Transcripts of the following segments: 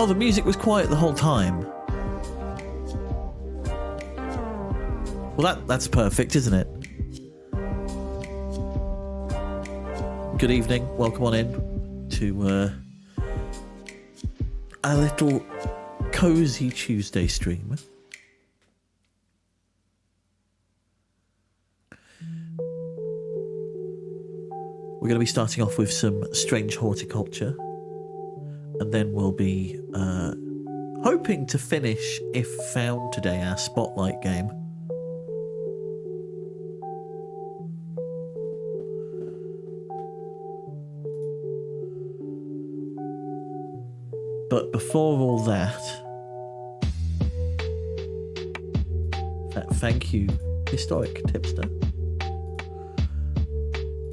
Oh, the music was quiet the whole time. Well, that's perfect, isn't it? Good evening. Welcome on in to a little cozy Tuesday stream. We're going to be starting off with some strange horticulture. And then we'll be hoping to finish, if found today, our spotlight game. But before all that, thank you, Historic Tipster.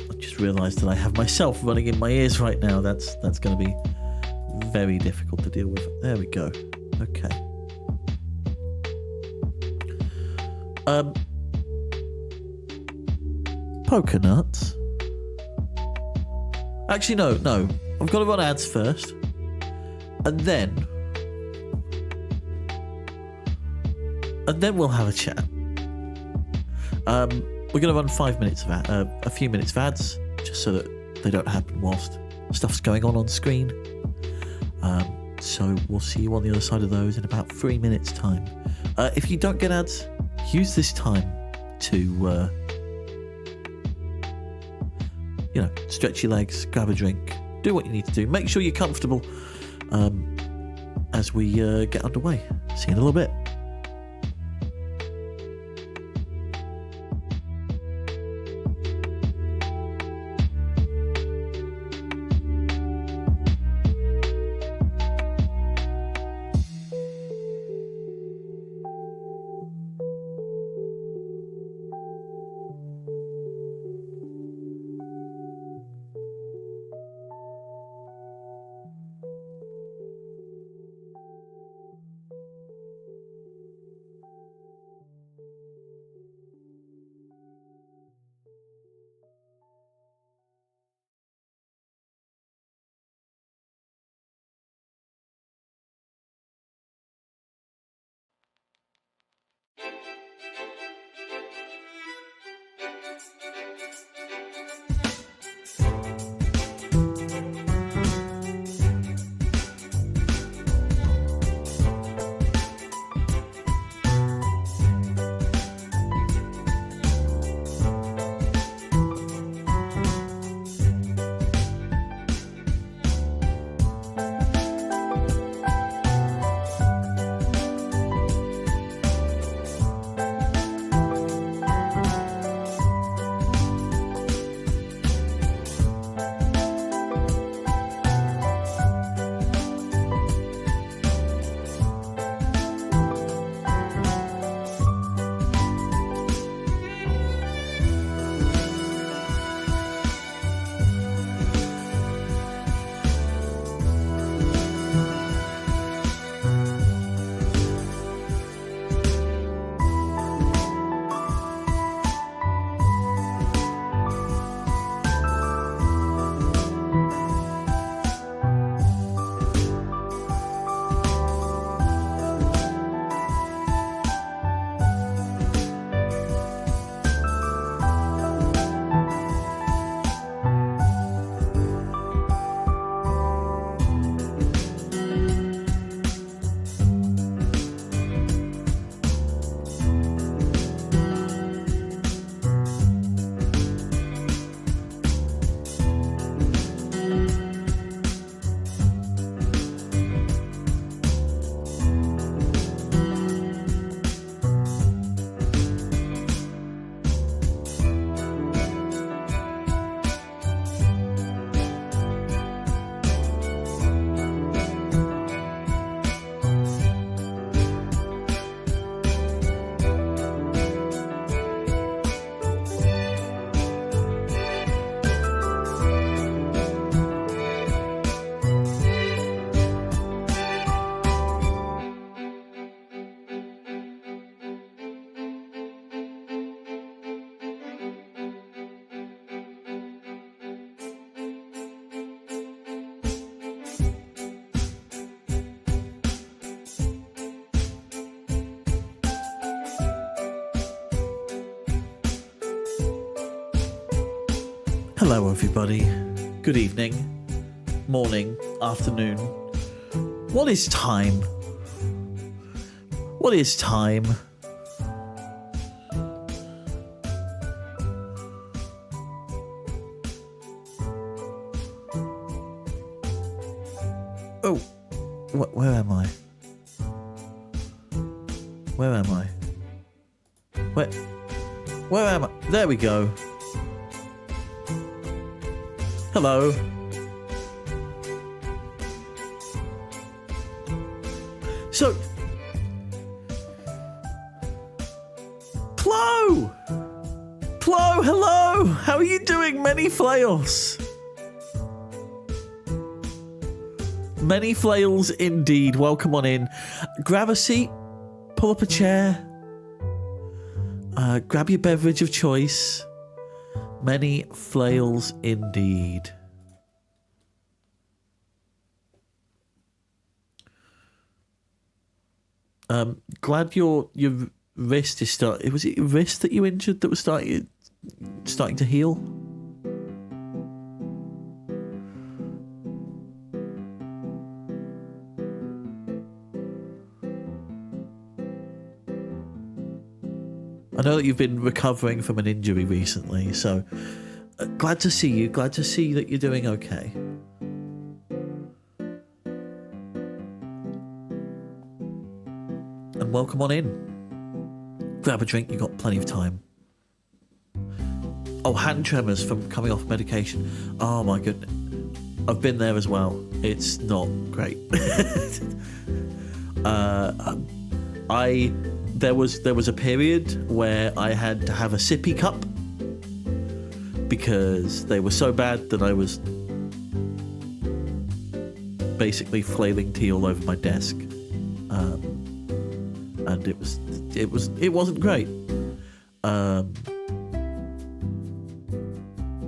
I just realised that I have myself running in my ears right now. That's going to be very difficult to deal with. There we go. Okay. Poker nuts. Actually, no. I've got to run ads first, and then we'll have a chat. We're going to run 5 minutes of a few minutes of ads, just so that they don't happen whilst stuff's going on screen. So we'll see you on the other side of those in about 3 minutes' time. If you don't get ads, use this time to, stretch your legs, grab a drink, do what you need to do. Make sure you're comfortable as we get underway. See you in a little bit. Hello, everybody. Good evening, morning, afternoon. What is time? What is time? Oh, where am I? Where am I? Where am I? There we go. Hello. So, Chloe! Chloe, hello! How are you doing, Many Flails? Many Flails indeed. Welcome on in. Grab a seat, pull up a chair, grab your beverage of choice. Many Flails indeed. Glad your wrist is starting. Was it your wrist that you injured that was starting to heal? I know that you've been recovering from an injury recently, so glad to see you. Glad to see that you're doing okay. And welcome on in. Grab a drink, you've got plenty of time. Oh, hand tremors from coming off medication. Oh my goodness. I've been there as well. It's not great. There was a period where I had to have a sippy cup because they were so bad that I was basically flailing tea all over my desk, and it wasn't great, and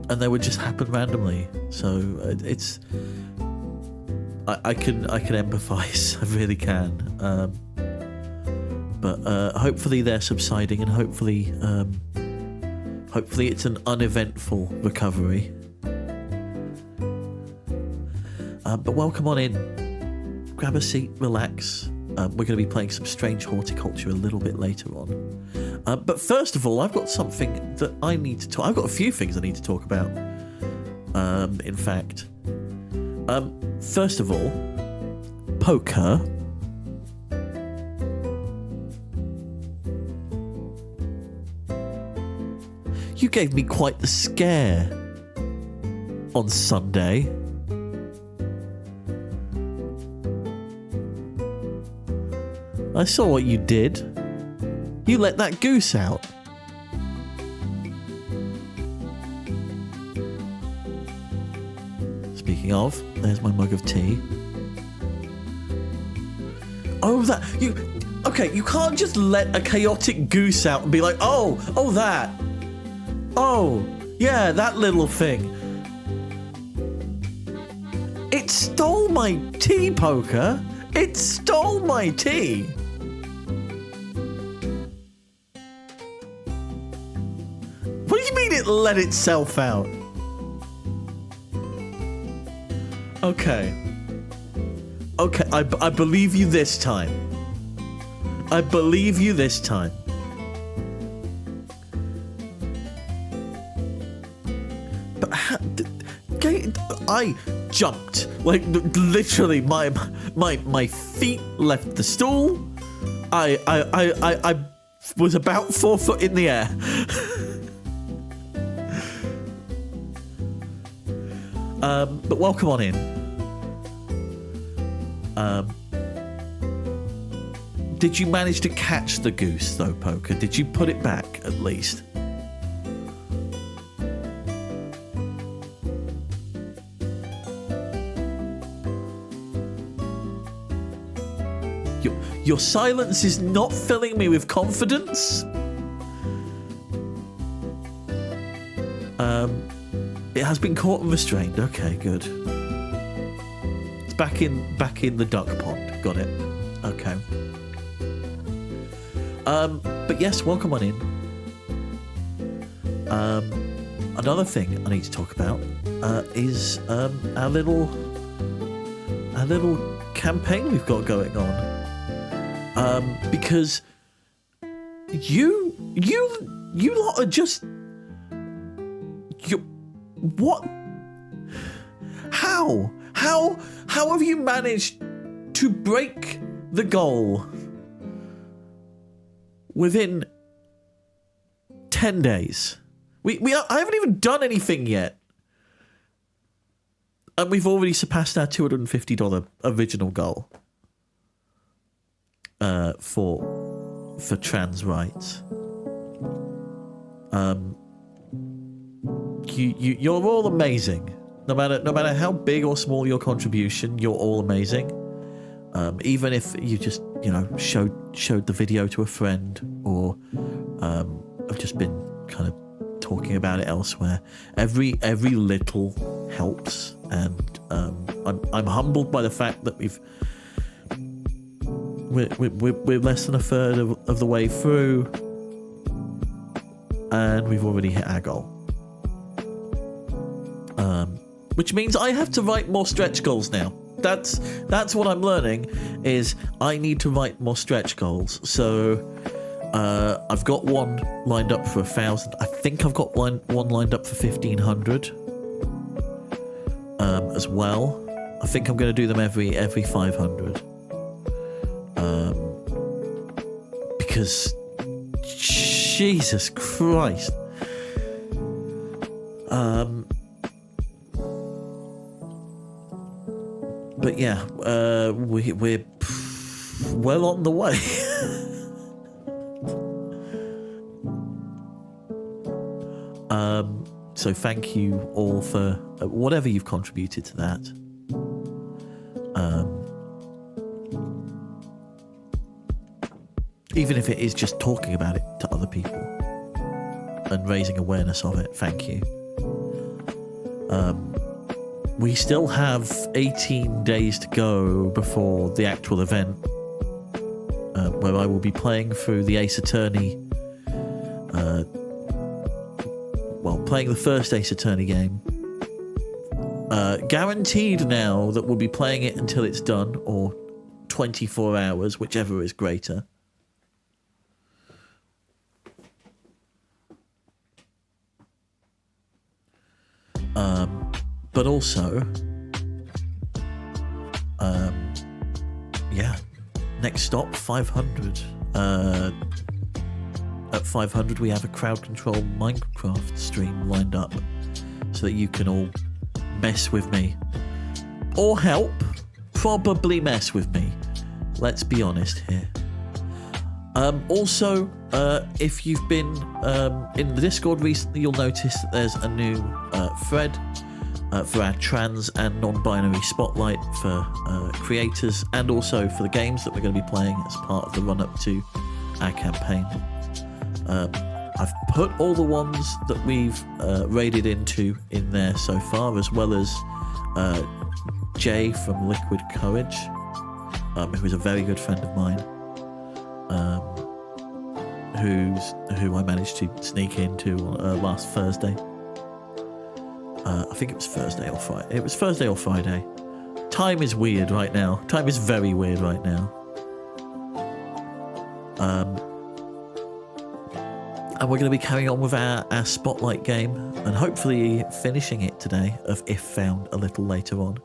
they would just happen randomly. So it's I can empathise. I really can. But hopefully they're subsiding, and hopefully it's an uneventful recovery. But welcome on in. Grab a seat, relax. We're going to be playing some Strange Horticulture a little bit later on. But first of all, I've got something that I need to talk. I've got a few things I need to talk about. In fact, first of all, poker. You gave me quite the scare on Sunday. I saw what you did. You let that goose out. Speaking of, there's my mug of tea. Oh, that you. Okay, you can't just let a chaotic goose out and be like, oh, that. Oh, yeah, that little thing. It stole my tea, Poker. It stole my tea. What do you mean it let itself out? Okay, I believe you this time. I believe you this time. I jumped, like literally my feet left the stool. I was about 4 foot in the air. But welcome on in. Did you manage to catch the goose though, Poker? Did you put it back at least? Your silence is not filling me with confidence. It has been caught and restrained. Okay, good. It's back in the duck pond. Got it. Okay. But yes, welcome on in. Another thing I need to talk about is our little campaign we've got going on. Because you lot are just what? How have you managed to break the goal within 10 days? I haven't even done anything yet, and we've already surpassed our $250 original goal for trans rights. You're all amazing. No matter how big or small your contribution, you're all amazing. Even if you just showed the video to a friend, or have just been kind of talking about it elsewhere, every little helps, and I'm humbled by the fact that we're less than a third of the way through, and we've already hit our goal. Which means I have to write more stretch goals now. That's what I'm learning, is I need to write more stretch goals. So I've got one lined up for 1,000. I think I've got one lined up for 1,500 as well. I think I'm going to do them every 500. Because Jesus Christ. But yeah, we're well on the way. So thank you all for whatever you've contributed to that. Even if it is just talking about it to other people and raising awareness of it, thank you. We still have 18 days to go before the actual event, where I will be playing through the Ace Attorney, playing the first Ace Attorney game. Guaranteed now that we'll be playing it until it's done, or 24 hours, whichever is greater. But also, next stop, 500. At 500, we have a crowd control Minecraft stream lined up, so that you can all mess with me. Or help. Probably mess with me. Let's be honest here. Also, if you've been in the Discord recently, you'll notice that there's a new thread for our trans and non-binary spotlight for creators, and also for the games that we're going to be playing as part of the run-up to our campaign. I've put all the ones that we've raided into in there so far, as well as Jay from Liquid Courage, who is a very good friend of mine, who I managed to sneak into last Thursday. I think it was Thursday or Friday. It was Thursday or Friday. Time is weird right now. Time is very weird right now. And we're going to be carrying on with our Spotlight game, and hopefully finishing it today, of If Found, a little later on.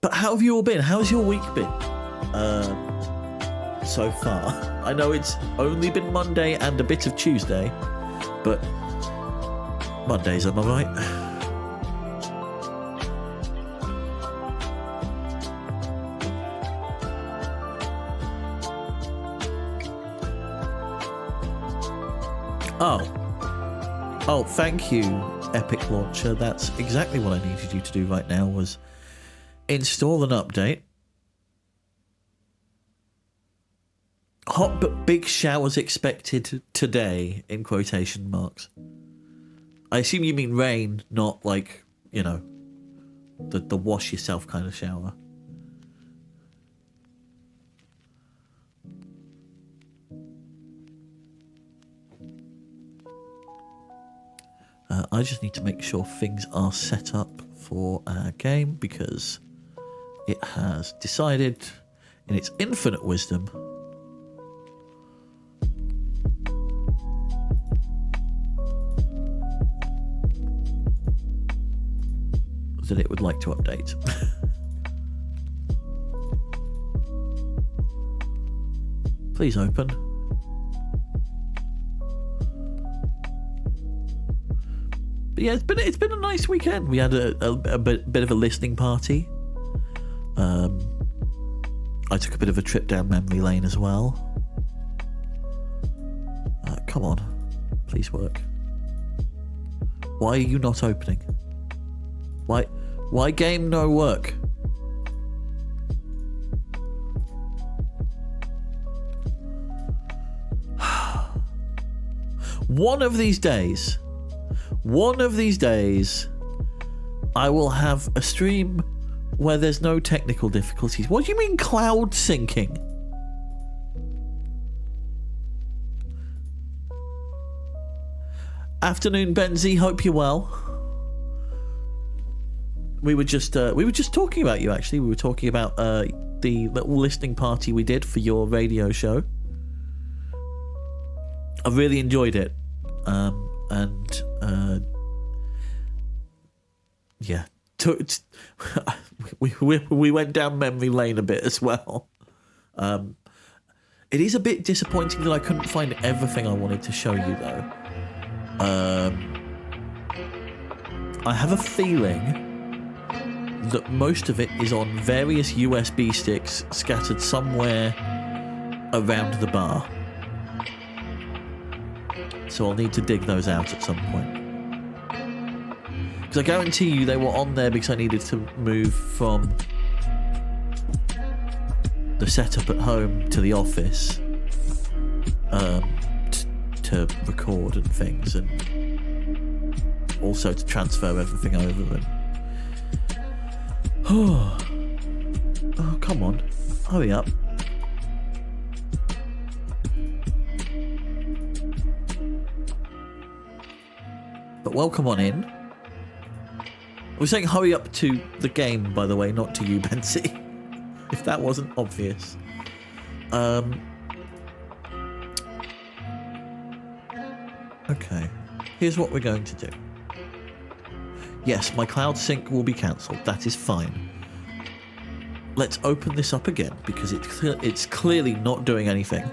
But how have you all been? How's your week been so far? I know it's only been Monday and a bit of Tuesday, but Mondays, am I right? Oh, thank you, Epic Launcher. That's exactly what I needed you to do right now, was install an update. Hot but big showers expected today, in quotation marks. I assume you mean rain, not like, the wash yourself kind of shower. I just need to make sure things are set up for our game, because it has decided in its infinite wisdom that it would like to update. Please open. But yeah, it's been a nice weekend. We had a bit of a listening party. I took a bit of a trip down memory lane as well. Come on, please work. Why are you not opening? Why game no work? One of these days, I will have a stream where there's no technical difficulties. What do you mean cloud syncing? Afternoon, Benzie. Hope you're well. We were just talking about you, actually. We were talking about the little listening party we did for your radio show. I really enjoyed it. Yeah, we went down memory lane a bit as well. It is a bit disappointing that I couldn't find everything I wanted to show you, though. I have a feeling that most of it is on various USB sticks scattered somewhere around the bar. So I'll need to dig those out at some point. Because I guarantee you they were on there because I needed to move from the setup at home to the office to record and things, and also to transfer everything over. And oh, come on, hurry up. But welcome on in. I was saying hurry up to the game, by the way, not to you, Benzie. If that wasn't obvious. Okay. Here's what we're going to do. Yes, my cloud sync will be cancelled. That is fine. Let's open this up again, because it's clearly not doing anything.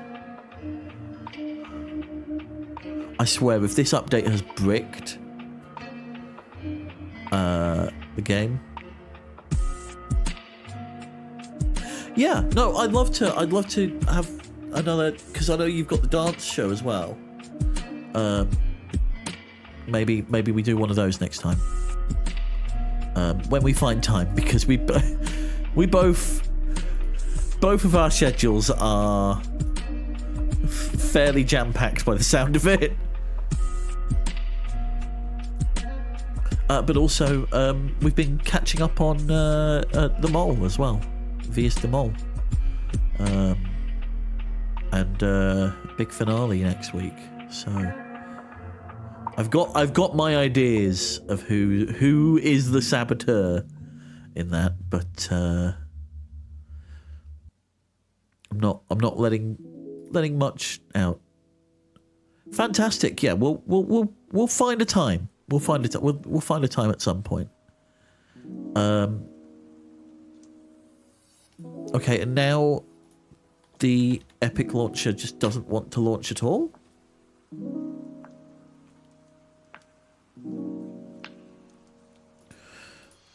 I swear, if this update has bricked the game. Yeah, no, I'd love to have another, because I know you've got the dance show as well. Maybe we do one of those next time. When we find time, because we both of our schedules are fairly jam-packed by the sound of it. But also, we've been catching up on The Mole as well. Vias the Mole. And big finale next week. So I've got my ideas of who is the saboteur in that, but I'm not letting much out. Fantastic. Yeah, we'll find a time. We'll find a time at some point. Okay, and now the Epic launcher just doesn't want to launch at all.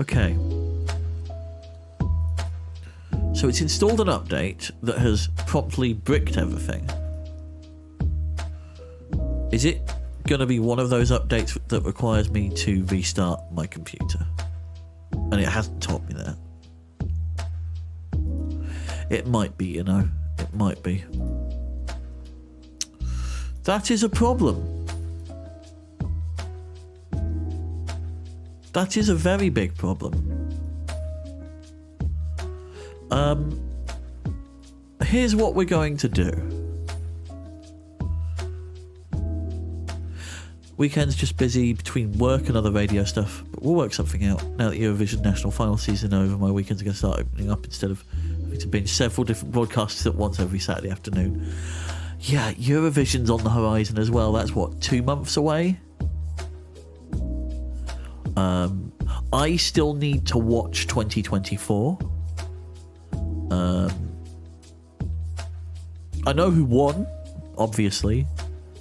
Okay. So it's installed an update that has promptly bricked everything. Is it going to be one of those updates that requires me to restart my computer? And it hasn't taught me that. It might be, you know. It might be. That is a problem. That is a very big problem. Here's what we're going to do. Weekends just busy between work and other radio stuff, but we'll work something out. Now that Eurovision national final season over, my weekends are going to start opening up instead of having to binge several different broadcasts at once every Saturday afternoon. Yeah, Eurovision's on the horizon as well. That's what, 2 months away? I still need to watch 2024. I know who won, obviously,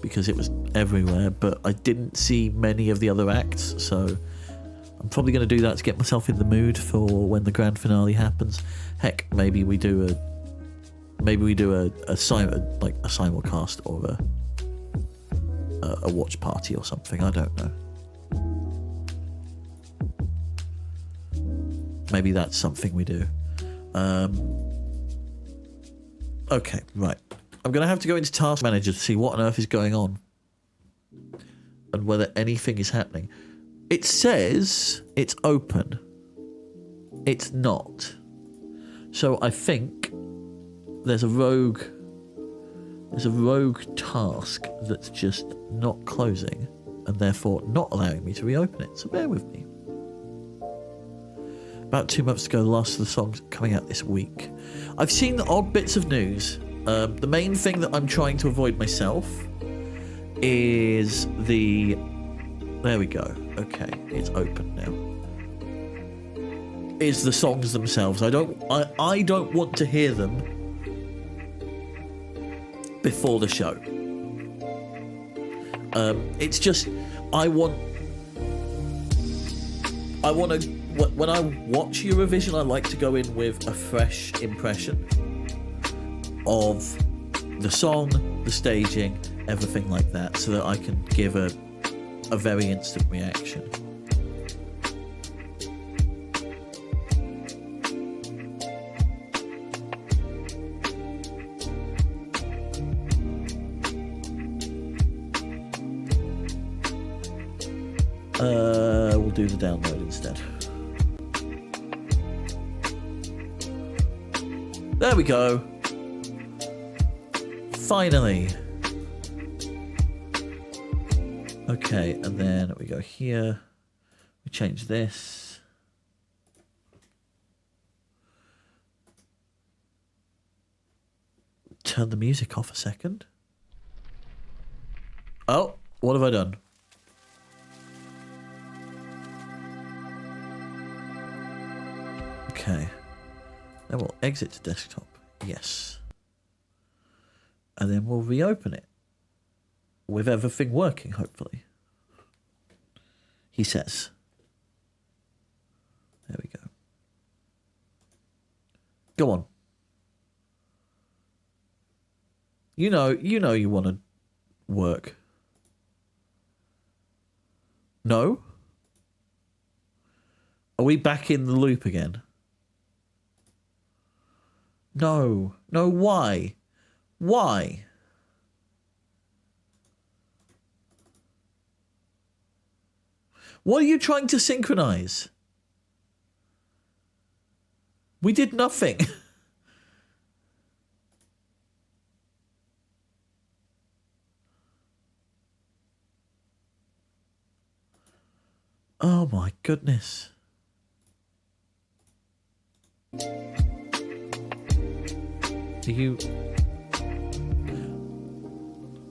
because it was everywhere, but I didn't see many of the other acts, so I'm probably going to do that to get myself in the mood for when the grand finale happens. Heck, maybe we do a simulcast or a watch party or something. I don't know. Maybe that's something we do. Okay, right. I'm going to have to go into Task Manager to see what on earth is going on and whether anything is happening. It says it's open. It's not. So I think there's a rogue task that's just not closing and therefore not allowing me to reopen it. So bear with me. About 2 months ago, the last of the songs coming out this week. I've seen the odd bits of news. The main thing that I'm trying to avoid myself is the... There we go. Okay, it's open now. Is the songs themselves. I don't want to hear them before the show. It's just I want to, when I watch Eurovision, I like to go in with a fresh impression of the song, the staging, everything like that, so that I can give a very instant reaction. We'll do the download instead. There we go. Finally. Okay, and then we go here. We change this. Turn the music off a second. Oh, what have I done? Okay. Then we'll exit to desktop. Yes. And then we'll reopen it. With everything working, hopefully. He says. There we go. Go on. You know you want to work. No? Are we back in the loop again? No. No, why? Why? What are you trying to synchronize? We did nothing. Oh my goodness.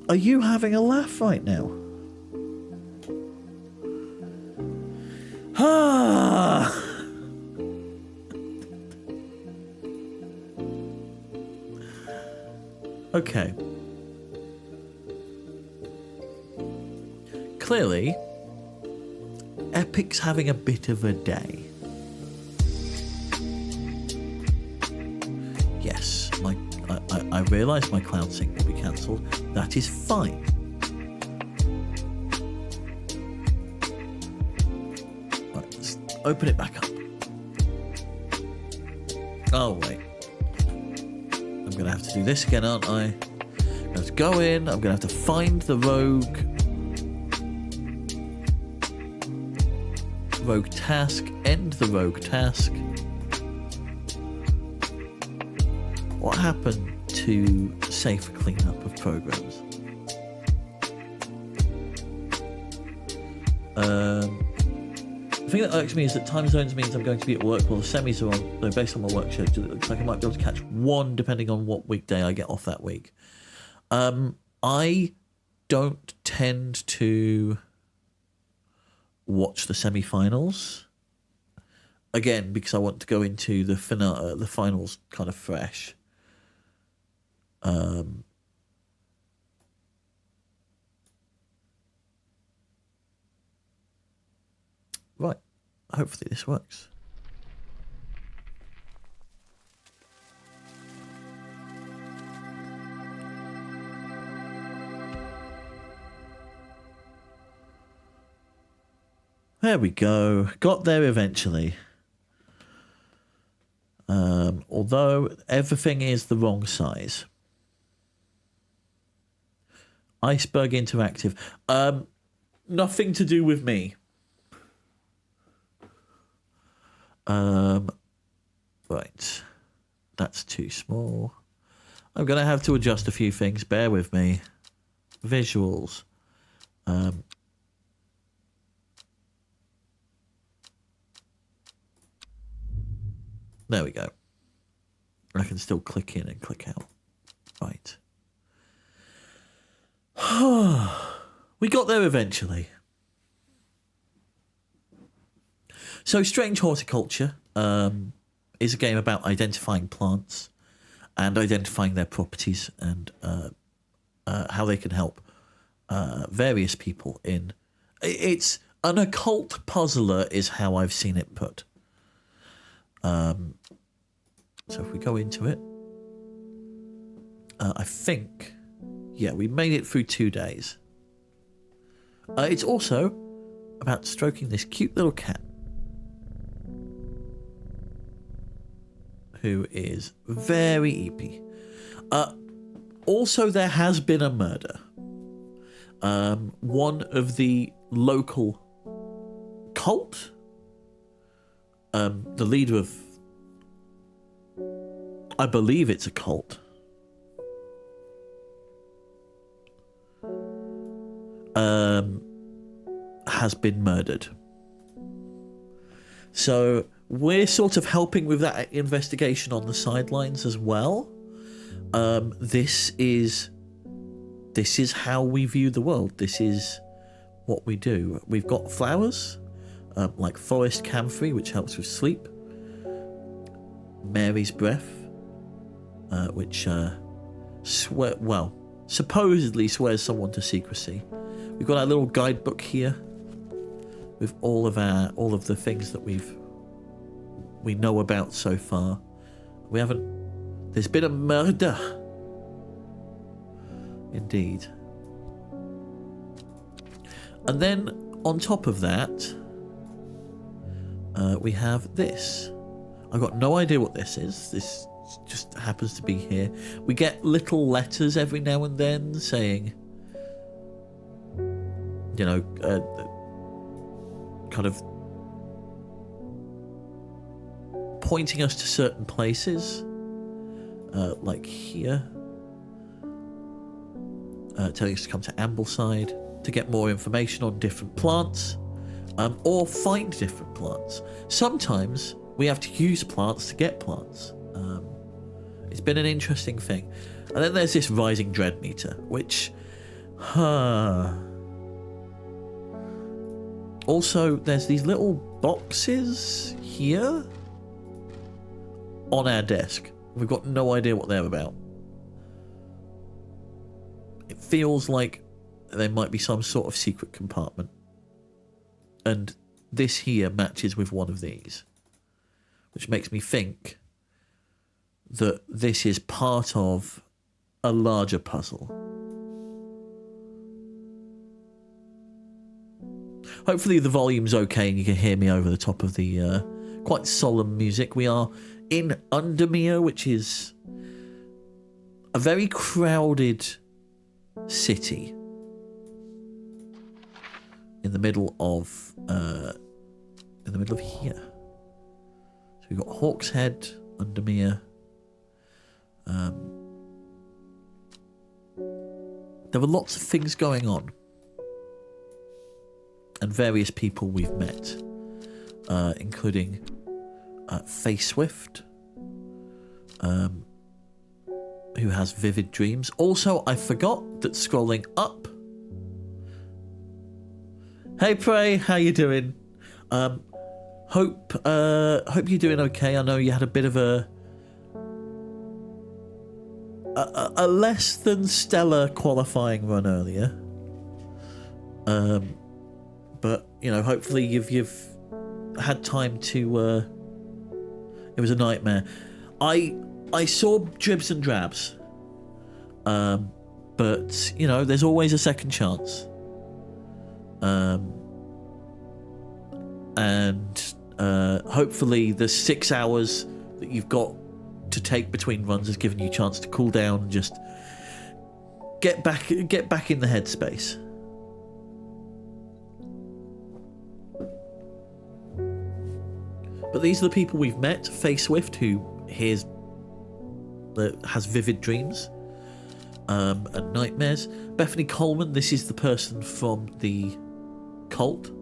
Are you having a laugh right now? Ah. Okay. Clearly, Epic's having a bit of a day. Yes, I realise my cloud sync will be cancelled. That is fine. Right, let's open it back up. Oh, wait. I'm going to have to do this again, aren't I? I'm going to have to go in. I'm going to have to find the rogue task, end the rogue task. What happened to safe cleanup of programs? The thing that irks me is that time zones means I'm going to be at work while the semis are on. Though based on my work schedule, it looks like I might be able to catch one depending on what weekday I get off that week. I don't tend to watch the semi-finals. Again, because I want to go into the finals kind of fresh. Right. Hopefully this works. There we go. Got there eventually. Although everything is the wrong size. Iceberg Interactive. Nothing to do with me. Right. That's too small. I'm going to have to adjust a few things. Bear with me. Visuals. There we go. I can still click in and click out. Right. We got there eventually. So Strange Horticulture is a game about identifying plants and identifying their properties and how they can help various people in... It's an occult puzzler is how I've seen it put. So if we go into it, I think, yeah, we made it through 2 days. It's also about stroking this cute little cat who is very eepy. Also, there has been a murder. One of the local cult, the leader of, I believe it's a cult, has been murdered. So we're sort of helping with that investigation on the sidelines as well. This is how we view the world. This is what we do. We've got flowers, like forest camphor, which helps with sleep. Mary's breath, which supposedly swears someone to secrecy. We've got our little guidebook here with all of the things that we know about so far. There's been a murder. Indeed. And then on top of that, we have this. I've got no idea what this is. This just happens to be here. We get little letters every now and then saying, kind of pointing us to certain places, like here, telling us to come to Ambleside to get more information on different plants, or find different plants. Sometimes we have to use plants to get plants. It's been an interesting thing. And then there's this rising dread meter, which... Also, there's these little boxes here on our desk. We've got no idea what they're about. It feels like there might be some sort of secret compartment. And this here matches with one of these, which makes me think that this is part of a larger puzzle. Hopefully the volume's okay and you can hear me over the top of the quite solemn music. We are in Undermere, which is a very crowded city in the middle of here. So we've got Hawkshead, Undermere. There were lots of things going on. and various people we've met, including Faye Swift, who has vivid dreams. Also, I forgot that scrolling up. Hey Prey, how you doing? Hope you're doing okay. I know you had a bit of a less than stellar qualifying run earlier. But you know, hopefully you've had time to. It was a nightmare. I saw dribs and drabs. But you know, there's always a second chance. And hopefully the 6 hours that you've got to take between runs has given you a chance to cool down and just get back in the headspace. But these are the people we've met. Faye Swift, who has vivid dreams and nightmares. Bethany Coleman, this is the person from the cult.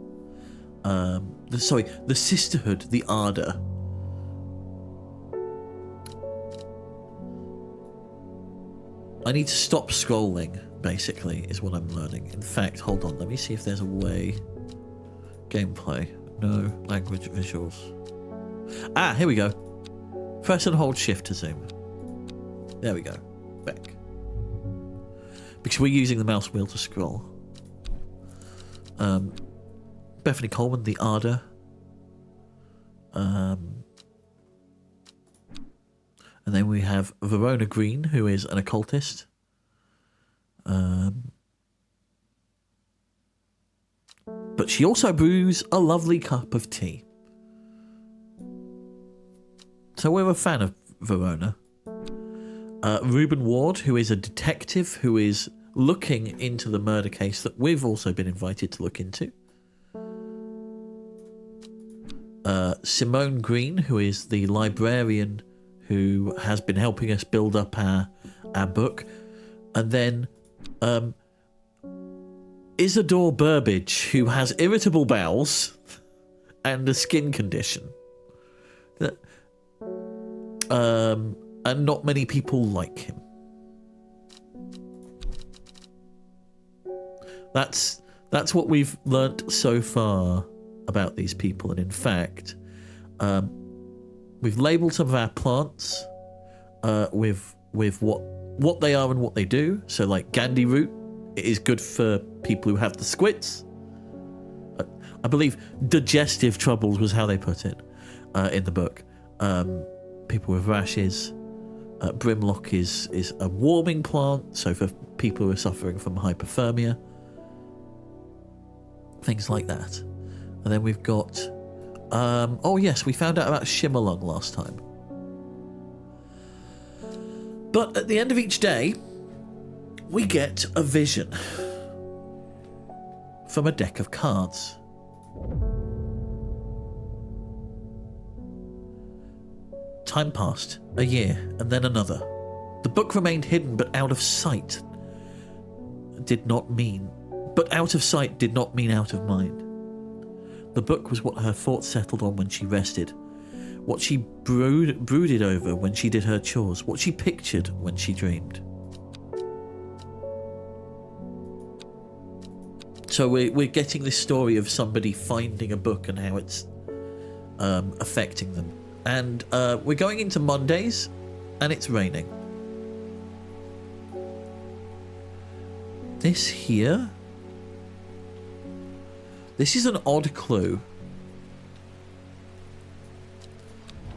The Sisterhood, the Ardor. I need to stop scrolling, basically, is what I'm learning. In fact, hold on, let me see if there's a way. Gameplay. No. Language, visuals. Ah, here we go. Press and hold shift to zoom. There we go. Back. Because we're using the mouse wheel to scroll. Bethany Coleman, the Ardor. And then we have Verona Green, who is an occultist. But she also brews a lovely cup of tea. So we're a fan of Verona. Reuben Ward, who is a detective who is looking into the murder case that we've also been invited to look into. Simone Green, who is the librarian who has been helping us build up our book. And then Isidore Burbage, who has irritable bowels and a skin condition. And not many people like him. That's what we've learnt so far about these people. And in fact, we've labelled some of our plants with what they are and what they do. So like Gandhi root, it is good for people who have the squits. I believe digestive troubles was how they put it in the book. People with rashes. Brimlock is a warming plant, so for people who are suffering from hypothermia. Things like that. And then we've got... oh yes, we found out about Shimmerlung last time. But at the end of each day, we get a vision from a deck of cards. Time passed, a year, and then another. The book remained hidden but out of sight. But out of sight did not mean out of mind. The book was what her thoughts settled on when she rested, what she brooded over when she did her chores, what she pictured when she dreamed. So we're getting this story of somebody finding a book and how it's affecting them. And we're going into Mondays, and it's raining. This here... This is an odd clue.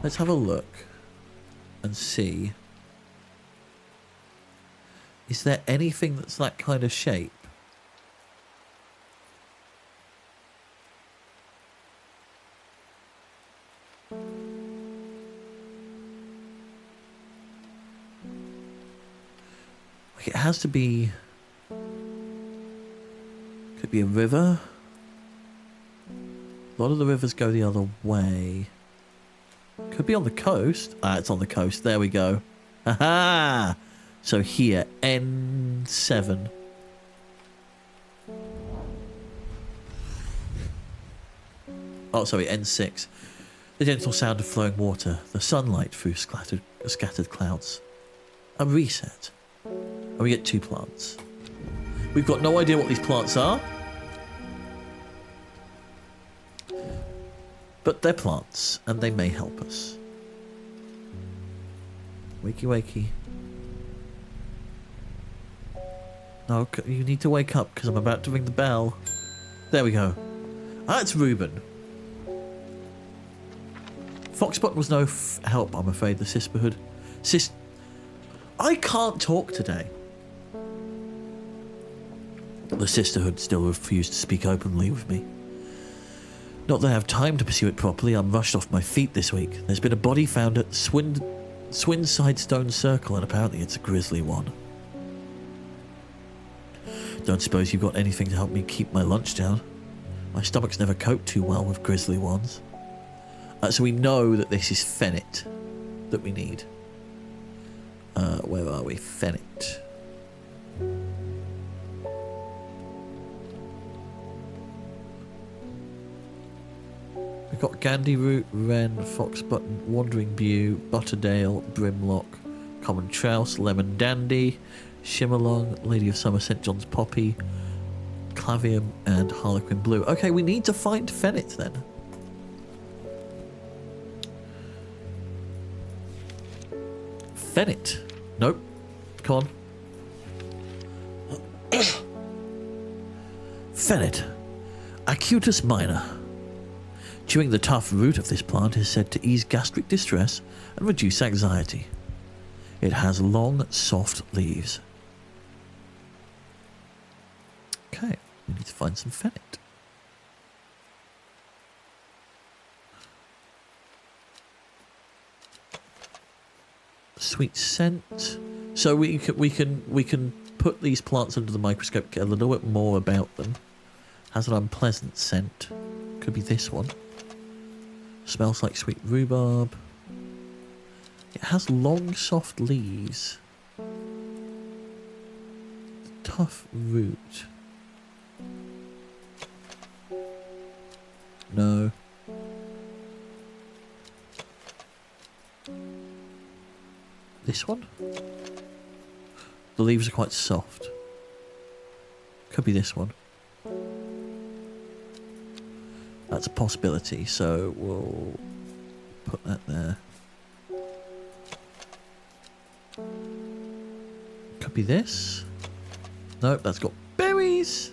Let's have a look and see. Is there anything that's that kind of shape? Like it has to be... Could be a river. A lot of the rivers go the other way. Could be on the coast. Ah, it's on the coast. There we go. Aha! So here, N7. Oh, sorry, N6. The gentle sound of flowing water, the sunlight through scattered clouds. A reset. And we get 2 plants. We've got no idea what these plants are. But they're plants, and they may help us. Wakey, wakey. No, you need to wake up, because I'm about to ring the bell. There we go. Ah, it's Reuben. Foxbot was no help, I'm afraid, the sisterhood. I can't talk today. The sisterhood still refused to speak openly with me. Not that I have time to pursue it properly, I'm rushed off my feet this week. There's been a body found at Swinside Stone Circle, and apparently it's a grisly one. Don't suppose you've got anything to help me keep my lunch down. My stomach's never coped too well with grisly ones. So we know that this is Fennit that we need. Where are we? Fennit. We've got Gandy Root, Wren, Foxbutton, Wandering Bew, Butterdale, Brimlock, Common Trouse, Lemon Dandy, Shimmerlong, Lady of Summer, St. John's Poppy, Clavium, and Harlequin Blue. Okay, we need to find Fennit then. Fennit. Nope. Come on. Fennit. Acutus minor. Chewing the tough root of this plant is said to ease gastric distress and reduce anxiety. It has long, soft leaves. Okay, we need to find some Fennit. Sweet scent. So we can put these plants under the microscope, get a little bit more about them. Has an unpleasant scent. Could be this one. Smells like sweet rhubarb. It has long, soft leaves. Tough root. No. This one? The leaves are quite soft. Could be this one. That's a possibility, so we'll put that there. Could be this. Nope, that's got berries.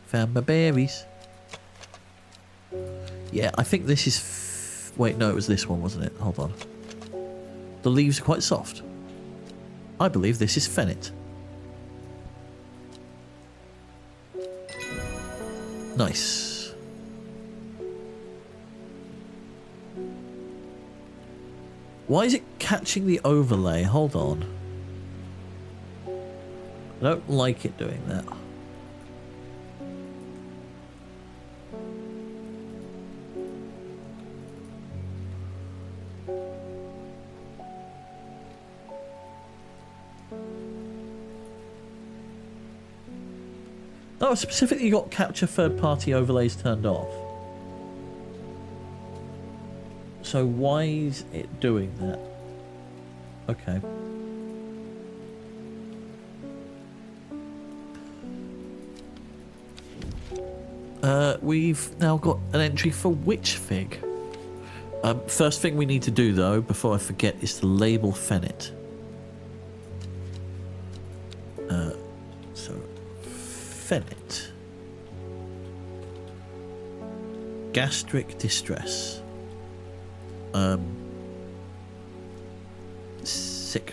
Found my berries. Yeah, I think this is... Wait, no, it was this one, wasn't it? Hold on. The leaves are quite soft. I believe this is Fennit. Nice. Why is it catching the overlay? Hold on. I don't like it doing that. Oh, specifically got capture third-party overlays turned off. So why is it doing that? Okay. We've now got an entry for Witch Fig. First thing we need to do, though, before I forget, is to label Fennit. So, Fennit. Gastric distress. Sick.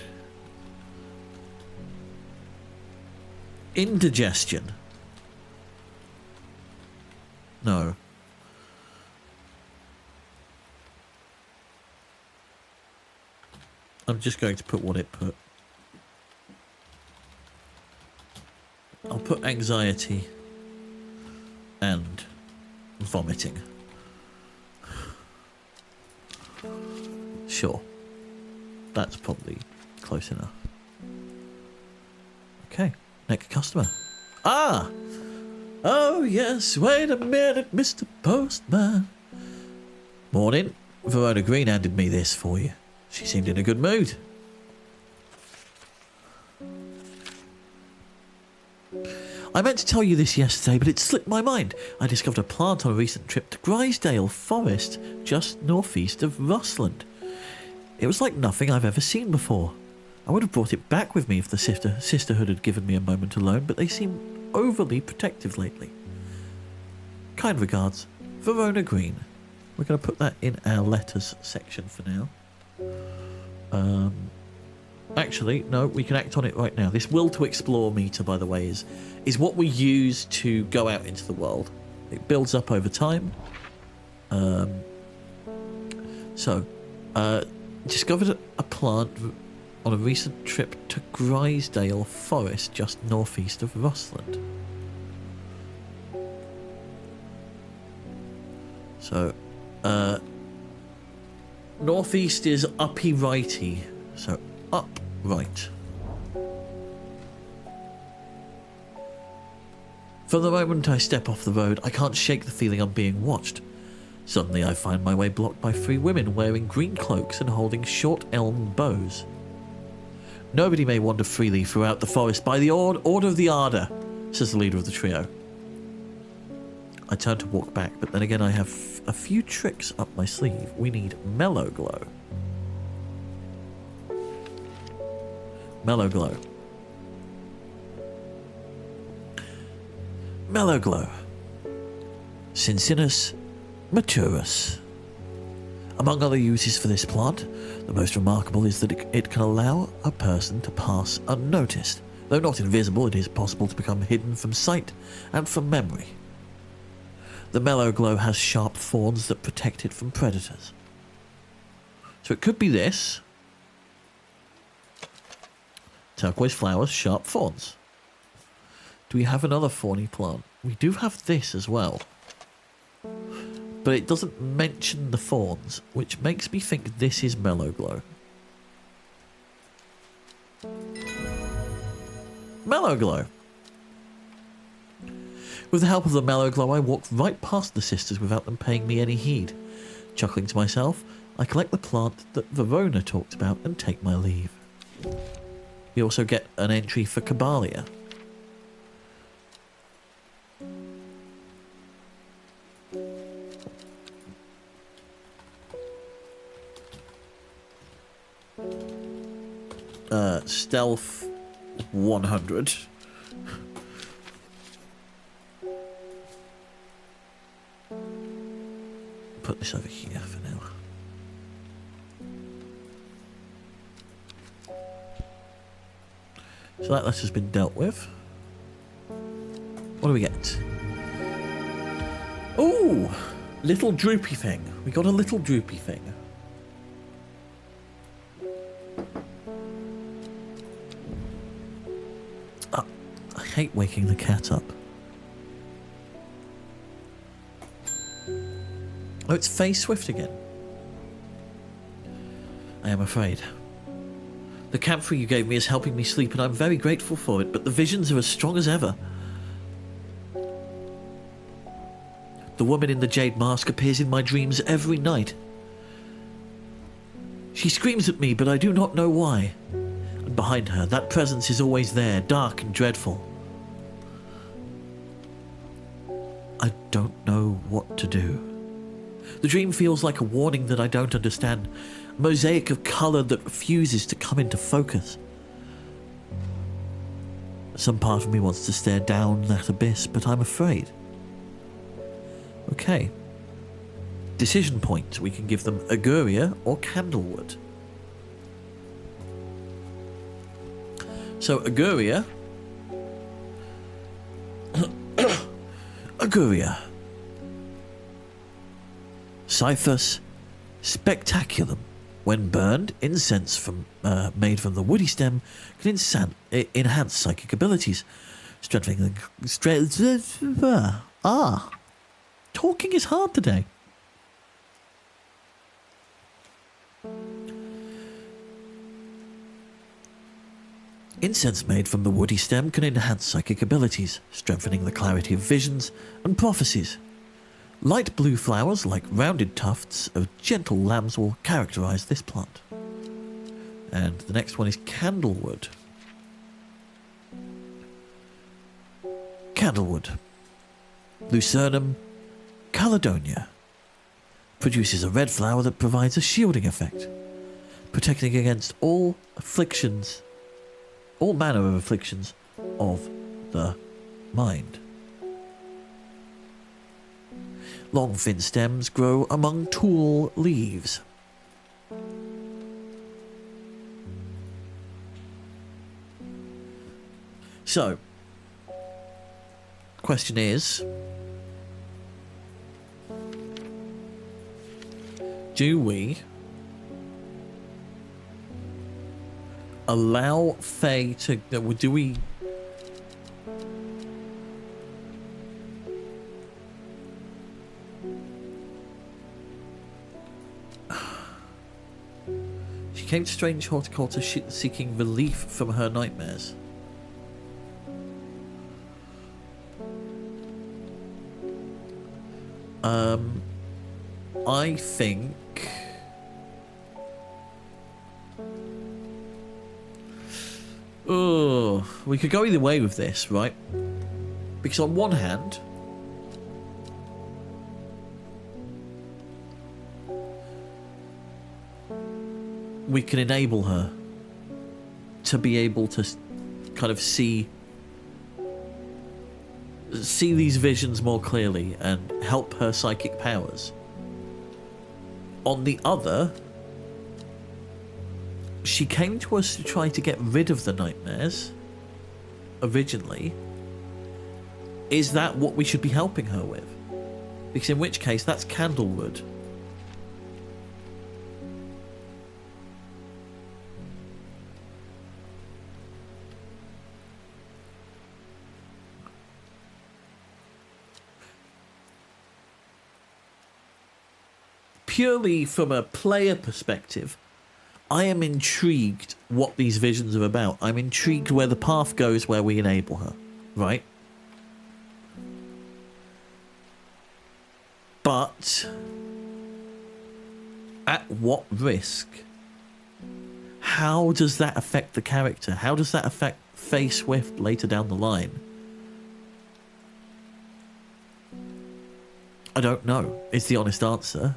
Indigestion. No. I'm just going to put what it put. I'll put anxiety and vomiting. Sure. That's probably close enough. Okay, next customer. Ah! Oh yes, wait a minute, Mr. Postman. Morning. Verona Green handed me this for you. She seemed in a good mood. I meant to tell you this yesterday, but it slipped my mind. I discovered a plant on a recent trip to Grisdale Forest, just northeast of Russland. It was like nothing I've ever seen before. I would have brought it back with me if the sisterhood had given me a moment alone, but they seem overly protective lately. Kind regards, Verona Green. We're going to put that in our letters section for now. Actually, no, we can act on it right now. This will to explore meter, by the way, is what we use to go out into the world. It builds up over time. Discovered a plant on a recent trip to Grisdale Forest, just northeast of Russland. So, northeast is uppy righty, so up right. From the moment I step off the road, I can't shake the feeling I'm being watched. Suddenly I find my way blocked by 3 women wearing green cloaks and holding short elm bows. Nobody may wander freely throughout the forest by the order of the Arder, says the leader of the trio. I turn to walk back, but then again I have a few tricks up my sleeve. We need Mellow Glow. Mellow Glow. Mellow Glow. Cincinus maturus. Among other uses for this plant, the most remarkable is that it can allow a person to pass unnoticed. Though not invisible, it is possible to become hidden from sight and from memory. The Mellow Glow has sharp thorns that protect it from predators. So it could be this. Turquoise flowers, sharp thorns. Do we have another thorny plant? We do have this as well. But it doesn't mention the thorns, which makes me think this is Mellow Glow. Mellow Glow. With the help of the Mellow Glow, I walk right past the sisters without them paying me any heed. Chuckling to myself, I collect the plant that Verona talked about and take my leave. We also get an entry for Cabalia. Stealth 100. Put this over here for now. So that letter's been dealt with. What do we get? Ooh! Little droopy thing. We got a little droopy thing. I hate waking the cat up. Oh, it's Faye Swift again. I am afraid. The camphor you gave me is helping me sleep, and I'm very grateful for it, but the visions are as strong as ever. The woman in the jade mask appears in my dreams every night. She screams at me, but I do not know why. And behind her, that presence is always there, dark and dreadful. I don't know what to do. The dream feels like a warning that I don't understand, a mosaic of colour that refuses to come into focus. Some part of me wants to stare down that abyss, but I'm afraid. Okay. Decision point. We can give them Auguria or Candlewood. So Auguria. Auguria. Cyphus spectaculum. When burned, incense made from the woody stem can enhance psychic abilities. Talking is hard today. Incense made from the woody stem can enhance psychic abilities, strengthening the clarity of visions and prophecies. Light blue flowers, like rounded tufts of gentle lambswool, characterize this plant. And the next one is candlewood. Candlewood. Lucernum caledonia. Produces a red flower that provides a shielding effect, protecting against all manner of afflictions of the mind. Long thin stems grow among tall leaves. So, question is, do we allow Faye to... Do we... She came to strange horticulture seeking relief from her nightmares. I think... Oh, we could go either way with this, right? Because on one hand, we can enable her to be able to kind of see these visions more clearly and help her psychic powers. On the other, she came to us to try to get rid of the nightmares originally. Is that what we should be helping her with? Because in which case, that's candlewood. Purely from a player perspective, I am intrigued what these visions are about. I'm intrigued where the path goes where we enable her, right? But at what risk? How does that affect the character? How does that affect Faye Swift later down the line? I don't know, is the honest answer.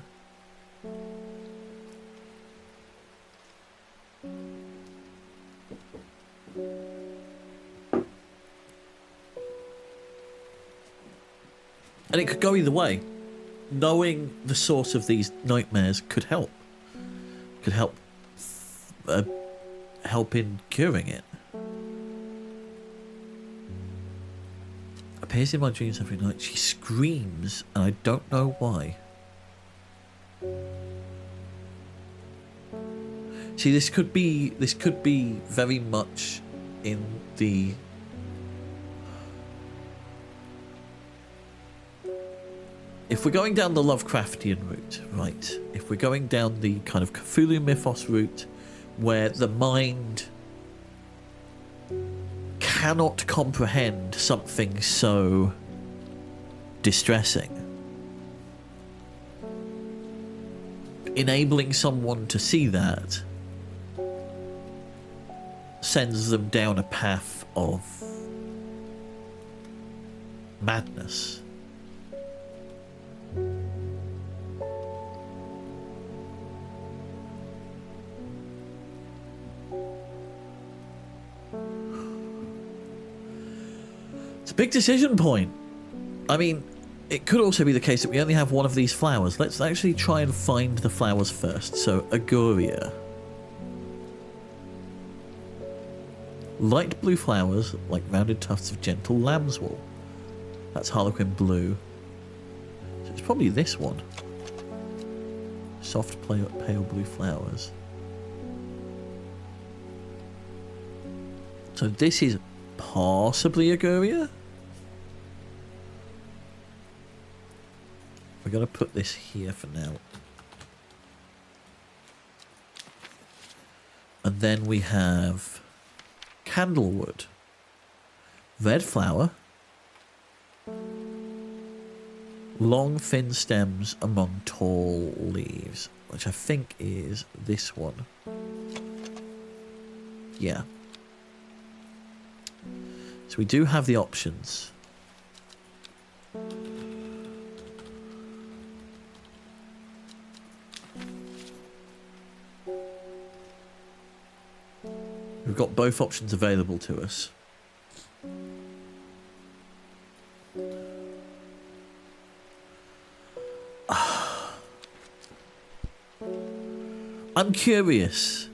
And it could go either way. Knowing the source of these nightmares could help. Could help help in curing it. Appears in my dreams every night. She screams, and I don't know why. See, this could be very much in the... If we're going down the Lovecraftian route, right? If we're going down the kind of Cthulhu mythos route, where the mind cannot comprehend something so distressing, enabling someone to see that sends them down a path of madness. It's a big decision point. I mean, it could also be the case that we only have one of these flowers. Let's actually try and find the flowers first. So, Agoria. Light blue flowers, like rounded tufts of gentle lambswool. That's Harlequin blue. So it's probably this one. Soft, pale blue flowers. So this is possibly Agoria. We're going to put this here for now. And then we have candlewood, red flower, long thin stems among tall leaves, which I think is this one. Yeah. So we do have the options. We've got both options available to us. I'm curious,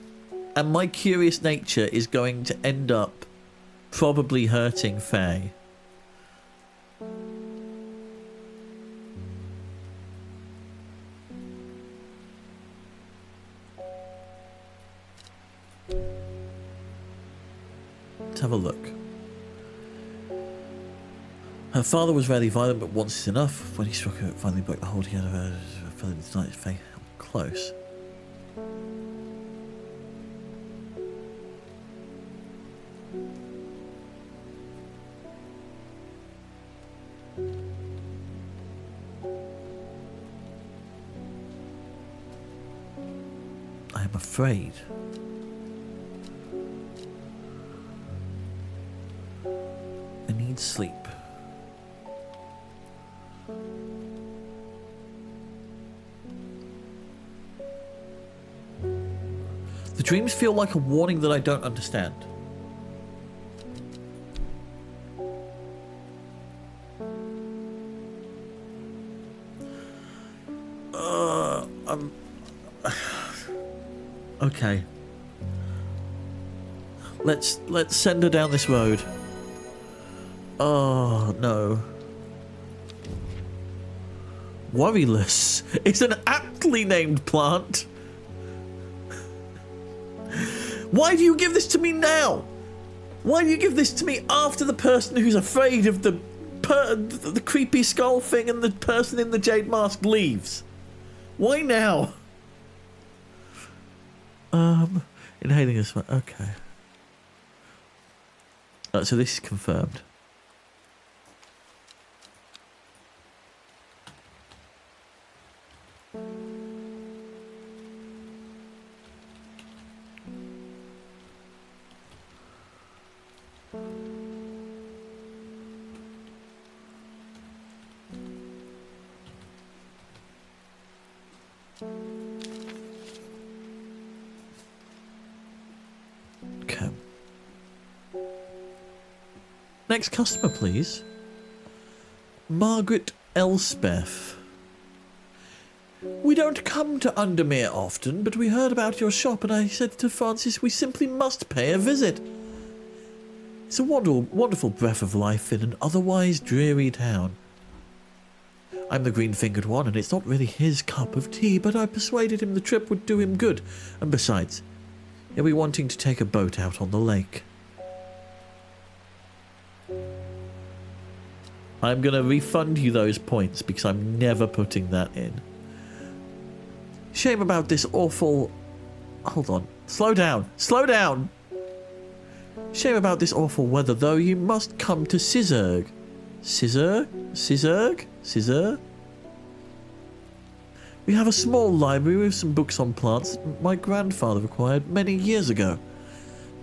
and my curious nature is going to end up probably hurting Faye. Let's have a look. Her father was rarely violent, but once is enough. When he struck her, it finally broke the hold he had of her. Fell into night, Faye held close. I am afraid. I need sleep. The dreams feel like a warning that I don't understand. Okay. Let's send her down this road. Oh no. Worryless is an aptly named plant. Why do you give this to me now? Why do you give this to me after the person who's afraid of the creepy skull thing and the person in the jade mask leaves? Why now? Inhaling a smoke. Okay. So this is confirmed. Okay. Next customer, please. Margaret Elspeth. We don't come to Undermere often, but we heard about your shop and I said to Francis we simply must pay a visit. It's a wonderful breath of life in an otherwise dreary town. I'm the green-fingered one, and it's not really his cup of tea, but I persuaded him the trip would do him good. And besides, he'll be wanting to take a boat out on the lake. I'm going to refund you those points, because I'm never putting that in. Shame about this awful... Hold on. Slow down. Slow down! Shame about this awful weather, though. You must come to Sizerg. Sizerg? Sizerg? Sizerg? We have a small library with some books on plants that my grandfather acquired many years ago.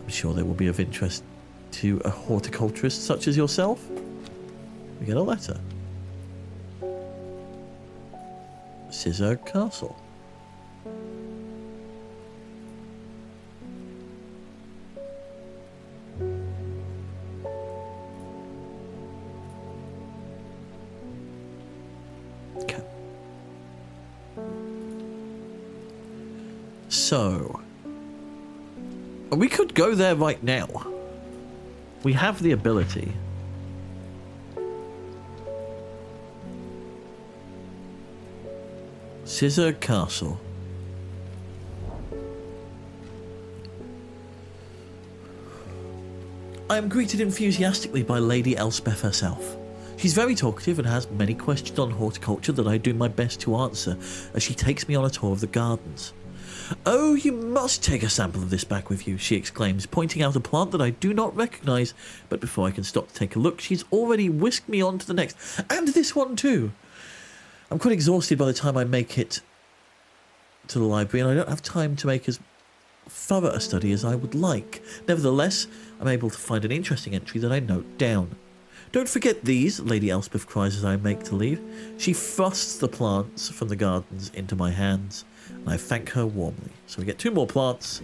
I'm sure they will be of interest to a horticulturist such as yourself. We get a letter. Sizerg Castle. So, we could go there right now. We have the ability. Sizerg Castle. I am greeted enthusiastically by Lady Elspeth herself. She's very talkative and has many questions on horticulture that I do my best to answer as she takes me on a tour of the gardens. Oh, you must take a sample of this back with you, she exclaims, pointing out a plant that I do not recognise. But before I can stop to take a look, she's already whisked me on to the next. And this one too. I'm quite exhausted by the time I make it to the library, and I don't have time to make as thorough a study as I would like. Nevertheless, I'm able to find an interesting entry that I note down. Don't forget these, Lady Elspeth cries as I make to leave. She thrusts the plants from the gardens into my hands, and I thank her warmly. So we get 2 more plants.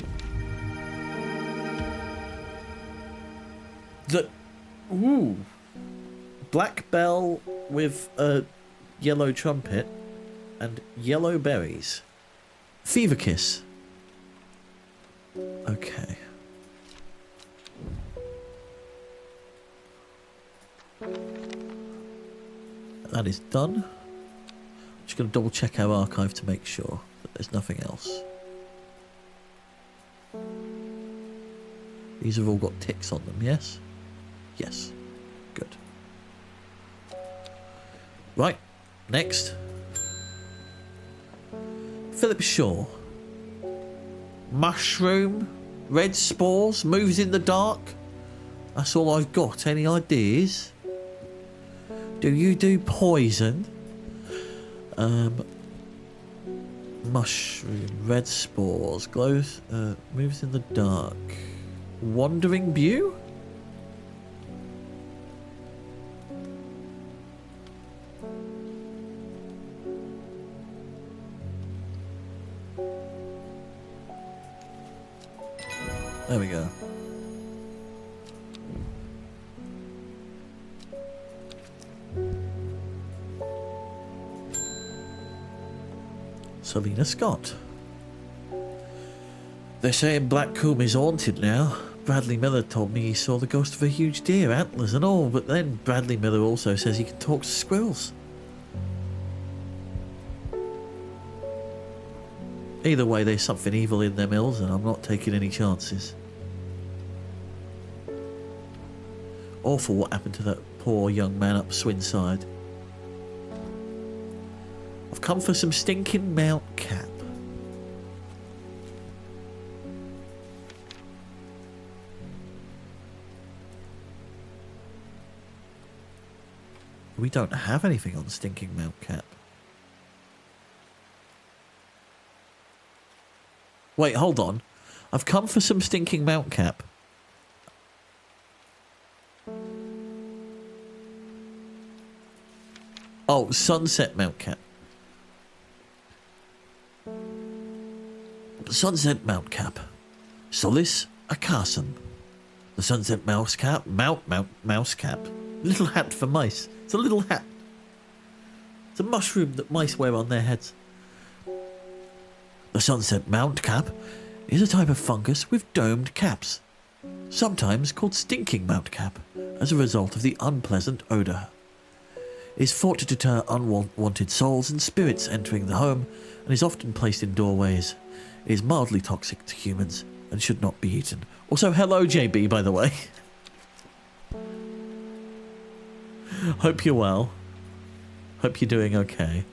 Ooh. Black bell with a yellow trumpet and yellow berries. Fever kiss. Okay. That is done. I'm just going to double check our archive to make sure that there's nothing else. These have all got ticks on them, yes? Yes. Good. Right. Next. Philip Shaw. Mushroom. Red spores. Moves in the dark. That's all I've got. Any ideas? Do you do poison? Mushroom. Red spores. Glows. Moves in the dark. Wandering Bew? There we go. Selena Scott. They're saying Blackcomb is haunted now. Bradley Miller told me he saw the ghost of a huge deer, antlers and all, but then Bradley Miller also says he can talk to squirrels. Either way, there's something evil in them hills, and I'm not taking any chances. Awful what happened to that poor young man up Swinside. I've come for some stinking Mount Cap. We don't have anything on stinking Mount Cap. Wait, hold on. I've come for some stinking Mount Cap. Oh, Sunset Mount Cap. Sunset Mount Cap. Solis Acarsum. The Sunset Mouse Cap. Mouse Cap. Little hat for mice. It's a little hat. It's a mushroom that mice wear on their heads. The Sunset Mount Cap is a type of fungus with domed caps, sometimes called stinking Mount Cap, as a result of the unpleasant odour. It is thought to deter unwanted souls and spirits entering the home, and is often placed in doorways. It is mildly toxic to humans and should not be eaten. Also, hello JB, by the way. Hope you're well. Hope you're doing okay.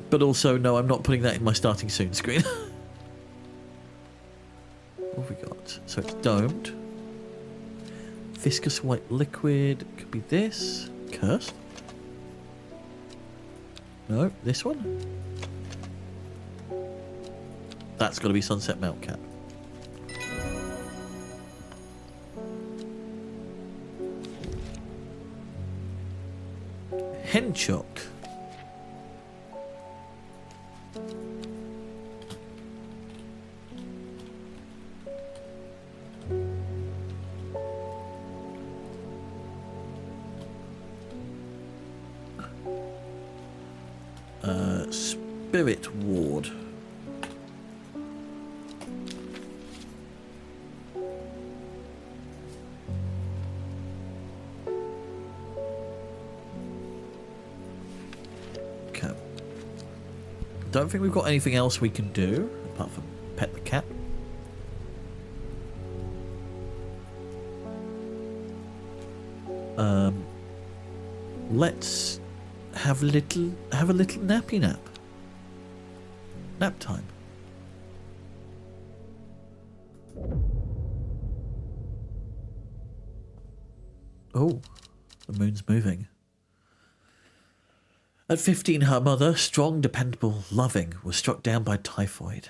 But also, no, I'm not putting that in my starting soon screen. What have we got? So it's domed. Viscous white liquid. Could be this. Cursed. No, this one. That's got to be Sunset Mount Cap. Henchock. Spirit Ward. Okay. Don't think we've got anything else we can do apart from pet the cat. let's have a little nappy nap. Nap time. Oh, the moon's moving. At 15, her mother, strong, dependable, loving, was struck down by typhoid.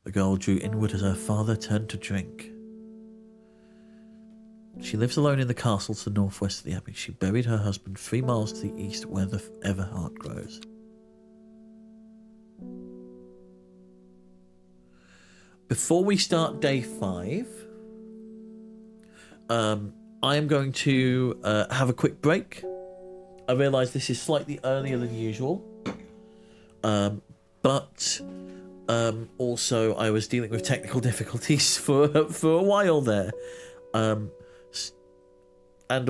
The girl drew inward as her father turned to drink. She lives alone in the castle to the northwest of the abbey. She buried her husband 3 miles to the east where the Everheart grows. Before we start day 5, I am going to have a quick break. I realise this is slightly earlier than usual, but also I was dealing with technical difficulties for a while there, and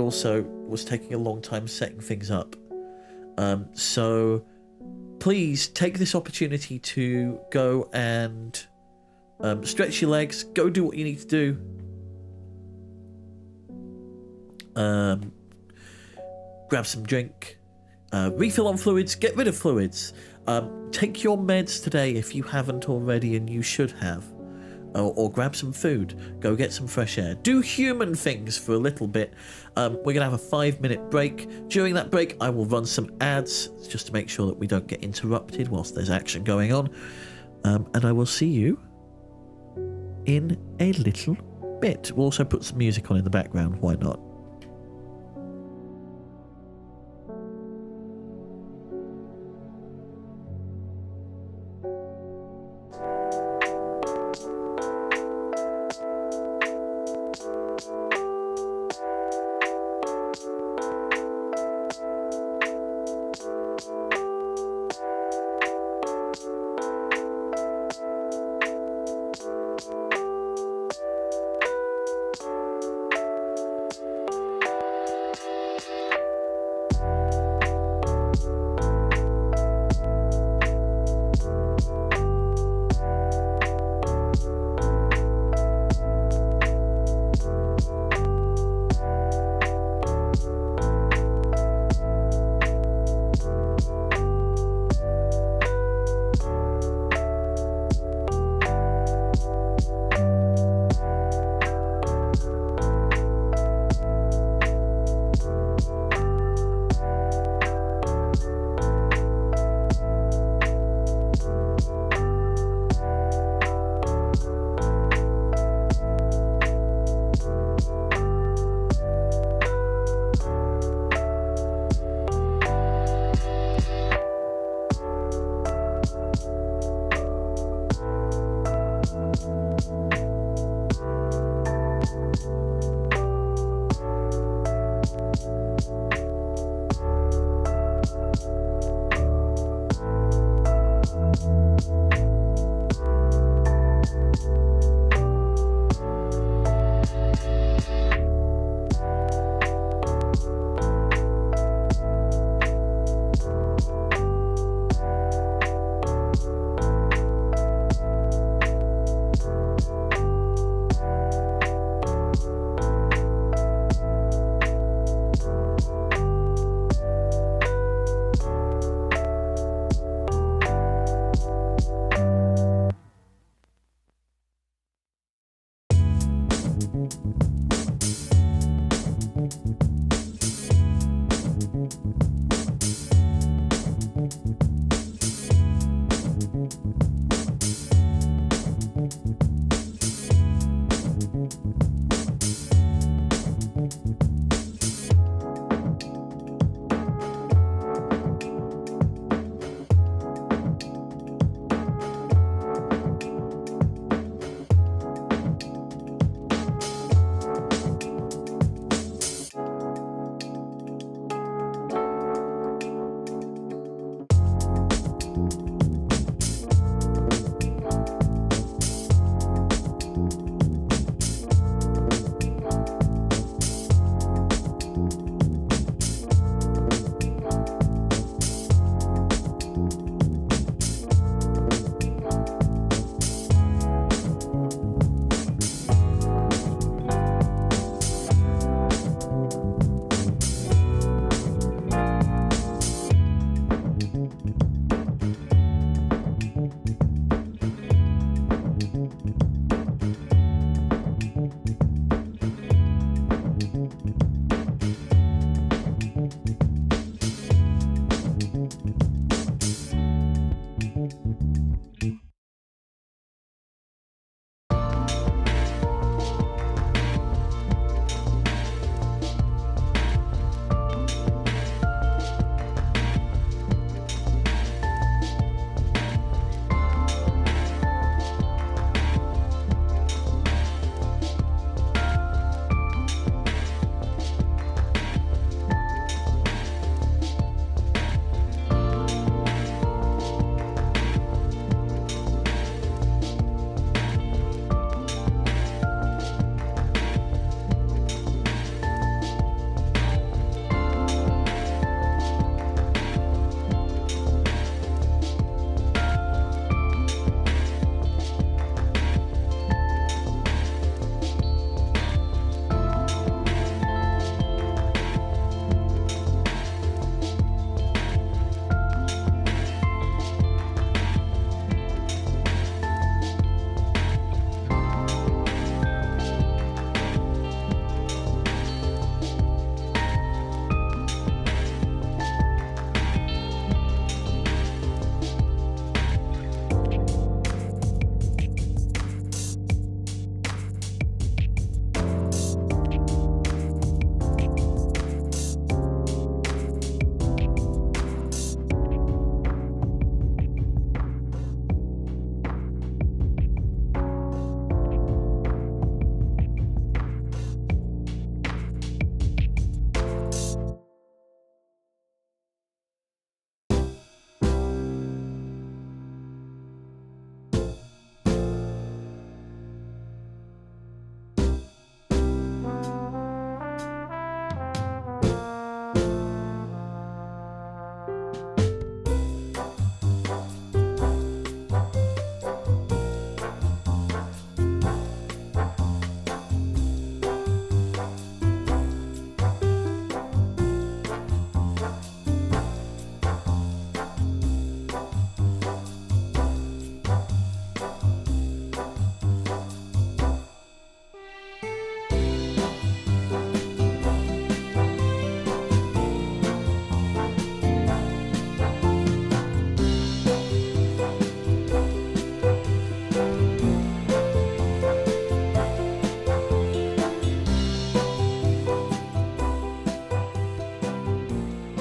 also was taking a long time setting things up. So please take this opportunity to go and stretch your legs, go do what you need to do. Grab some drink, refill on fluids, get rid of fluids, take your meds today if you haven't already, and you should have, or grab some food, go get some fresh air, do human things for a little bit. We're gonna have a 5-minute break. During that break I will run some ads just to make sure that we don't get interrupted whilst there's action going on, and I will see you in a little bit. We'll also put some music on in the background, why not?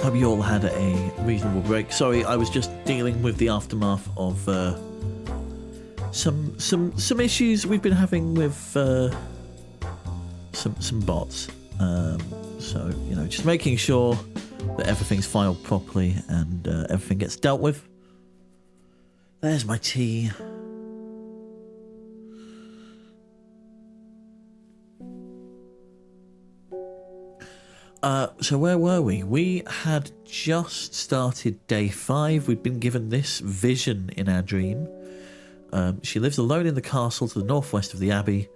Hope you all had a reasonable break. Sorry, I was just dealing with the aftermath of some issues we've been having with some bots. So you know, just making sure that everything's filed properly and everything gets dealt with. There's my tea. So where were we? We had just started day 5. We'd been given this vision in our dream. She lives alone in the castle to the northwest of the abbey.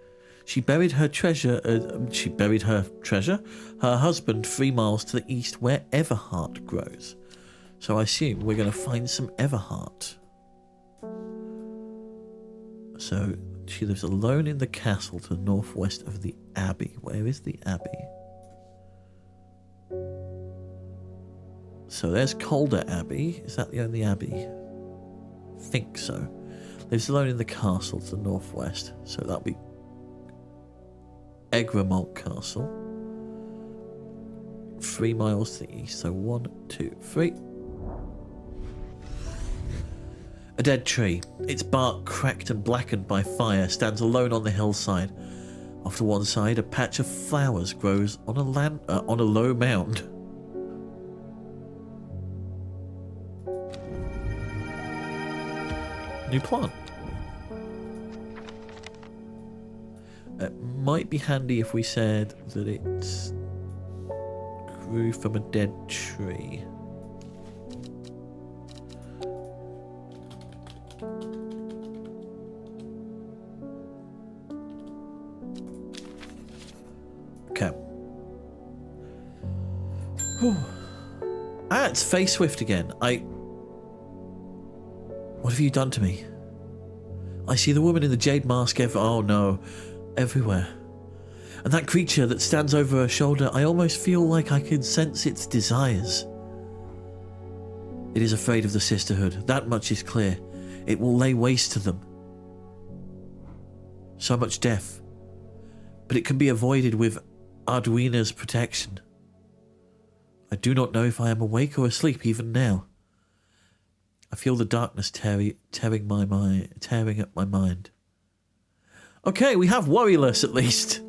She buried her treasure. Her husband 3 miles to the east, where Everheart grows. So I assume we're going to find some Everheart. So she lives alone in the castle to the northwest of the abbey. Where is the abbey? So there's Calder Abbey. Is that the only abbey? I think so. Lives alone in the castle to the northwest. So that'll be Egremont Castle. 3 miles to the east. So 1, 2, 3. A dead tree. Its bark cracked and blackened by fire stands alone on the hillside. Off to one side, a patch of flowers grows on a low mound. New plant. It might be handy if we said that it grew from a dead tree. Okay. Whew. Ah, it's Face Swift again. What have you done to me? I see the woman in the jade mask everywhere. And that creature that stands over her shoulder, I almost feel like I can sense its desires. It is afraid of the sisterhood, that much is clear. It will lay waste to them. So much death. But it can be avoided with Arduina's protection. I do not know if I am awake or asleep even now. I feel the darkness tearing at my mind. Okay, we have Worryless at least.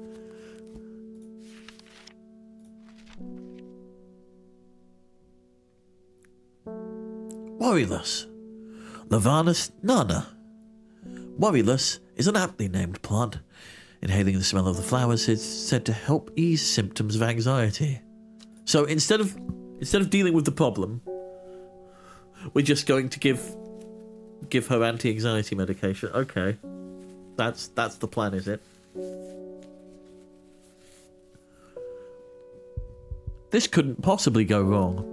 Worryless. Lavanus nana. Worryless is an aptly named plant. Inhaling the smell of the flowers is said to help ease symptoms of anxiety. So instead of dealing with the problem, we're just going to give her anti-anxiety medication. Okay. That's the plan, is it? This couldn't possibly go wrong.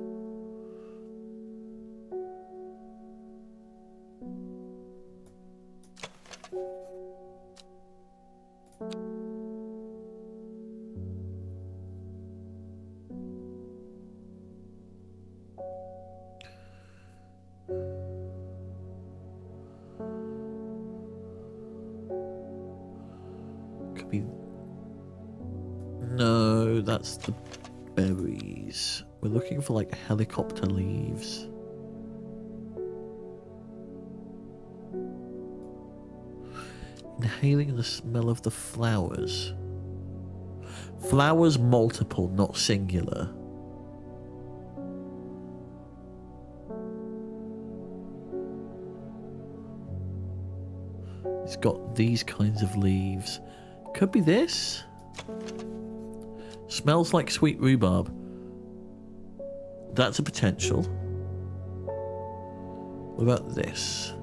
No, that's the berries. We're looking for like helicopter leaves. Inhaling the smell of the flowers. Flowers multiple, not singular. It's got these kinds of leaves. Could be this. Smells like sweet rhubarb. That's a potential. What about this?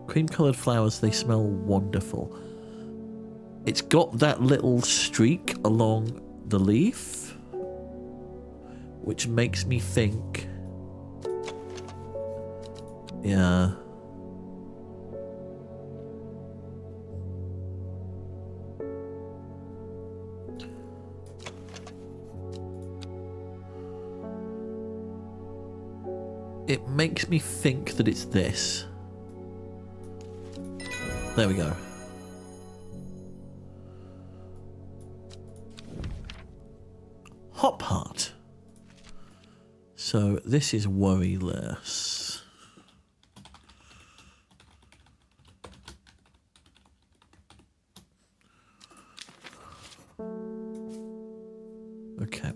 Cream-coloured flowers, they smell wonderful. It's got that little streak along the leaf, which makes me think... Yeah... It makes me think that it's this. There we go. So this is worryless. Okay.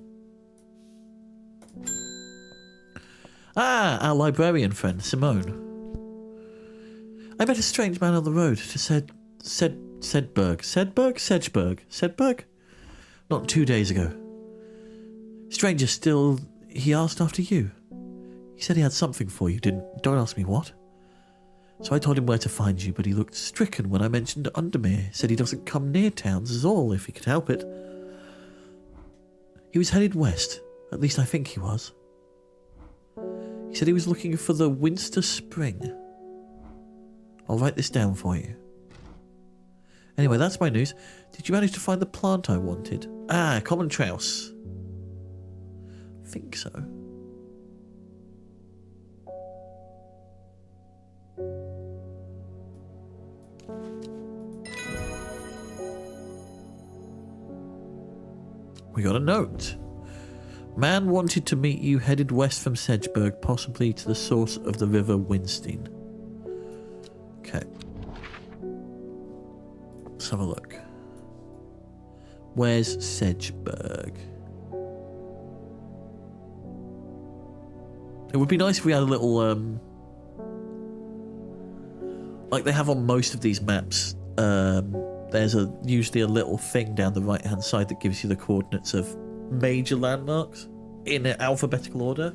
Ah, our librarian friend, Simone. I met a strange man on the road to Sedberg? Not 2 days ago. Stranger still, he asked after you. He said he had something for you, don't ask me what. So I told him where to find you, but he looked stricken when I mentioned Undermere. Said he doesn't come near towns at all, if he could help it. He was headed west, at least I think he was. He said he was looking for the Winster Spring. I'll write this down for you. Anyway, that's my news. Did you manage to find the plant I wanted? Ah, common trouse. Think so. We got a note. Man wanted to meet you, headed west from Sedgeburg, possibly to the source of the river Winstein. Okay. Let's have a look. Where's Sedgeburg? It would be nice if we had a little, like they have on most of these maps, there's usually a little thing down the right-hand side that gives you the coordinates of major landmarks in alphabetical order.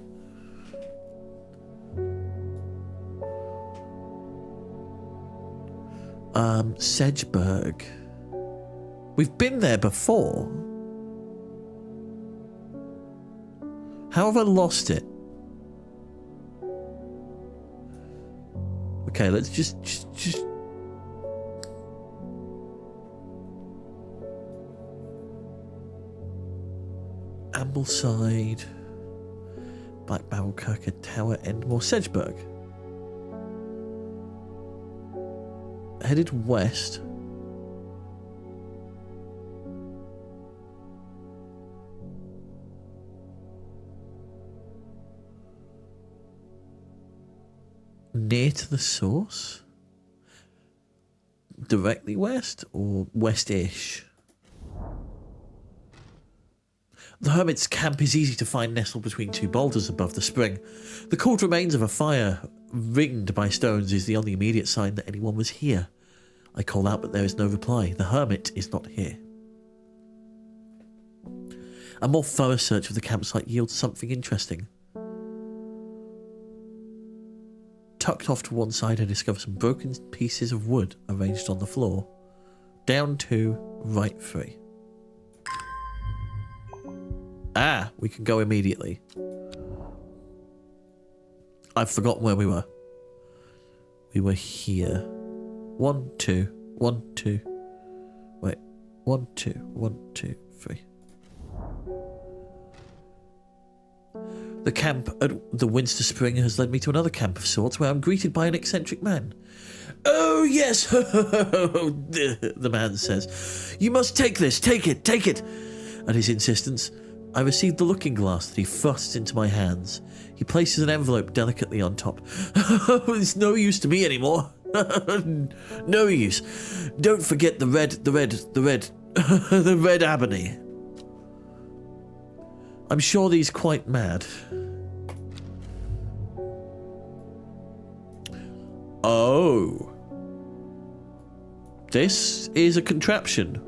Sedgeburg. We've been there before. How have I lost it? Okay, let's just Ambleside, Black Barrel, Kirkhead Tower, Endmore, Sedgeburg. Headed west. Near to the source? Directly west or west-ish? The hermit's camp is easy to find, nestled between two boulders above the spring. The cold remains of a fire ringed by stones is the only immediate sign that anyone was here. I call out, but there is no reply. The hermit is not here. A more thorough search of the campsite yields something interesting. Tucked off to one side, I discover some broken pieces of wood arranged on the floor. Down 2, right 3. Ah, we can go immediately. I've forgotten where we were. We were here. 1, 2, 1, 2. Wait. 1, 2, 1, 2, 3. The camp at the Winster Spring has led me to another camp of sorts where I'm greeted by an eccentric man. Oh, yes, the man says. You must take this, take it. At his insistence, I received the looking glass that he thrusts into my hands. He places an envelope delicately on top. It's no use to me anymore. No use. Don't forget the red, the red ebony. I'm sure he's quite mad. Oh. This is a contraption.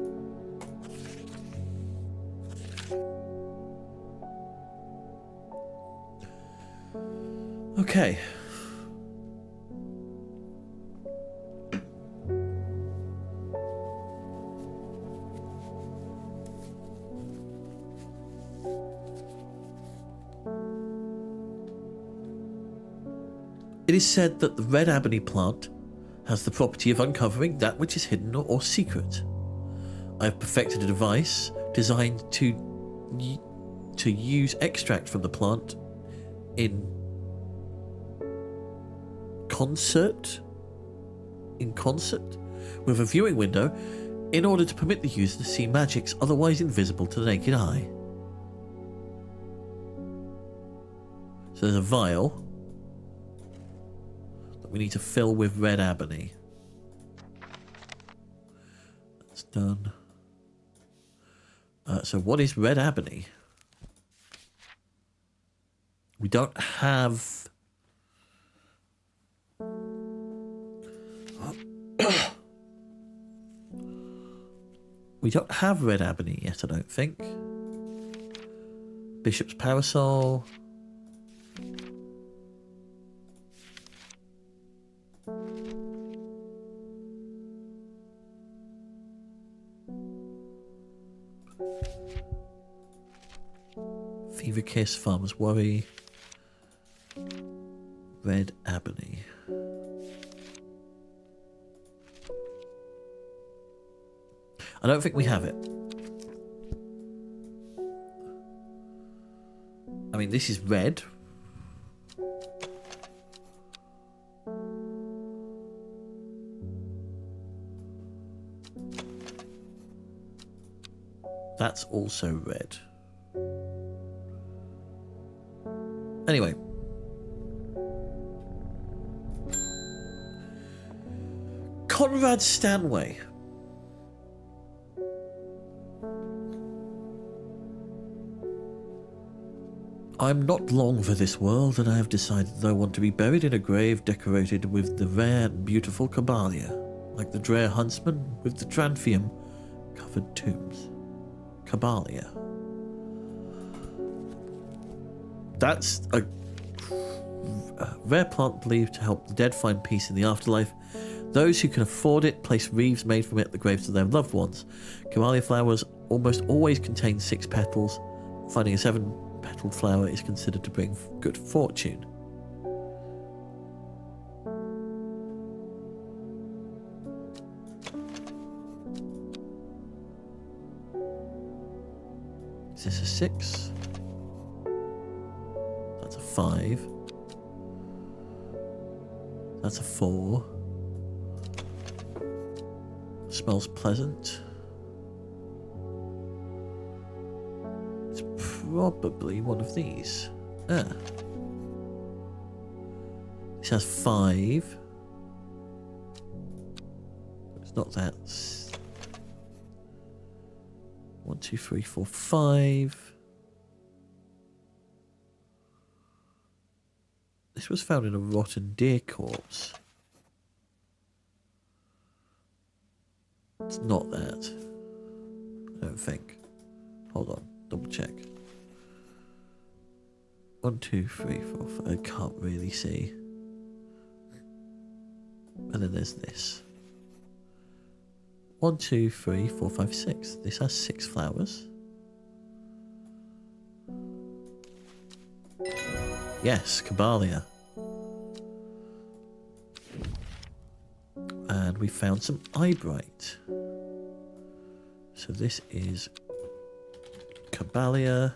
Okay. It is said that the red ebony plant has the property of uncovering that which is hidden or secret. I have perfected a device designed to use extract from the plant in concert with a viewing window in order to permit the user to see magics otherwise invisible to the naked eye. So there's a vial that we need to fill with red ebony. That's done. So what is red ebony? We don't have... We don't have red ebony yet, I don't think. Bishop's parasol. Fever kiss, farmer's worry. Red ebony. I don't think we have it. I mean, this is red. That's also red. Anyway. Conrad Stanway. I'm not long for this world, and I have decided that I want to be buried in a grave decorated with the rare and beautiful Cabalia, like the Drear Huntsman with the Tranfium-covered tombs. Cabalia. That's a rare plant believed to help the dead find peace in the afterlife. Those who can afford it place wreaths made from it at the graves of their loved ones. Cabalia flowers almost always contain 6 petals. Finding a 7-petaled flower is considered to bring good fortune. Is this a 6? That's a 5. That's a 4. Smells pleasant. It's probably one of these. Ah. This has 5. It's not that. 1, 2, 3, 4, 5. This was found in a rotten deer corpse. It's not that. I don't think. Hold on. Double check. 1, 2, 3, 4, 5. I can't really see. And then there's this. 1, 2, 3, 4, 5, 6. This has 6 flowers. Yes, Cabalia. And we found some eyebright. So this is Cabalia.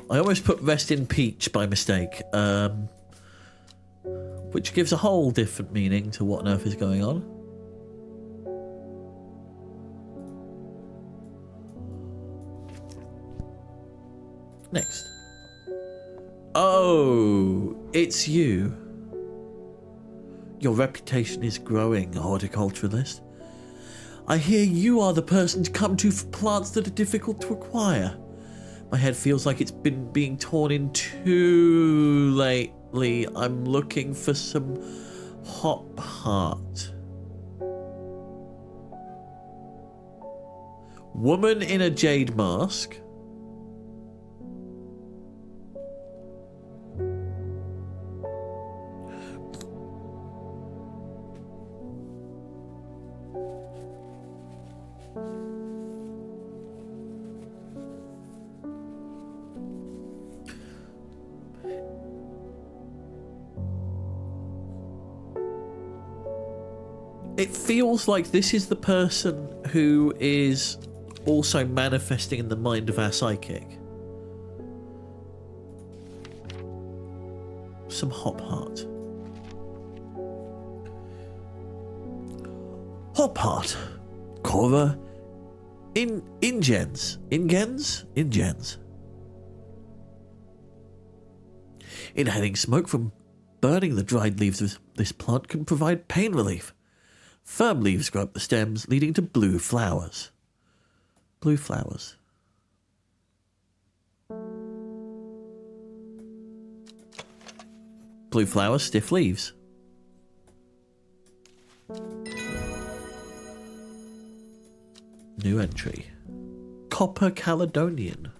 I almost put Rest in Peach by mistake, which gives a whole different meaning to what on earth is going on. Next. Oh, it's you. Your reputation is growing, horticulturalist. I hear you are the person to come to for plants that are difficult to acquire. My head feels like it's been being torn in two lately. I'm looking for some hop heart. Woman in a jade mask. It feels like this is the person who is also manifesting in the mind of our psychic. some hop heart. Hop heart. Cora ingens. Inhaling smoke from burning the dried leaves of this plant can provide pain relief. Firm leaves grow up the stems, leading to blue flowers. Blue flowers. Blue flowers, stiff leaves. New entry. Copper Caledonian.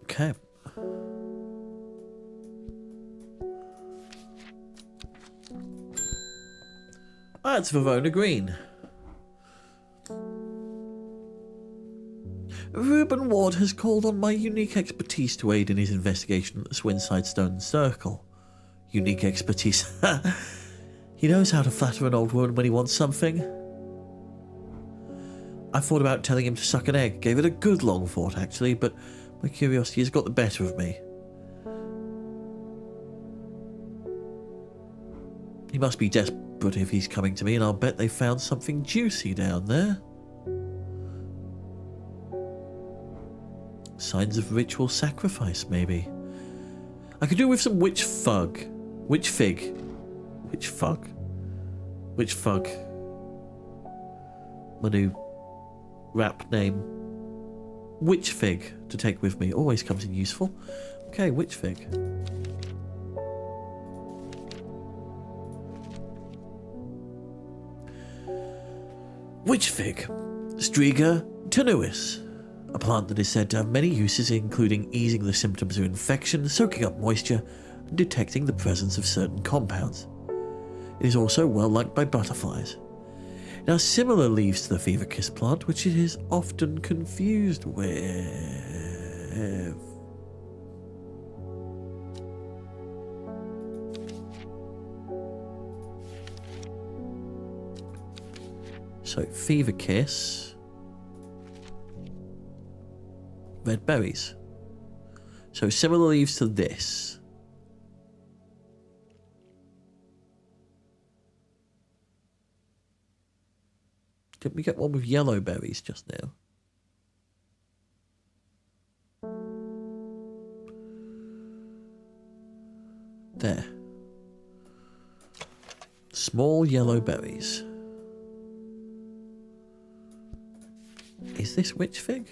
Okay. That's Verona Green. Reuben Ward has called on my unique expertise to aid in his investigation at the Swinside Stone Circle. Unique expertise. He knows how to flatter an old woman when he wants something. I thought about telling him to suck an egg. Gave it a good long thought, actually, but my curiosity has got the better of me. He must be desperate if he's coming to me, and I'll bet they found something juicy down there. Signs of ritual sacrifice, maybe. I could do with some witch fug. Witch fig. Witch fug. Witch fug. My new rap name. Witch fig to take with me. Always comes in useful. Okay, witch fig. Witch fig. Striga tenuis. A plant that is said to have many uses, including easing the symptoms of infection, soaking up moisture, and detecting the presence of certain compounds. It is also well liked by butterflies. It has similar leaves to the fever kiss plant, which it is often confused with. So, fever kiss. Red berries. So similar leaves to this. Didn't we get one with yellow berries just now? There. Small yellow berries. Is this witch fig?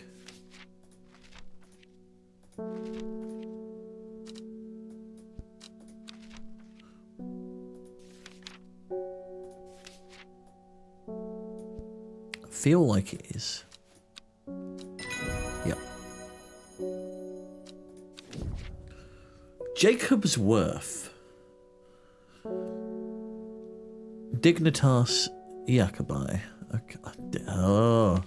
Feel like it is. Yep. Jacob's Worth. Dignitas Jacobi. Okay. Oh.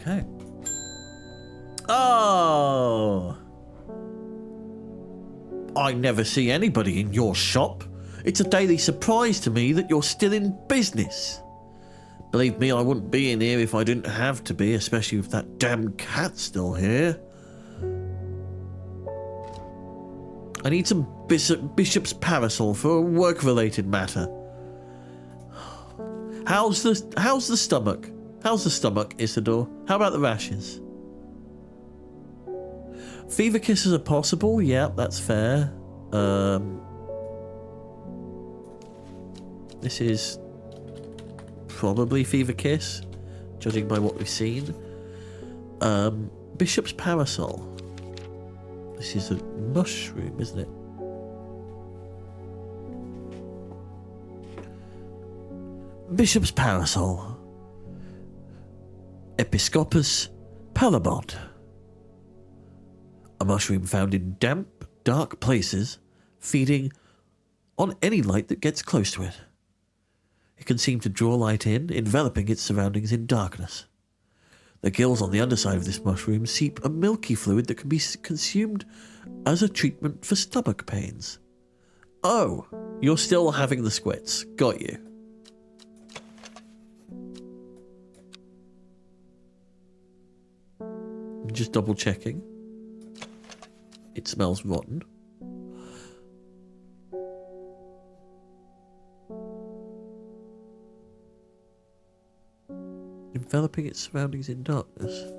Okay. Oh! I never see anybody in your shop. It's a daily surprise to me that you're still in business. Believe me, I wouldn't be in here if I didn't have to be, especially with that damn cat still here. I need some Bishop's parasol for a work-related matter. How's the stomach? How's the stomach, Isidore? How about the rashes? Fever kisses are possible. Yeah, that's fair. This is probably Fever Kiss, judging by what we've seen. Bishop's Parasol. This is a mushroom, isn't it? Bishop's Parasol. Episcopus palabot. A mushroom found in damp, dark places, feeding on any light that gets close to it. It can seem to draw light in, enveloping its surroundings in darkness. The gills on the underside of this mushroom seep a milky fluid that can be consumed as a treatment for stomach pains. Oh, you're still having the squits. Got you. Just double checking. It smells rotten. Enveloping its surroundings in darkness.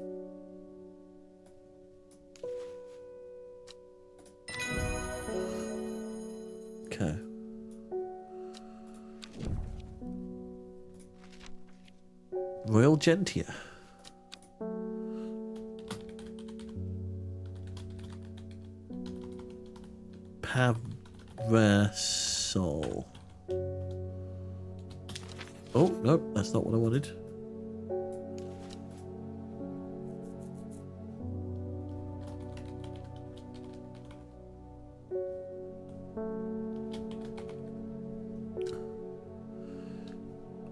Okay. Royal Gentia. Parasol. Oh, no, that's not what I wanted.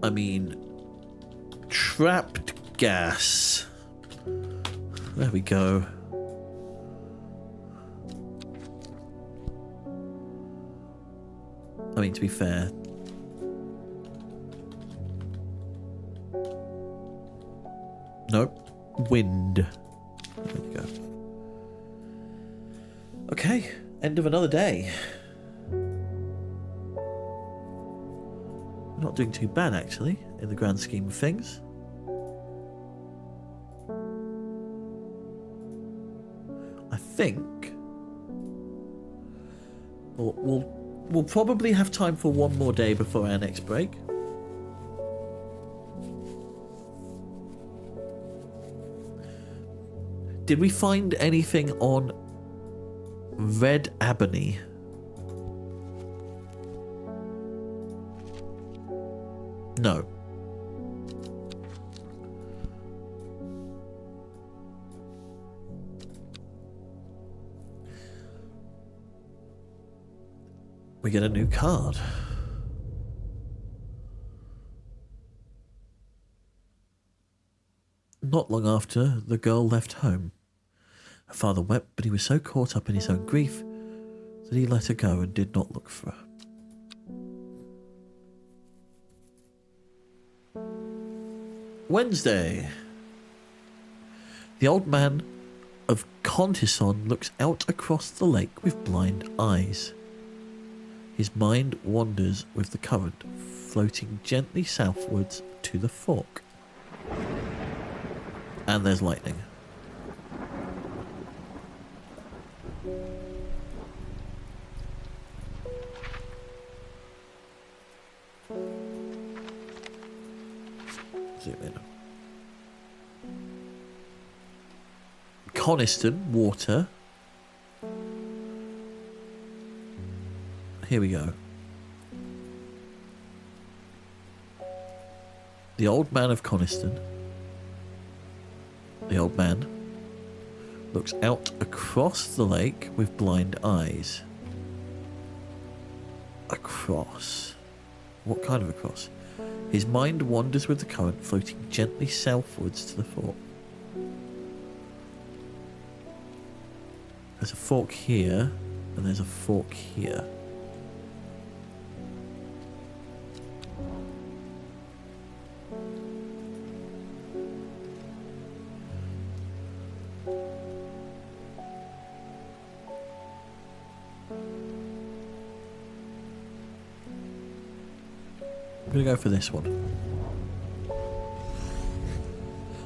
I mean, trapped gas. There we go. I mean, to be fair. Nope. Wind. There we go. Okay. End of another day. Not doing too bad, actually, in the grand scheme of things. I think we'll probably have time for one more day before our next break. Did we find anything on Red Ebony? No. We get a new card. Not long after, the girl left home. Her father wept, but he was so caught up in his own grief that he let her go and did not look for her. Wednesday. The old man of Contison looks out across the lake with blind eyes. His mind wanders with the current, floating gently southwards to the fork. And there's lightning. Zoom in. Coniston, water. Here we go. The old man of Coniston. The old man looks out across the lake with blind eyes. Across. What kind of across? His mind wanders with the current, floating gently southwards to the fork. There's a fork here, and there's a fork here. I'm going to go for this one.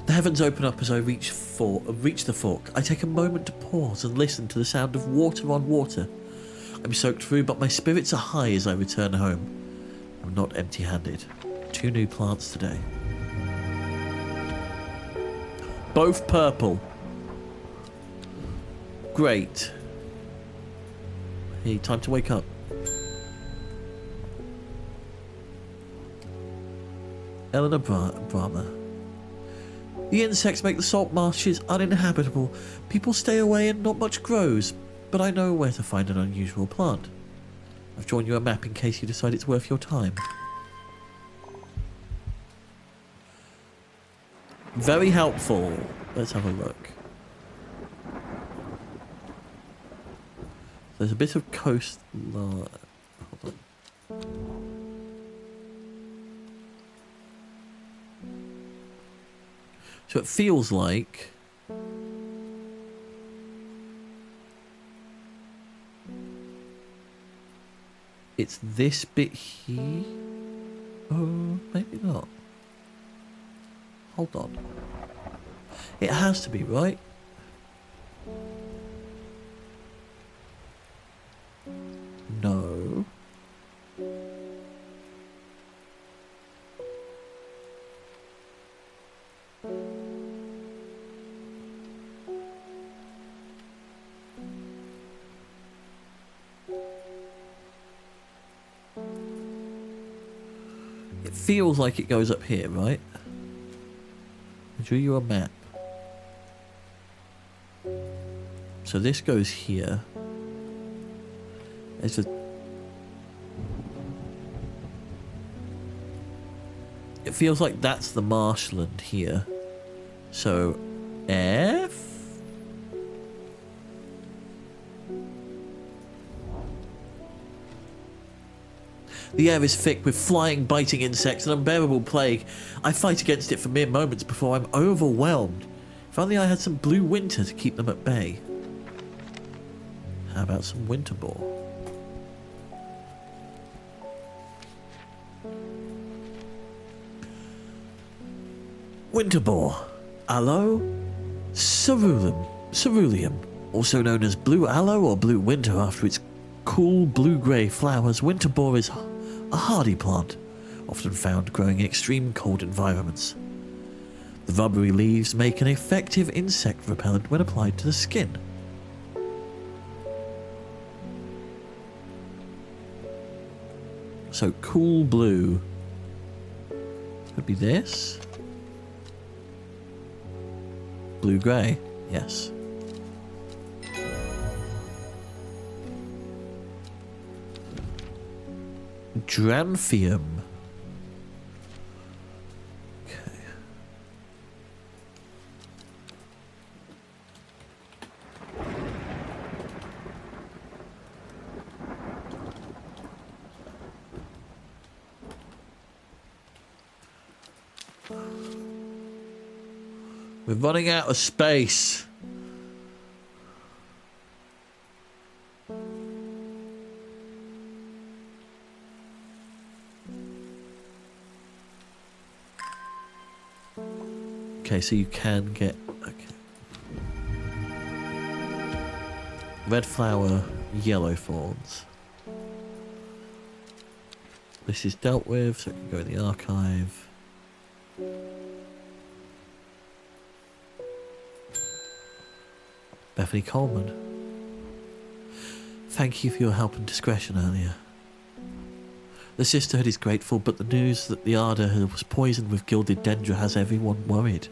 The heavens open up as I reach the fork. I take a moment to pause and listen to the sound of water on water. I'm soaked through, but my spirits are high as I return home. I'm not empty-handed. 2 2 new plants today. Both purple. Great. Hey, time to wake up. Eleanor Brahma. The insects make the salt marshes uninhabitable. People stay away and not much grows, but I know where to find an unusual plant. I've drawn you a map in case you decide it's worth your time. Very helpful. Let's have a look. There's a bit of coastline. Hold on. So it feels like it's this bit here. Oh, maybe not. Hold on. It has to be, right? No. It feels like it goes up here, right? I drew you a map. So this goes here. There's a... It feels like that's the marshland here. So, F? The air is thick with flying, biting insects, an unbearable plague. I fight against it for mere moments before I'm overwhelmed. If only I had some blue winter to keep them at bay. How about some winter boar? Winter boar. Aloe ceruleum, also known as blue aloe or blue winter after its cool blue-grey flowers. Winter boar is a hardy plant, often found growing in extreme cold environments. The rubbery leaves make an effective insect repellent when applied to the skin. So cool blue could be this. Blue-grey, yes. Dranfium. Okay. We're running out of space. Okay, so you can get... Okay. Red flower, yellow thorns. This is dealt with, so it can go in the archive. Bethany Coleman. Thank you for your help and discretion earlier. The sisterhood is grateful, but the news that the Arda was poisoned with gilded dendra has everyone worried.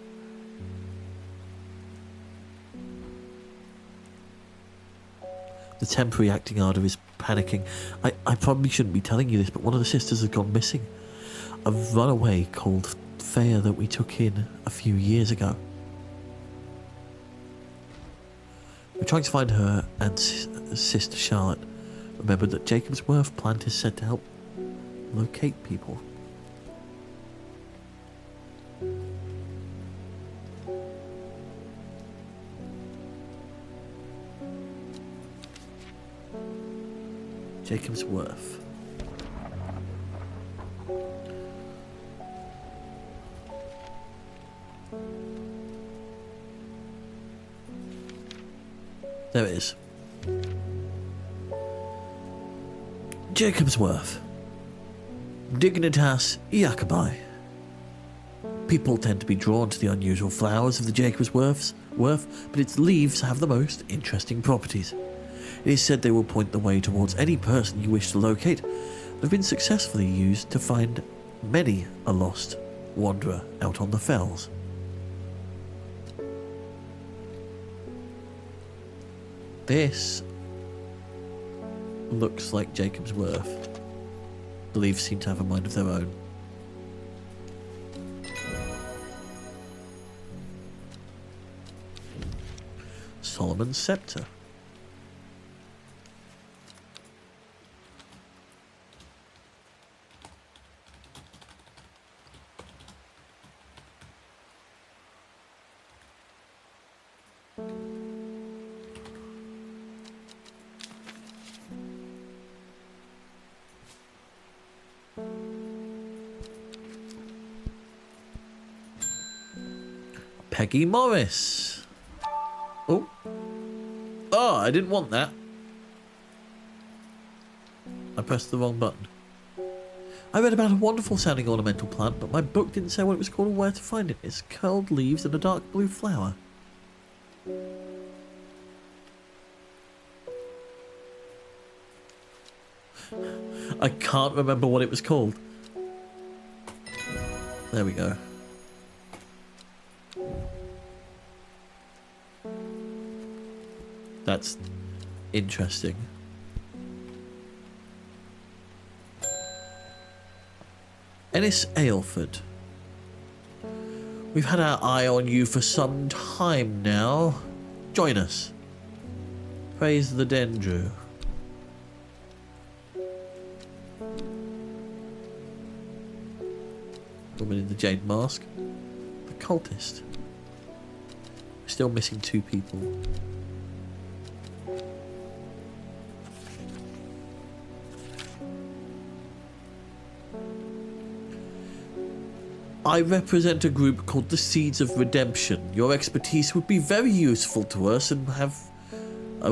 The temporary acting Arda is panicking. I probably shouldn't be telling you this, but one of the sisters has gone missing. A runaway called Thea that we took in a few years ago. We're trying to find her and Sister Charlotte. Remember that Jacob's Worth plant is said to help locate people. Jacob's Worth. There it is. Jacob's Worth. Dignitas Jacobi. People tend to be drawn to the unusual flowers of the Jacob's worth, but its leaves have the most interesting properties. It is said they will point the way towards any person you wish to locate, and have been successfully used to find many a lost wanderer out on the fells. This looks like Jacob's worth. The leaves seem to have a mind of their own. Solomon's Scepter. Peggy Morris. Oh. Oh, I didn't want that. I pressed the wrong button. I read about a wonderful sounding ornamental plant, but my book didn't say what it was called or where to find it. It's curled leaves and a dark blue flower. I can't remember what it was called. There we go. That's interesting. Ennis Aylford. We've had our eye on you for some time now. Join us. Praise the Dendru. Woman in the jade mask. The cultist. Still missing 2 people. I represent a group called the Seeds of Redemption. Your expertise would be very useful to us, and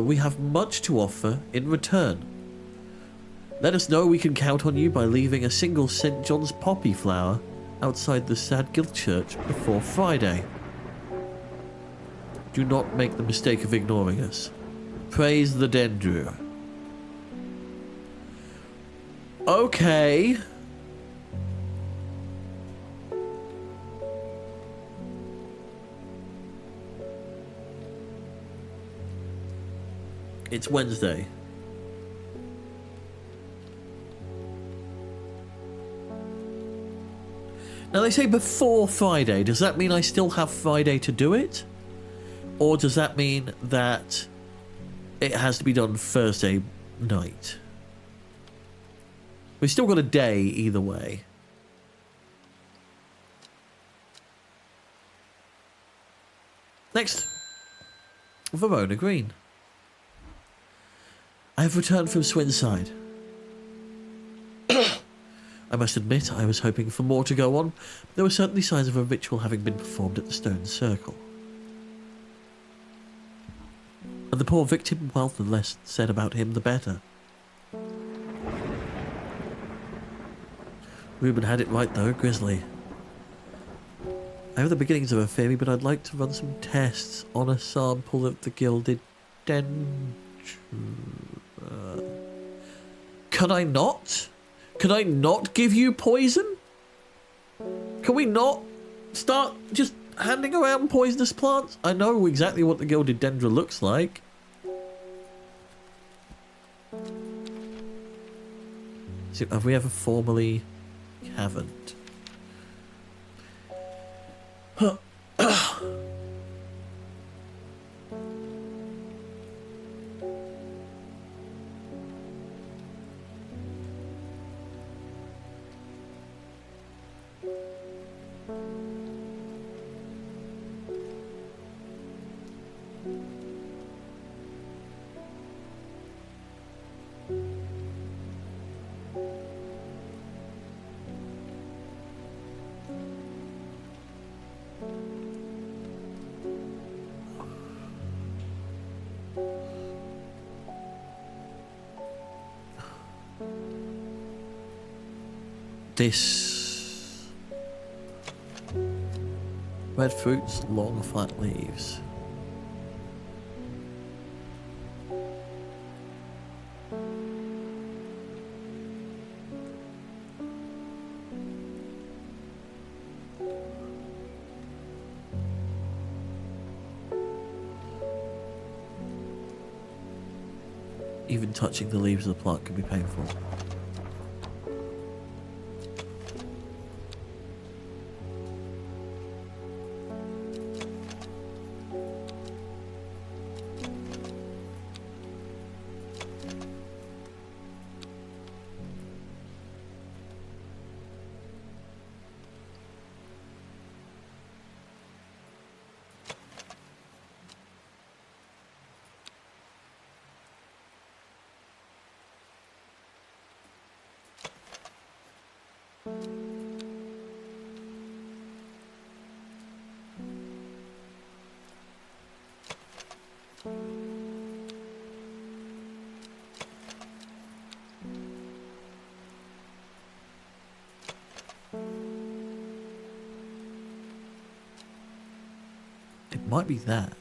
we have much to offer in return. Let us know we can count on you by leaving a single St. John's poppy flower outside the Sad Guild Church before Friday. Do not make the mistake of ignoring us. Praise the Dendru. Okay. It's Wednesday. Now they say before Friday. Does that mean I still have Friday to do it? Or does that mean that it has to be done Thursday night? We've still got a day either way. Next. Verona Green. I have returned from Swinside. I must admit, I was hoping for more to go on. There were certainly signs of a ritual having been performed at the stone circle. And the poor victim, well, the less said about him, the better. Reuben had it right, though, Grizzly. I have the beginnings of a theory, but I'd like to run some tests on a sample of the gilded dendru. Can I not? Can I not give you poison? Can we not start just handing around poisonous plants? I know exactly what the gilded dendra looks like. So have we ever formally... haven't. This... Red fruits, long flat leaves. Even touching the leaves of the plant can be painful. It might be that.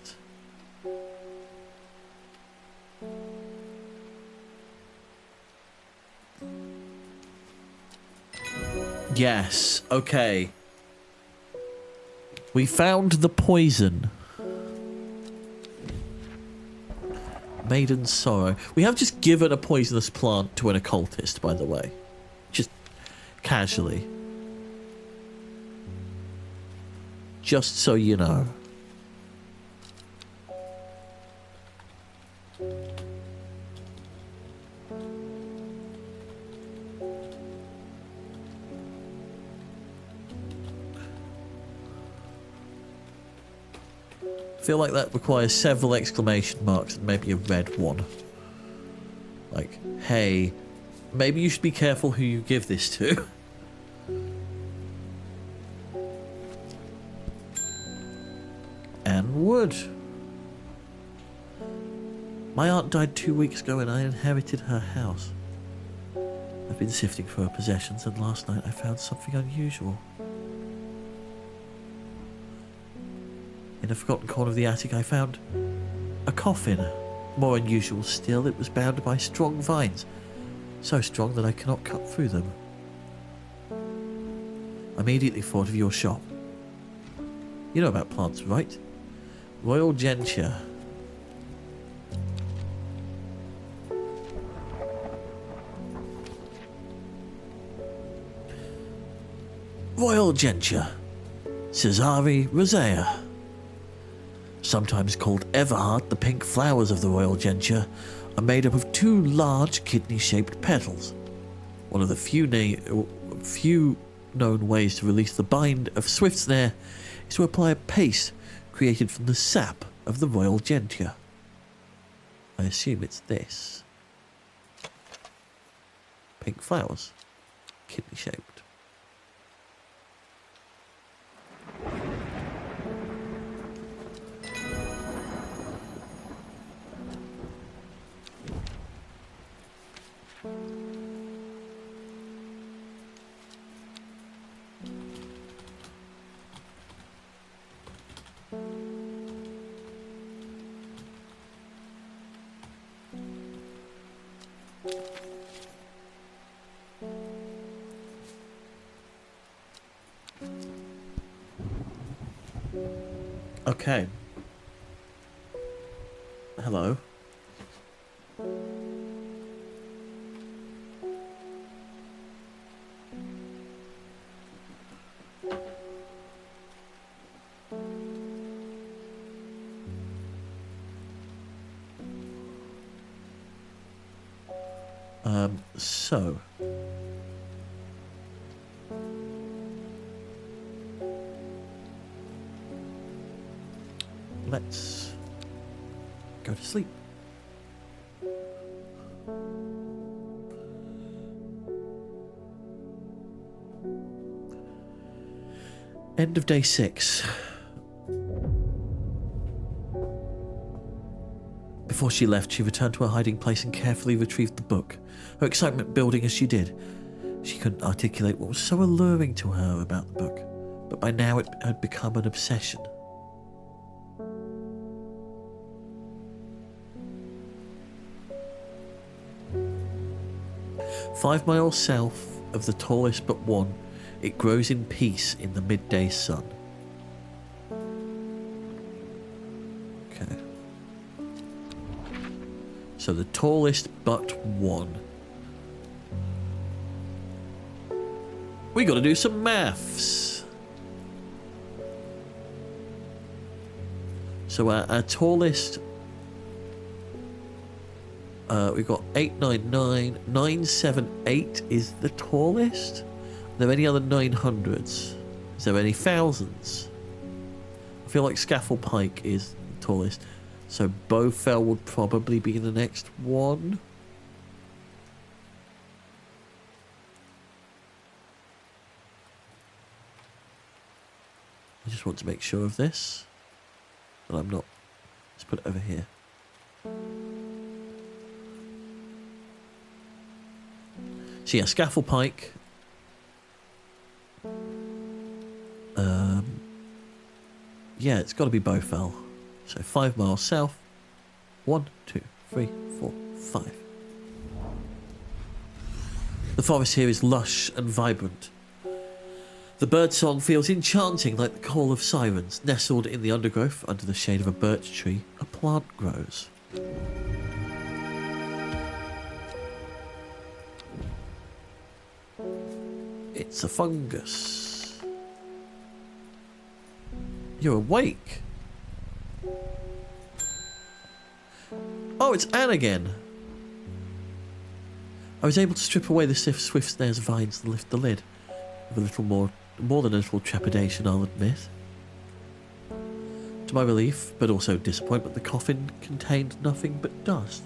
Yes, okay. We found the poison. Maiden's Sorrow. We have just given a poisonous plant to an occultist, by the way. Just casually. Just so you know. I feel like that requires several exclamation marks and maybe a red one. Like, hey, maybe you should be careful who you give this to. And wood. My aunt died 2 weeks ago and I inherited her house. I've been sifting for her possessions and last night I found something unusual. In a forgotten corner of the attic I found a coffin. More unusual still, it was bound by strong vines. So strong that I cannot cut through them. I immediately thought of your shop. You know about plants, right? Royal Gentian. Royal Gentian. Cesare rosea. Sometimes called Everhart, the pink flowers of the Royal Gentian are made up of two large kidney-shaped petals. One of the few known ways to release the bind of swift snare is to apply a paste created from the sap of the Royal Gentian. I assume it's this. Pink flowers, kidney-shaped. Okay. Hello. So let's go to sleep. End of day 6. Before she left, she returned to her hiding place and carefully retrieved the book, her excitement building as she did. She couldn't articulate what was so alluring to her about the book, but by now it had become an obsession. "5 miles south of the tallest but one, it grows in peace in the midday sun." Okay. So the tallest but one. We got to do some maths. So our tallest, we've got 899, 978 is the tallest. Are there any other 900s? Is there any thousands? I feel like Scaffold Pike is the tallest. So Bowfell would probably be the next one. I just want to make sure of this, but I'm not. Let's put it over here. So yeah, Scaffold Pike. Yeah, it's got to be Bowfell. So 5 miles south. 1, 2, 3, 4, 5. The forest here is lush and vibrant. The birdsong feels enchanting like the call of sirens. Nestled in the undergrowth under the shade of a birch tree, a plant grows. It's a fungus. You're awake. Oh, it's Anne again. I was able to strip away the swift snares of vines and lift the lid. With a little more than a little trepidation, I'll admit. To my relief, but also disappointment, the coffin contained nothing but dust.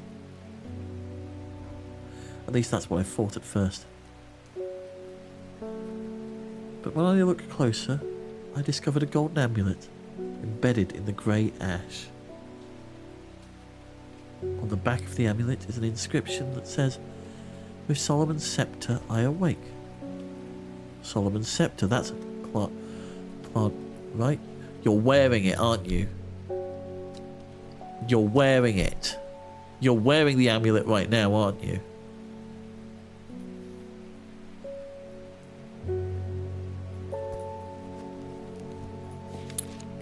At least that's what I thought at first. But when I looked closer, I discovered a golden amulet embedded in the grey ash. On the back of the amulet is an inscription that says, "With Solomon's scepter I awake." Solomon's scepter, that's a plant, right? You're wearing it, aren't you? You're wearing it. You're wearing the amulet right now, aren't you?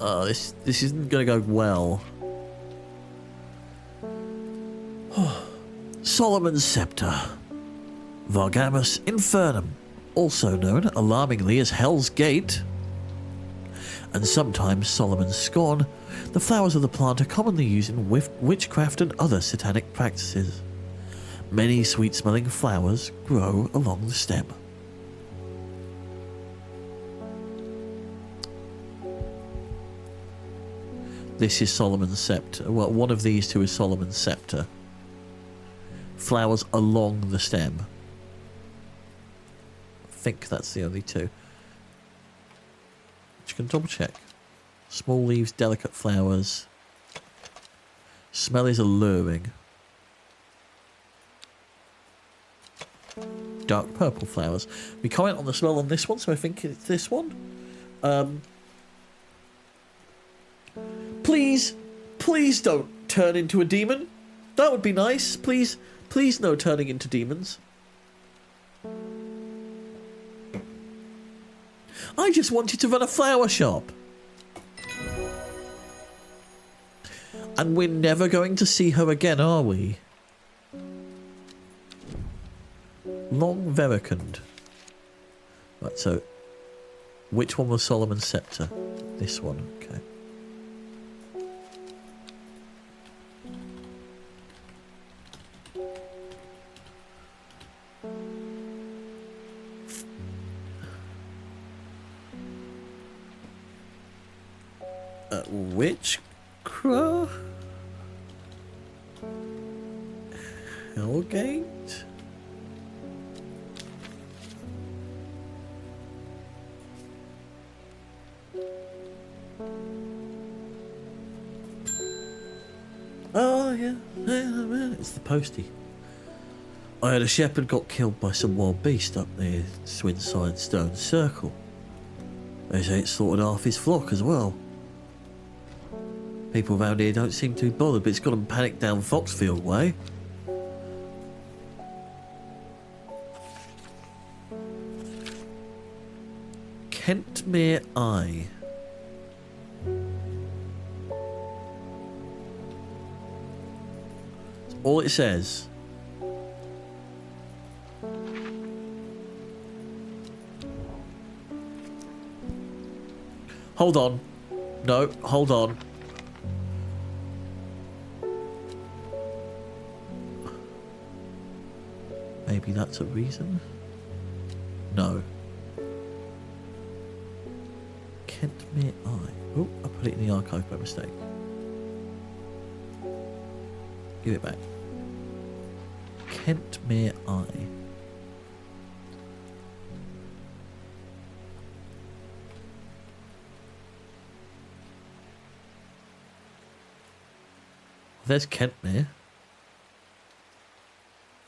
Oh, this isn't going to go well. Solomon's scepter. Vargamus infernum, also known alarmingly as Hell's Gate, and sometimes Solomon's Scorn. The flowers of the plant are commonly used in witchcraft and other satanic practices. Many sweet-smelling flowers grow along the stem. This is Solomon's scepter. Well, one of these two is Solomon's scepter. Flowers along the stem. I think that's the only two. You can double check. Small leaves, delicate flowers. Smell is alluring. Dark purple flowers. We comment on the smell on this one, so I think it's this one. Please don't turn into a demon. That would be nice. Please no turning into demons. I just wanted to run a flower shop. And we're never going to see her again, are we? Long Veracund. Right, so which one was Solomon's scepter? This one, okay. Witchcraft? Hellgate? Oh, yeah. It's the postie. I heard a shepherd got killed by some wild beast up near Swinside Stone Circle. They say it slaughtered half his flock as well. People around here don't seem too bothered, but it's got them panicked down Foxfield way. Kentmere Eye. That's all it says. Hold on. No, hold on. Maybe that's a reason? No. Kentmere Eye. Oh, I put it in the archive by mistake. Give it back. Kentmere Eye. There's Kentmere.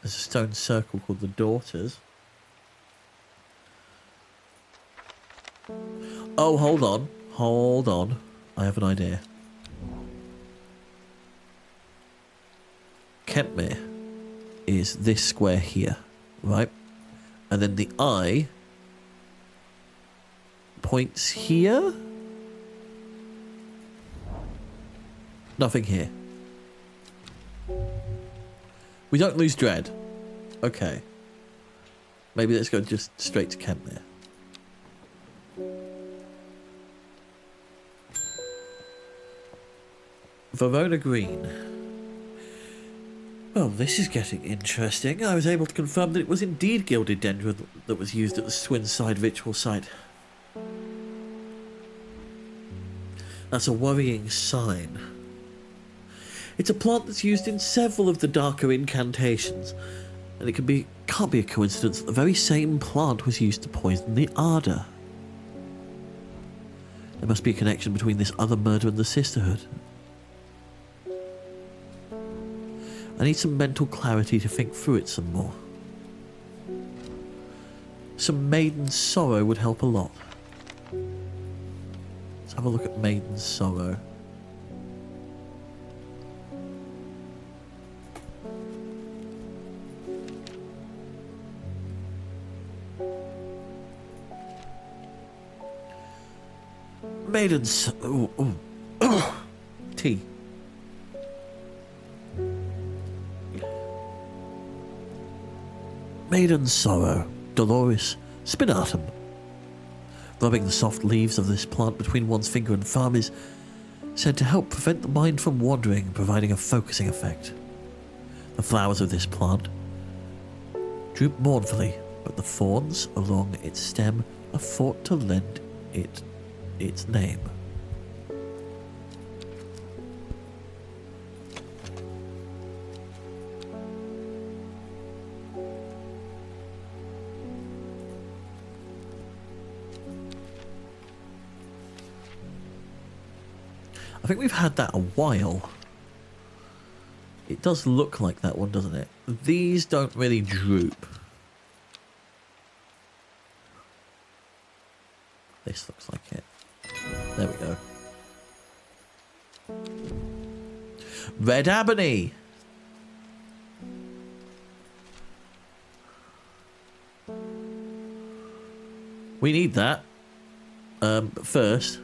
There's a stone circle called the Daughters. Oh, hold on. Hold on. I have an idea. Kentmere is this square here, right? And then the eye points here. Nothing here. We don't lose dread. Okay. Maybe let's go just straight to Kentmere. Verona Green. Well, this is getting interesting. I was able to confirm that it was indeed gilded dendron that was used at the Swinside ritual site. That's a worrying sign. It's a plant that's used in several of the darker incantations, and it can't be a coincidence that the very same plant was used to poison the Arda. There must be a connection between this other murder and the Sisterhood. I need some mental clarity to think through it some more. Some Maiden Sorrow would help a lot. Let's have a look at Maiden Sorrow. Maidens. Tea. Maiden Sorrow, Dolores spinatum. Rubbing the soft leaves of this plant between one's finger and thumb is said to help prevent the mind from wandering, providing a focusing effect. The flowers of this plant droop mournfully, but the thorns along its stem are thought to lend it its name. I think we've had that a while. It does look like that one, doesn't it? These don't really droop. This looks like it. There we go. Red Ebony. We need that. But first,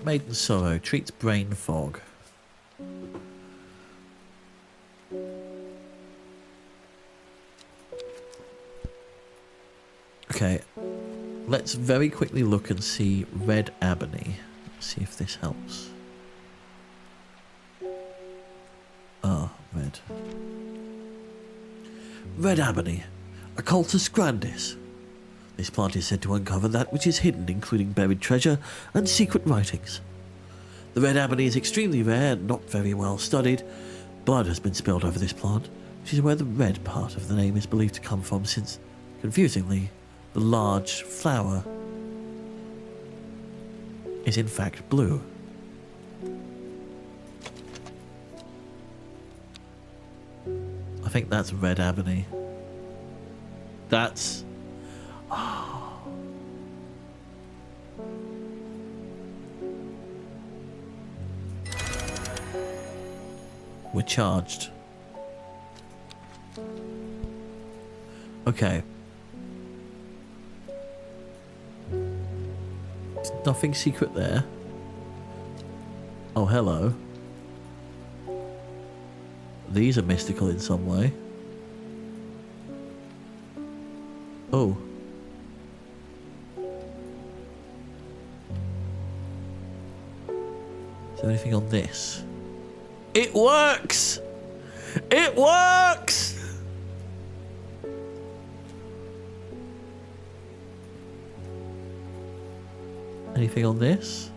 Maiden Sorrow treats brain fog. Okay, let's very quickly look and see Red Ebony. See if this helps. Ah, red. Red Ebony, Occultus grandis. This plant is said to uncover that which is hidden, including buried treasure and secret writings. The red ebony is extremely rare and not very well studied. Blood has been spilled over this plant, which is where the red part of the name is believed to come from, since, confusingly, The large flower is in fact blue. I think that's red ebony. That's... Oh. We're charged. Okay. There's nothing secret there. Oh, hello. These are mystical in some way. Oh. Is there anything on this? It works! It works! Anything on this?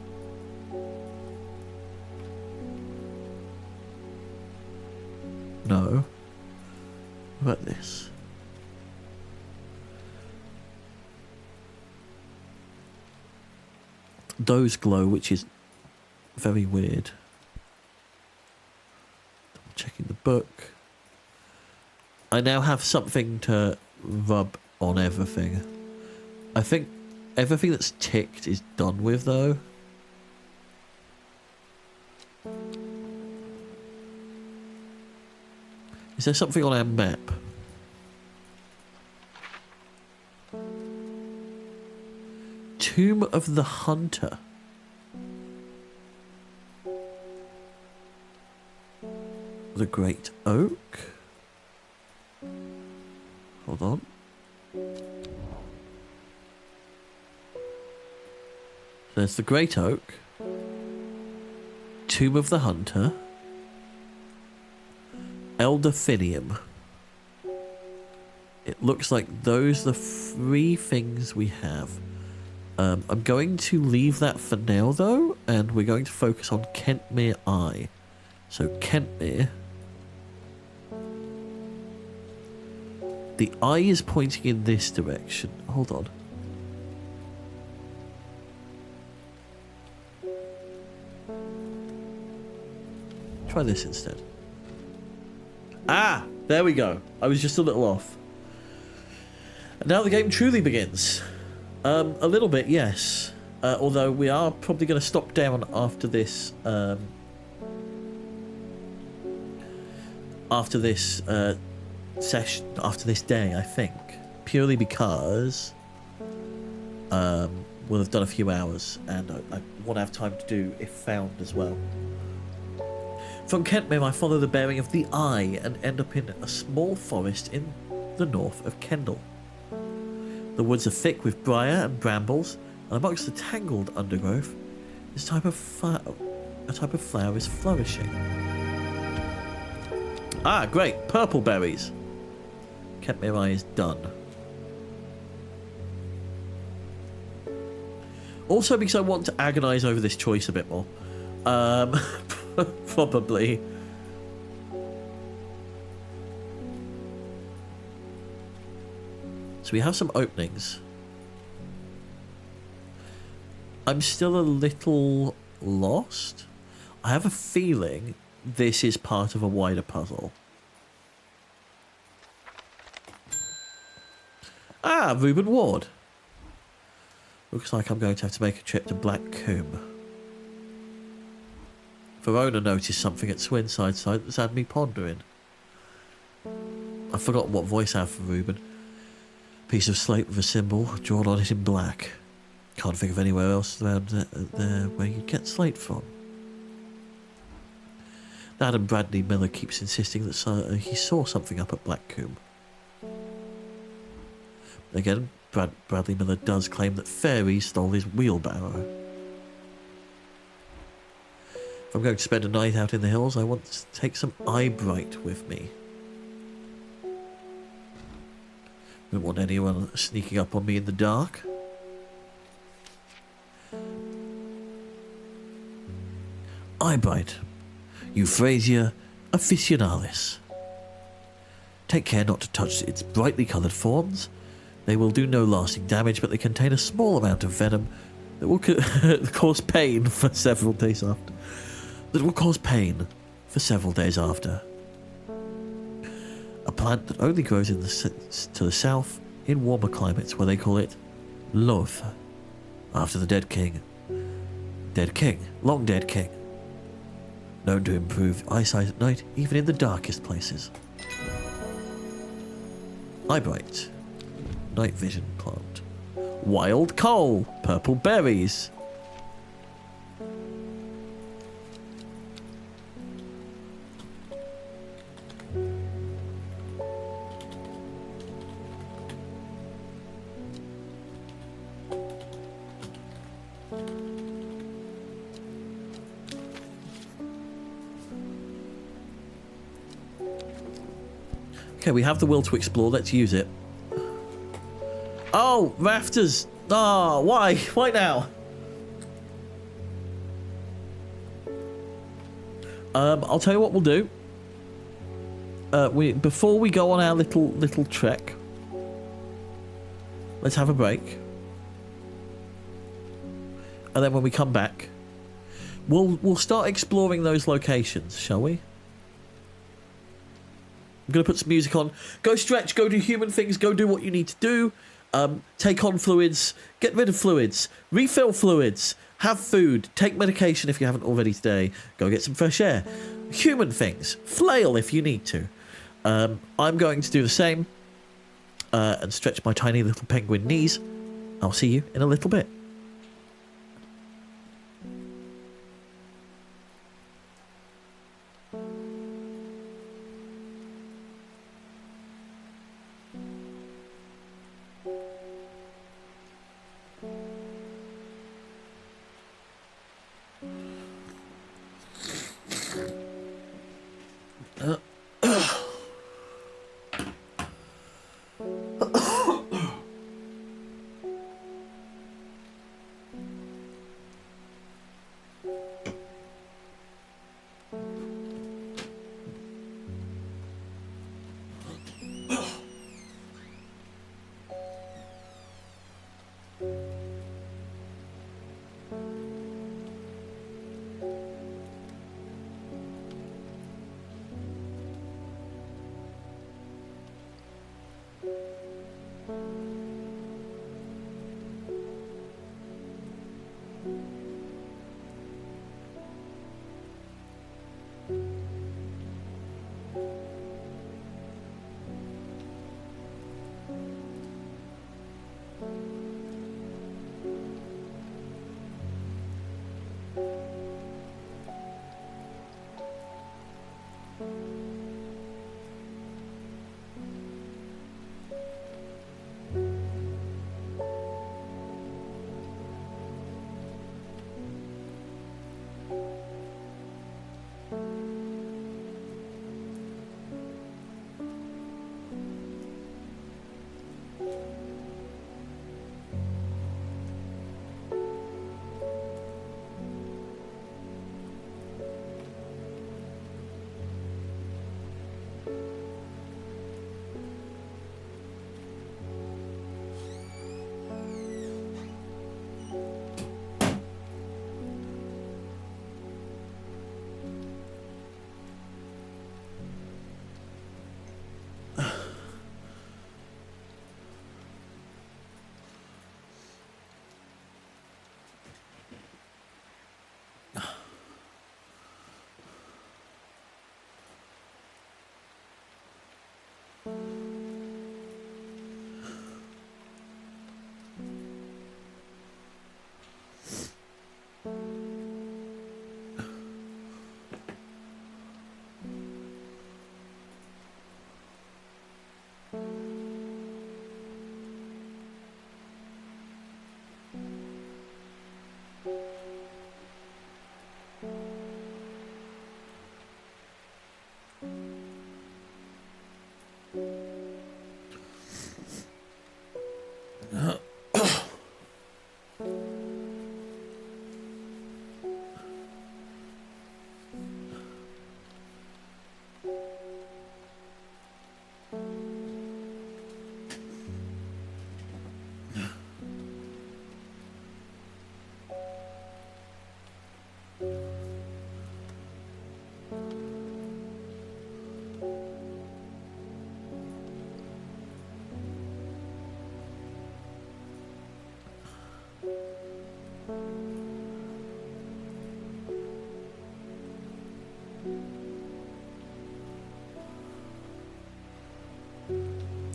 No. What about this? Those glow, which is very weird. Double checking the book. I now have something to rub on everything. I think everything that's ticked is done with, though. Is there something on our map? Tomb of the Hunter. The Great Oak. Hold on. There's the Great Oak. Tomb of the Hunter. Elderfinium. It looks like those are the 3 things we have. I'm going to leave that for now, though, and we're going to focus on Kentmere Eye. So, Kentmere. The eye is pointing in this direction. Hold on. Try this instead. Ah! There we go. I was just a little off. And now the game truly begins. A little bit, yes. Although we are probably going to stop down after this. After this session, after this day, I think, purely because we'll have done a few hours, and I want to have time to do If Found as well. From Kentmere, I follow the bearing of the eye and end up in a small forest in the north of Kendal. The woods are thick with briar and brambles, and amongst the tangled undergrowth, a type of flower is flourishing. Ah, great! Purple berries! Kentmere Eye is done. Also because I want to agonise over this choice a bit more. Probably. So we have some openings. I'm still a little lost. I have a feeling this is part of a wider puzzle. Ah, Reuben Ward. Looks like I'm going to have to make a trip to Black Combe. Verona noticed something at Swinside site that's had me pondering. I've forgotten what voice I have for Reuben. Piece of slate with a symbol drawn on it in black. Can't think of anywhere else around there where you get slate from. That and Bradley Miller keeps insisting that he saw something up at Black Combe. Again, Bradley Miller does claim that fairies stole his wheelbarrow. If I'm going to spend a night out in the hills, I want to take some eyebright with me. Don't want anyone sneaking up on me in the dark. Eyebright. Euphrasia officinalis. Take care not to touch its brightly coloured forms. They will do no lasting damage, but they contain a small amount of venom that will cause pain for several days after. That will cause pain for several days after. A plant that only grows to the south in warmer climates, where they call it Loth, after the dead king. Dead king, long dead king. Known to improve eyesight at night, even in the darkest places. Eyebright, night vision plant. Wild coal, purple berries. Okay, we have the will to explore. Let's use it. Oh, rafters. Oh, why? Why now? I'll tell you what we'll do. Before we go on our little trek, let's have a break. And then when we come back, we'll start exploring those locations, shall we? I'm going to put some music on. Go stretch, go do human things, go do what you need to do. Take on fluids, get rid of fluids, refill fluids, have food, take medication if you haven't already today, go get some fresh air. Human things, flail if you need to. I'm going to do the same and stretch my tiny little penguin knees. I'll see you in a little bit.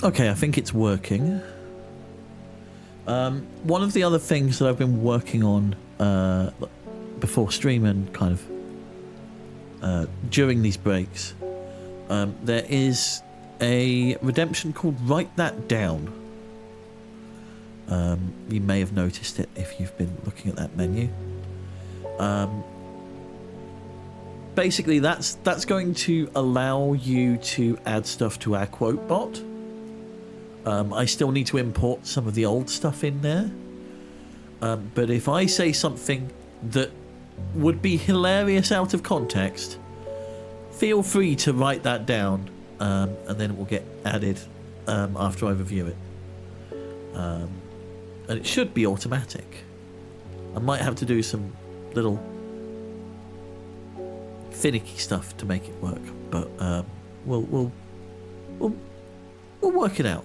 Okay, I think it's working. One of the other things that I've been working on before stream and kind of during these breaks, there is a redemption called Write That Down. You may have noticed it if you've been looking at that menu. Basically, that's going to allow you to add stuff to our quote bot. I still need to import some of the old stuff in there. But if I say something that would be hilarious out of context, feel free to write that down, and then it will get added after I review it. And it should be automatic. I might have to do some little finicky stuff to make it work, but we'll work it out.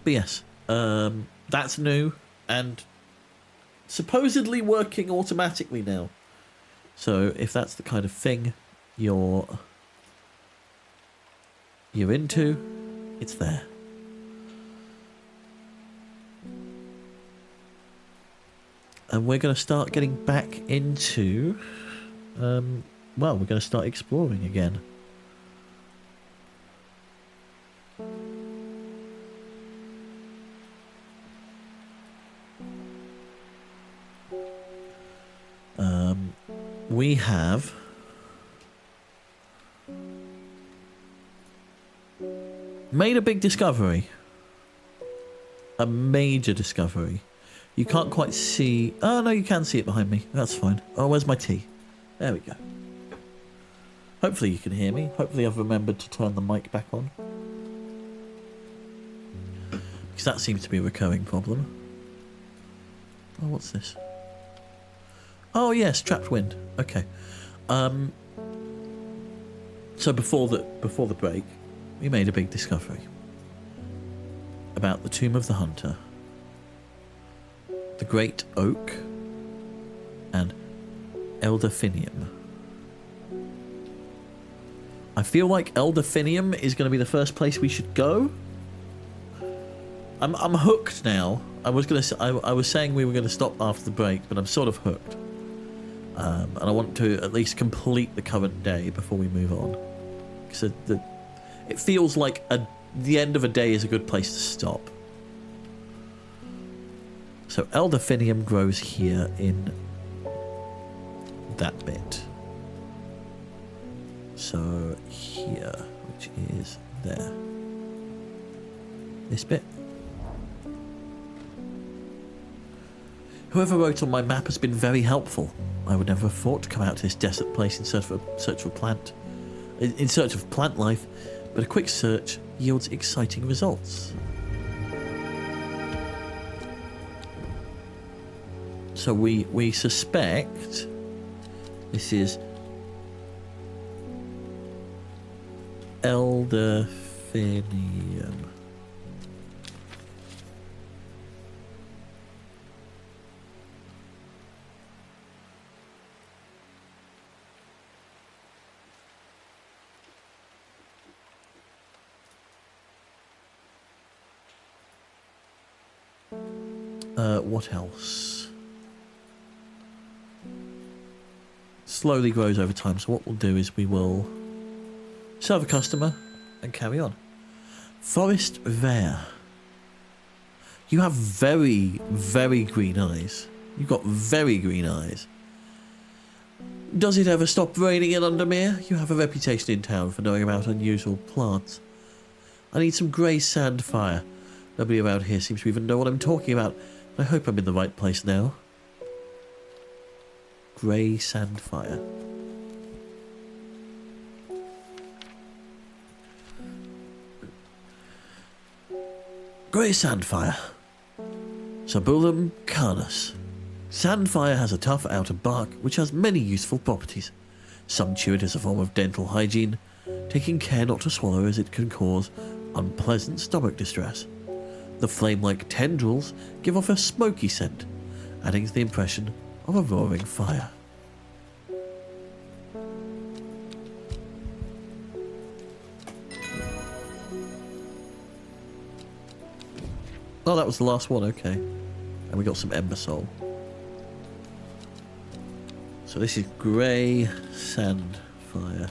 But yes, that's new and supposedly working automatically now. So if that's the kind of thing you're into, it's there. And we're going to start getting back into, well, we're going to start exploring again. We have made a big discovery. A major discovery. You can't quite see... Oh, no, you can see it behind me. That's fine. Oh, where's my tea? There we go. Hopefully you can hear me. Hopefully I've remembered to turn the mic back on. Because that seems to be a recurring problem. Oh, what's this? Oh, yes, trapped wind. Okay. So before the break, we made a big discovery about the Tomb of the Hunter, the Great Oak, and Elderfinium. I feel like Elderfinium is going to be the first place we should go. I'm hooked now. I was saying we were going to stop after the break, but I'm sort of hooked. And I want to at least complete the current day before we move on. Because it feels like the end of a day is a good place to stop. So Elderfinium grows here in that bit. So here, which is there. This bit. Whoever wrote on my map has been very helpful. I would never have thought to come out to this desolate place in search of plant life, but a quick search yields exciting results. So we suspect this is Elderfinium. What else? Slowly grows over time, so what we'll do is we will serve a customer and carry on. Forest Rare. You have very, very green eyes. You've got very green eyes. Does it ever stop raining in Undermere? You have a reputation in town for knowing about unusual plants. I need some grey sandfire. Nobody around here seems to even know what I'm talking about. I hope I'm in the right place now. Grey sandfire. Grey sandfire. Sabulum carnus. Sandfire has a tough outer bark which has many useful properties. Some chew it as a form of dental hygiene, taking care not to swallow as it can cause unpleasant stomach distress. The flame-like tendrils give off a smoky scent, adding to the impression of a roaring fire. Oh, that was the last one, okay. And we got some ember soul. So this is grey sand fire.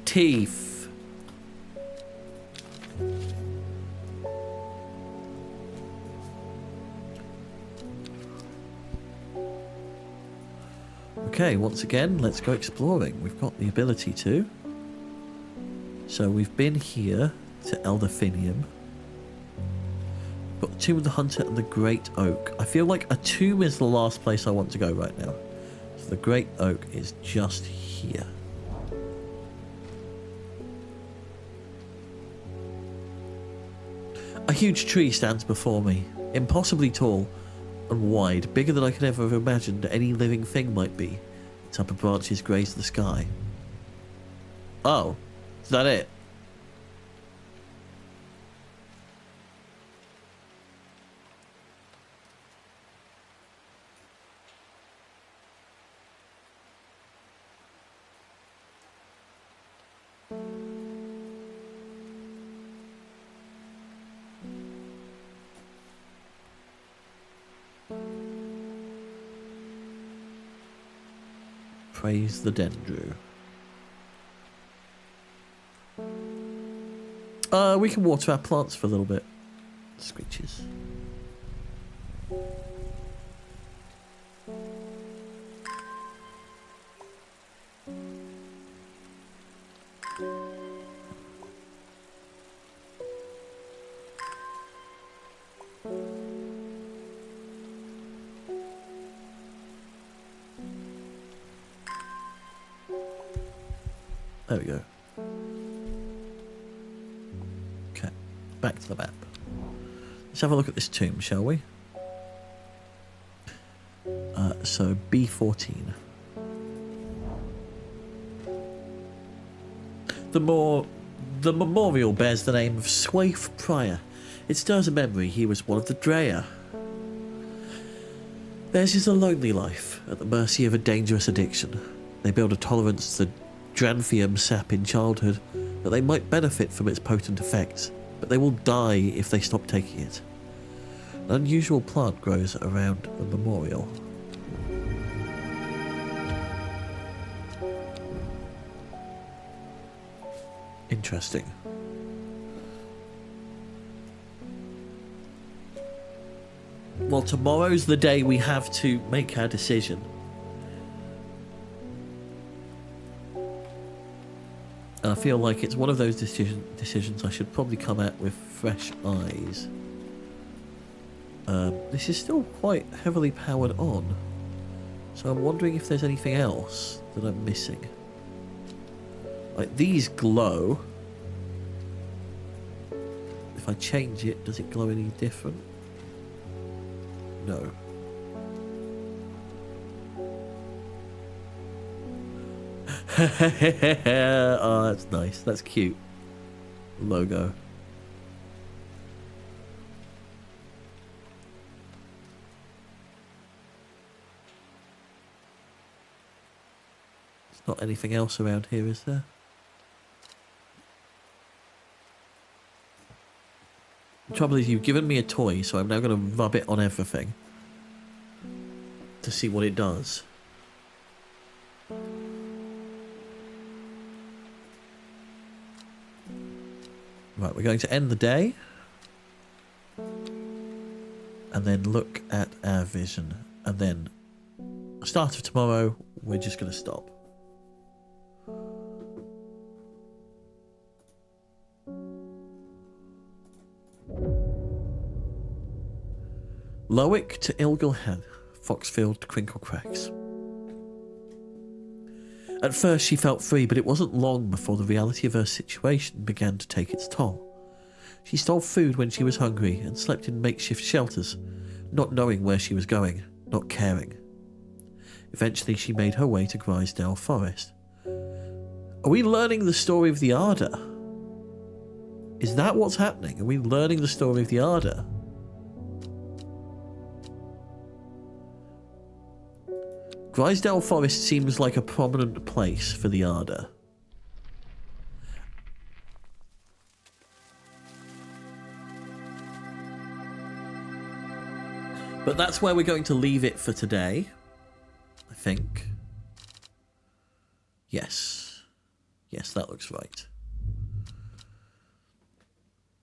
Teeth. Okay, once again, let's go exploring. We've got the ability to. So we've been here to Elderfinium. Got the Tomb of the Hunter and the Great Oak. I feel like a tomb is the last place I want to go right now. So the Great Oak is just here. A huge tree stands before me, impossibly tall and wide, bigger than I could ever have imagined any living thing might be. Its upper branches graze the sky. Oh, is that it? Praise the Dendru. We can water our plants for a little bit. Screeches. There we go. Okay, back to the map. Let's have a look at this tomb, shall we? So B14. The memorial bears the name of Swaif Prior. It stirs a memory he was one of the Drea. Theirs is a lonely life, at the mercy of a dangerous addiction. They build a tolerance to Dranthium sap in childhood, that they might benefit from its potent effects, but they will die if they stop taking it. An unusual plant grows around the memorial. Interesting. Well, tomorrow's the day we have to make our decision. And I feel like it's one of those decisions I should probably come at with fresh eyes. This is still quite heavily powered on, so I'm wondering if there's anything else that I'm missing. Like, these glow. If I change it, does it glow any different? No. Oh, that's nice. That's cute. Logo. There's not anything else around here, is there? The trouble is, you've given me a toy, so I'm now going to rub it on everything to see what it does. Right, we're going to end the day and then look at our vision, and then start of tomorrow we're just going to stop. Lowick to Ilgilhead, Foxfield to Crinkle Cracks. At first she felt free, but it wasn't long before the reality of her situation began to take its toll. She stole food when she was hungry and slept in makeshift shelters, not knowing where she was going, not caring. Eventually, she made her way to Grisdale Forest. Are we learning the story of the Arder? Is that what's happening? Are we learning the story of the Arder? Grisdale Forest seems like a prominent place for the Arder. But that's where we're going to leave it for today, I think. Yes. Yes, that looks right.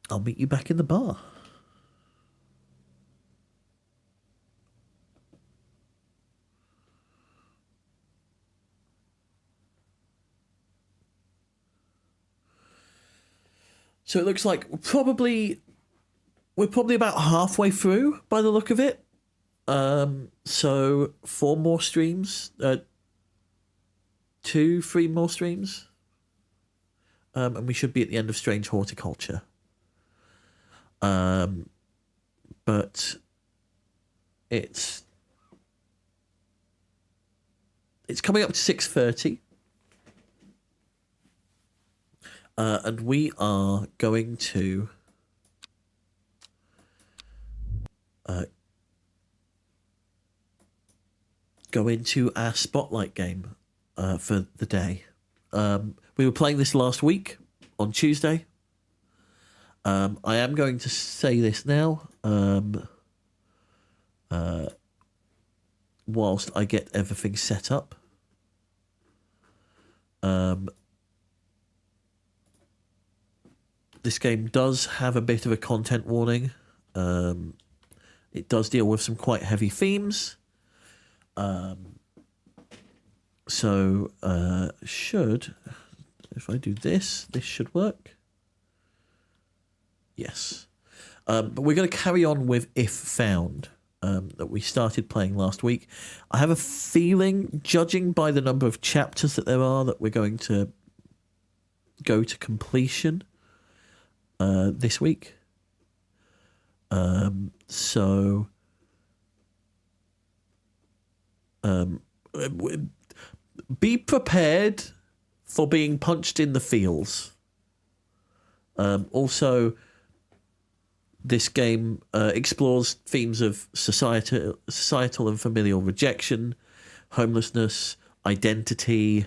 I'll meet you back in the bar. So it looks like we're probably about halfway through by the look of it. So 4 more streams, 2, 3 more streams, and we should be at the end of Strange Horticulture. But it's coming up to 6:30, and we are going to go into our spotlight game for the day. We were playing this last week on Tuesday. I am going to say this now, whilst I get everything set up. This game does have a bit of a content warning. It does deal with some quite heavy themes. So, if I do this should work. Yes. But we're going to carry on with If Found, that we started playing last week. I have a feeling, judging by the number of chapters that there are, that we're going to go to completion this week. Be prepared for being punched in the feels. Also, this game explores themes of societal and familial rejection, homelessness, identity.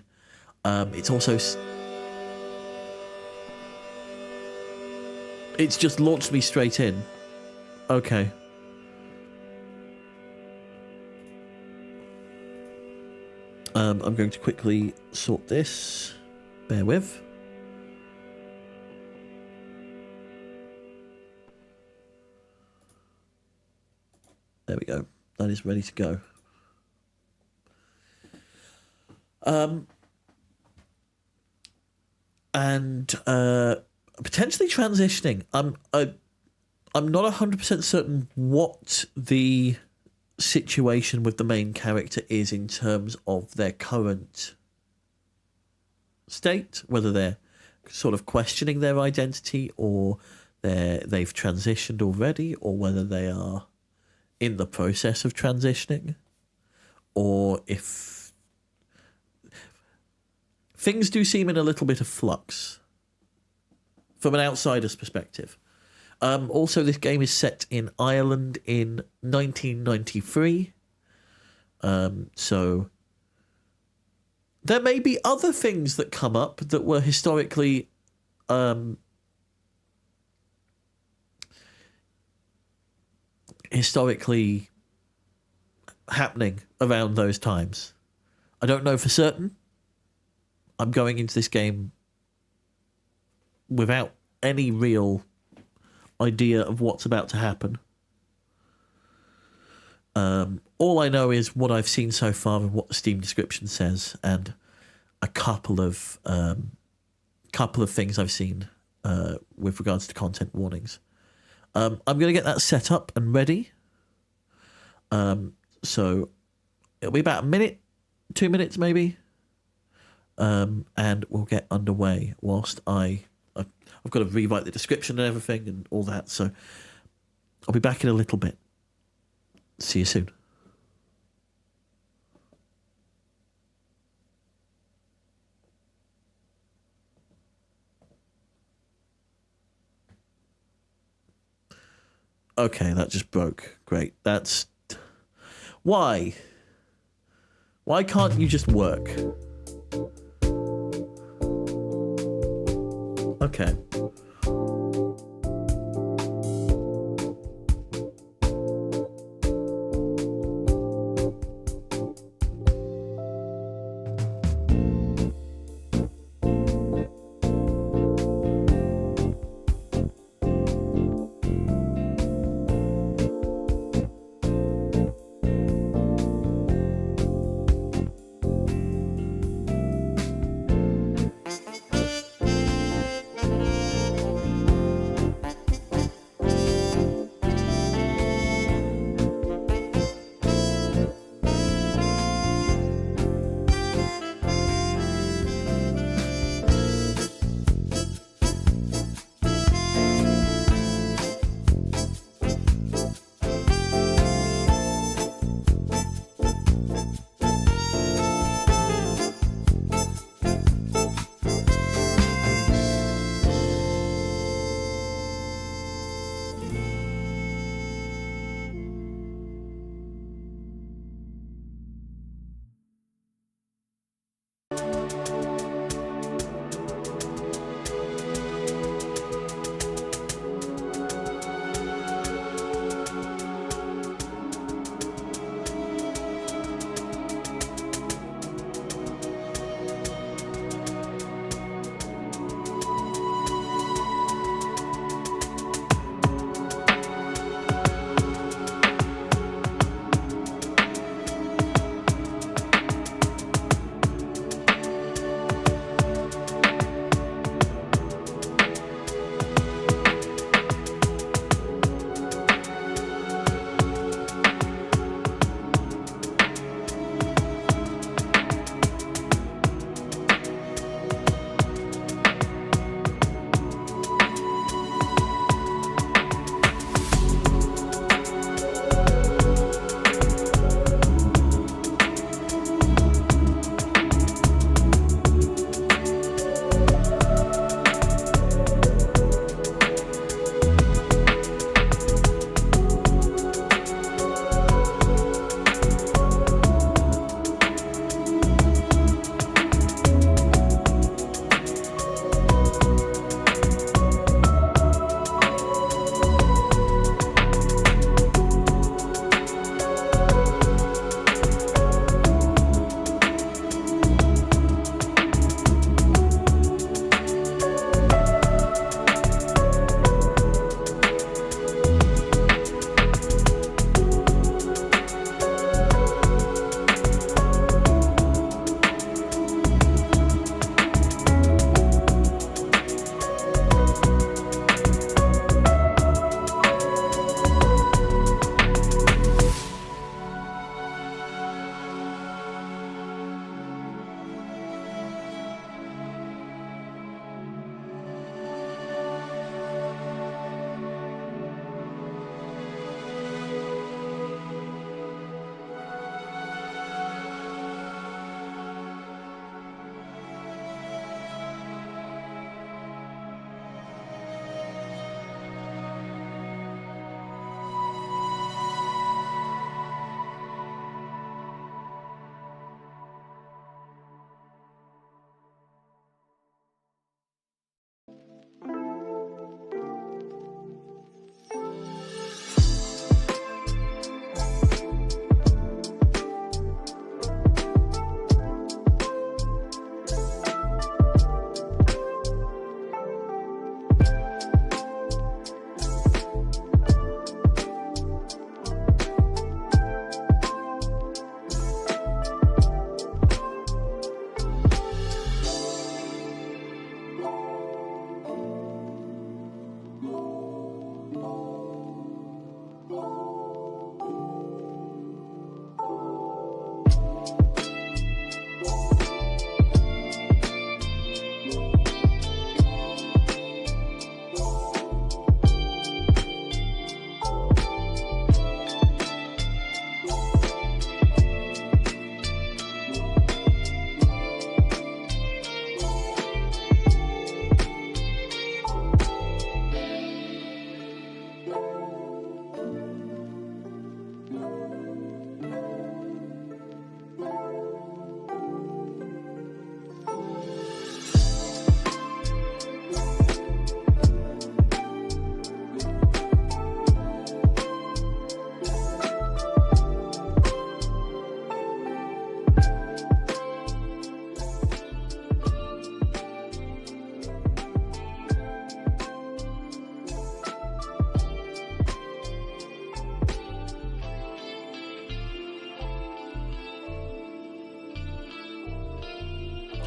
It's also... It's just launched me straight in. Okay. I'm going to quickly sort this. Bear with. There we go. That is ready to go. Potentially transitioning. I'm not 100% certain what the situation with the main character is in terms of their current state, whether they're sort of questioning their identity or they've transitioned already, or whether they are in the process of transitioning, or if things do seem in a little bit of flux from an outsider's perspective. Also, this game is set in Ireland in 1993. So there may be other things that come up that were historically happening around those times. I don't know for certain. I'm going into this game without any real idea of what's about to happen. All I know is what I've seen so far and what the Steam description says, and a couple of things I've seen with regards to content warnings. I'm going to get that set up and ready. So it'll be about a minute, 2 minutes maybe, and we'll get underway whilst I've got to rewrite the description and everything and all that. So I'll be back in a little bit. See you soon. Okay, that just broke. Great. That's... Why? Why can't you just work? Okay.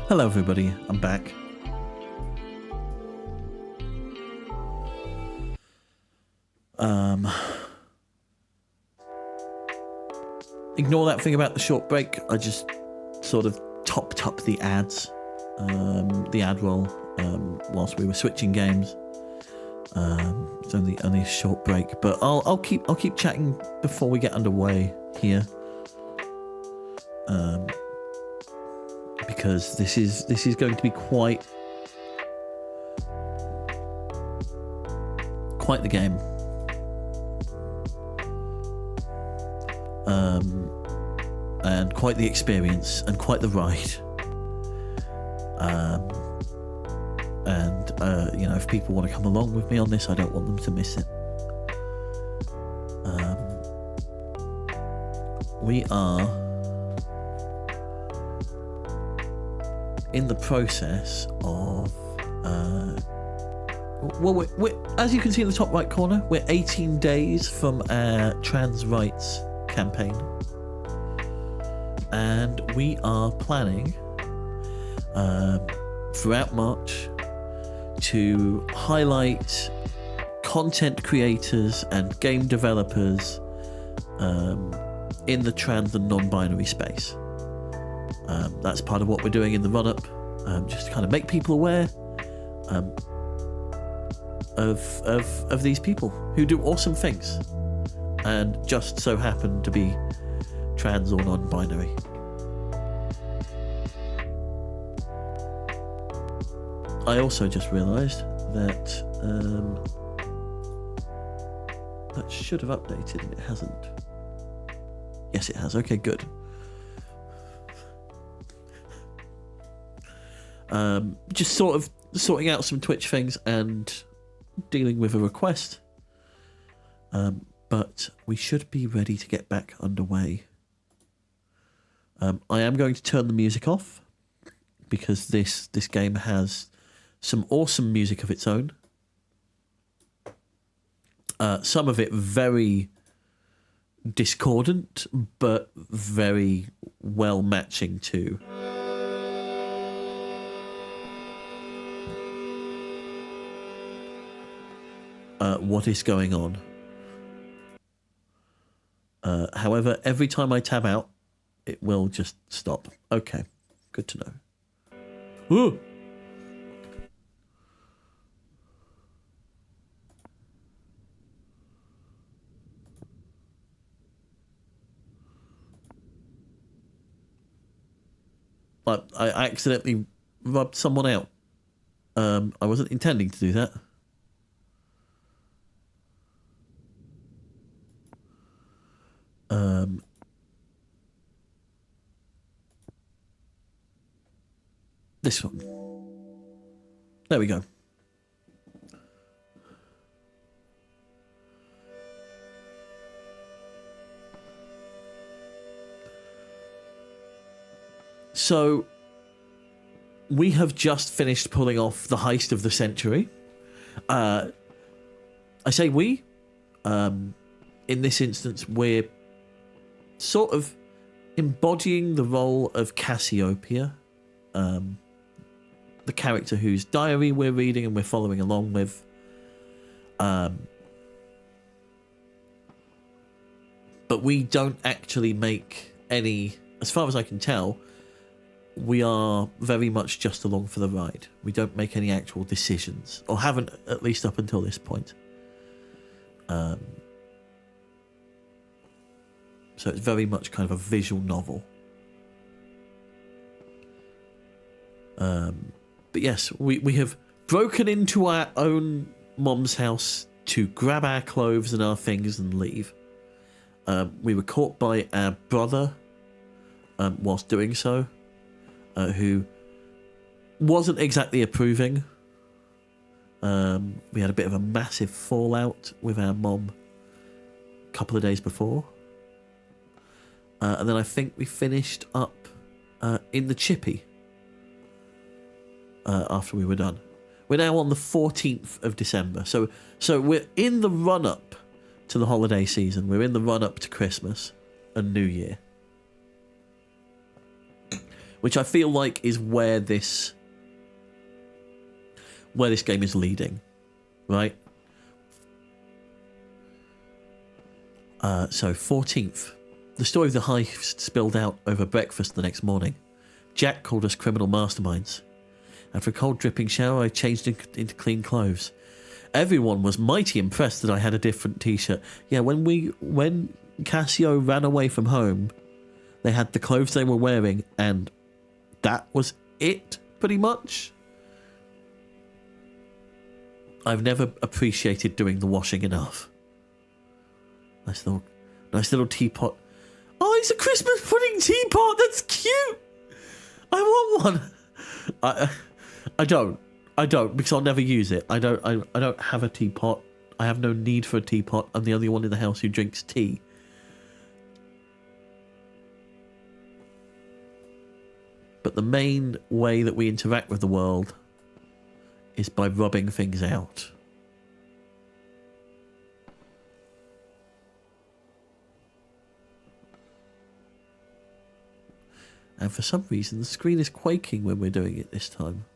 Hello everybody, I'm back. Ignore that thing about the short break. I just sort of topped up the ads, the ad roll, whilst we were switching games. It's only a short break, but I'll keep chatting before we get underway here, because this is going to be quite the game. And quite the experience and quite the ride. If people want to come along with me on this, I don't want them to miss it. We are in the process of we're, as you can see in the top right corner, we're 18 days from our trans rights campaign, and we are planning throughout March to highlight content creators and game developers in the trans and non-binary space. That's part of what we're doing in the run-up, just to kind of make people aware of these people who do awesome things and just so happen to be trans or non-binary. I also just realised that that should have updated and it hasn't. Yes, it has. Okay, good. Just sort of sorting out some Twitch things and dealing with a request. But we should be ready to get back underway. I am going to turn the music off because this game has some awesome music of its own. Some of it very discordant, but very well matching to what is going on. However, every time I tab out, it will just stop. Okay, good to know. Ooh. I accidentally rubbed someone out. I wasn't intending to do that. This one. There we go. So, we have just finished pulling off the heist of the century. I say we. In this instance, we're sort of embodying the role of Cassiopeia, the character whose diary we're reading and we're following along with. But we don't actually make any, as far as I can tell, we are very much just along for the ride. We don't make any actual decisions, or haven't, at least up until this point. So it's very much kind of a visual novel. But yes, we have broken into our own mom's house to grab our clothes and our things and leave. We were caught by our brother whilst doing so, who wasn't exactly approving. We had a bit of a massive fallout with our mom a couple of days before. And then I think we finished up in the chippy after we were done. We're now on the 14th of December. So we're in the run-up to the holiday season. We're in the run-up to Christmas and New Year. which I feel like is where this game is leading, right? So 14th, the story of the heist spilled out over breakfast the next morning. Jack called us criminal masterminds. After a cold dripping shower, I changed into clean clothes. Everyone was mighty impressed that I had a different t-shirt. Yeah, when Cassio ran away from home, they had the clothes they were wearing, and that was it, pretty much. I've never appreciated doing the washing enough. Nice little teapot. Oh, it's a Christmas pudding teapot. That's cute. I want one. I don't because I'll never use it. I don't have a teapot. I have no need for a teapot. I'm the only one in the house who drinks tea. But the main way that we interact with the world is by rubbing things out. And for some reason, the screen is quaking when we're doing it this time.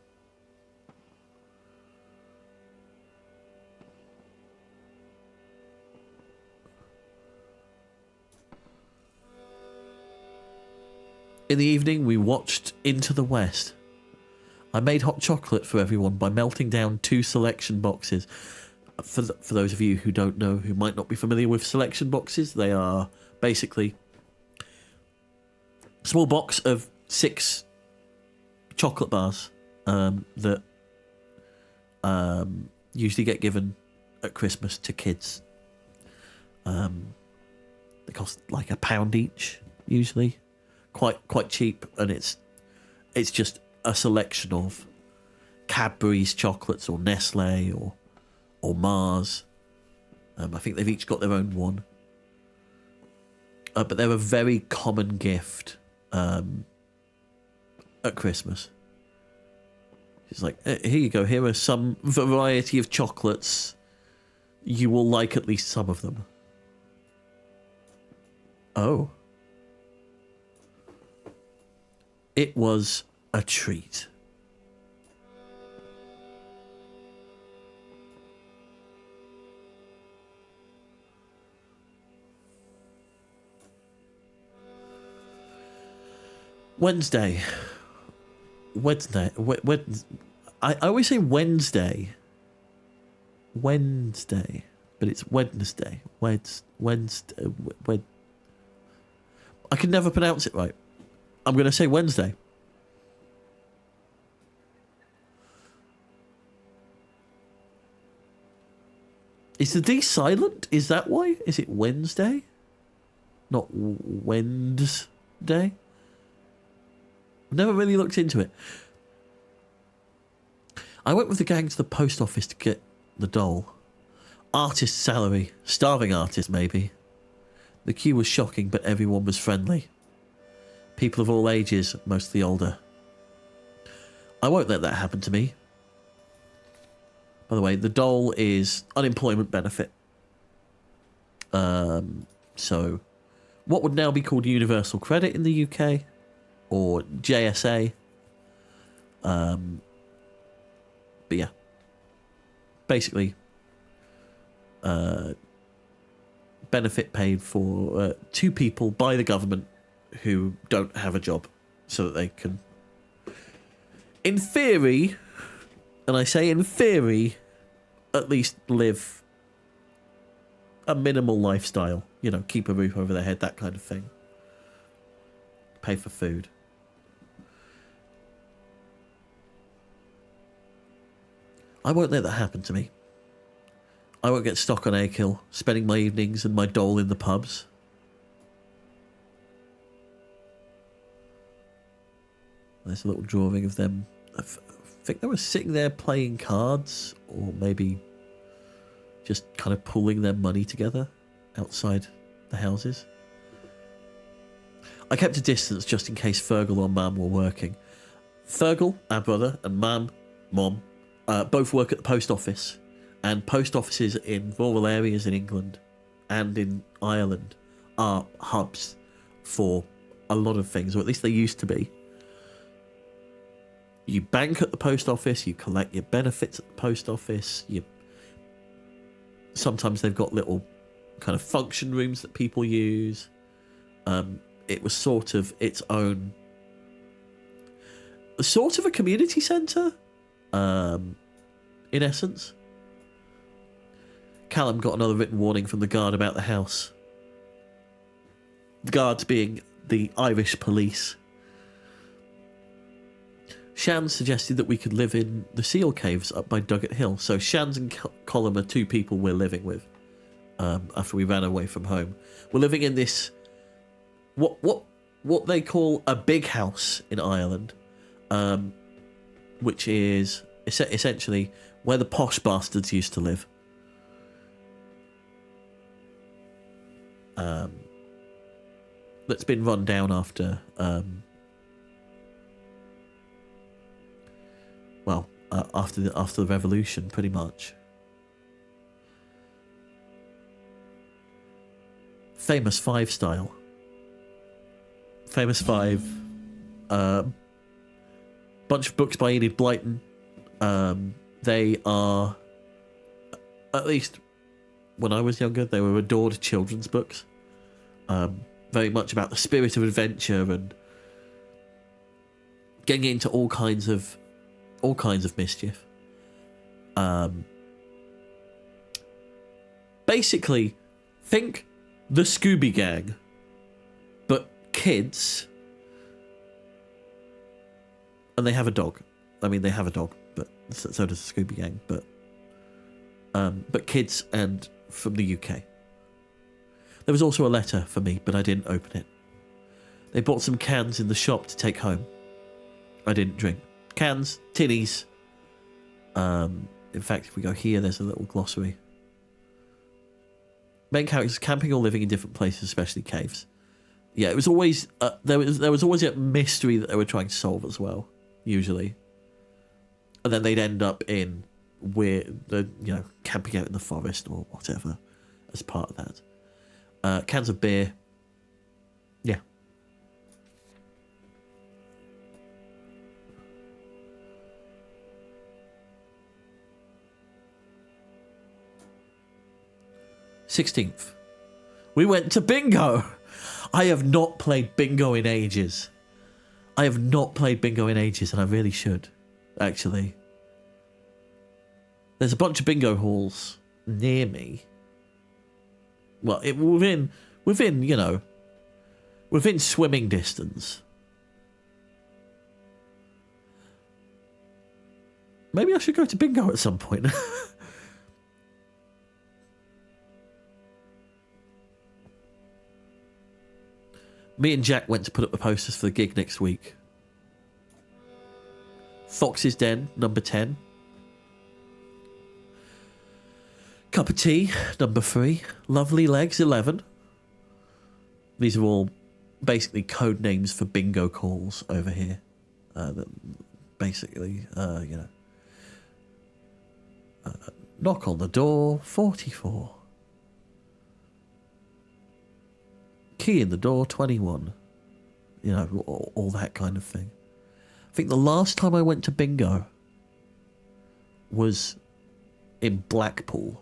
In the evening, we watched Into the West. I made hot chocolate for everyone by melting down 2 selection boxes. For those of you who don't know, who might not be familiar with selection boxes, they are basically a small box of 6 chocolate bars that usually get given at Christmas to kids. They cost like £1 each, usually. Quite cheap, and it's just a selection of Cadbury's chocolates or Nestle or Mars. I think they've each got their own one. But they're a very common gift at Christmas. It's like, here you go, here are some variety of chocolates. You will like at least some of them. Oh. It was a treat. Wednesday. I always say Wednesday, but it's Wednesday. Wednesday. I can never pronounce it right. I'm going to say Wednesday. Is the D silent? Is that why? Is it Wednesday? Not Wednesday? I've never really looked into it. I went with the gang to the post office to get the doll. Artist salary. Starving artist, maybe. The queue was shocking, but everyone was friendly. People of all ages, mostly older. I won't let that happen to me. By the way, the doll is unemployment benefit. So, what would now be called Universal Credit in the UK, or JSA. But yeah, basically, benefit paid for 2 people by the government who don't have a job, so that they can, in theory, and I say in theory, at least live a minimal lifestyle. You know, keep a roof over their head, that kind of thing. Pay for food. I won't let that happen to me. I won't get stuck on Achill, spending my evenings and my dole in the pubs. There's a little drawing of them. I think they were sitting there playing cards, or maybe just kind of pooling their money together outside the houses. I kept a distance just in case Fergal or Mam were working. Fergal, our brother, and Mom, both work at the post office. And post offices in rural areas in England and in Ireland are hubs for a lot of things, or at least they used to be. You bank at the post office, you collect your benefits at the post office, sometimes they've got little kind of function rooms that people use. It was sort of its own, sort of a community centre, in essence. Callum got another written warning from the guard about the house. The guards being the Irish police. Shans suggested that we could live in the seal caves up by Duggett Hill. So Shans and Colum are two people we're living with after we ran away from home. We're living in this, what they call a big house in Ireland, which is essentially where the posh bastards used to live. That's been run down after after the revolution, pretty much. Famous Five style. Famous Five. Bunch of books by Enid Blyton. They are, at least when I was younger, they were adored children's books. Very much about the spirit of adventure and getting into all kinds of mischief. Basically, think the Scooby Gang, but kids, and they have a dog. I mean, they have a dog, but so does the Scooby Gang. But kids and from the UK. There was also a letter for me, but I didn't open it. They bought some cans in the shop to take home. I didn't drink. Cans, tinnies. In fact, if we go here, there's a little glossary. Main characters camping or living in different places, especially caves. Yeah, it was always there was always a mystery that they were trying to solve as well, usually. And then they'd end up in camping out in the forest or whatever as part of that. Cans of beer. Yeah. "16th. We went to bingo. I have not played bingo in ages. And I really should, actually. There's a bunch of bingo halls near me. Well, within swimming distance. Maybe I should go to bingo at some point. Me and Jack went to put up the posters for the gig next week. Fox's Den, number 10. Cup of Tea, number 3. Lovely Legs, 11. These are all basically code names for bingo calls over here. Basically, knock on the door, 44. Key in the door, 21. All that kind of thing. I think the last time I went to bingo was in Blackpool.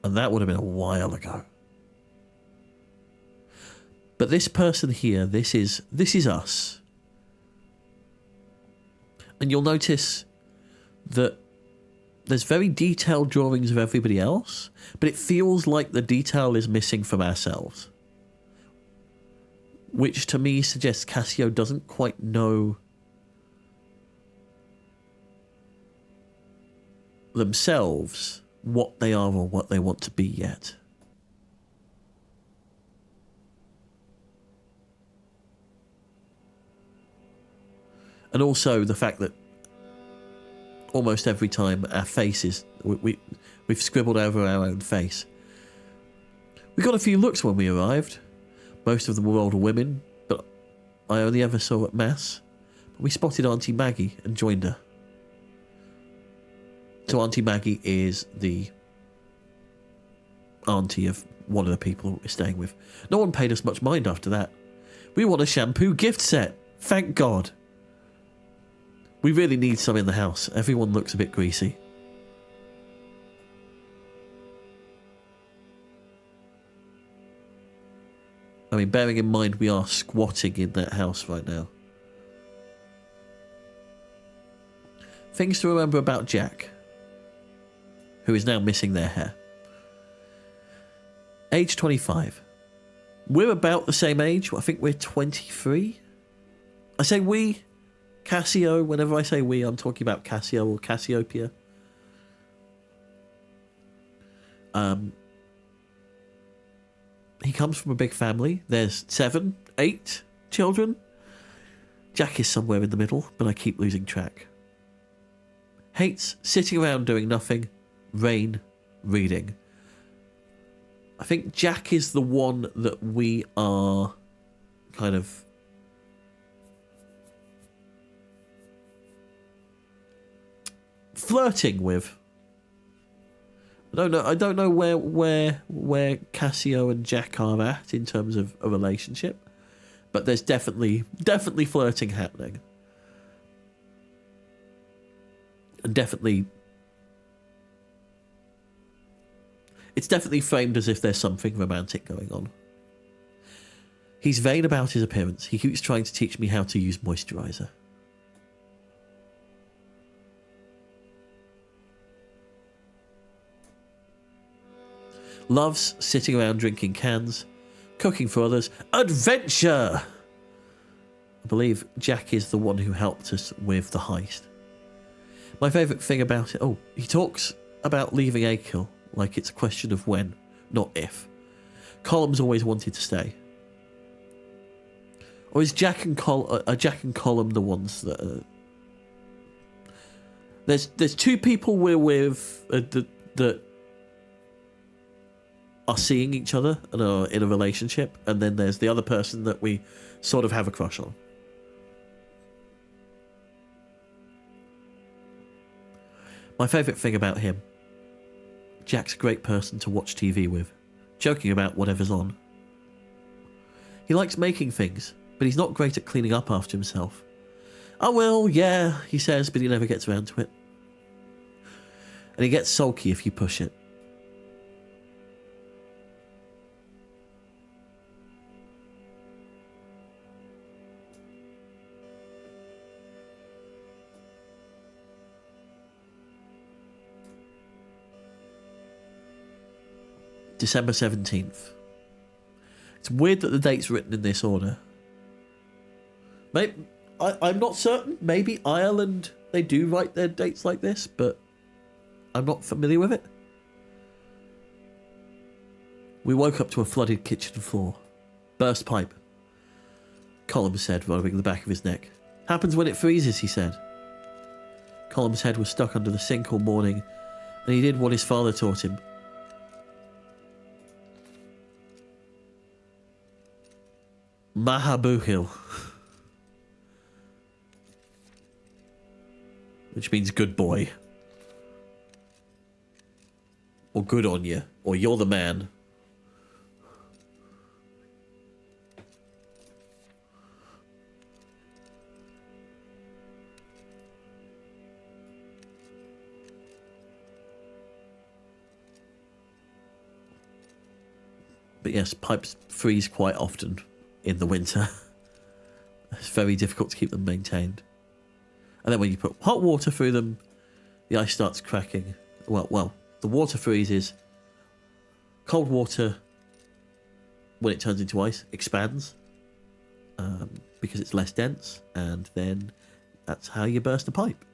And that would have been a while ago. But this person here, this is us. And you'll notice that there's very detailed drawings of everybody else, but it feels like the detail is missing from ourselves. Which to me suggests Cassio doesn't quite know themselves what they are or what they want to be yet. And also the fact that almost every time our faces, we've scribbled over our own face. We got a few looks when we arrived. Most of them were older women, but I only ever saw at Mass. But we spotted Auntie Maggie and joined her. So Auntie Maggie is the auntie of one of the people we're staying with. No one paid us much mind after that. We want a shampoo gift set. Thank God. We really need some in the house. Everyone looks a bit greasy. I mean, bearing in mind we are squatting in that house right now. Things to remember about Jack, who is now missing their hair. Age 25. We're about the same age. I think we're 23. I say we. Cassio. Whenever I say we, I'm talking about Cassio or Cassiopeia. He comes from a big family. There's 7, 8 children. Jack is somewhere in the middle, but I keep losing track. Hates sitting around doing nothing. Rain, reading. I think Jack is the one that we are kind of flirting with. I don't know where Cassio and Jack are at in terms of a relationship, but there's definitely flirting happening. And it's definitely framed as if there's something romantic going on. He's vain about his appearance. He keeps trying to teach me how to use moisturizer. Loves sitting around drinking cans, cooking for others. Adventure! I believe Jack is the one who helped us with the heist. My favourite thing about it... Oh, he talks about leaving Achill like it's a question of when, not if. Column's always wanted to stay. Or is Jack and Colum the ones that are... There's 2 people we're with that are seeing each other and are in a relationship, and then there's the other person that we sort of have a crush on. My favourite thing about him, Jack's a great person to watch TV with, joking about whatever's on. He likes making things, but he's not great at cleaning up after himself. I will, yeah, he says, but he never gets around to it. And he gets sulky if you push it. December 17th. It's weird that the date's written in this order. I'm not certain. Maybe Ireland, they do write their dates like this, but I'm not familiar with it. We woke up to a flooded kitchen floor. Burst pipe. Colum said, rubbing the back of his neck. Happens when it freezes, he said. Colum's head was stuck under the sink all morning, and he did what his father taught him. Mahabuhil. Which means good boy. Or good on you. Or you're the man. But yes, pipes freeze quite often in the winter. It's very difficult to keep them maintained. And then when you put hot water through them, the ice starts cracking. Well, the water freezes. Cold water, when it turns into ice, expands because it's less dense, and then that's how you burst a pipe.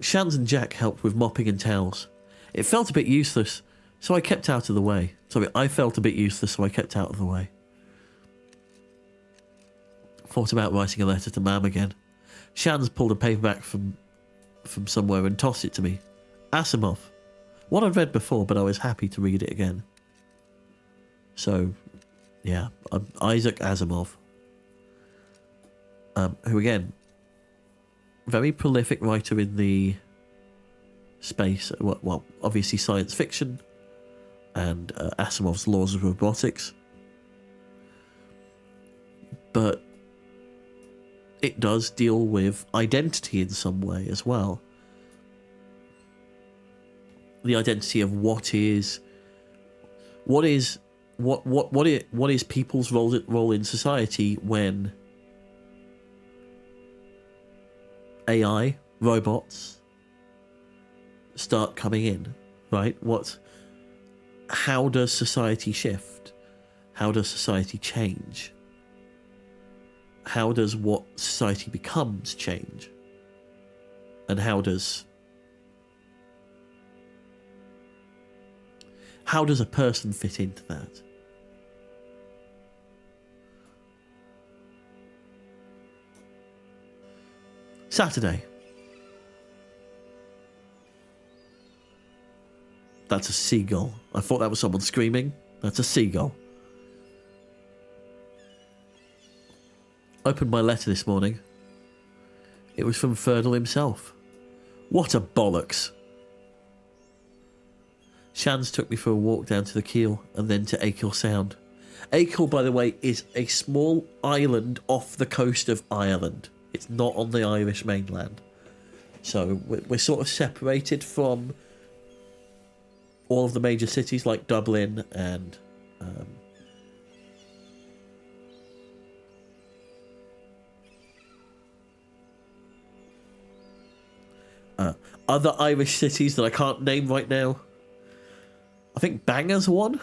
Shans and Jack helped with mopping and towels. It felt a bit useless, so I kept out of the way. I felt a bit useless, so I kept out of the way. Thought about writing a letter to Mam again. Shans pulled a paperback from somewhere and tossed it to me. Asimov. One I'd read before, but I was happy to read it again. So, yeah, Isaac Asimov. Who, again, very prolific writer in the space. Well, obviously science fiction and Asimov's Laws of Robotics. but it does deal with identity in some way as well. The identity of what is people's role in society when AI robots start coming in, right? How does society shift? How does society change? How does what society becomes change? And how does a person fit into that? Saturday. That's a seagull. I thought that was someone screaming. That's a seagull. Opened my letter this morning. It was from Fergal himself. What a bollocks. Shans took me for a walk down to the Keel and then to Achill Sound. Achill, by the way, is a small island off the coast of Ireland. It's not on the Irish mainland. So we're sort of separated from all of the major cities like Dublin and other Irish cities that I can't name right now. I think Bangor's one.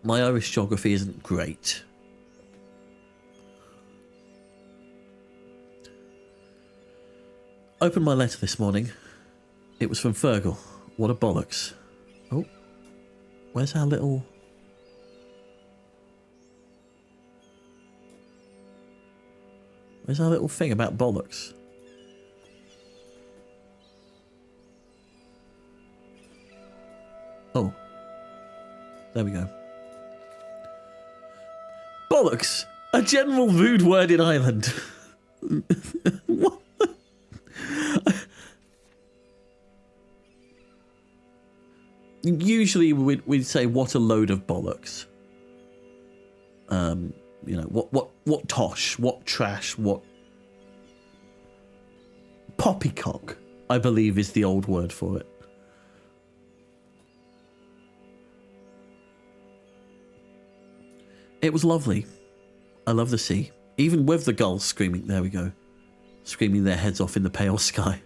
My Irish geography isn't great. Opened my letter this morning. It was from Fergal. What a bollocks. Oh, where's our little... Where's our little thing about bollocks? Oh. There we go. Bollocks! A general rude word in Ireland. What? Usually we'd say, what a load of bollocks. You know, what tosh, what trash, what... Poppycock, I believe, is the old word for it. It was lovely. I love the sea. Even with the gulls screaming, there we go. Screaming their heads off in the pale sky.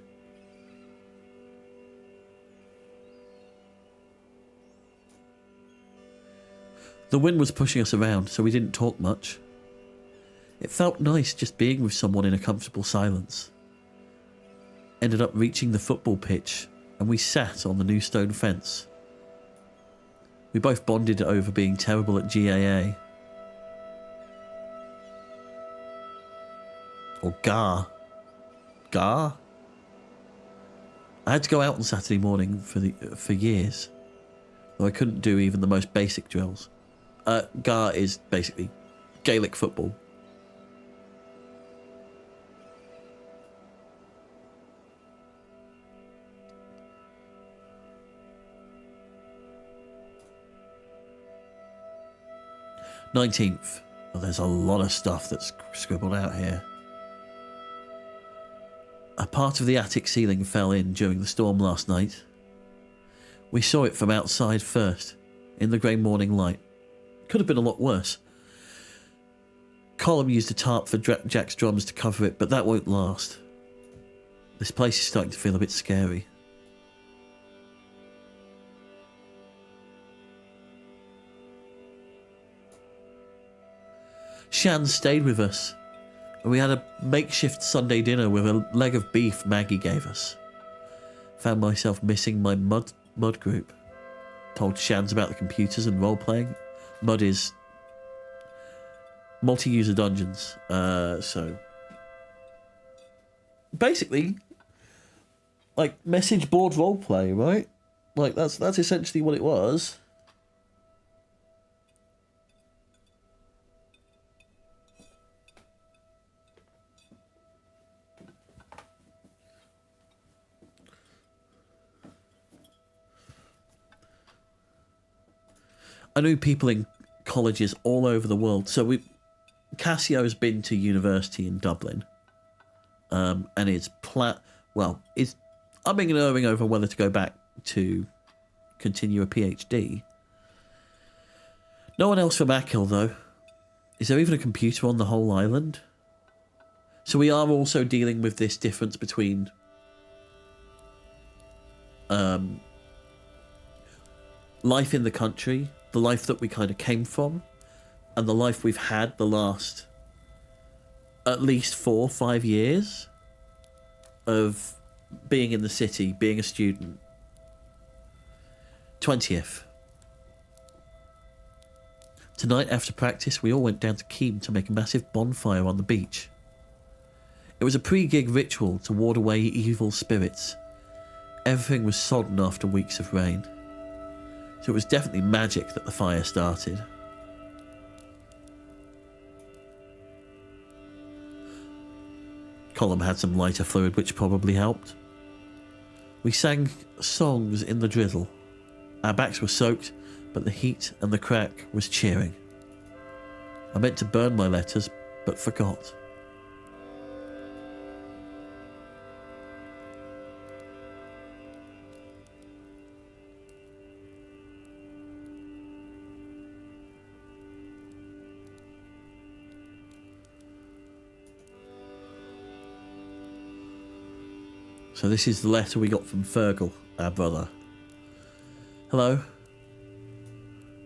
The wind was pushing us around, so we didn't talk much. It felt nice just being with someone in a comfortable silence. Ended up reaching the football pitch, and we sat on the new stone fence. We both bonded over being terrible at GAA. Or GAR. GAR? I had to go out on Saturday morning for years, though I couldn't do even the most basic drills. GAR is basically Gaelic football. "19th. Well, there's a lot of stuff that's scribbled out here. A part of the attic ceiling fell in during the storm last night. We saw it from outside first, in the grey morning light. Could have been a lot worse. Colm used a tarp for Jack's drums to cover it, but that won't last. This place is starting to feel a bit scary. Shan stayed with us, and we had a makeshift Sunday dinner with a leg of beef Maggie gave us. Found myself missing my mud group. Told Shans about the computers and role-playing. Mud is multi-user dungeons, so basically like message board roleplay, right? Like that's essentially what it was. I knew people in colleges all over the world. So Cassio's been to university in Dublin, and is umming and erring over whether to go back to continue a PhD. No one else from Achill, though. Is there even a computer on the whole island? So we are also dealing with this difference between life in the country, the life that we kind of came from, and the life we've had the last at least 4 or 5 years of being in the city, being a student. 20th. Tonight, after practice, we all went down to Keem to make a massive bonfire on the beach. It was a pre-gig ritual to ward away evil spirits. Everything was sodden after weeks of rain. So it was definitely magic that the fire started. Colum had some lighter fluid, which probably helped. We sang songs in the drizzle. Our backs were soaked, but the heat and the crack was cheering. I meant to burn my letters, but forgot. So this is the letter we got from Fergal, our brother. Hello.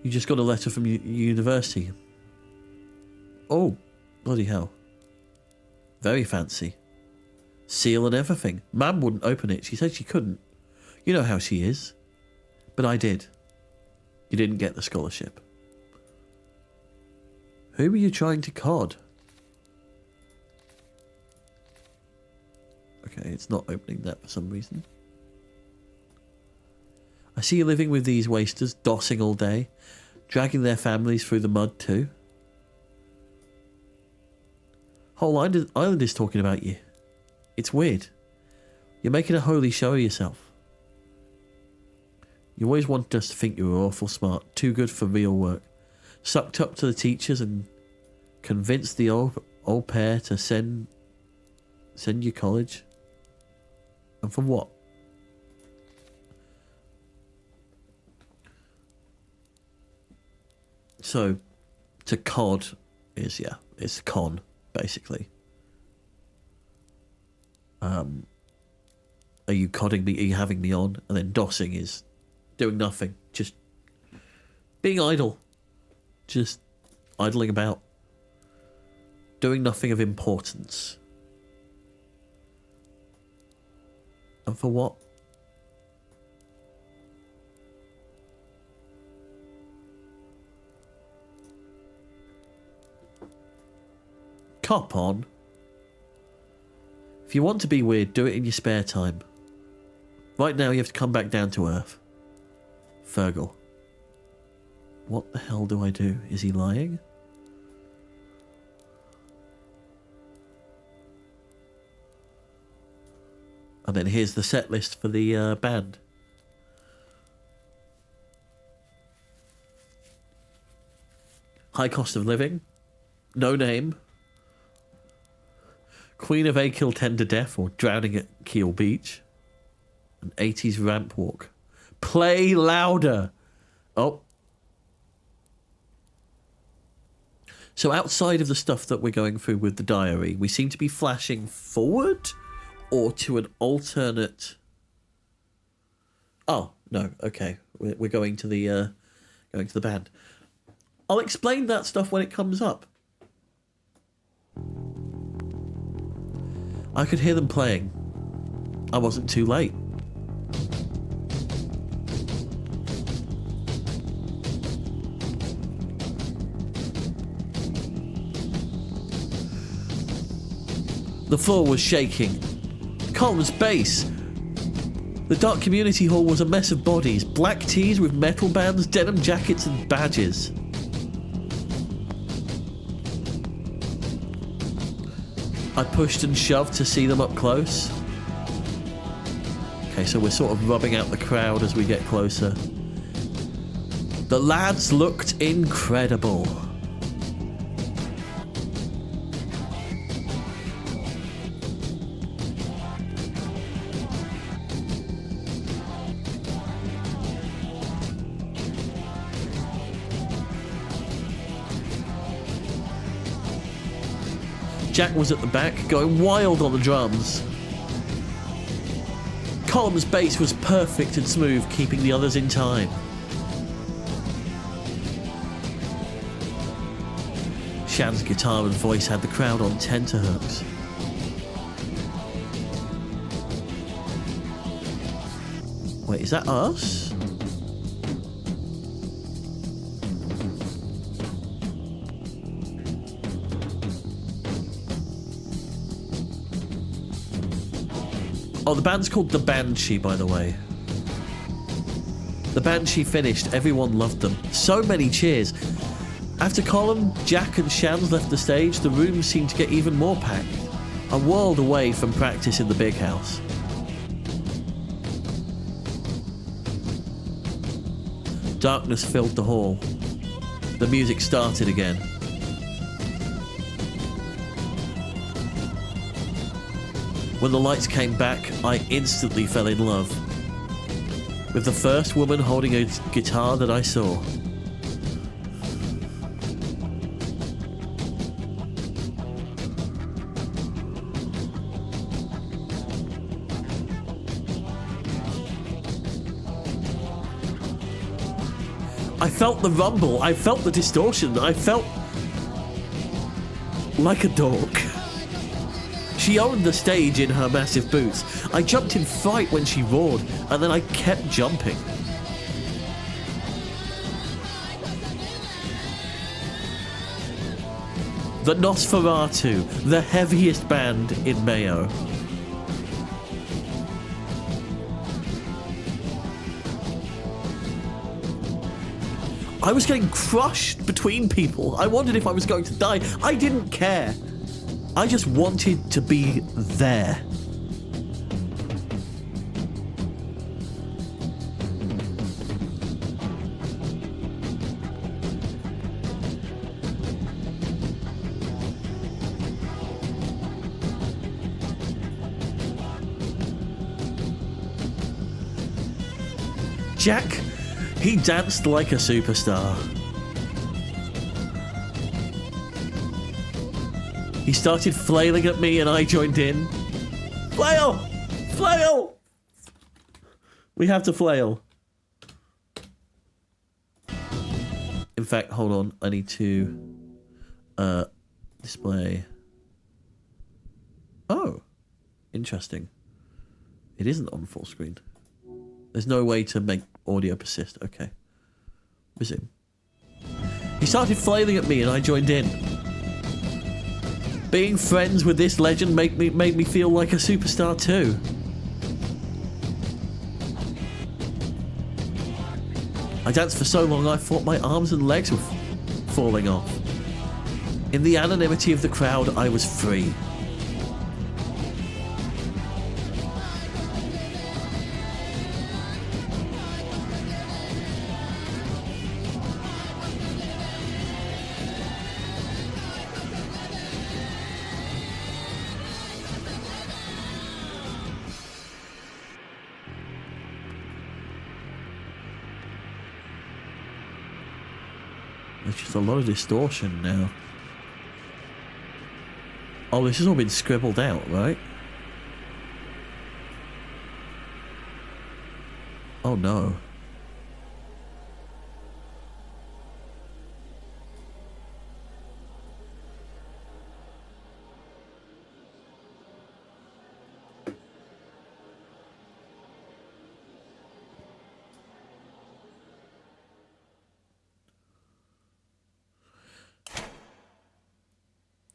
You just got a letter from university. Oh, bloody hell. Very fancy. Seal and everything. Mam wouldn't open it. She said she couldn't. You know how she is. But I did. You didn't get the scholarship. Who were you trying to cod? Okay, it's not opening that for some reason. I see you living with these wasters, dossing all day, dragging their families through the mud too. Whole island is talking about you. It's weird. You're making a holy show of yourself. You always wanted us to think you were awful smart, too good for real work. Sucked up to the teachers and convinced the old pair to send you college. And for what? So, to cod is, it's con, basically. Are you codding me? Are you having me on? And then dossing is doing nothing. Just being idle. Just idling about. Doing nothing of importance. And for what? Cop on. If you want to be weird, do it in your spare time. Right now you have to come back down to earth. Fergal. What the hell do I do? Is he lying? And then here's the set list for the band. High cost of living. No name. Queen of Achill Tender Death or Drowning at Keel Beach. An 80s ramp walk. Play louder. Oh. So outside of the stuff that we're going through with the diary, we seem to be flashing forward or to an alternate... Oh, no, okay. We're going to the band. I'll explain that stuff when it comes up. I could hear them playing. I wasn't too late. The floor was shaking. Column's bass. The dark community hall was a mess of bodies. Black tees with metal bands, denim jackets and badges. I pushed and shoved to see them up close. Okay, so we're sort of rubbing out the crowd as we get closer. The lads looked incredible. Jack was at the back, going wild on the drums. Colum's bass was perfect and smooth, keeping the others in time. Shan's guitar and voice had the crowd on tenterhooks. Wait, is that us? Oh, the band's called The Banshee, by the way. The Banshee finished. Everyone loved them. So many cheers. After Colin, Jack and Shans left the stage, the room seemed to get even more packed. A world away from practice in the big house. Darkness filled the hall. The music started again. When the lights came back, I instantly fell in love with the first woman holding a guitar that I saw. I felt the rumble, I felt the distortion, I felt like a dork. She owned the stage in her massive boots. I jumped in fright when she roared, and then I kept jumping. The Nosferatu, the heaviest band in Mayo. I was getting crushed between people. I wondered if I was going to die. I didn't care. I just wanted to be there. Jack, he danced like a superstar. He started flailing at me and I joined in. Flail! Flail! We have to flail. In fact, hold on. I need to display. Oh, interesting. It isn't on full screen. There's no way to make audio persist. Okay. Resume. He started flailing at me and I joined in. Being friends with this legend made me feel like a superstar too. I danced for so long I thought my arms and legs were falling off. In the anonymity of the crowd, I was free. There's just a lot of distortion now. Oh, this has all been scribbled out, right? Oh no.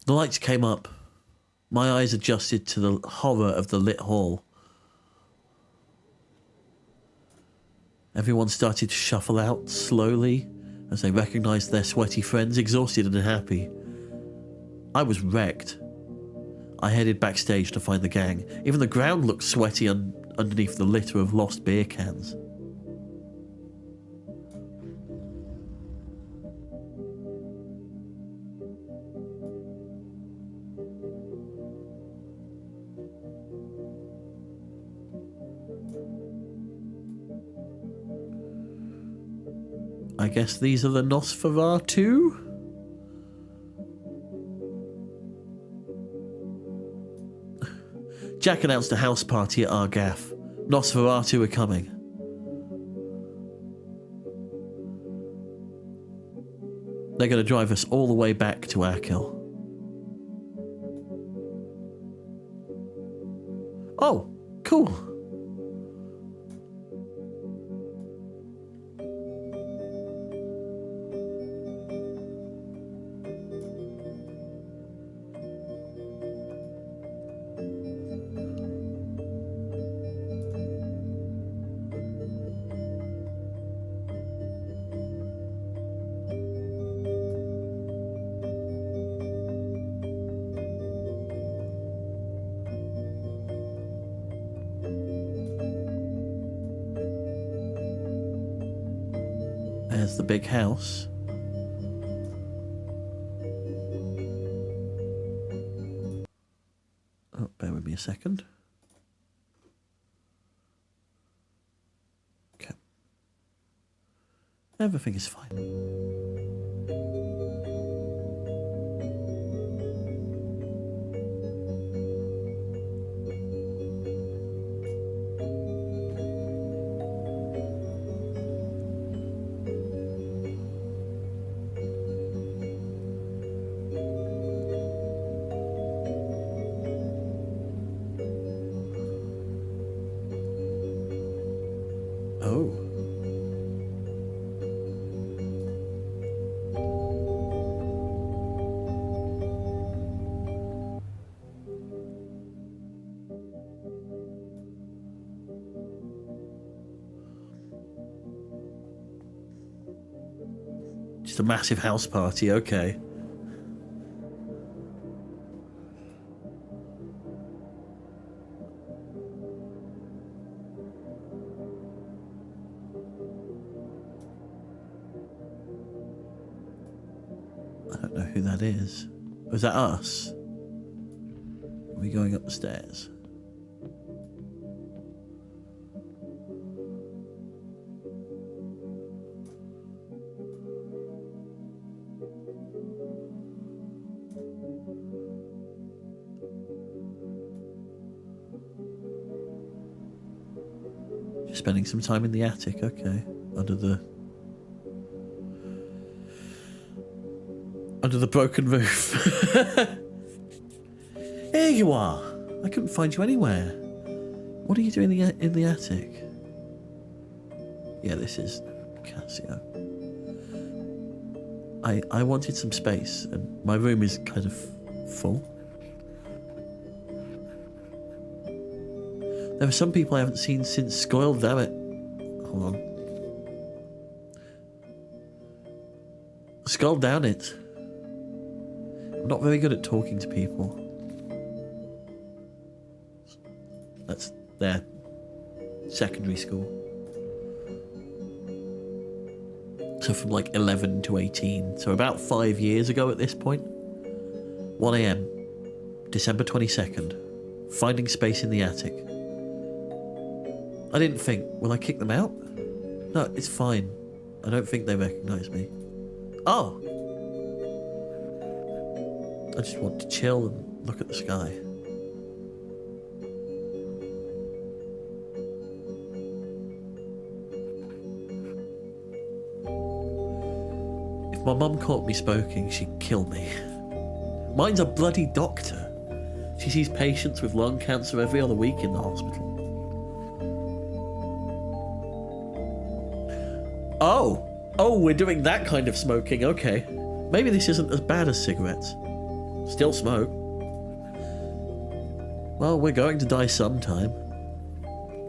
The lights came up. My eyes adjusted to the horror of the lit hall. Everyone started to shuffle out slowly as they recognized their sweaty friends, exhausted and happy. I was wrecked. I headed backstage to find the gang. Even the ground looked sweaty underneath the litter of lost beer cans. I guess these are the Nosferatu? Jack announced a house party at our gaff. Nosferatu are coming. They're going to drive us all the way back to Akel. Oh, cool. There's the big house. Oh, bear with me a second. Okay. Everything is fine. Oh. Just a massive house party, okay. I don't know who that is. Was that us? Are we going up the stairs? Just spending some time in the attic, okay. Under the broken roof. Here you are. I couldn't find you anywhere. What are you doing in the attic? Yeah, this is Cassio. I wanted some space, and my room is kind of full. There are some people I haven't seen since Scoiled, damn it. Hold on. Scroll down it. I'm not very good at talking to people. That's their secondary school. So from like 11 to 18. So about 5 years ago at this point. 1 a.m. December 22nd. Finding space in the attic. I didn't think, will I kick them out? No, it's fine. I don't think they recognise me. Oh! I just want to chill and look at the sky. If my mum caught me smoking, she'd kill me. Mine's a bloody doctor. She sees patients with lung cancer every other week in the hospital. Oh, we're doing that kind of smoking, okay. Maybe this isn't as bad as cigarettes. Still smoke. Well, we're going to die sometime.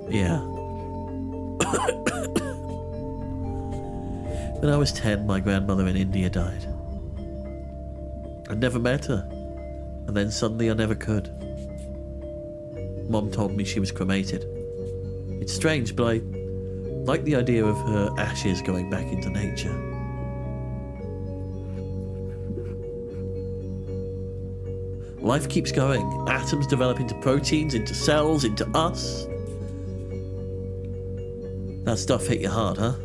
Yeah. When I was 10, my grandmother in India died. I never met her. And then suddenly I never could. Mom told me she was cremated. It's strange, but I like the idea of her ashes going back into nature. Life keeps going. Atoms develop into proteins, into cells, into us. That stuff hit you hard, huh?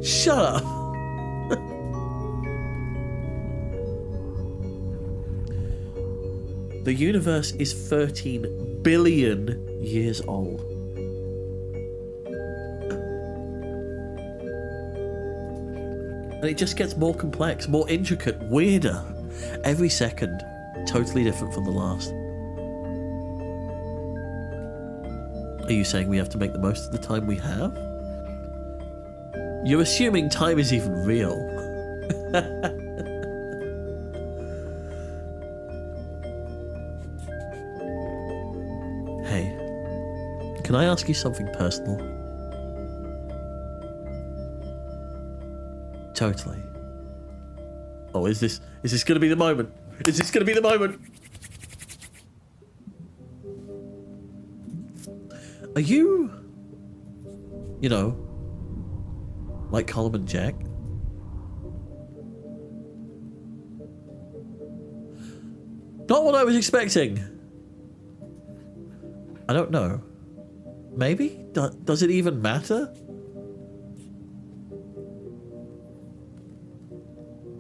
Shut up! The universe is 13 billion years old. And it just gets more complex, more intricate, weirder. Every second, totally different from the last. Are you saying we have to make the most of the time we have? You're assuming time is even real. Hey, can I ask you something personal? Totally. Oh, is this gonna be the moment? Is this gonna be the moment? Are you know, like Colum and Jack? Not what I was expecting. I don't know. Maybe? Does it even matter?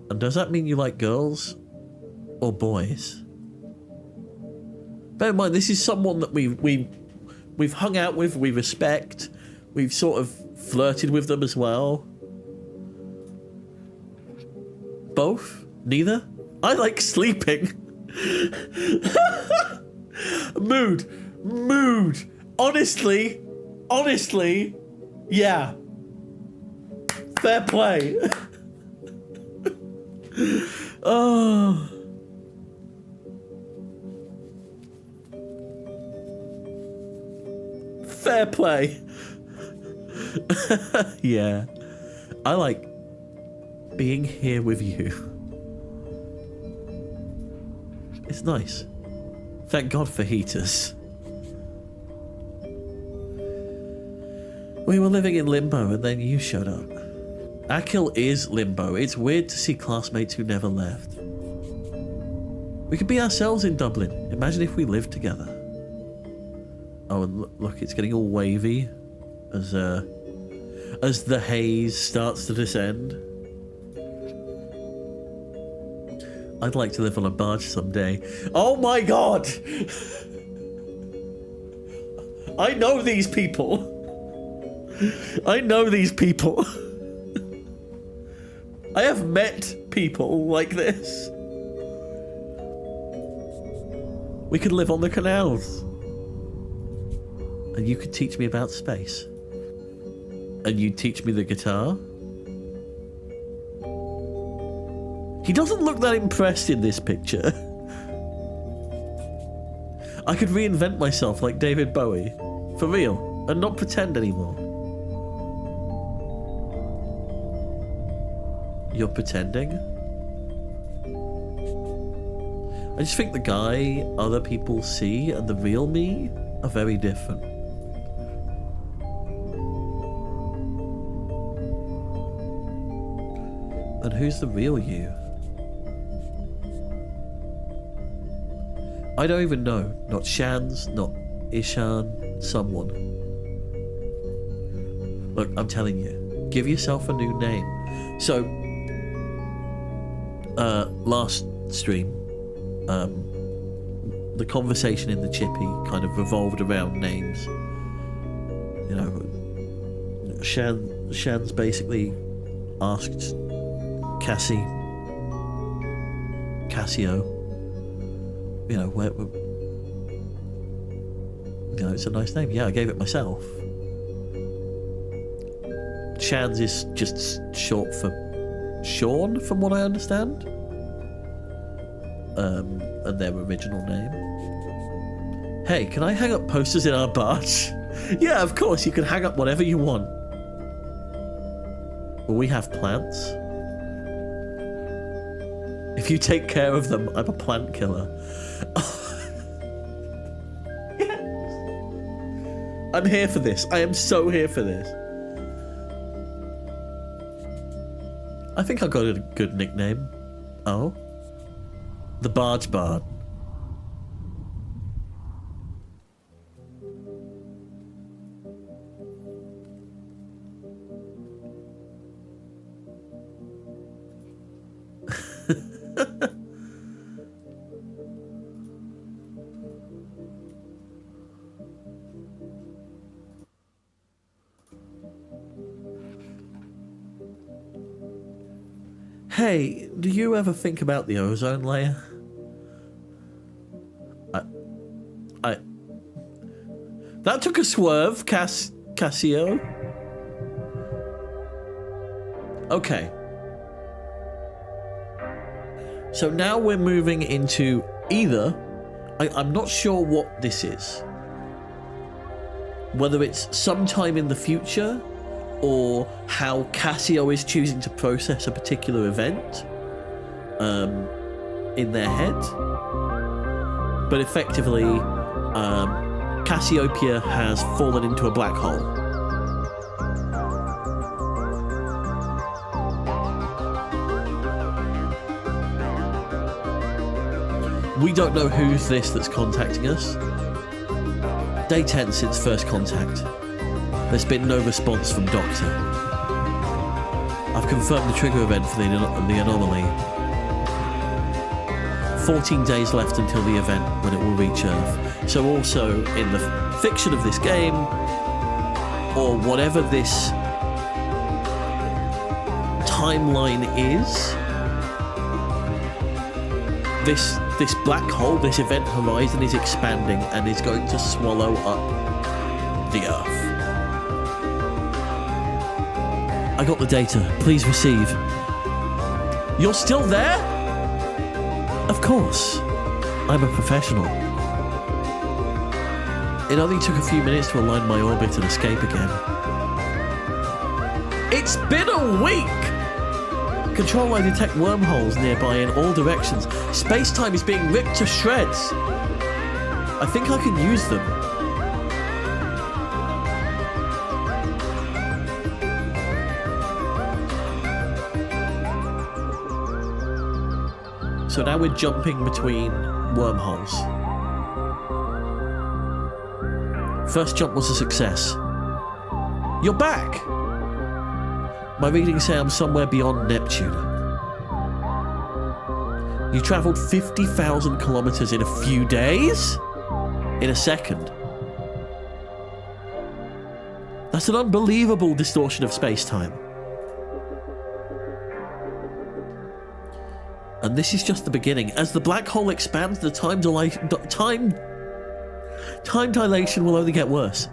And does that mean you like girls or boys? Bear in mind, this is someone that we've hung out with, we respect, we've sort of flirted with them as well. Both? Neither? I like sleeping. Mood. Honestly, yeah. Fair play. Oh. Fair play. Yeah. I like being here with you. It's nice. Thank God for heaters. We were living in limbo and then you showed up. Akil is limbo. It's weird to see classmates who never left. We could be ourselves in Dublin. Imagine if we lived together. Oh, and look, it's getting all wavy as the haze starts to descend. I'd like to live on a barge someday. Oh my God! I know these people. I know these people. I have met people like this. We could live on the canals. And you could teach me about space. And you'd teach me the guitar. He doesn't look that impressed in this picture. I could reinvent myself like David Bowie. For real. And not pretend anymore. You're pretending? I just think the guy other people see and the real me are very different. And who's the real you? I don't even know. Not Shans, not Ishan, someone. Look, I'm telling you, give yourself a new name. So, last stream, the conversation in the chippy kind of revolved around names. You know, Shan's basically asked Cassio, you know, it's a nice name. Yeah, I gave it myself. Shan's is just short for Sean, from what I understand. And their original name. Hey, can I hang up posters in our barge? Yeah, of course, you can hang up whatever you want. Will we have plants? If you take care of them, I'm a plant killer. Yes. I'm here for this. I am so here for this. I think I got a good nickname. Oh? The Barge Bard. Hey, do you ever think about the ozone layer? I... That took a swerve, Cassio. Okay. So now we're moving into either... I'm not sure what this is. Whether it's sometime in the future, or how Cassio is choosing to process a particular event in their head. But effectively, Cassiopeia has fallen into a black hole. We don't know who's this that's contacting us. Day 10 since first contact. There's been no response from Doctor. I've confirmed the trigger event for the anomaly. 14 days left until the event when it will reach Earth. So also in the fiction of this game, or whatever this timeline is, this black hole, this event horizon is expanding and is going to swallow up the Earth. I got the data. Please receive. You're still there? Of course. I'm a professional. It only took a few minutes to align my orbit and escape again. It's been a week! Control, I detect wormholes nearby in all directions. Space-time is being ripped to shreds. I think I can use them. So now we're jumping between wormholes. First jump was a success. You're back! My readings say I'm somewhere beyond Neptune. You travelled 50,000 kilometers in a few days? In a second. That's an unbelievable distortion of space-time. And this is just the beginning. As the black hole expands, the time dilation will only get worse.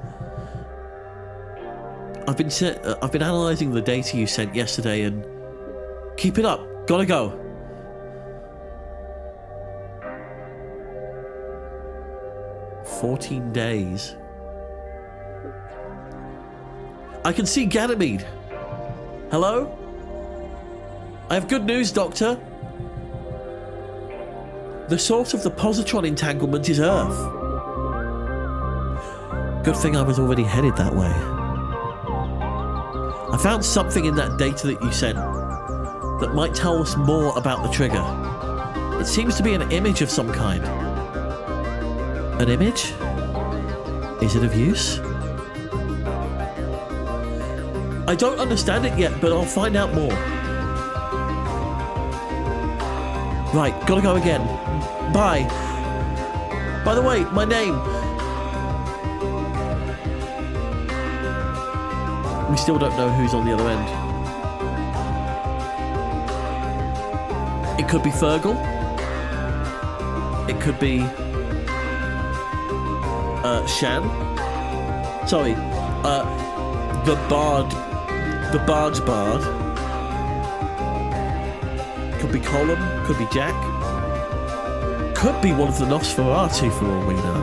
I've been analysing the data you sent yesterday and... Keep it up. Gotta go. "14 days. I can see Ganymede. Hello? I have good news, Doctor. The source of the positron entanglement is Earth. Good thing I was already headed that way. I found something in that data that you sent that might tell us more about the trigger. It seems to be an image of some kind. An image? Is it of use? I don't understand it yet, but I'll find out more. Right, gotta go again. Bye. By the way, my name. We still don't know who's on the other end. It could be Fergal. It could be Shan. Sorry, the Barge Bard. Could be Colum, could be Jack. Could be one of the Nosferatu for all we know.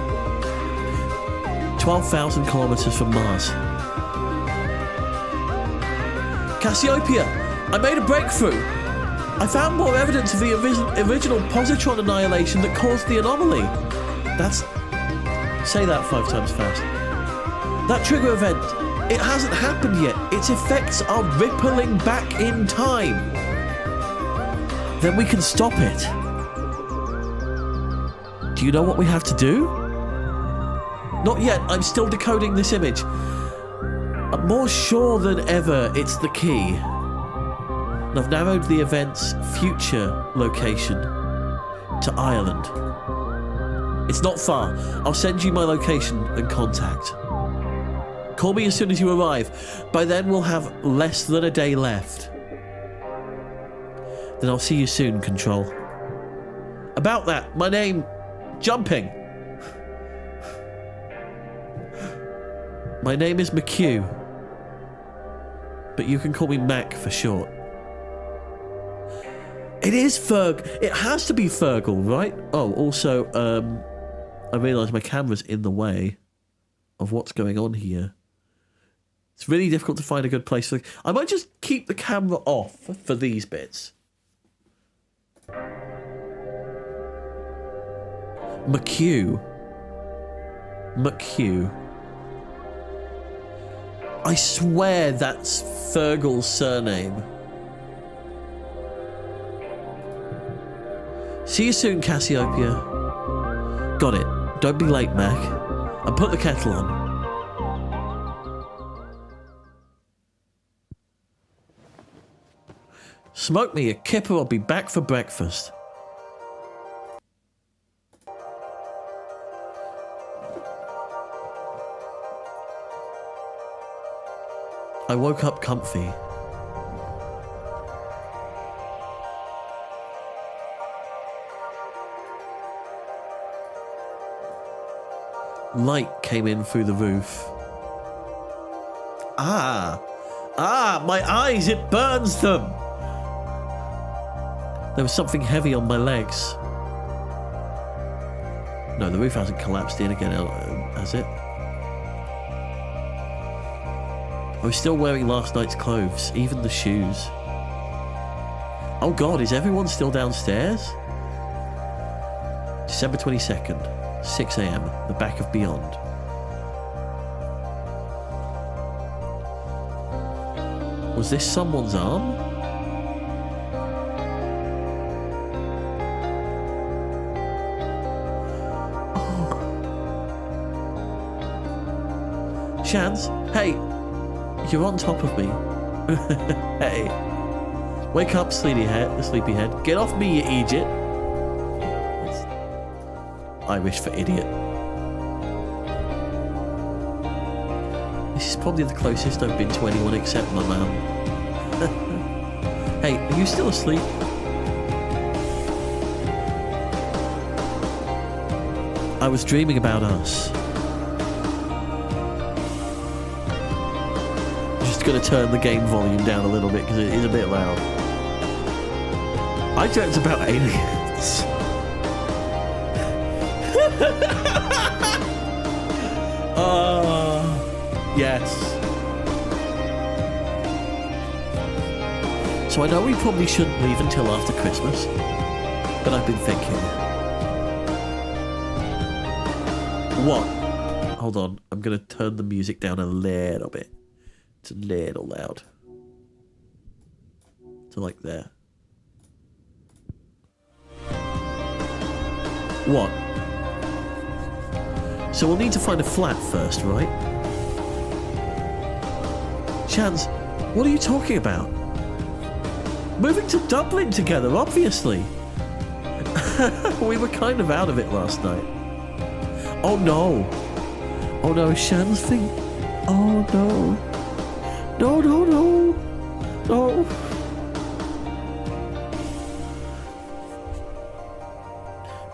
12,000 kilometers from Mars. Cassiopeia, I made a breakthrough. I found more evidence of the original positron annihilation that caused the anomaly. That's... Say that 5 times fast. That trigger event, it hasn't happened yet. Its effects are rippling back in time. Then we can stop it. Do you know what we have to do? Not yet, I'm still decoding this image. I'm more sure than ever it's the key. And I've narrowed the event's future location to Ireland. It's not far. I'll send you my location and contact. Call me as soon as you arrive. By then we'll have less than a day left. Then I'll see you soon, Control. About that, my name... Jumping. My name is McHugh. But you can call me Mac for short. It is Ferg. It has to be Fergal, right? Oh, also, I realise my camera's in the way of what's going on here. It's really difficult to find a good place. I might just keep the camera off for these bits. McHugh. I swear that's Fergal's surname. See you soon, Cassiopeia. Got it. Don't be late, Mac. And put the kettle on. Smoke me a kipper, I'll be back for breakfast. I woke up comfy. Light came in through the roof. Ah, my eyes, it burns them. There was something heavy on my legs. No, the roof hasn't collapsed in again, has it? I was still wearing last night's clothes, even the shoes. Oh God, is everyone still downstairs? December 22nd, 6 AM, the back of Beyond. Was this someone's arm? Oh. Shans, hey, you're on top of me. Hey, wake up, sleepyhead. Get off me, you idiot. That's Irish for idiot. This is probably the closest I've been to anyone except my mum. Hey, are you still asleep? I was dreaming about us. I'm just going to turn the game volume down a little bit because it is a bit loud. I dreamt about aliens. Yes. So I know we probably shouldn't leave until after Christmas, but I've been thinking. What? Hold on, I'm going to turn the music down a little bit. It's a little loud. To like there. What? So we'll need to find a flat first, right? Chance, what are you talking about? Moving to Dublin together, obviously. We were kind of out of it last night. Oh no. Oh no, Shan's thing. Oh no. No, no, no. No.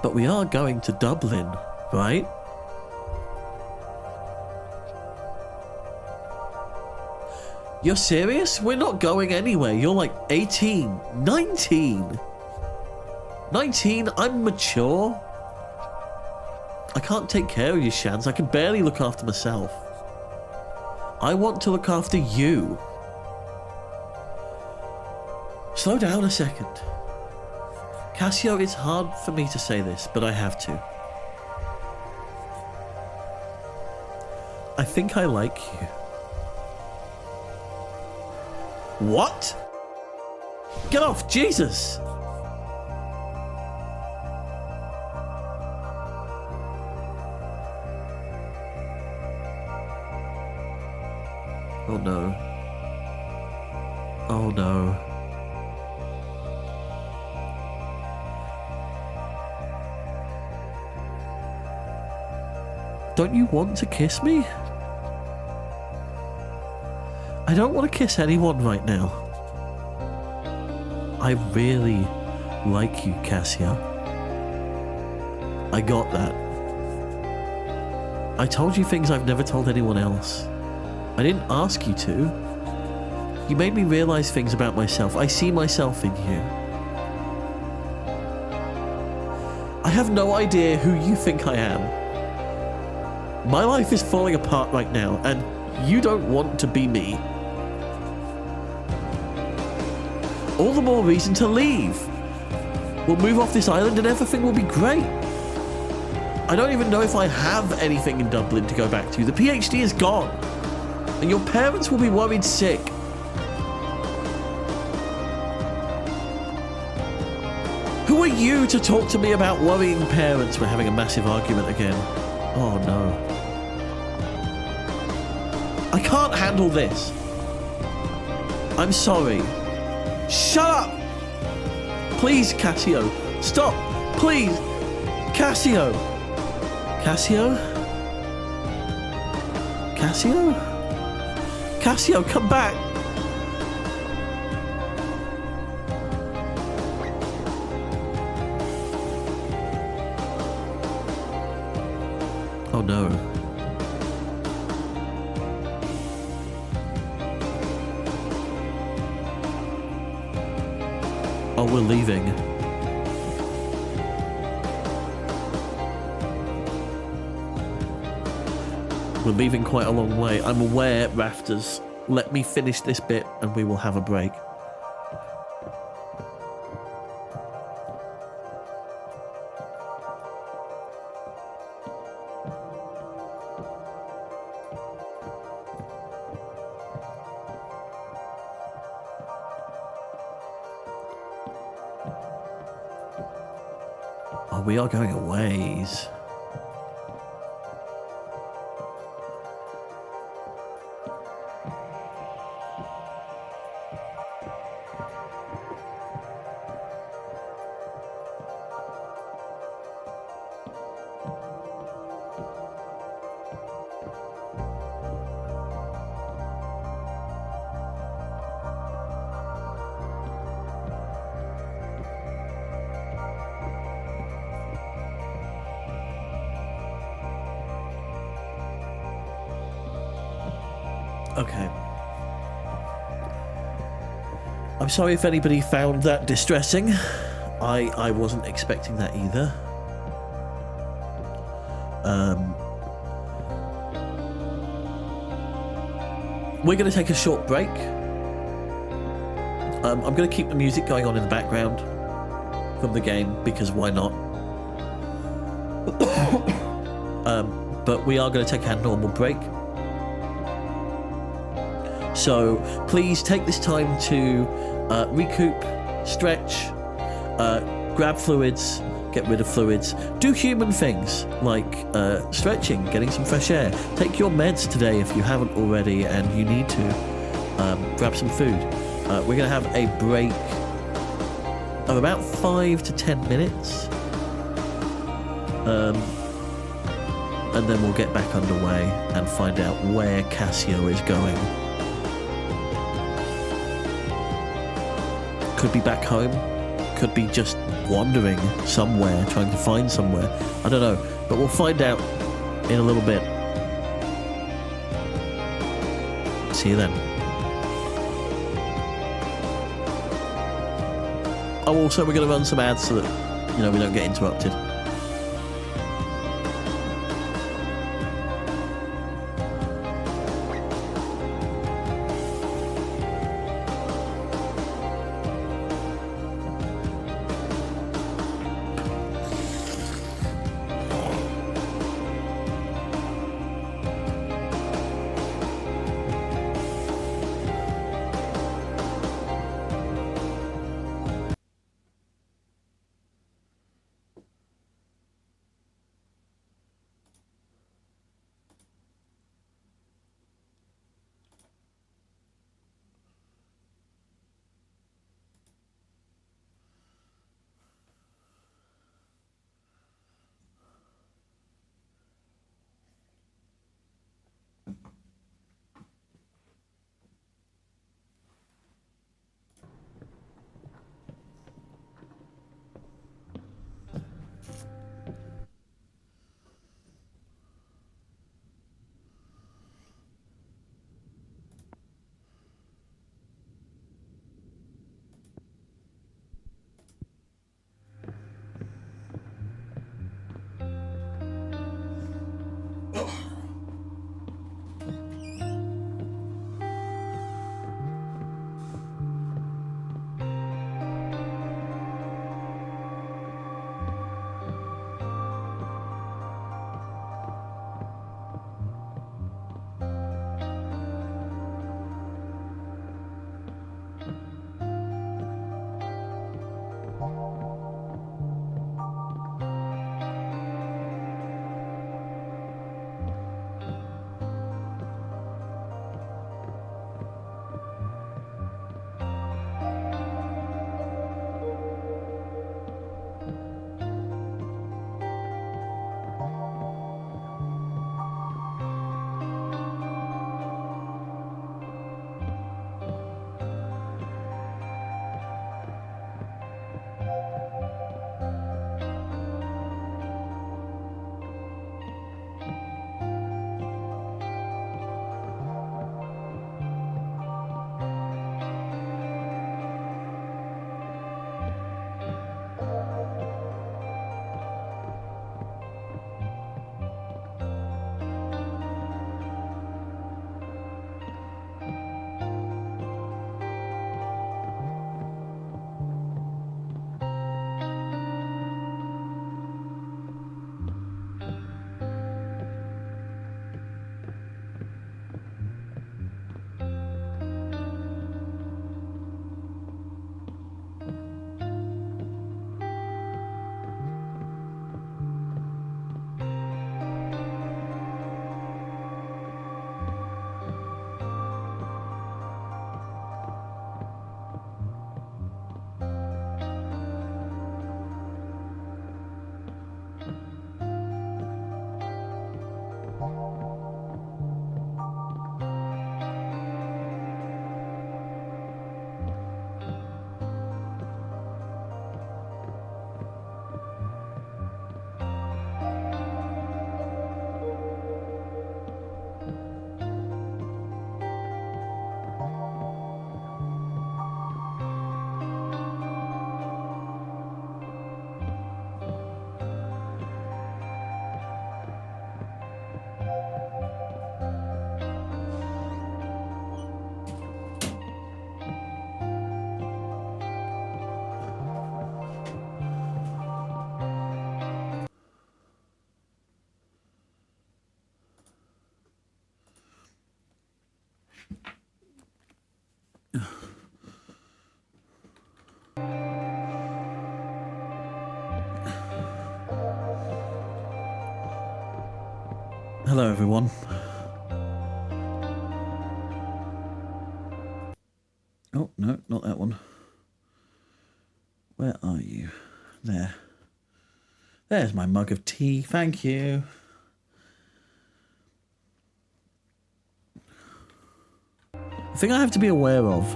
But we are going to Dublin, right? You're serious? We're not going anywhere. You're like 18, 19. 19? I'm mature. I can't take care of you, Shans. I can barely look after myself. I want to look after you. Slow down a second. Cassio, it's hard for me to say this, but I have to. I think I like you. What? Get off, Jesus! Oh no. Oh no. Don't you want to kiss me? I don't want to kiss anyone right now. I really like you, Cassia. I got that. I told you things I've never told anyone else. I didn't ask you to. You made me realize things about myself. I see myself in you. I have no idea who you think I am. My life is falling apart right now, and you don't want to be me. All the more reason to leave. We'll move off this island and everything will be great. I don't even know if I have anything in Dublin to go back to. The PhD is gone. And your parents will be worried sick. Who are you to talk to me about worrying parents? We're having a massive argument again. Oh no. I can't handle this. I'm sorry. Shut up! Please, Cassio. Stop! Please! Cassio! Cassio? Cassio? Cassio, come back! Oh no. Oh, we're leaving. We're leaving quite a long way. I'm aware, Rafters. Let me finish this bit and we will have a break. Oh, we are going a ways. Okay. I'm sorry if anybody found that distressing. I wasn't expecting that either. We're going to take a short break. I'm going to keep the music going on in the background from the game, because why not? But we are going to take our normal break. So please take this time to recoup, stretch, grab fluids, get rid of fluids, do human things like stretching, getting some fresh air. Take your meds today if you haven't already and you need to. Grab some food. We're going to have a break of about 5 to 10 minutes. And then we'll get back underway and find out where Cassio is going. Could be back home, could be just wandering somewhere, trying to find somewhere. I don't know, but we'll find out in a little bit. See you then. Oh, also we're going to run some ads so that, we don't get interrupted. Hello, everyone. Oh, no, not that one. Where are you? There. There's my mug of tea. Thank you. The thing I have to be aware of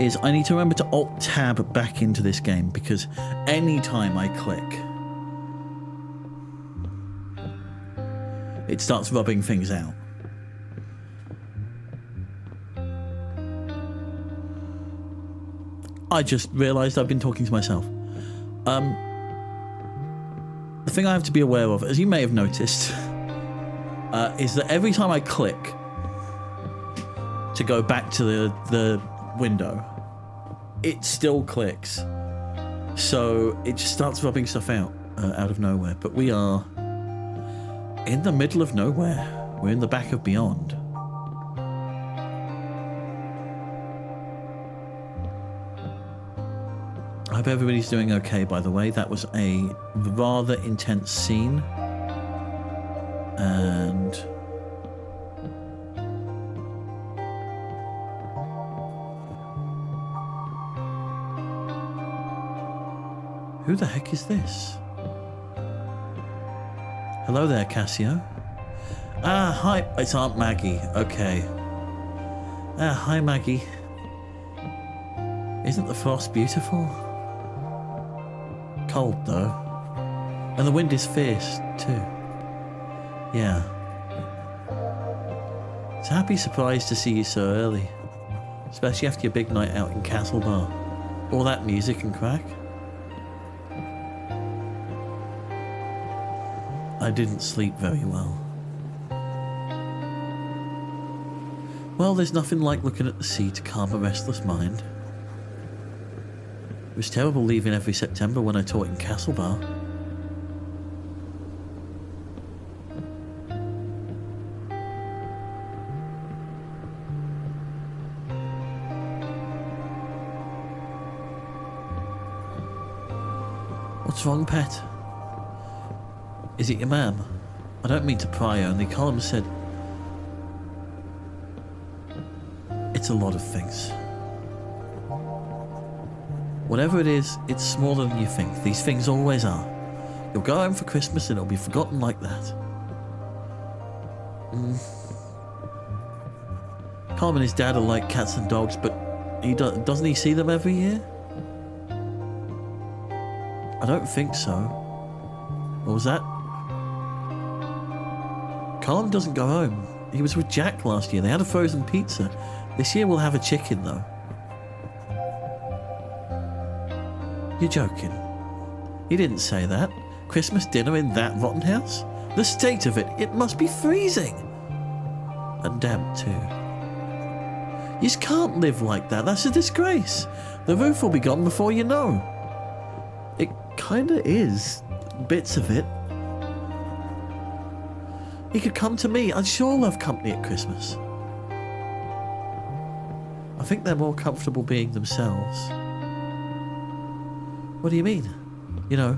is I need to remember to Alt-Tab back into this game, because anytime I click, it starts rubbing things out. I just realised I've been talking to myself. The thing I have to be aware of, as you may have noticed, is that every time I click to go back to the window, it still clicks. So it just starts rubbing stuff out of nowhere. But we are in the middle of nowhere. We're in the back of Beyond. I hope everybody's doing okay, by the way. That was a rather intense scene. And who the heck is this? Hello there, Cassio. Ah, hi. It's Aunt Maggie. Okay. Ah, hi, Maggie. Isn't the frost beautiful? Cold, though. And the wind is fierce, too. Yeah. It's a happy surprise to see you so early. Especially after your big night out in Castle Bar. All that music and crack. I didn't sleep very well. Well, there's nothing like looking at the sea to calm a restless mind. It was terrible leaving every September when I taught in Castle Bar. What's wrong, pet? Is it your ma'am? I don't mean to pry, only Colin said... It's a lot of things. Whatever it is, it's smaller than you think. These things always are. You'll go home for Christmas and it'll be forgotten like that. Colin and his dad are like cats and dogs, but doesn't he see them every year? I don't think so. What was that? Colin doesn't go home. He was with Jack last year. They had a frozen pizza. This year we'll have a chicken, though. You're joking. He didn't say that. Christmas dinner in that rotten house? The state of it, it must be freezing. And damp, too. You just can't live like that. That's a disgrace. The roof will be gone before you know. It kinda is. Bits of it. He could come to me. I'd sure love company at Christmas. I think they're more comfortable being themselves. What do you mean? You know,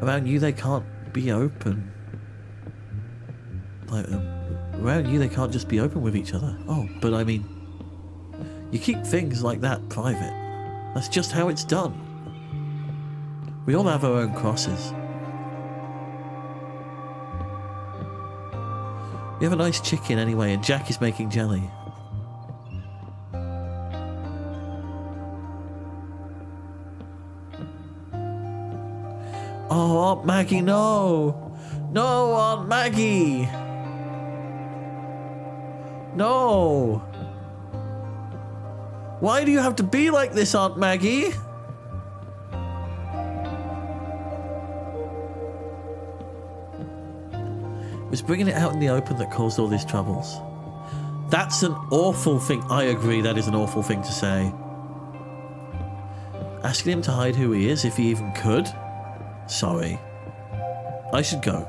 around you they can't be open. Like, around you they can't just be open with each other. Oh, but I mean, you keep things like that private. That's just how it's done. We all have our own crosses. You have a nice chicken anyway, and Jack is making jelly. Oh, Aunt Maggie, no! No, Aunt Maggie! No! Why do you have to be like this, Aunt Maggie? It was bringing it out in the open that caused all these troubles. That's an awful thing. I agree, that is an awful thing to say. Asking him to hide who he is, if he even could? Sorry. I should go.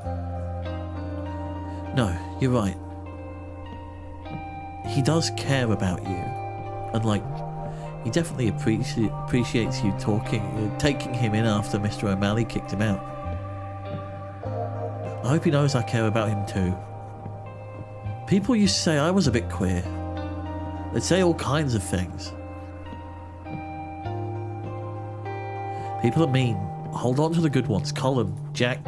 No, you're right. He does care about you. And like, he definitely appreciates you taking him in after Mr. O'Malley kicked him out. I hope he knows I care about him too. People used to say I was a bit queer. They'd say all kinds of things. People are mean. Hold on to the good ones. Colin, Jack.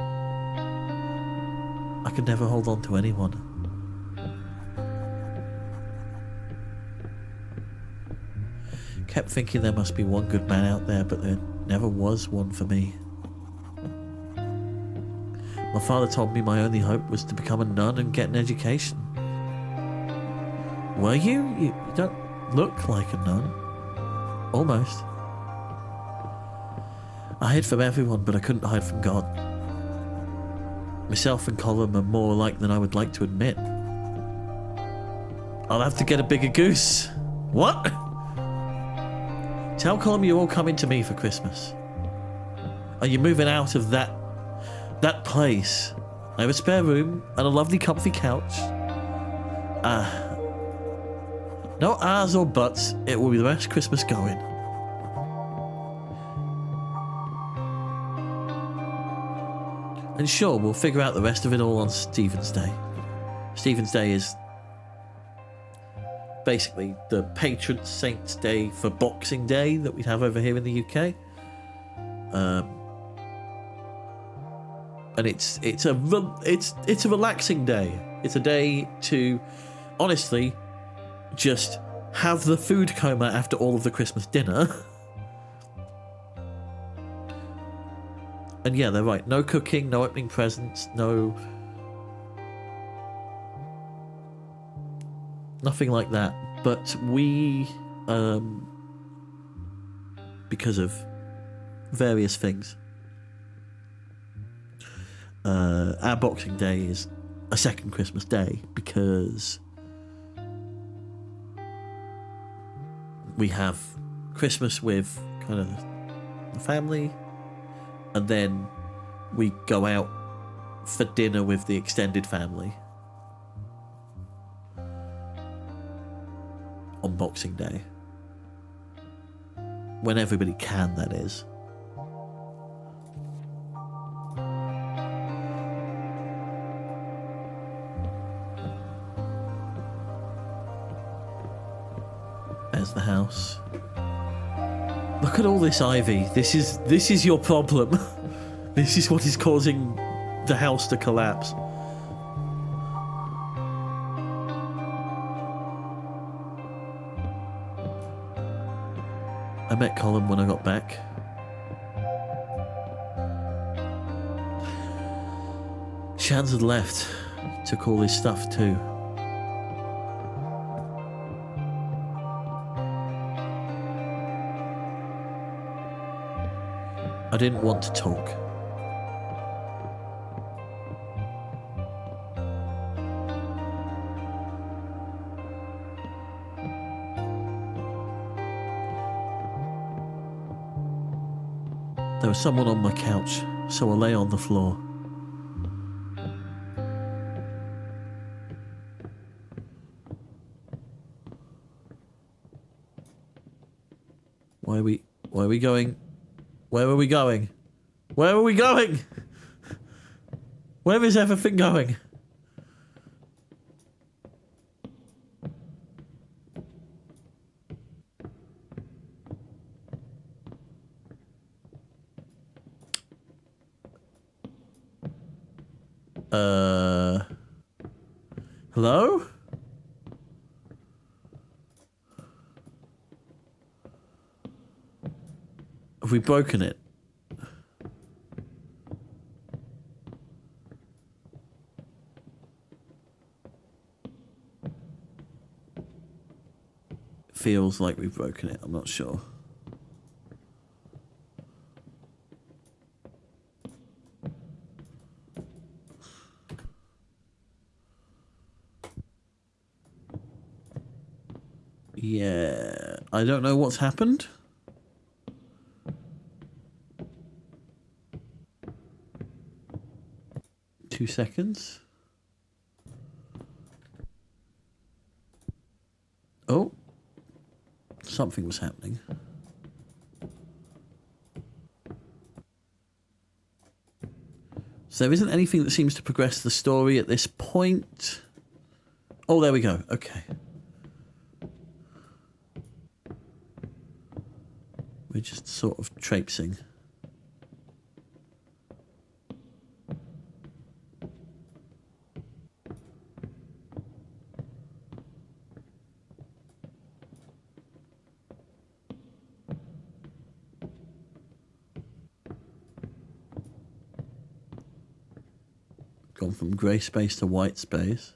I could never hold on to anyone. Kept thinking there must be one good man out there, but there never was one for me. My father told me my only hope was to become a nun and get an education. Were you? You don't look like a nun. Almost. I hid from everyone, but I couldn't hide from God. Myself and Colin are more alike than I would like to admit. I'll have to get a bigger goose. What? Tell Colin you're all coming to me for Christmas. Are you moving out of that place? I have a spare room and a lovely comfy couch. No ahs or buts. It will be the best Christmas going. And sure, we'll figure out the rest of it all on Stephen's Day. Stephen's Day is basically the patron saint's day for Boxing Day that we'd have over here in the UK. And it's a relaxing day. It's a day to, honestly, just have the food coma after all of the Christmas dinner. And yeah, they're right. No cooking, no opening presents, nothing like that. But we, because of various things, our Boxing Day is a second Christmas day because we have Christmas with kind of the family, and then we go out for dinner with the extended family on Boxing Day. When everybody can, that is. There's the house. Look at all this ivy. This is your problem. This is what is causing the house to collapse. I met Colin when I got back. Shans had left. Took all his stuff too. I didn't want to talk. There was someone on my couch, so I lay on the floor. Why are we going? Where are we going? Where are we going? Where is everything going? Hello? Have we broken it? Feels like we've broken it, I'm not sure. Yeah, I don't know what's happened. Two seconds. Oh, something was happening. So there isn't anything that seems to progress the story at this point. Oh, there we go. Okay. We're just sort of traipsing. Gone from grey space to white space.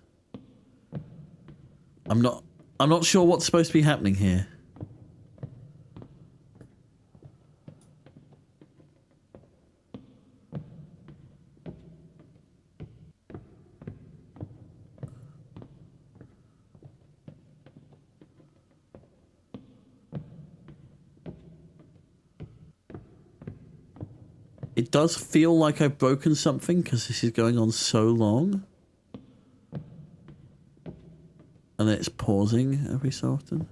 I'm not sure what's supposed to be happening here. It does feel like I've broken something because this is going on so long. And then it's pausing every so often.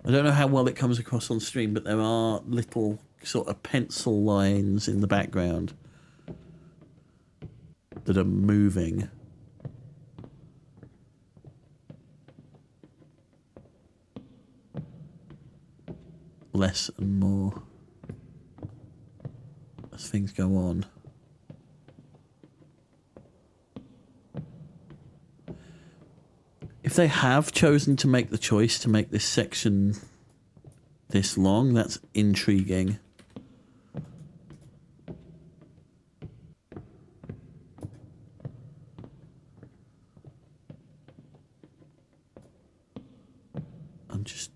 I don't know how well it comes across on stream, but there are little sort of pencil lines in the background that are moving. Less and more as things go on. If they have chosen to make the choice to make this section this long, that's intriguing. I'm just...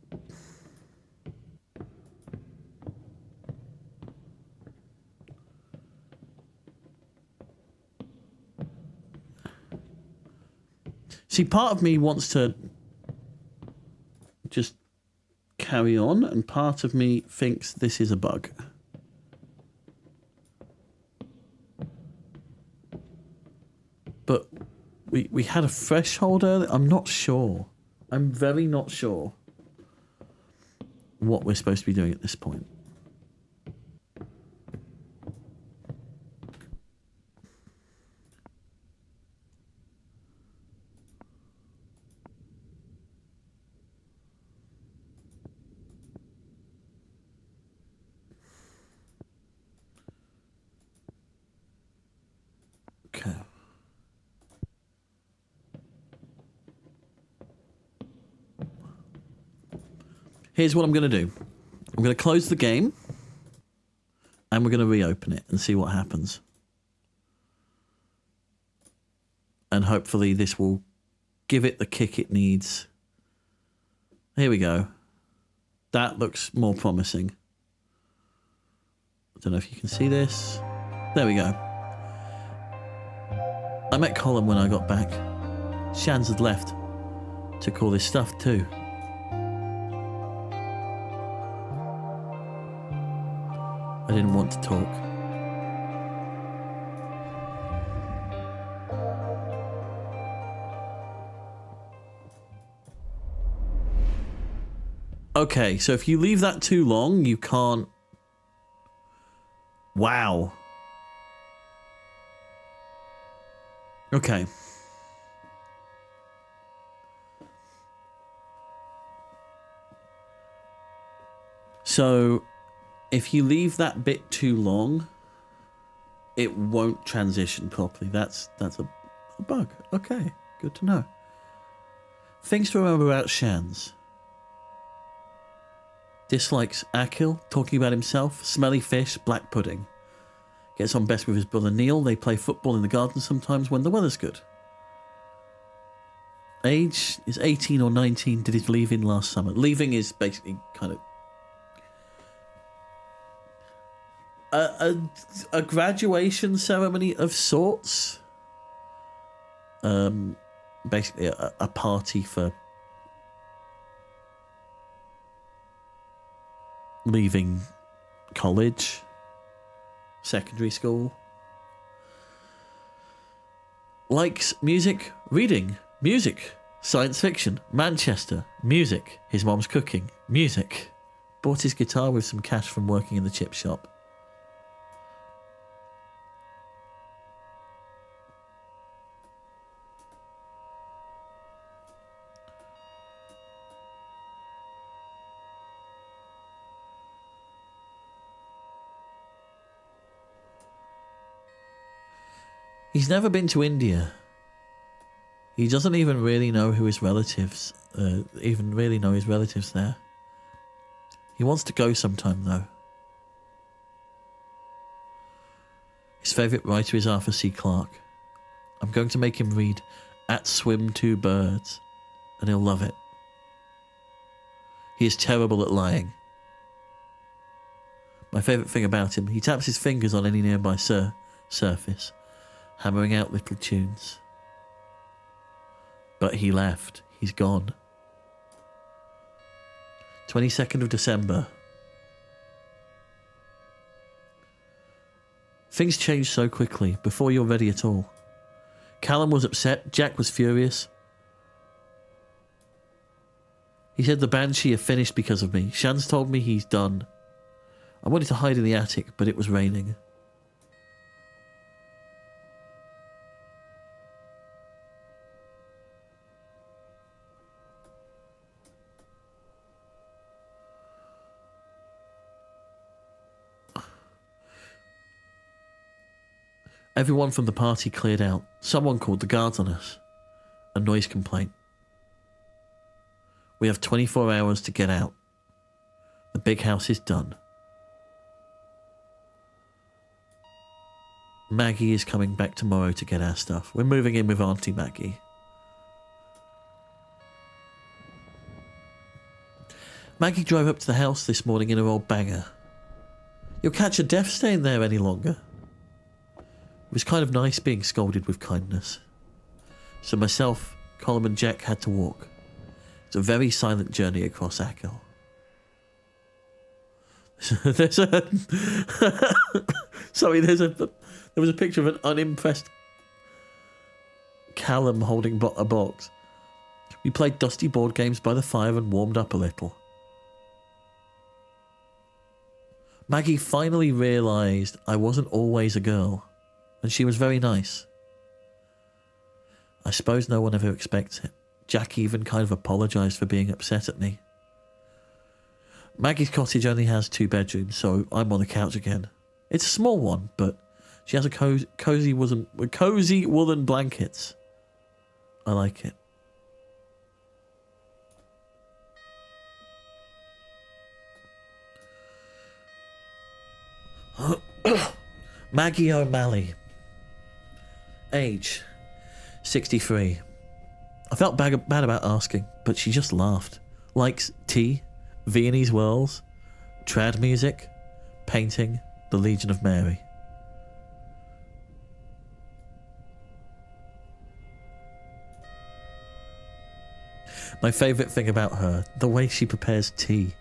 See, part of me wants to just carry on, and part of me thinks this is a bug. But we had a threshold earlier. I'm not sure. I'm very not sure what we're supposed to be doing at this point. Okay. Here's what I'm going to do. I'm going to close the game and we're going to reopen it and see what happens. And hopefully this will give it the kick it needs. Here we go. That looks more promising. I don't know if you can see this. There we go. I met Colin when I got back. Shans had left. Took all this stuff too. I didn't want to talk. Okay, so if you leave that too long, you can't... Wow. Okay. So, if you leave that bit too long, it won't transition properly. That's a bug. Okay, good to know. Things to remember about Shans. Dislikes Akil, talking about himself, smelly fish, black pudding. Gets on best with his brother Neil. They play football in the garden sometimes when the weather's good. Age is 18 or 19. Did his leaving last summer. Leaving is basically kind of a graduation ceremony of sorts. Basically a party for leaving college, secondary school. Likes music, reading, music, Science fiction. Manchester. Music. His mom's cooking. Music. Bought his guitar with some cash from working in the chip shop. He's never been to India. He doesn't even really know who his relatives, there. He wants to go sometime, though. His favourite writer is Arthur C. Clarke. I'm going to make him read At Swim Two Birds, and he'll love it. He is terrible at lying. My favourite thing about him, he taps his fingers on any nearby surface, hammering out little tunes. But he left. He's gone. 22nd of December. Things change so quickly, before you're ready at all. Callum was upset, Jack was furious. He said the Banshee have finished because of me. Shan's told me he's done. I wanted to hide in the attic, but it was raining. Everyone from the party cleared out. Someone called the guards on us. A noise complaint. We have 24 hours to get out. The big house is done. Maggie is coming back tomorrow to get our stuff. We're moving in with Auntie Maggie. Maggie drove up to the house this morning in her old banger. You'll catch a death stain there any longer. It was kind of nice being scolded with kindness. So myself, Colin and Jack had to walk. It's a very silent journey across Ackle. There was a picture of an unimpressed Callum holding a box. We played dusty board games by the fire and warmed up a little. Maggie finally realised I wasn't always a girl. And she was very nice. I suppose no one ever expects it. Jack even kind of apologised for being upset at me. Maggie's cottage only has 2 bedrooms, so I'm on the couch again. It's a small one, but she has a cozy woolen blankets. I like it. Maggie O'Malley. Age 63. I felt bad about asking, but she just laughed. Likes tea, Viennese whirls, trad music, painting, the Legion of Mary. My favourite thing about her, the way she prepares tea.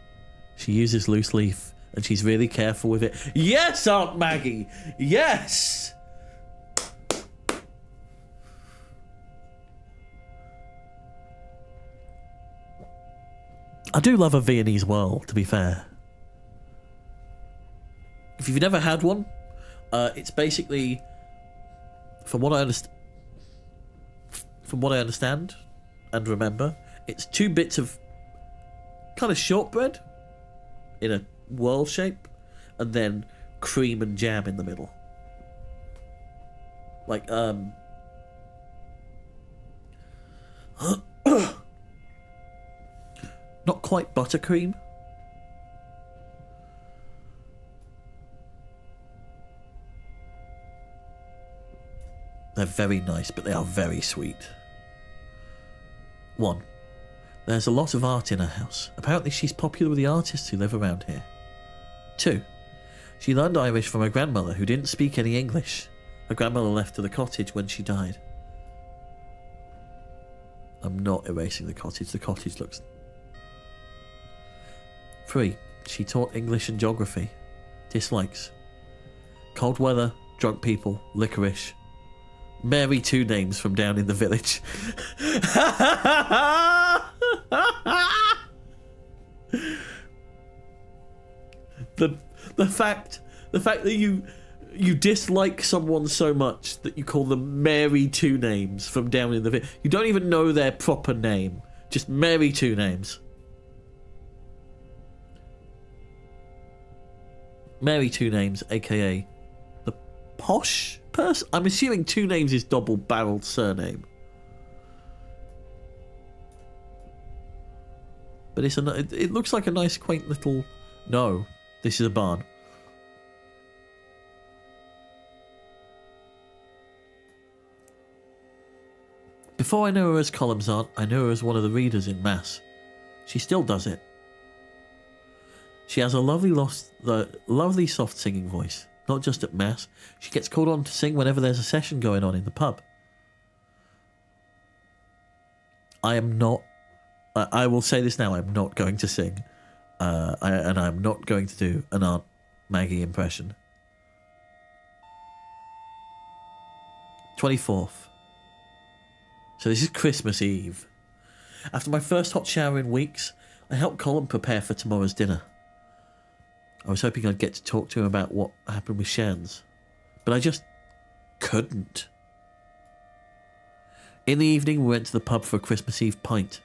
She uses loose leaf, and she's really careful with it. Yes, Aunt Maggie! Yes! I do love a Viennese whirl, to be fair. If you've never had one, it's basically, from what I understand and remember, it's 2 bits of kind of shortbread in a whirl shape, and then cream and jam in the middle. Like, not quite buttercream. They're very nice, but they are very sweet. 1. There's a lot of art in her house. Apparently she's popular with the artists who live around here. 2. She learned Irish from her grandmother, who didn't speak any English. Her grandmother left to the cottage when she died. I'm not erasing the cottage. The cottage looks... 3. She taught English and geography. Dislikes: cold weather, drunk people, licorice, Mary Two Names from down in the village. the fact that you dislike someone so much that you call them Mary Two Names from down in the village. You don't even know their proper name. Just Mary Two Names. Mary Two Names, aka the posh person. I'm assuming Two Names is double-barreled surname. But it looks like a nice, quaint little... No, this is a barn. Before I knew her as Column's aunt, I knew her as one of the readers in Mass. She still does it. She has a lovely soft singing voice, not just at Mass. She gets called on to sing whenever there's a session going on in the pub. I will say this now, I'm not going to sing. And I'm not going to do an Aunt Maggie impression. 24th. So this is Christmas Eve. After my first hot shower in weeks, I helped Colin prepare for tomorrow's dinner. I was hoping I'd get to talk to him about what happened with Shans, but I just couldn't. In the evening, we went to the pub for a Christmas Eve pint.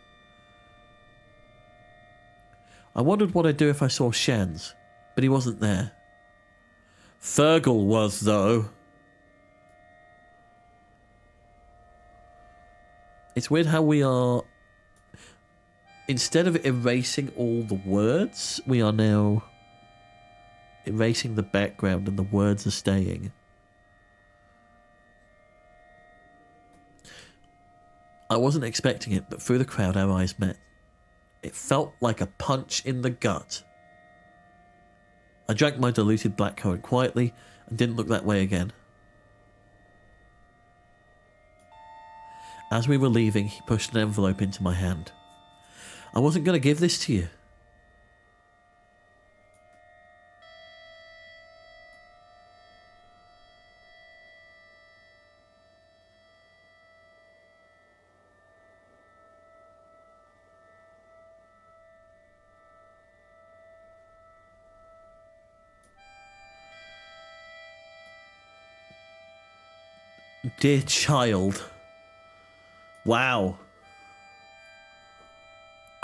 I wondered what I'd do if I saw Shans, but he wasn't there. Fergal was, though. It's weird how we are... Instead of erasing all the words, we are now erasing the background and the words are staying. I wasn't expecting it, but through the crowd our eyes met. It felt like a punch in the gut. I drank my diluted blackcurrant quietly and didn't look that way again. As we were leaving, he pushed an envelope into my hand. I wasn't going to give this to you. Dear child. Wow.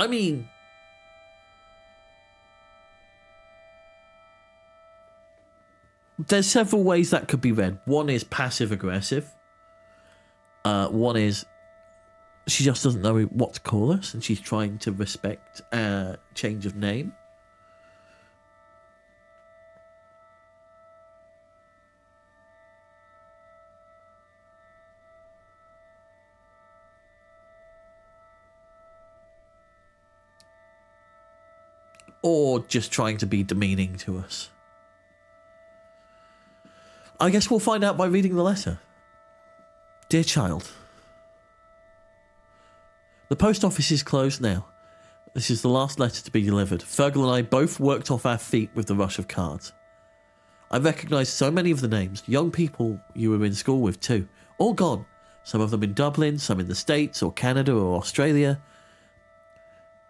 I mean... There's several ways that could be read. One is passive-aggressive. One is she just doesn't know what to call us and she's trying to respect change of name. Or just trying to be demeaning to us. I guess we'll find out by reading the letter. Dear child. The post office is closed now. This is the last letter to be delivered. Fergal and I both worked off our feet with the rush of cards. I recognised so many of the names. Young people you were in school with too. All gone. Some of them in Dublin, some in the States or Canada or Australia.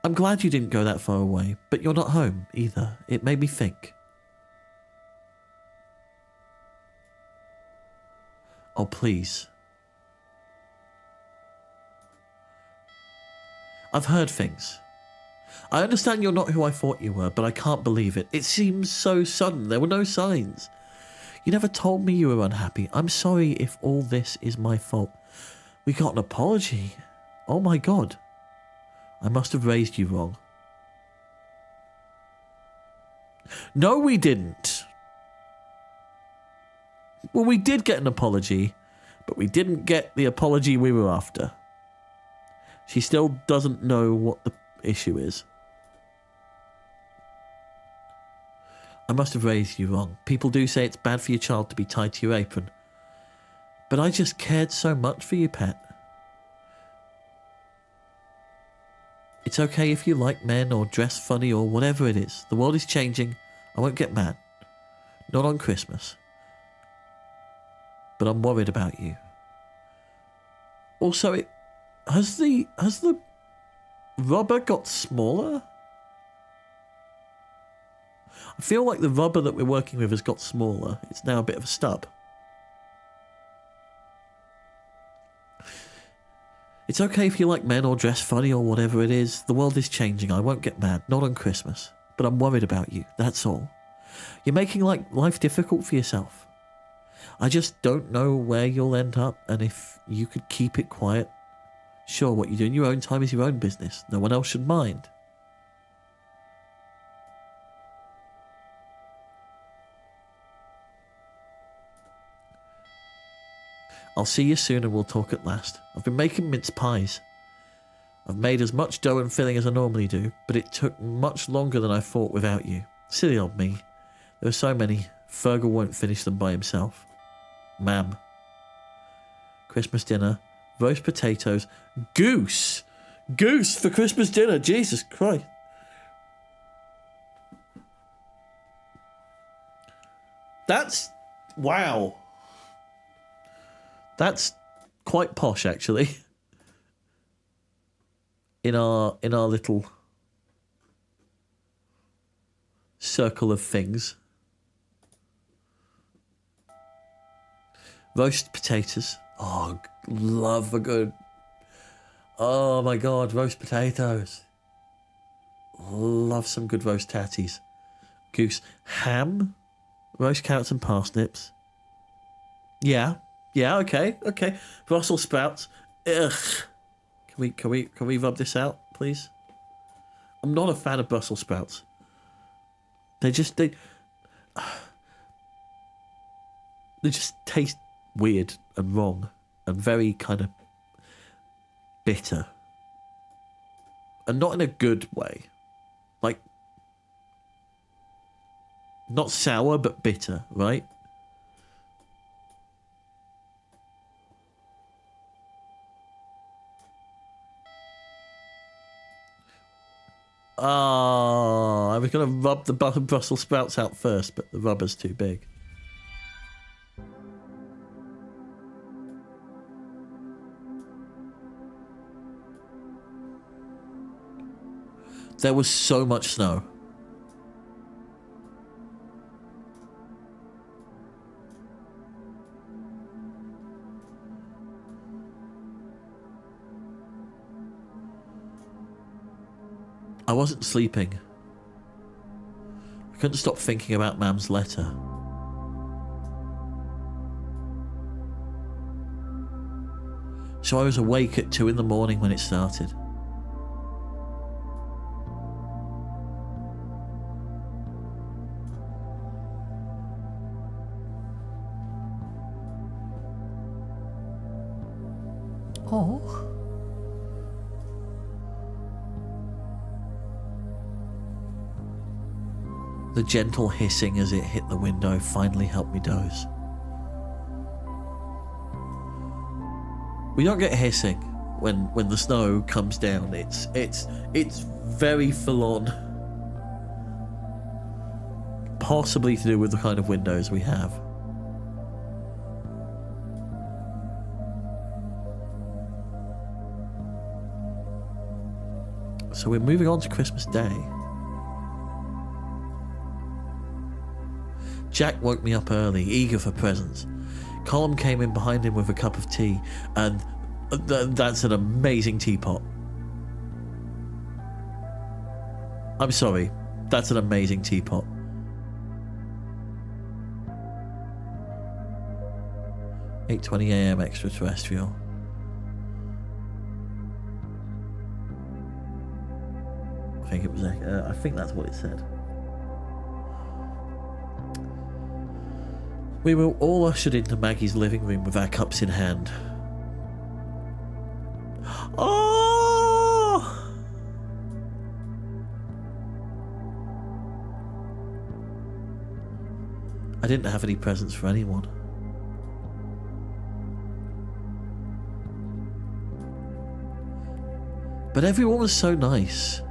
I'm glad you didn't go that far away, but you're not home either. It made me think. Oh, please. I've heard things. I understand you're not who I thought you were, but I can't believe it. It seems so sudden. There were no signs. You never told me you were unhappy. I'm sorry if all this is my fault. We got an apology. Oh my God. I must have raised you wrong. No, we didn't. Well, we did get an apology, but we didn't get the apology we were after. She still doesn't know what the issue is. I must have raised you wrong. People do say it's bad for your child to be tied to your apron. But I just cared so much for you, pet. It's okay if you like men or dress funny or whatever it is. The world is changing. I won't get mad. Not on Christmas. But I'm worried about you. Also, has the rubber got smaller? I feel like the rubber that we're working with has got smaller. It's now a bit of a stub. It's okay if you like men or dress funny or whatever it is. The world is changing. I won't get mad. Not on Christmas. But I'm worried about you. That's all. You're making life difficult for yourself. I just don't know where you'll end up, and if you could keep it quiet. Sure, what you do in your own time is your own business. No one else should mind. I'll see you soon and we'll talk at last. I've been making mince pies. I've made as much dough and filling as I normally do, but it took much longer than I thought without you. Silly old me. There are so many. Fergal won't finish them by himself. Ma'am. Christmas dinner. Roast potatoes. Goose! Goose for Christmas dinner. Jesus Christ. That's... wow. That's quite posh, actually. In our little circle of things. Roast potatoes. Oh, love a good... oh my God, roast potatoes. Love some good roast tatties. Goose. Ham. Roast carrots and parsnips. Yeah, okay. Brussels sprouts. Ugh. Can we rub this out, please? I'm not a fan of Brussels sprouts. They just taste weird and wrong and very kind of bitter. And not in a good way. Like, not sour, but bitter, right? Oh, I was going to rub the Brussels sprouts out first, but the rubber's too big. There was so much snow. I wasn't sleeping. I couldn't stop thinking about Mam's letter. So I was awake at 2 in the morning when it started. Oh. The gentle hissing as it hit the window finally helped me doze. We don't get hissing when the snow comes down. It's very full on. Possibly to do with the kind of windows we have. So we're moving on to Christmas Day. Jack woke me up early, eager for presents. Colm came in behind him with a cup of tea, and that's an amazing teapot. I'm sorry, that's an amazing teapot. "8:20 a.m. extraterrestrial." I think that's what it said. We were all ushered into Maggie's living room with our cups in hand. Oh! I didn't have any presents for anyone. But everyone was so nice.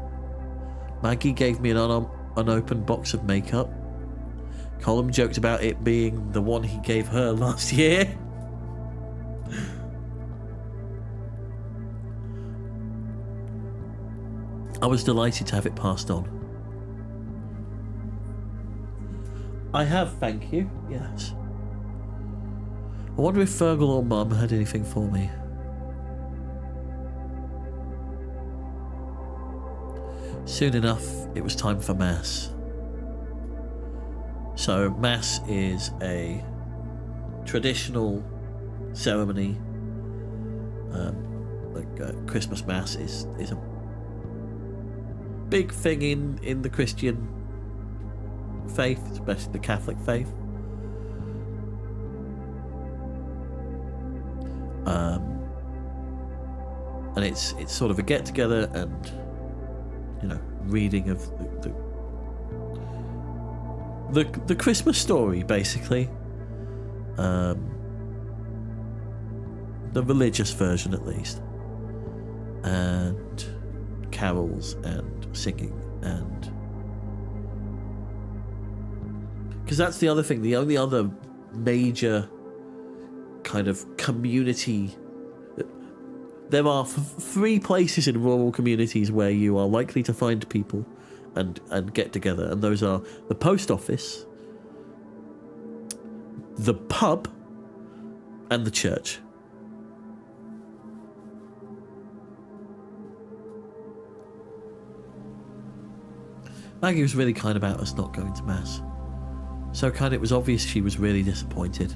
Maggie gave me an unopened box of makeup. Colm joked about it being the one he gave her last year. I was delighted to have it passed on. I have, thank you. Yes. I wonder if Fergal or Mum had anything for me. Soon enough, it was time for Mass. So, Mass is a traditional ceremony. Christmas Mass is a big thing in the Christian faith, especially the Catholic faith. And it's sort of a get together and, you know, reading of the Christmas story, basically. The religious version, at least, and carols and singing, and because that's the other thing. The only other major kind of community. There are three places in rural communities where you are likely to find people and get together, and those are the post office, the pub, and the church. Maggie was really kind about us not going to Mass. So kind it was obvious she was really disappointed.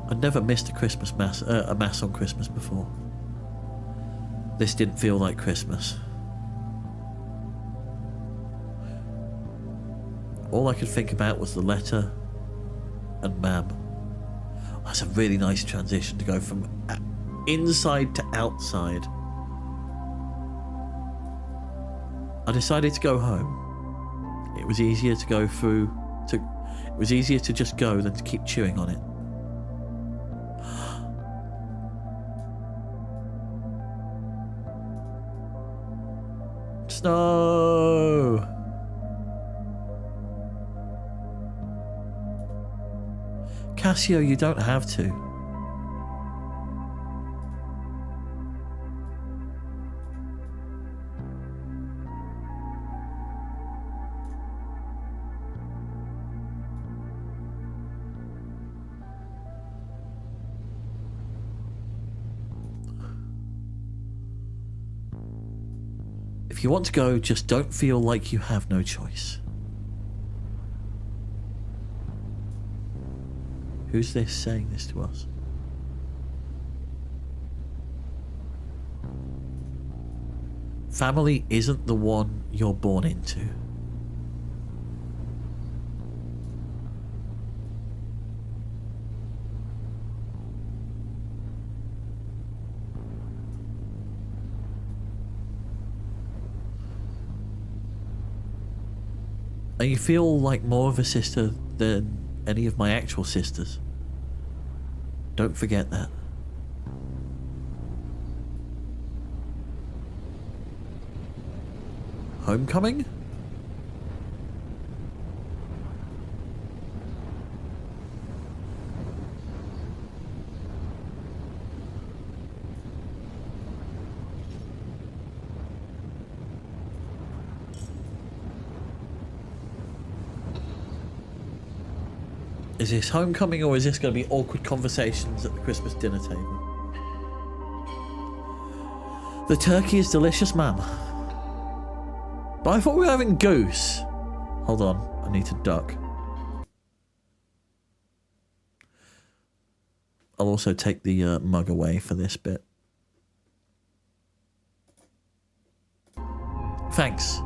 I'd never missed a Christmas Mass, a Mass on Christmas before. This didn't feel like Christmas. All I could think about was the letter and Ma'am. That's a really nice transition to go from inside to outside. I decided to go home. It was easier to go through. It was easier to just go than to keep chewing on it. Snow. Cassio, you don't have to. If you want to go, just don't feel like you have no choice. Who's this saying this to us? Family isn't the one you're born into. And you feel like more of a sister than any of my actual sisters. Don't forget that. Homecoming? Is this homecoming, or is this going to be awkward conversations at the Christmas dinner table? The turkey is delicious, ma'am. But I thought we were having goose. Hold on, I need to duck. I'll also take the mug away for this bit. Thanks.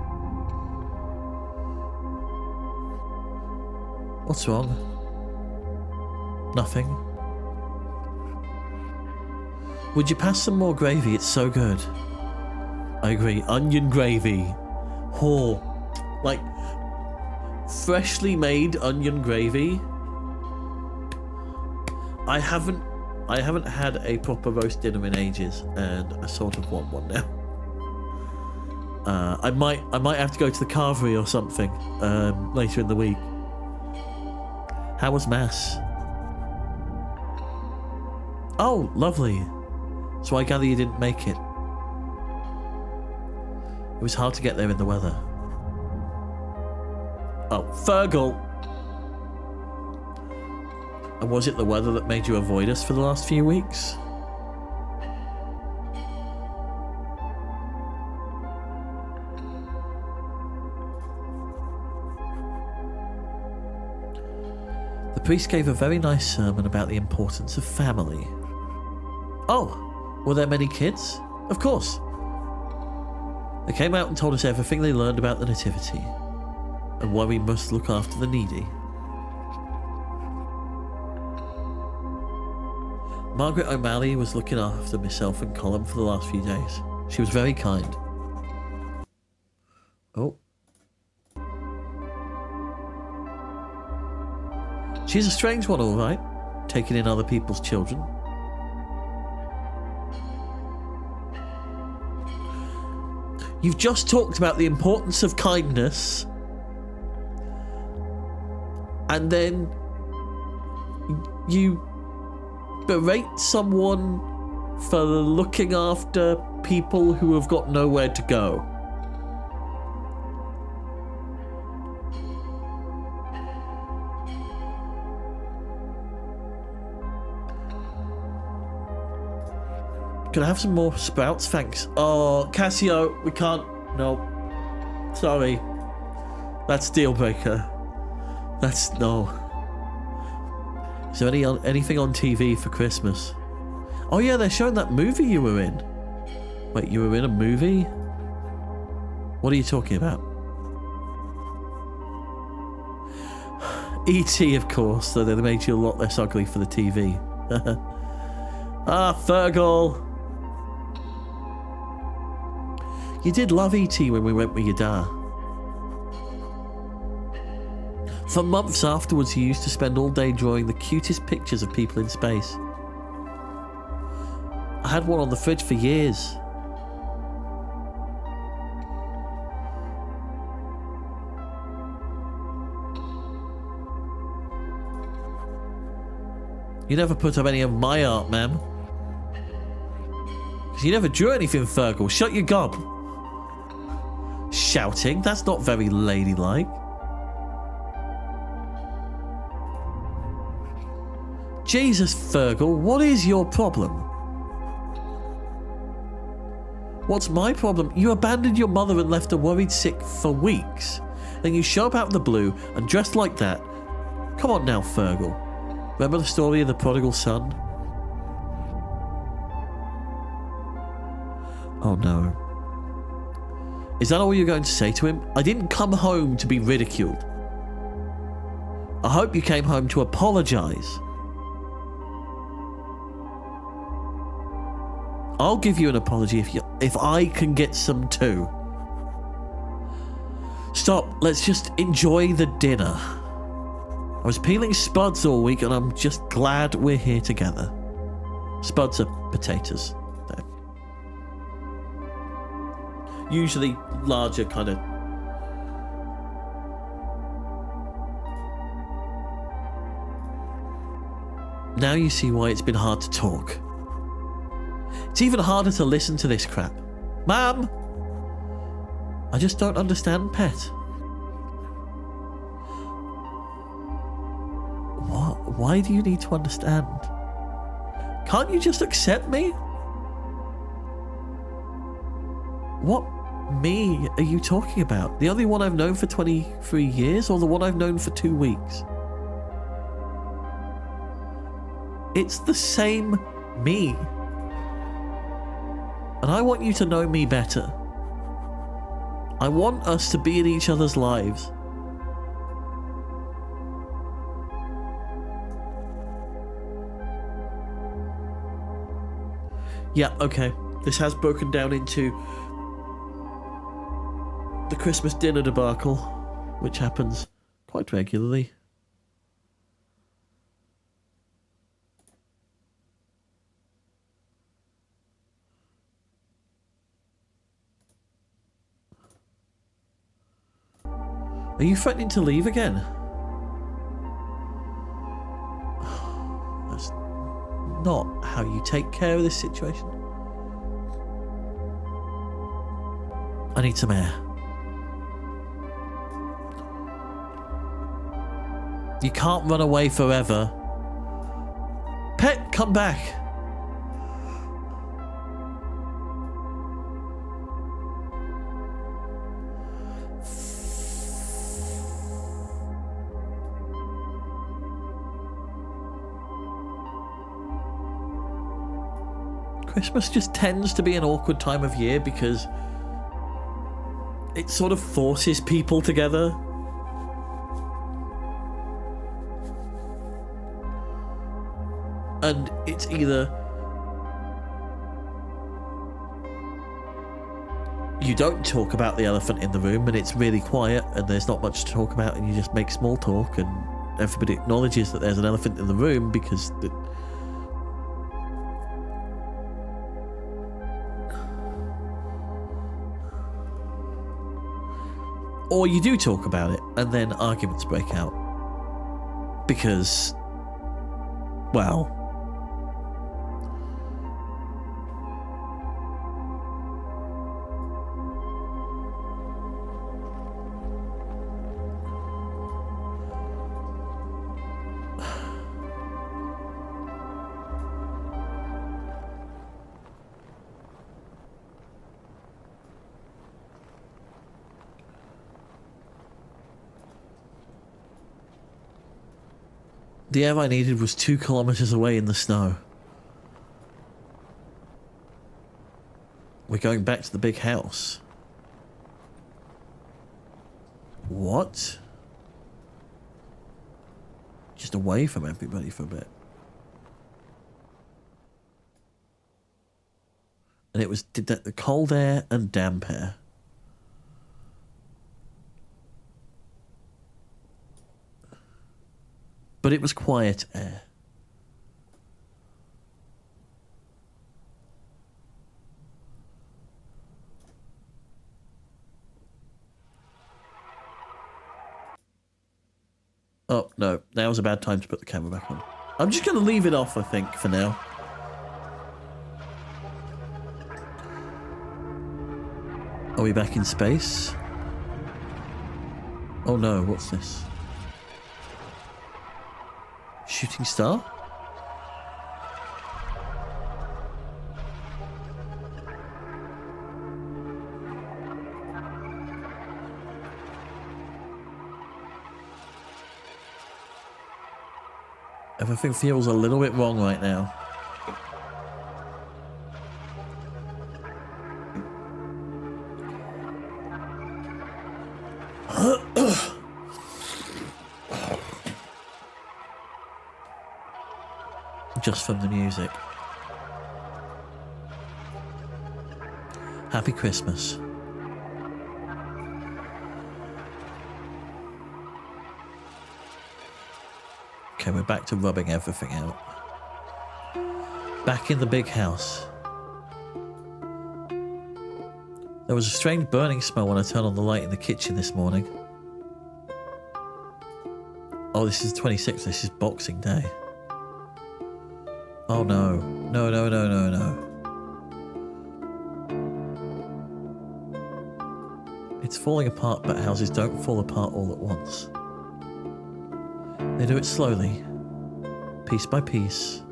What's wrong? Nothing. Would you pass some more gravy? It's so good. I agree. Onion gravy. Oh, like freshly made onion gravy. I haven't had a proper roast dinner in ages, and I sort of want one now. I might have to go to the carvery or something later in the week. How was Mass? Oh, lovely. So I gather you didn't make it. It was hard to get there in the weather. Oh, Fergal! And was it the weather that made you avoid us for the last few weeks? The priest gave a very nice sermon about the importance of family. Oh, were there many kids? Of course. They came out and told us everything they learned about the Nativity, and why we must look after the needy. Margaret O'Malley was looking after myself and Colin for the last few days. She was very kind. Oh. She's a strange one, all right, taking in other people's children. You've just talked about the importance of kindness, and then you berate someone for looking after people who have got nowhere to go. Can I have some more sprouts? Thanks. Oh, Cassio, we can't. No. Sorry. That's deal breaker. That's no. Is there anything on TV for Christmas? Oh yeah, they're showing that movie you were in. Wait, you were in a movie? What are you talking about? E.T., of course, though they made you a lot less ugly for the TV. Ah, Fergal. You did love E.T. when we went with your dad. For months afterwards, he used to spend all day drawing the cutest pictures of people in space. I had one on the fridge for years. You never put up any of my art, ma'am. Because you never drew anything, Fergal. Shut your gob. Shouting? That's not very ladylike. Jesus, Fergal, what is your problem? What's my problem? You abandoned your mother and left her worried sick for weeks. Then you show up out of the blue and dressed like that. Come on now, Fergal. Remember the story of the prodigal son? Oh no. Is that all you're going to say to him? I didn't come home to be ridiculed. I hope you came home to apologise. I'll give you an apology if I can get some too. Stop, let's just enjoy the dinner. I was peeling spuds all week and I'm just glad we're here together. Spuds are potatoes. They're usually larger kind of. Now you see why it's been hard to talk. It's even harder to listen to this crap. Ma'am! I just don't understand, pet. What? Why do you need to understand? Can't you just accept me? What me are you talking about? The only one I've known for 23 years or the one I've known for 2 weeks? It's the same me. And I want you to know me better. I want us to be in each other's lives. Yeah, okay. This has broken down into the Christmas dinner debacle, which happens quite regularly. Are you threatening to leave again? That's not how you take care of this situation. I need some air. You can't run away forever. Pet, come back. Christmas just tends to be an awkward time of year because it sort of forces people together. And it's either you don't talk about the elephant in the room and it's really quiet and there's not much to talk about and you just make small talk and everybody acknowledges that there's an elephant in the room because or you do talk about it and then arguments break out because, well, the air I needed was 2 kilometers away in the snow. We're going back to the big house. What? Just away from everybody for a bit. And it was the cold air and damp air. But it was quiet air. Oh, no. Now's a bad time to put the camera back on. I'm just going to leave it off, I think, for now. Are we back in space? Oh no, what's this? Shooting star? Everything feels a little bit wrong right now. Just from the music. Happy Christmas. Okay, we're back to rubbing everything out. Back in the big house. There was a strange burning smell when I turned on the light in the kitchen this morning. Oh, this is 26th. This is Boxing Day. Oh no. No, no, no, no, no. It's falling apart, but houses don't fall apart all at once. They do it slowly, piece by piece,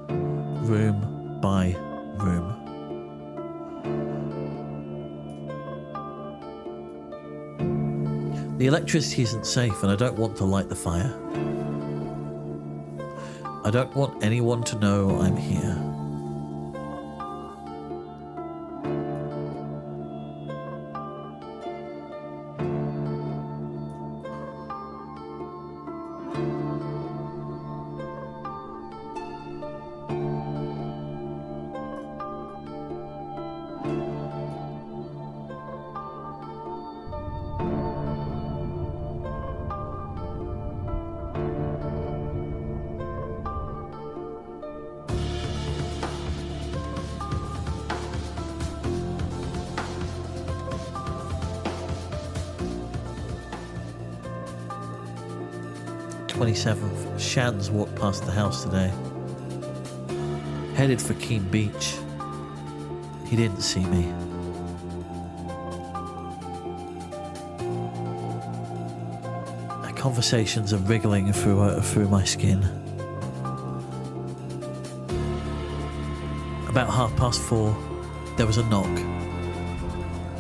room by room. The electricity isn't safe and I don't want to light the fire. I don't want anyone to know I'm here. Shan's walked past the house today. headed for Keene Beach. He didn't see me. Our conversations are wriggling through my skin. About 4:30, there was a knock.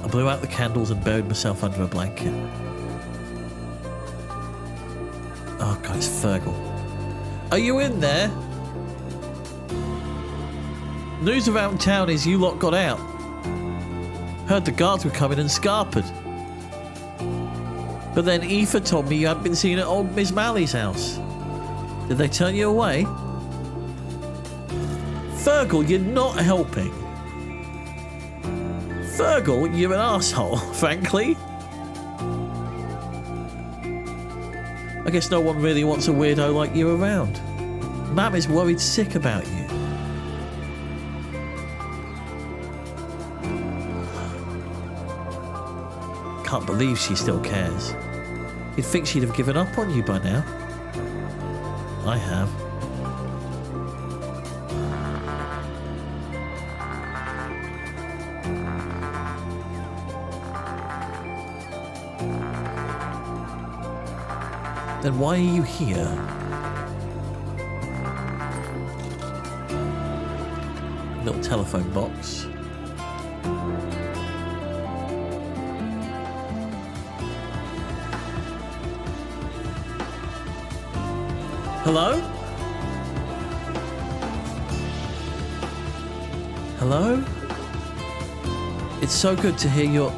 I blew out the candles and buried myself under a blanket. Oh God, it's Fergal. Are you in there? News around town is you lot got out. Heard the guards were coming and scarpered. But then Aoife told me you hadn't been seen at old Miss Malley's house. Did they turn you away? Fergal, you're not helping. Fergal, you're an asshole, frankly. I guess no one really wants a weirdo like you around. Mam is worried sick about you. Can't believe she still cares. You'd think she'd have given up on you by now. I have. Then why are you here? Little telephone box. Hello? Hello? It's so good to hear your...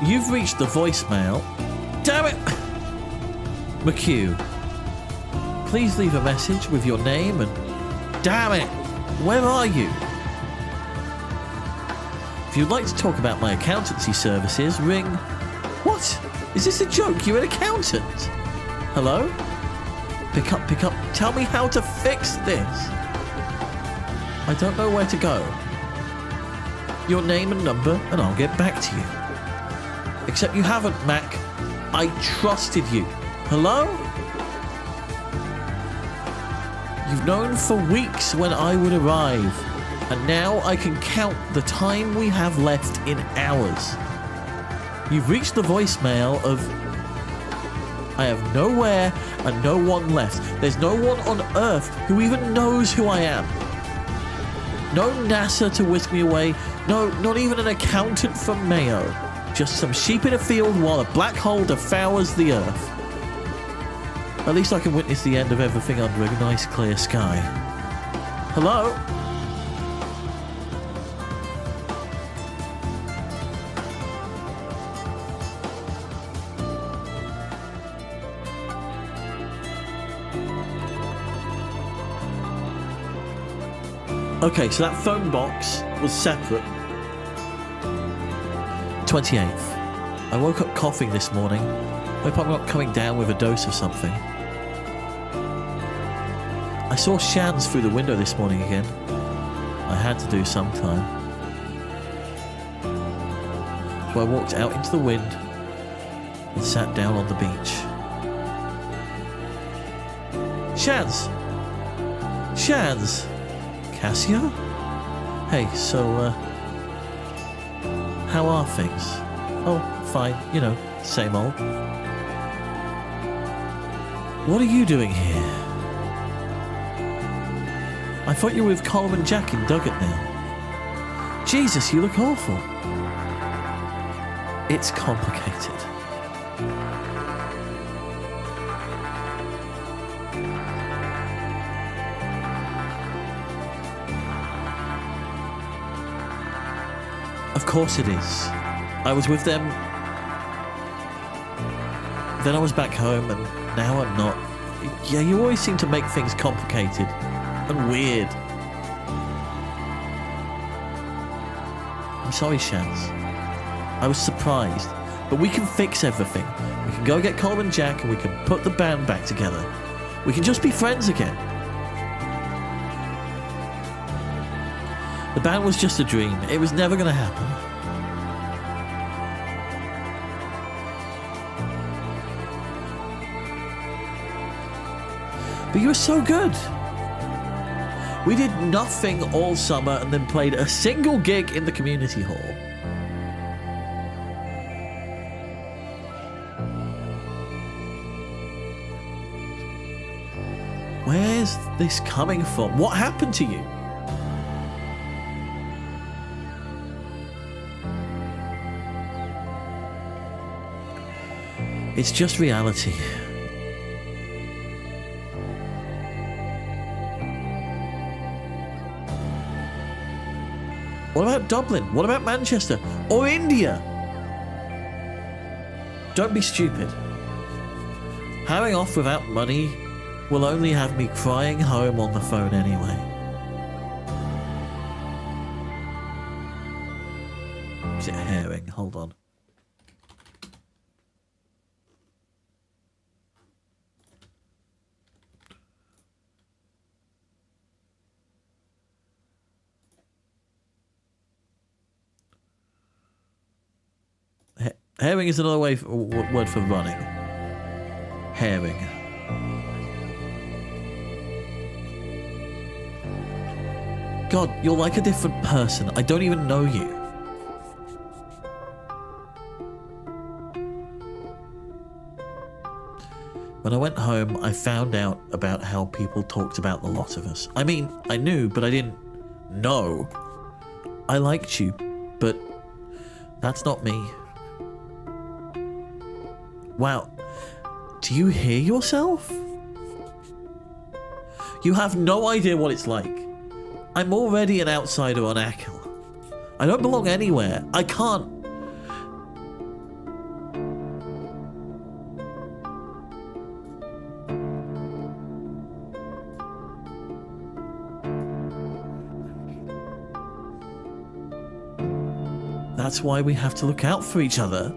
You've reached the voicemail. Damn it! McHugh. Please leave a message with your name and... Damn it! Where are you? If you'd like to talk about my accountancy services, ring... What? Is this a joke? You're an accountant? Hello? Pick up, pick up. Tell me how to fix this. I don't know where to go. Your name and number and I'll get back to you. Except you haven't, Mac. I trusted you. Hello? You've known for weeks when I would arrive, and now I can count the time we have left in hours. You've reached the voicemail of... I have nowhere and no one left. There's no one on Earth who even knows who I am. No NASA to whisk me away. No, not even an accountant from Mayo. Just some sheep in a field while a black hole devours the Earth. At least I can witness the end of everything under a nice clear sky. Hello? Okay, so that phone box was separate. 28th. I woke up coughing this morning. Hope I'm not coming down with a dose of something. I saw Shans through the window this morning again. I had to do sometime. So I walked out into the wind and sat down on the beach. Shans! Shans! Cassio? Hey, so, how are things? Oh, fine, you know, same old. What are you doing here? I thought you were with Colm and Jack in Dugget now. Jesus, you look awful. It's complicated. Of course it is. I was with them, then I was back home, and now I'm not. Yeah, you always seem to make things complicated and weird. I'm sorry, Shans. I was surprised, but we can fix everything. We can go get Colm and Jack, and we can put the band back together. We can just be friends again. The band was just a dream. It was never going to happen. But you were so good. We did nothing all summer and then played a single gig in the community hall. Where's this coming from? What happened to you? It's just reality. What about Dublin? What about Manchester? Or India? Don't be stupid. Having off without money will only have me crying home on the phone anyway. Is it herring? Hold on. Herring is another word for running. Herring. God, you're like a different person. I don't even know you. When I went home, I found out about how people talked about the lot of us. I mean, I knew, but I didn't know. I liked you, but that's not me. Wow. Do you hear yourself? You have no idea what it's like. I'm already an outsider on Akel. I don't belong anywhere. I can't. That's why we have to look out for each other.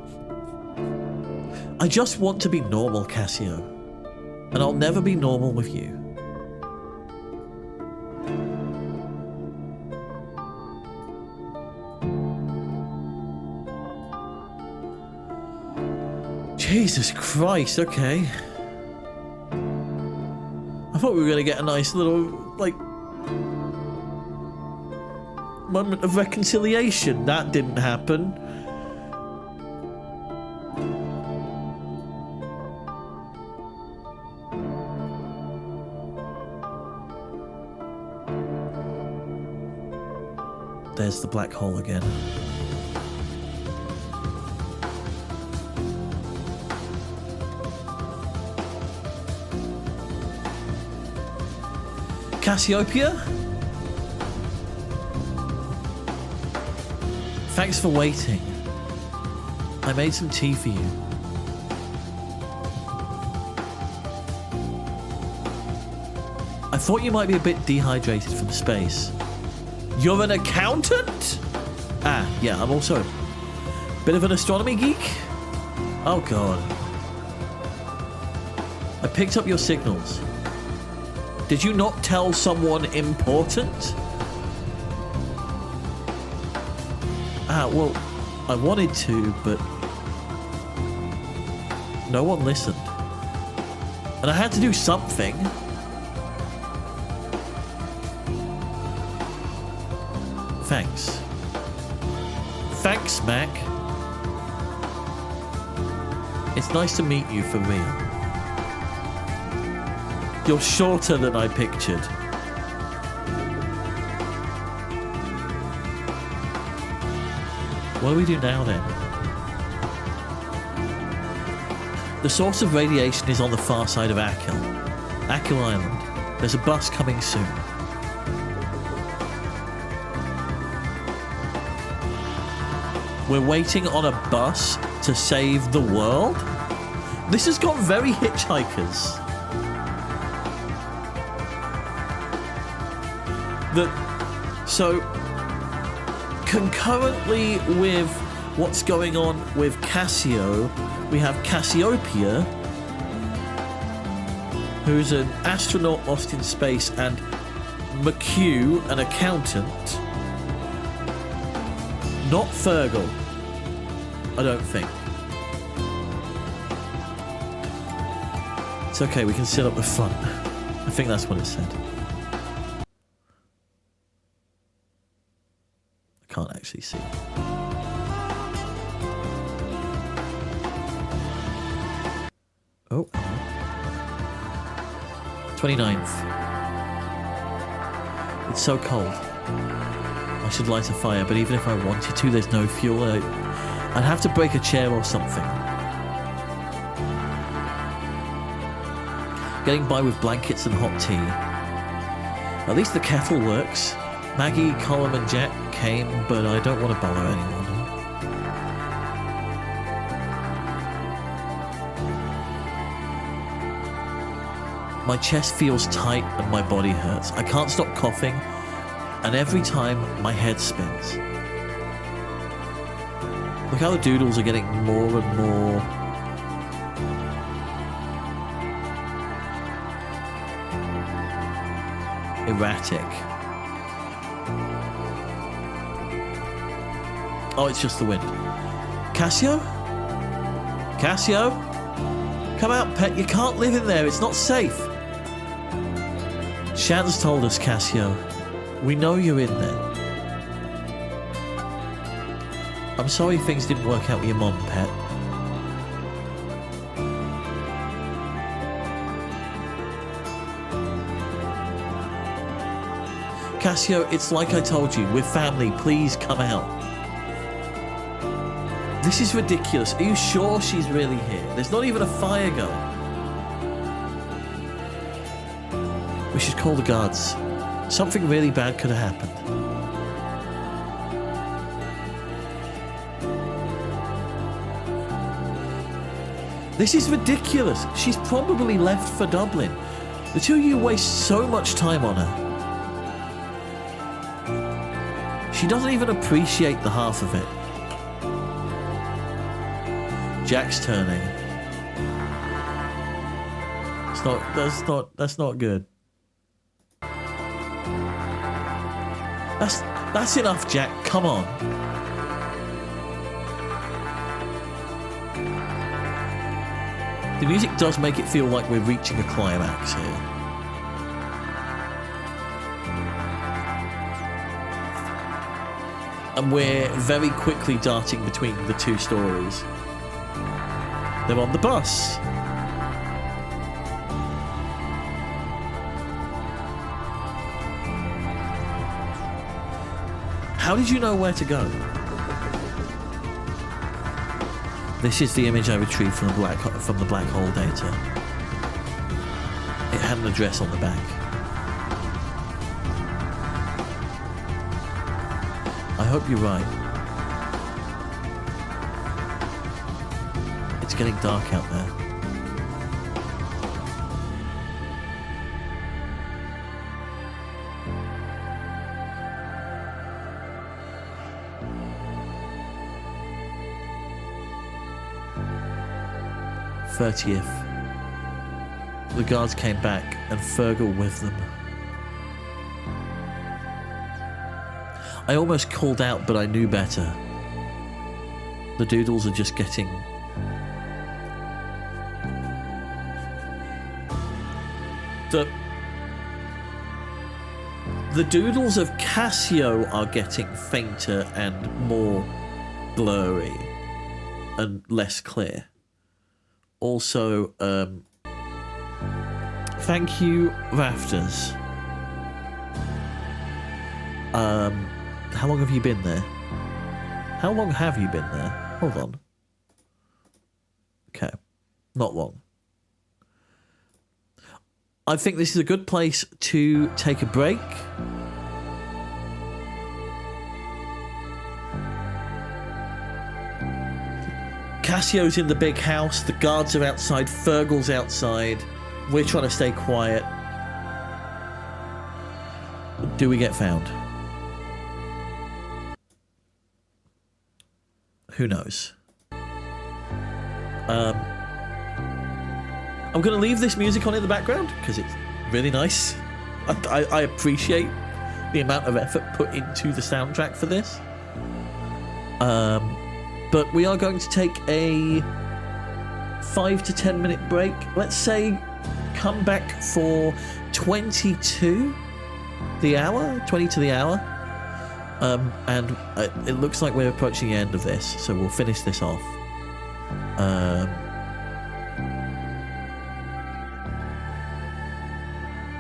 I just want to be normal, Cassio. And I'll never be normal with you. Jesus Christ, okay. I thought we were going to get a nice little, like, moment of reconciliation. That didn't happen. There's the black hole again. Cassiopeia? Thanks for waiting. I made some tea for you. I thought you might be a bit dehydrated from space. You're an accountant? Ah, yeah, I'm also a bit of an astronomy geek. Oh god. I picked up your signals. Did you not tell someone important? Ah, well, I wanted to, but no one listened. And I had to do something. Thanks. Thanks, Mac. It's nice to meet you for real. You're shorter than I pictured. What do we do now then? The source of radiation is on the far side of Akel. Akel Island. There's a bus coming soon. We're waiting on a bus to save the world? This has got very Hitchhikers. So, concurrently with what's going on with Cassio, we have Cassiopeia, who's an astronaut lost in space, and McHugh, an accountant. Not Fergal, I don't think. It's okay, we can sit up the front. I think that's what it said. can't actually see. Oh. 29th. It's so cold. I should light a fire, but even if I wanted to, there's no fuel. I'd have to break a chair or something. Getting by with blankets and hot tea. At least the kettle works. Maggie, Colum and Jack came, but I don't want to bother anyone. My chest feels tight and my body hurts. I can't stop coughing, and every time my head spins. Look how the doodles are getting more and more erratic. Oh, it's just the wind. Cassio? Cassio? Come out, pet. You can't live in there. It's not safe. Shan's told us, Cassio. We know you're in there. I'm sorry things didn't work out with your mom, pet. Cassio, it's like I told you. We're family. Please come out. This is ridiculous. Are you sure she's really here? There's not even a fire going. We should call the guards. Something really bad could have happened. This is ridiculous. She's probably left for Dublin. The two of you waste so much time on her. She doesn't even appreciate the half of it. Jack's turning. That's not good. That's enough, Jack. Come on. The music does make it feel like we're reaching a climax here. And we're very quickly darting between the two stories. They're on the bus. How did you know where to go? This is the image I retrieved from the black hole data. It had an address on the back. I hope you're right. It's getting dark out there. The guards came back, and Fergal with them. I almost called out, but I knew better. The doodles are just getting... The doodles of Cassio are getting fainter and more blurry and less clear. Also, thank you, Rafters. How long have you been there? How long have you been there? Hold on. Okay. Not long. I think this is a good place to take a break. Cassio's in the big house, the guards are outside, Fergal's outside. We're trying to stay quiet. Do we get found? Who knows? I'm going to leave this music on in the background because it's really nice. I appreciate the amount of effort put into the soundtrack for this. But we are going to take a 5 to 10 minute break. Let's say come back for 20 to the hour. And it looks like we're approaching the end of this, so we'll finish this off.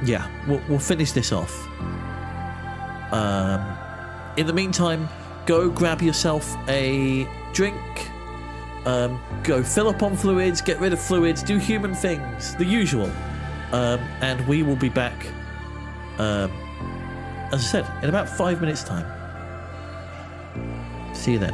Yeah, we'll finish this off. In the meantime, go grab yourself a drink. Go fill up on fluids, get rid of fluids, do human things, the usual. And we will be back, as I said, in about 5 minutes' time. See you then.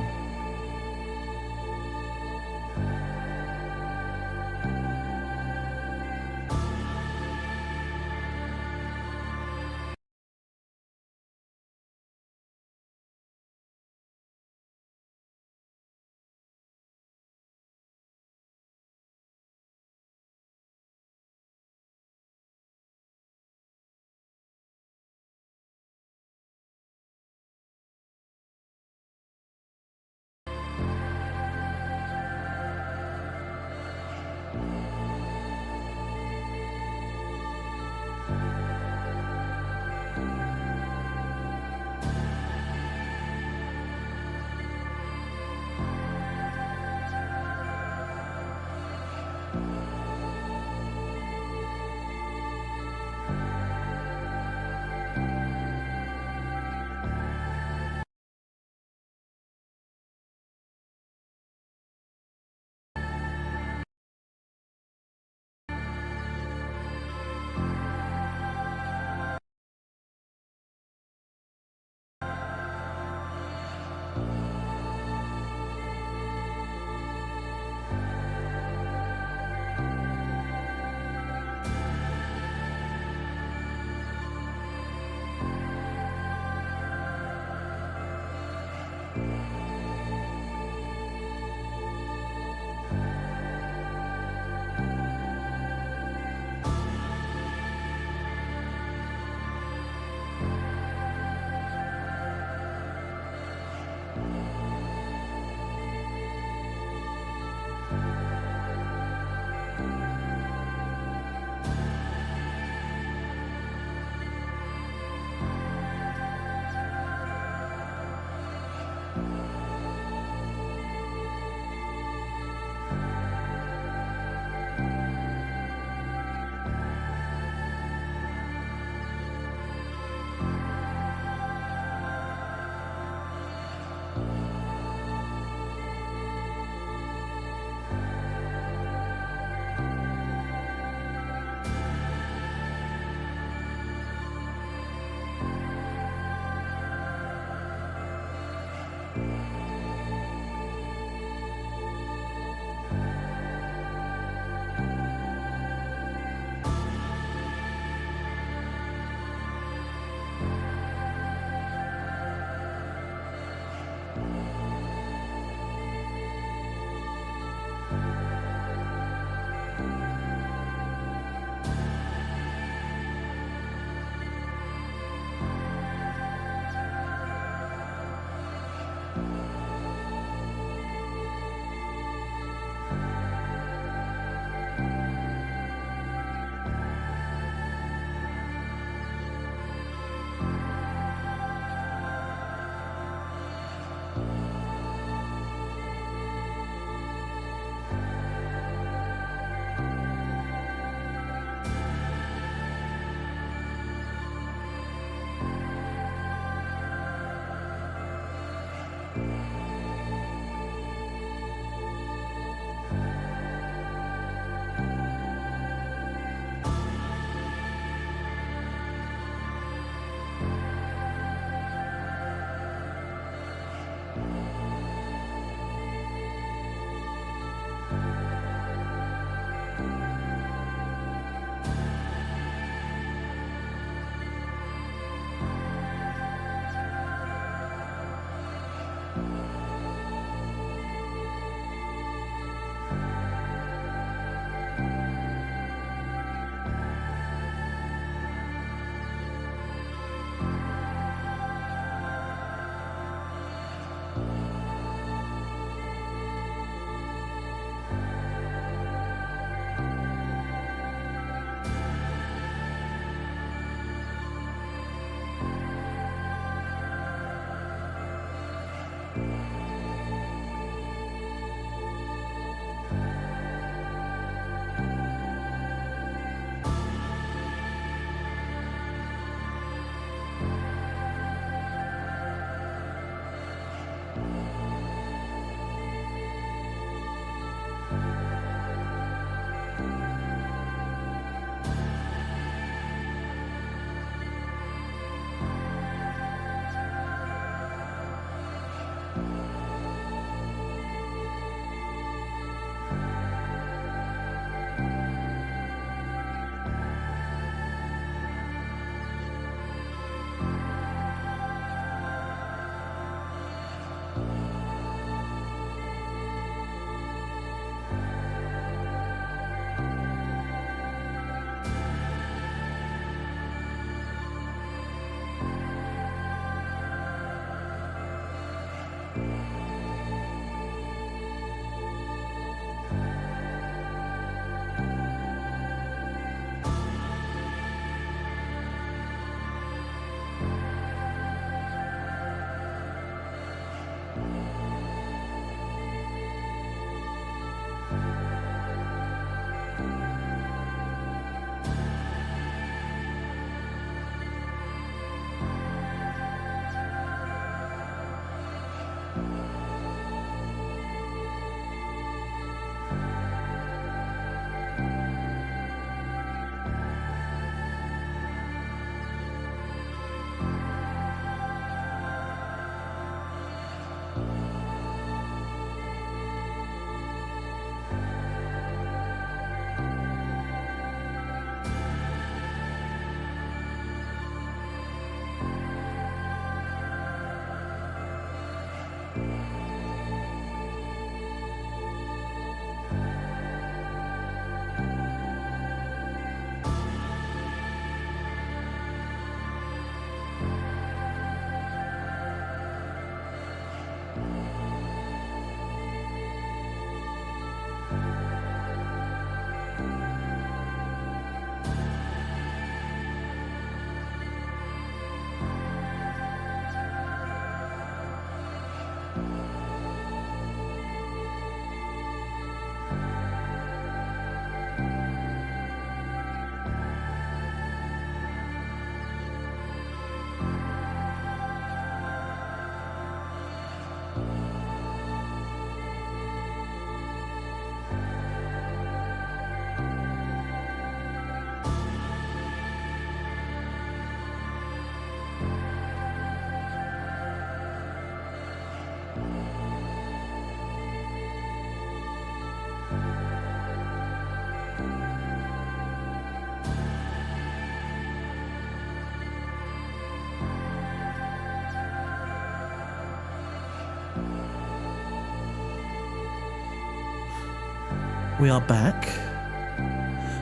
we are back.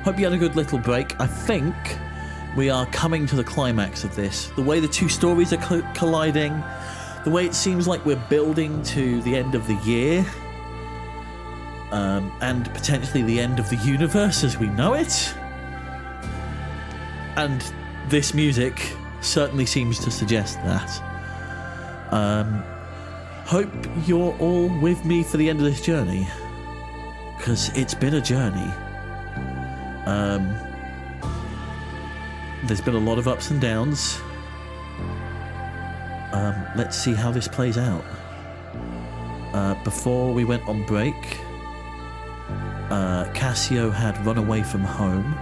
Hope you had a good little break. I think we are coming to the climax of this. The way the two stories are colliding, the way it seems like we're building to the end of the year, and potentially the end of the universe as we know it. And this music certainly seems to suggest that. Hope you're all with me for the end of this journey, because it's been a journey. There's been a lot of ups and downs. Let's see how this plays out. Before we went on break, Cassio had run away from home.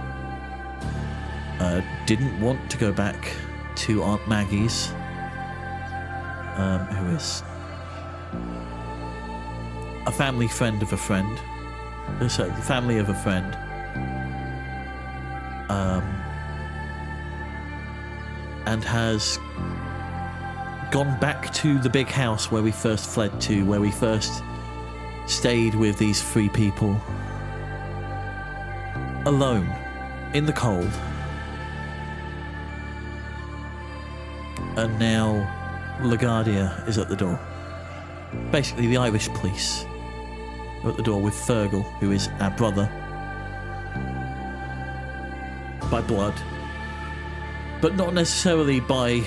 Didn't want to go back to Aunt Maggie's, who is a family friend of a friend. So, the family of a friend. And has gone back to the big house where we first fled to, where we first stayed with these three people. Alone, in the cold. And now LaGuardia is at the door. Basically, the Irish police are at the door with Fergal, who is our brother by blood, but not necessarily by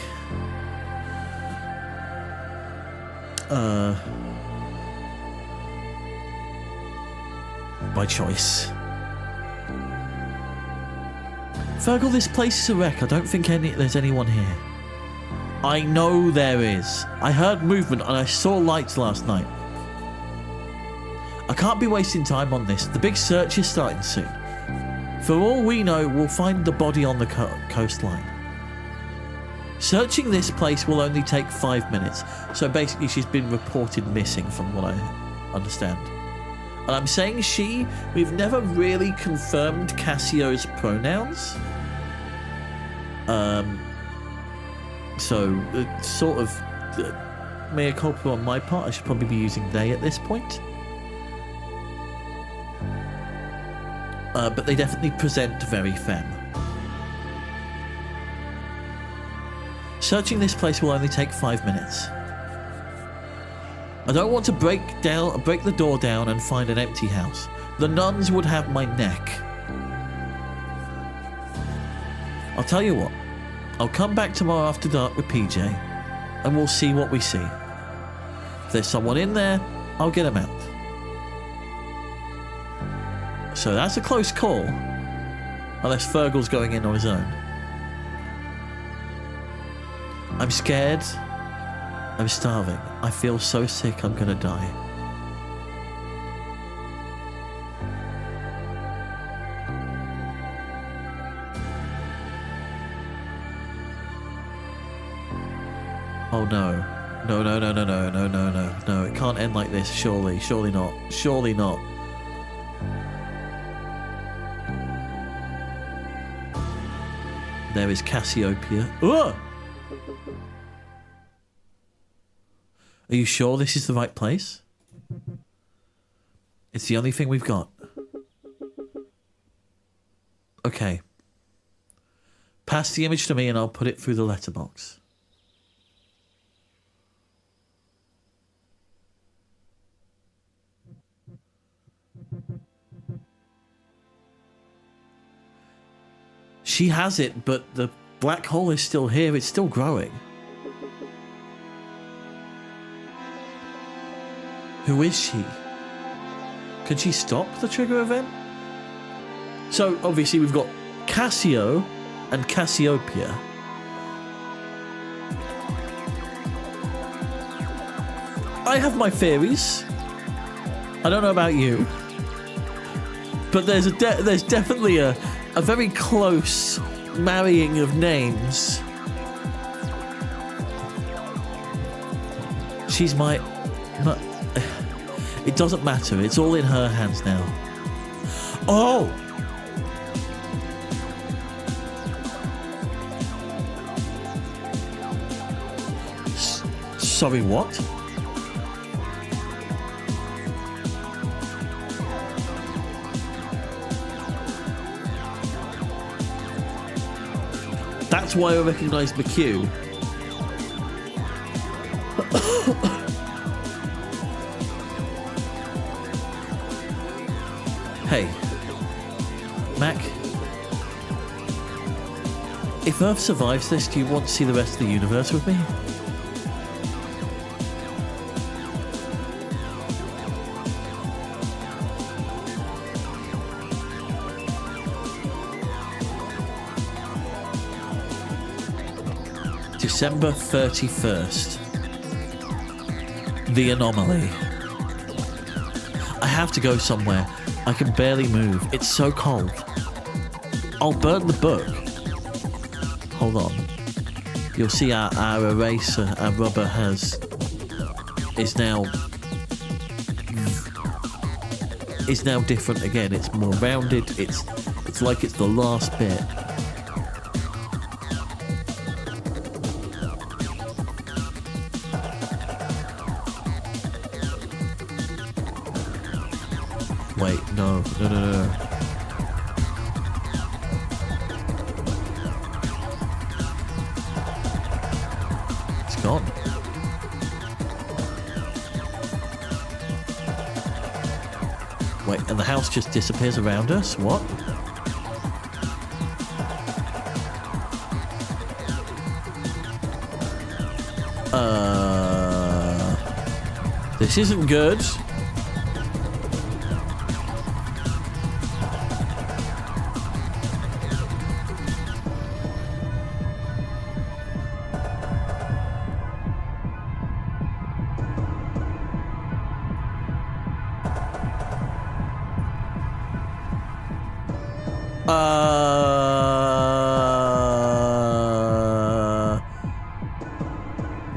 choice. Fergal, this place is a wreck. I don't think there's anyone here. I know there is. I heard movement and I saw lights last night. I can't be wasting time on this. The big search is starting soon. For all we know, we'll find the body on the coastline. Searching this place will only take 5 minutes. So basically she's been reported missing from what I understand. And I'm saying she, we've never really confirmed Cassio's pronouns. So it's sort of mea culpa on my part. I should probably be using they at this point. But they definitely present very femme. Searching this place will only take 5 minutes. I don't want to break the door down and find an empty house. The nuns would have my neck. I'll tell you what. I'll come back tomorrow after dark with PJ, and we'll see what we see. If there's someone in there, I'll get him out. So that's a close call. Unless Fergal's going in on his own. I'm scared. I'm starving. I feel so sick I'm gonna die. Oh no. No, no, no, no, no, no, no, no, no. It can't end like this, surely. Surely not. Surely not. There is Cassiopeia. Ugh! Are you sure this is the right place? It's the only thing we've got. Okay. Pass the image to me and I'll put it through the letterbox. She has it, but the black hole is still here. It's still growing. Who is she? Can she stop the trigger event? So, obviously, we've got Cassio and Cassiopeia. I have my theories. I don't know about you. But there's definitely a very close marrying of names. She's my... It doesn't matter. It's all in her hands now. Oh! Sorry, what? That's why I recognised McHugh. Hey, Mac. If Earth survives this, do you want to see the rest of the universe with me? December 31st. The anomaly. I have to go somewhere. I can barely move. It's so cold. I'll burn the book. Hold on. You'll see our eraser, our rubber is now different again. It's more rounded. It's like it's the last bit. Wait, no. It's gone. Wait, and the house just disappears around us? What? This isn't good.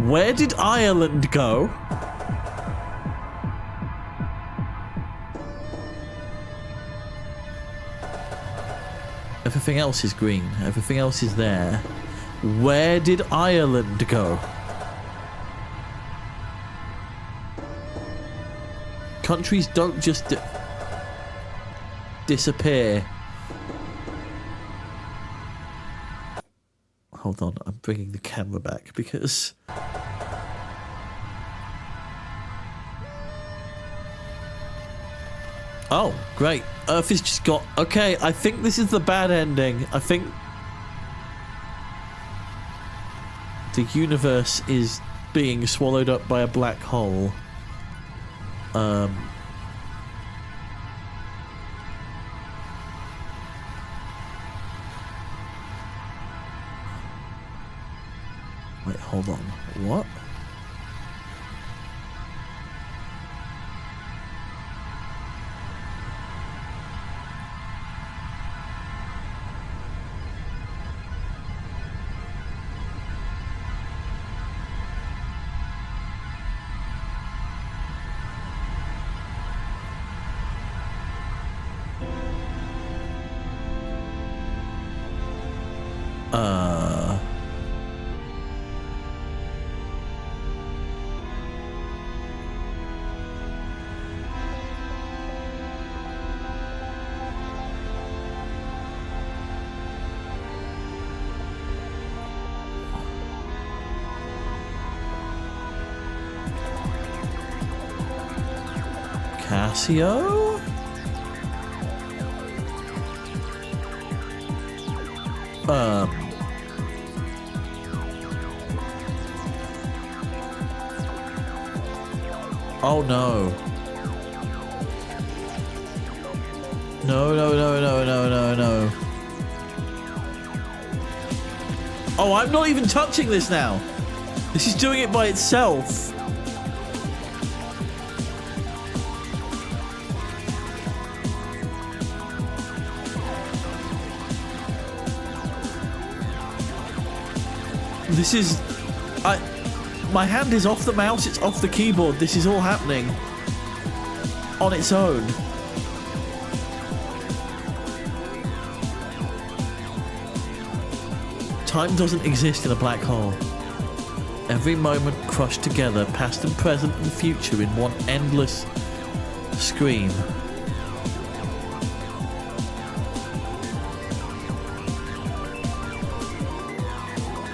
Where did Ireland go? Everything else is green. Everything else is there. Where did Ireland go? Countries don't just disappear. Hold on, I'm bringing the camera back because... Oh, great. Earth has just got... Okay, I think this is the bad ending. I think... the universe is being swallowed up by a black hole. Wait, hold on. What? Casio? Oh no. No. Oh, I'm not even touching this now. This is doing it by itself. This is... my hand is off the mouse, it's off the keyboard. This is all happening on its own. Time doesn't exist in a black hole. Every moment crushed together, past and present and future in one endless scream.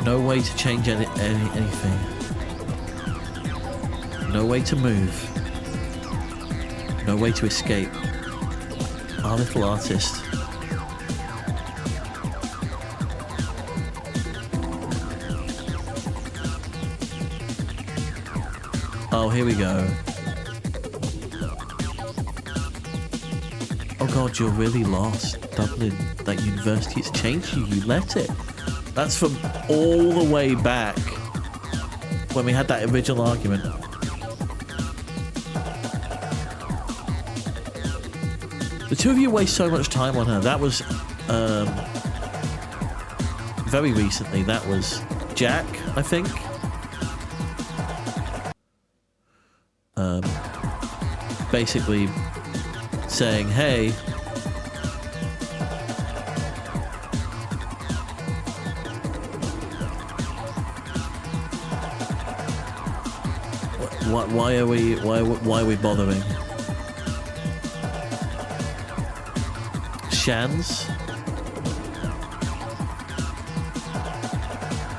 No way to change anything. No way to move. No way to escape. Our little artist. Oh, here we go. Oh god, you're really lost. Dublin, that university, it's changed you. You let it. That's from all the way back when we had that original argument. The two of you waste so much time on her. That was very recently. That was Jack, I think. Basically saying, hey, why are we bothering? Shans,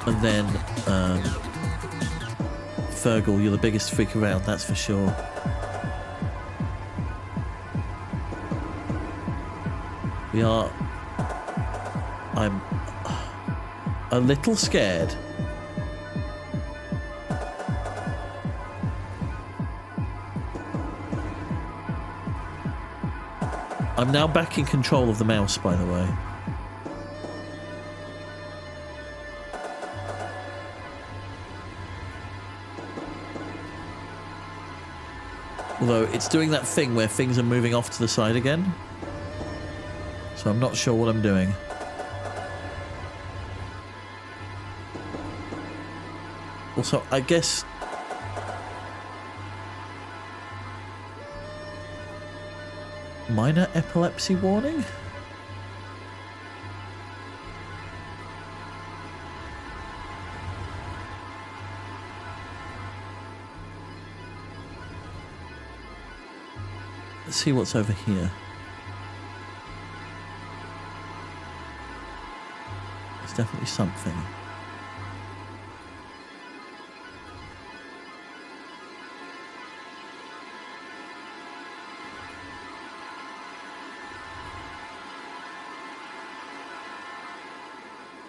and then Fergal, you're the biggest freak around, that's for sure. We are. I'm a little scared. I'm now back in control of the mouse, by the way. Although it's doing that thing where things are moving off to the side again. So I'm not sure what I'm doing. Also, I guess... minor epilepsy warning? Let's see what's over here. There's definitely something.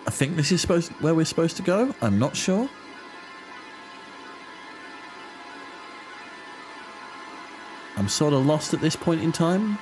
I think this is where we're supposed to go. I'm not sure. I'm sort of lost at this point in time.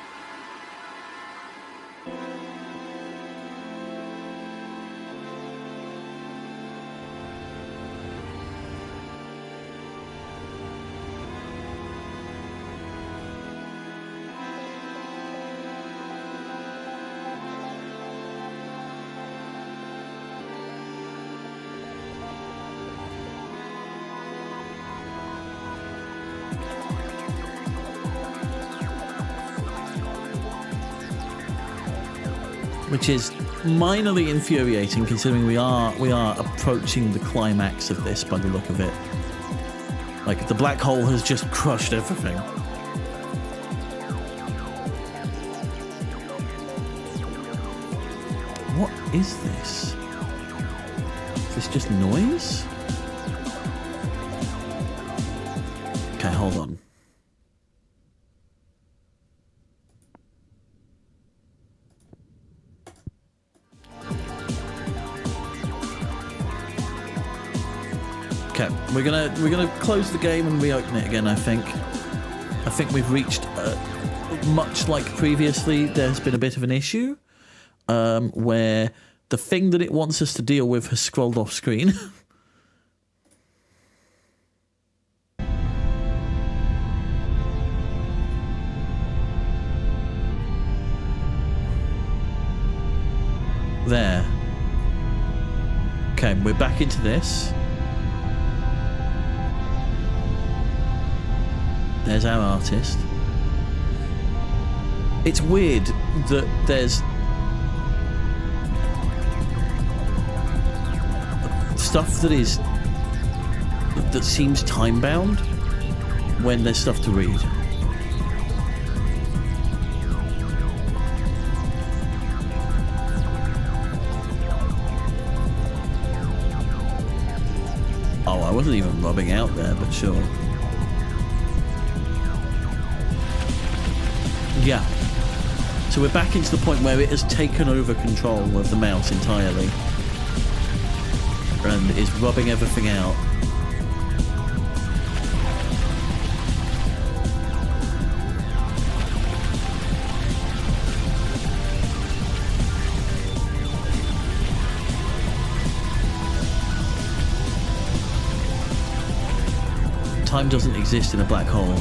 Which is minorly infuriating, considering we are approaching the climax of this by the look of it. Like, the black hole has just crushed everything. What is this? Is this just noise? Okay, hold on. Okay, we're gonna close the game and reopen it again. I think we've reached, much like previously, there's been a bit of an issue where the thing that it wants us to deal with has scrolled off screen. There. Okay, we're back into this. There's our artist. It's weird that there's stuff that seems time-bound when there's stuff to read. wasn't even rubbing out there, but sure. Yeah. So we're back into the point where it has taken over control of the mouse entirely. And is rubbing everything out. Time doesn't exist in a black hole.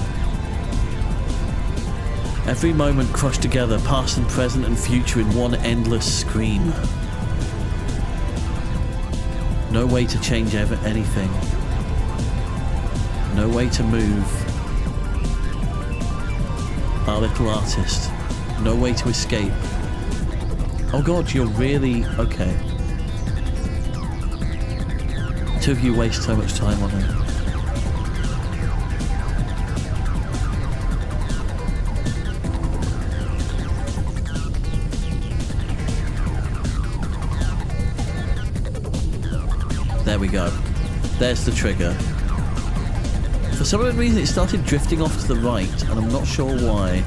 Every moment crushed together, past and present and future in one endless scream. No way to change anything. No way to move. Our little artist. No way to escape. Oh god, you're really... okay. Two of you waste so much time on it. There we go. There's the trigger. For some reason it started drifting off to the right, and I'm not sure why.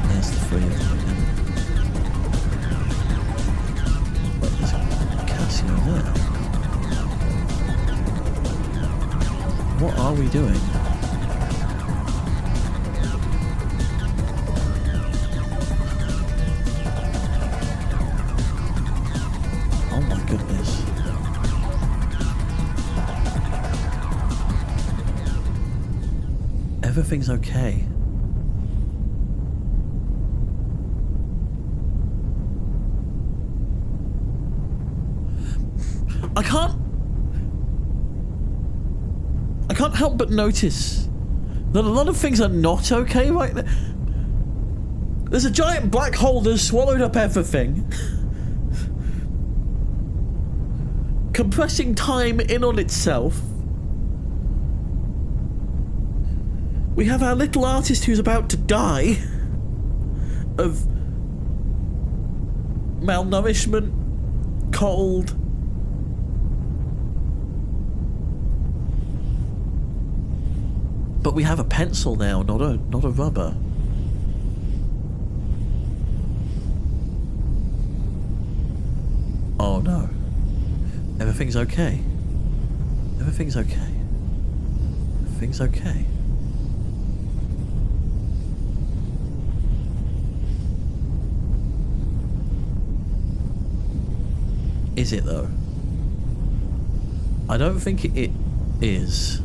There's the three of them again. But there's Casio there. What are we doing? Everything's okay. I can't help but notice that a lot of things are not okay right now. There's a giant black hole that's swallowed up everything. Compressing time in on itself. We have our little artist who's about to die of malnourishment, cold. But we have a pencil now, not a rubber. Oh no. Everything's okay. Everything's okay. Everything's okay. Is it though? I don't think it is.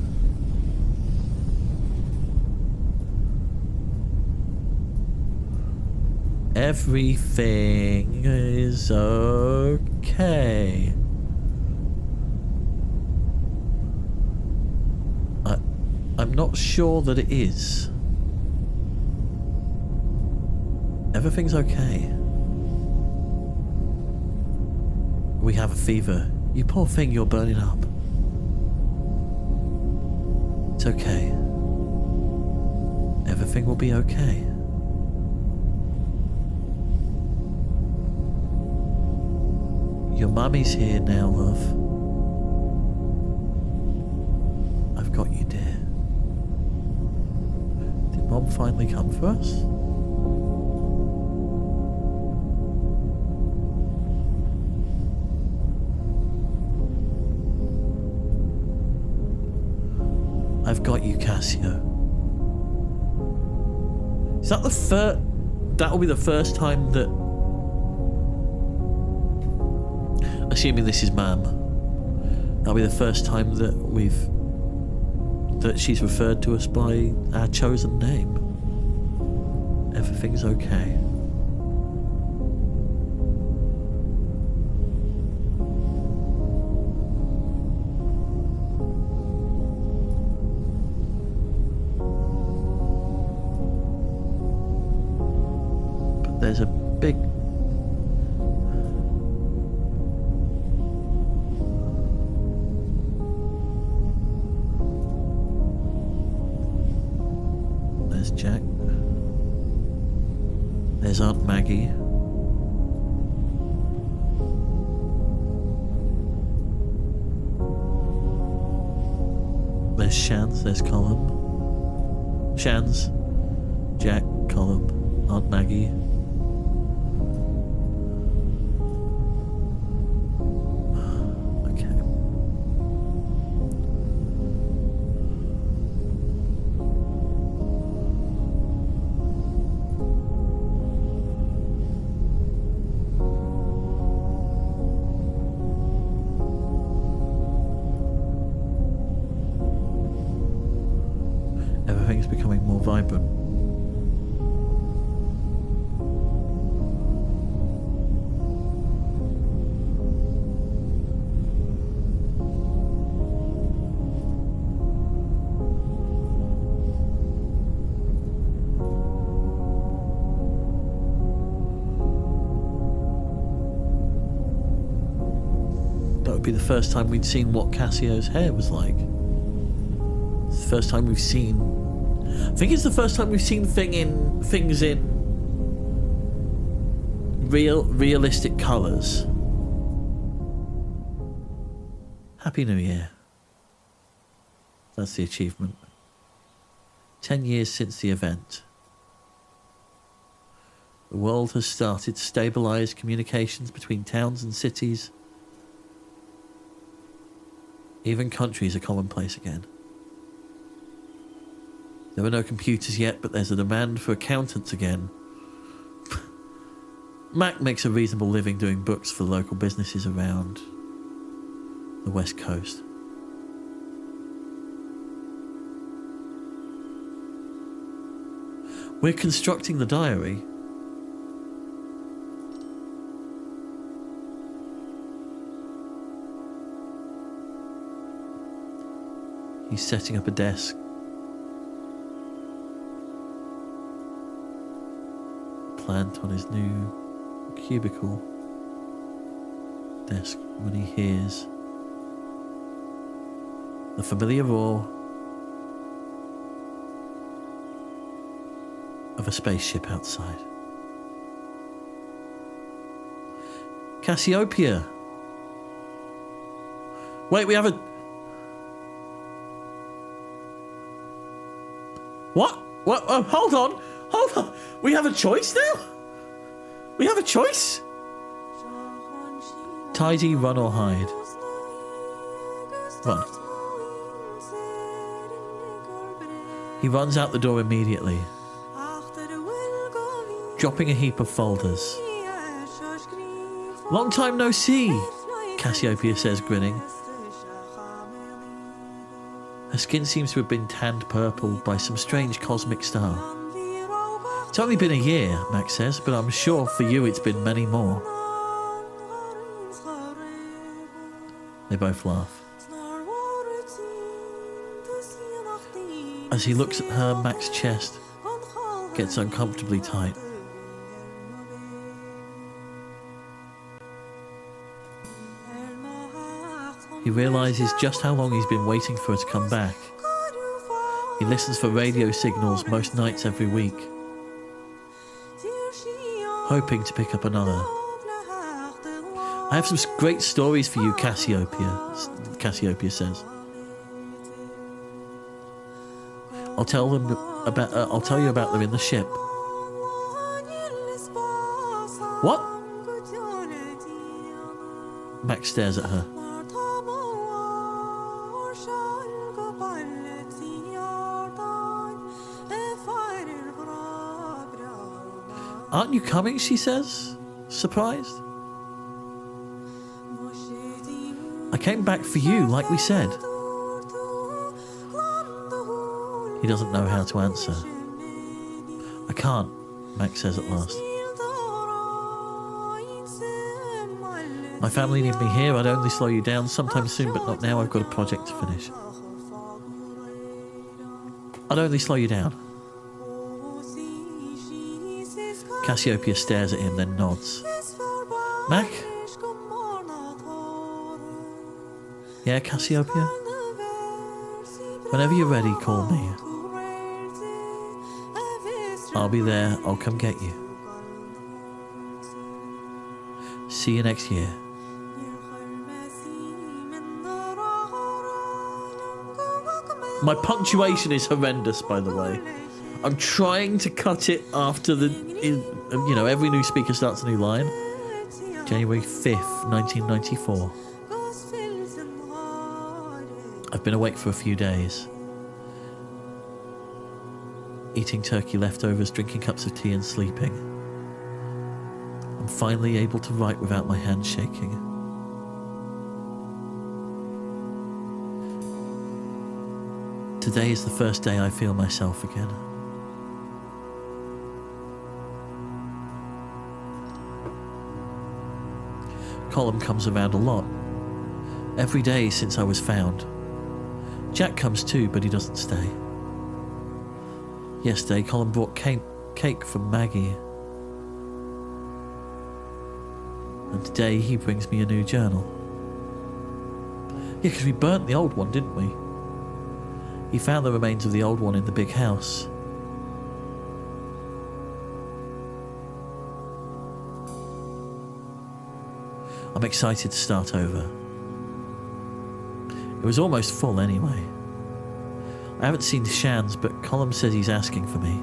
Everything is okay. I'm not sure that it is. Everything's okay. We have a fever. You poor thing, you're burning up. It's okay. Everything will be okay. Your mummy's here now, love. I've got you, dear. Did Mom finally come for us? I've got you, Casio. Is that the first... That'll be the first time that... Assuming this is Ma'am. That'll be the first time that that she's referred to us by our chosen name. Everything's okay. There's a big... There's Jack. There's Aunt Maggie. There's Shans, there's Colum. Shans, Jack, Colum, Aunt Maggie. Okay. Everything's becoming more vibrant. That would be the first time we'd seen what Cassio's hair was like. It's the first time we've seen... I think it's the first time we've seen things in realistic colours. Happy New Year. That's the achievement. 10 years since the event. The world has started to stabilise communications between towns and cities. Even countries are commonplace again. There are no computers yet, but there's a demand for accountants again. Mac makes a reasonable living doing books for local businesses around the West Coast. We're constructing the diary. He's setting up a desk. Plant on his new cubicle desk when he hears the familiar roar of a spaceship outside. Cassiopeia! Wait, we have a... What? What? Oh, hold on! Hold on! We have a choice now? We have a choice? Tidy, run or hide. Run. He runs out the door immediately, dropping a heap of folders. Long time no see, Cassiopeia says, grinning. Her skin seems to have been tanned purple by some strange cosmic star. It's only been a year, Max says, but I'm sure for you it's been many more. They both laugh. As he looks at her, Max's chest gets uncomfortably tight. He realises just how long he's been waiting for her to come back. He listens for radio signals most nights every week, hoping to pick up another. I have some great stories for you, Cassiopeia says. I'll tell you about them in the ship. What? Max stares at her. Aren't you coming, she says, surprised. I came back for you, like we said. He doesn't know how to answer. I can't, Max says at last. My family need me here. I'd only slow you down sometime soon, but not now. I've got a project to finish. I'd only slow you down. Cassiopeia stares at him, then nods. Mac? Yeah, Cassiopeia? Whenever you're ready, call me. I'll be there. I'll come get you. See you next year. My punctuation is horrendous, by the way. I'm trying to cut it after every new speaker starts a new line. January 5th, 1994. I've been awake for a few days. Eating turkey leftovers, drinking cups of tea and sleeping. I'm finally able to write without my hands shaking. Today is the first day I feel myself again. Colm comes around a lot. Every day since I was found. Jack comes too, but he doesn't stay. Yesterday, Colm brought cake from Maggie. And today he brings me a new journal. Yeah, because we burnt the old one, didn't we? He found the remains of the old one in the big house. I'm excited to start over. It was almost full anyway. I haven't seen Shans, but Colm says he's asking for me.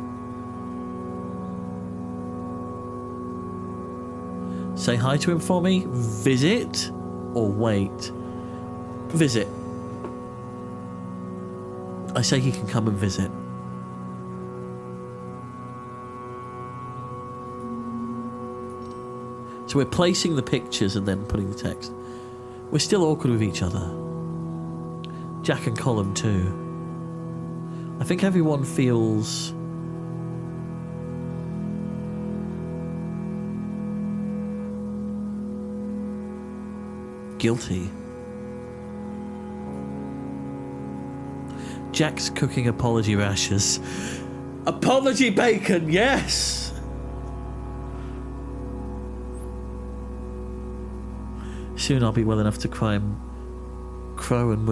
Say hi to him for me? Visit? Or wait? Visit. I say he can come and visit. So we're placing the pictures and then putting the text. We're still awkward with each other. Jack and Colm too. I think everyone feels guilty. Jack's cooking apology rashers. Apology bacon, yes! Soon I'll be well enough to climb Crowan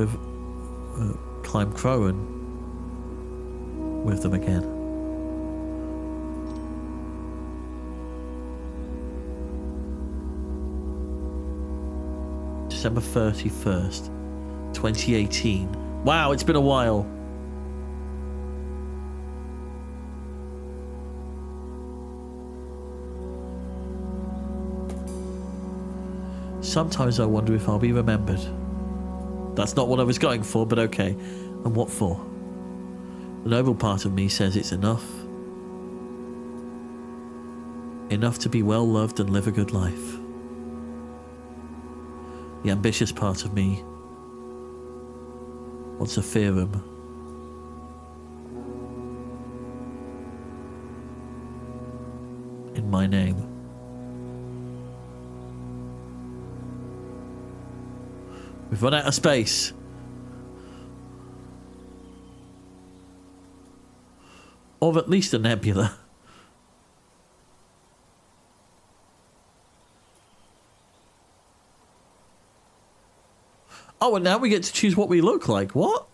with them again. December 31st, 2018. Wow, it's been a while. Sometimes I wonder if I'll be remembered. That's not what I was going for, but okay. And what for? The noble part of me says it's enough. Enough to be well loved and live a good life. The ambitious part of me wants a theorem. In my name. We've run out of space. Or at least a nebula. Oh, and now we get to choose what we look like. What?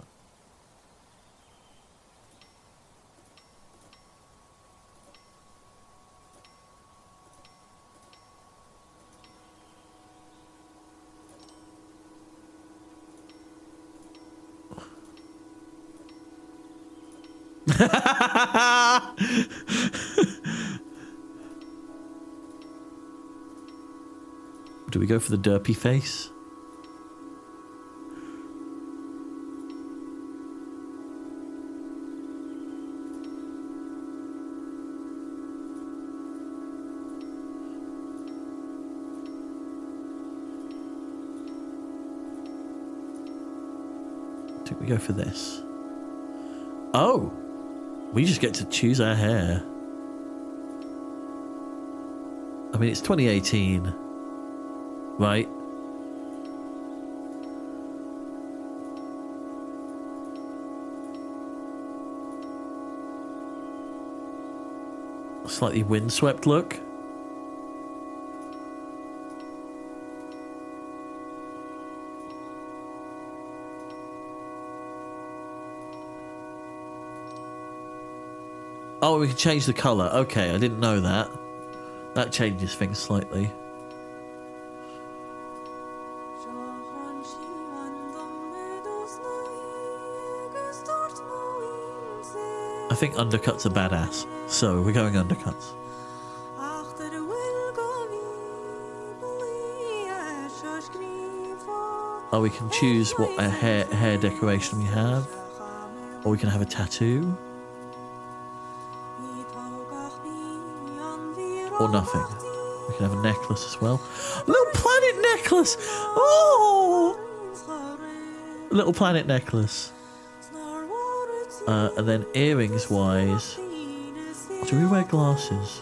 Do we go for the derpy face? I think we go for this. Oh! We just get to choose our hair. I mean, it's 2018. Right? A slightly windswept look. Oh, we can change the colour. Okay, I didn't know that. That changes things slightly. think undercuts are badass, so we're going undercuts. Oh, we can choose what a hair decoration we have, or we can have a tattoo, or nothing. We can have a necklace as well. A little planet necklace! Oh! A little planet necklace. And then earrings wise, do we wear glasses?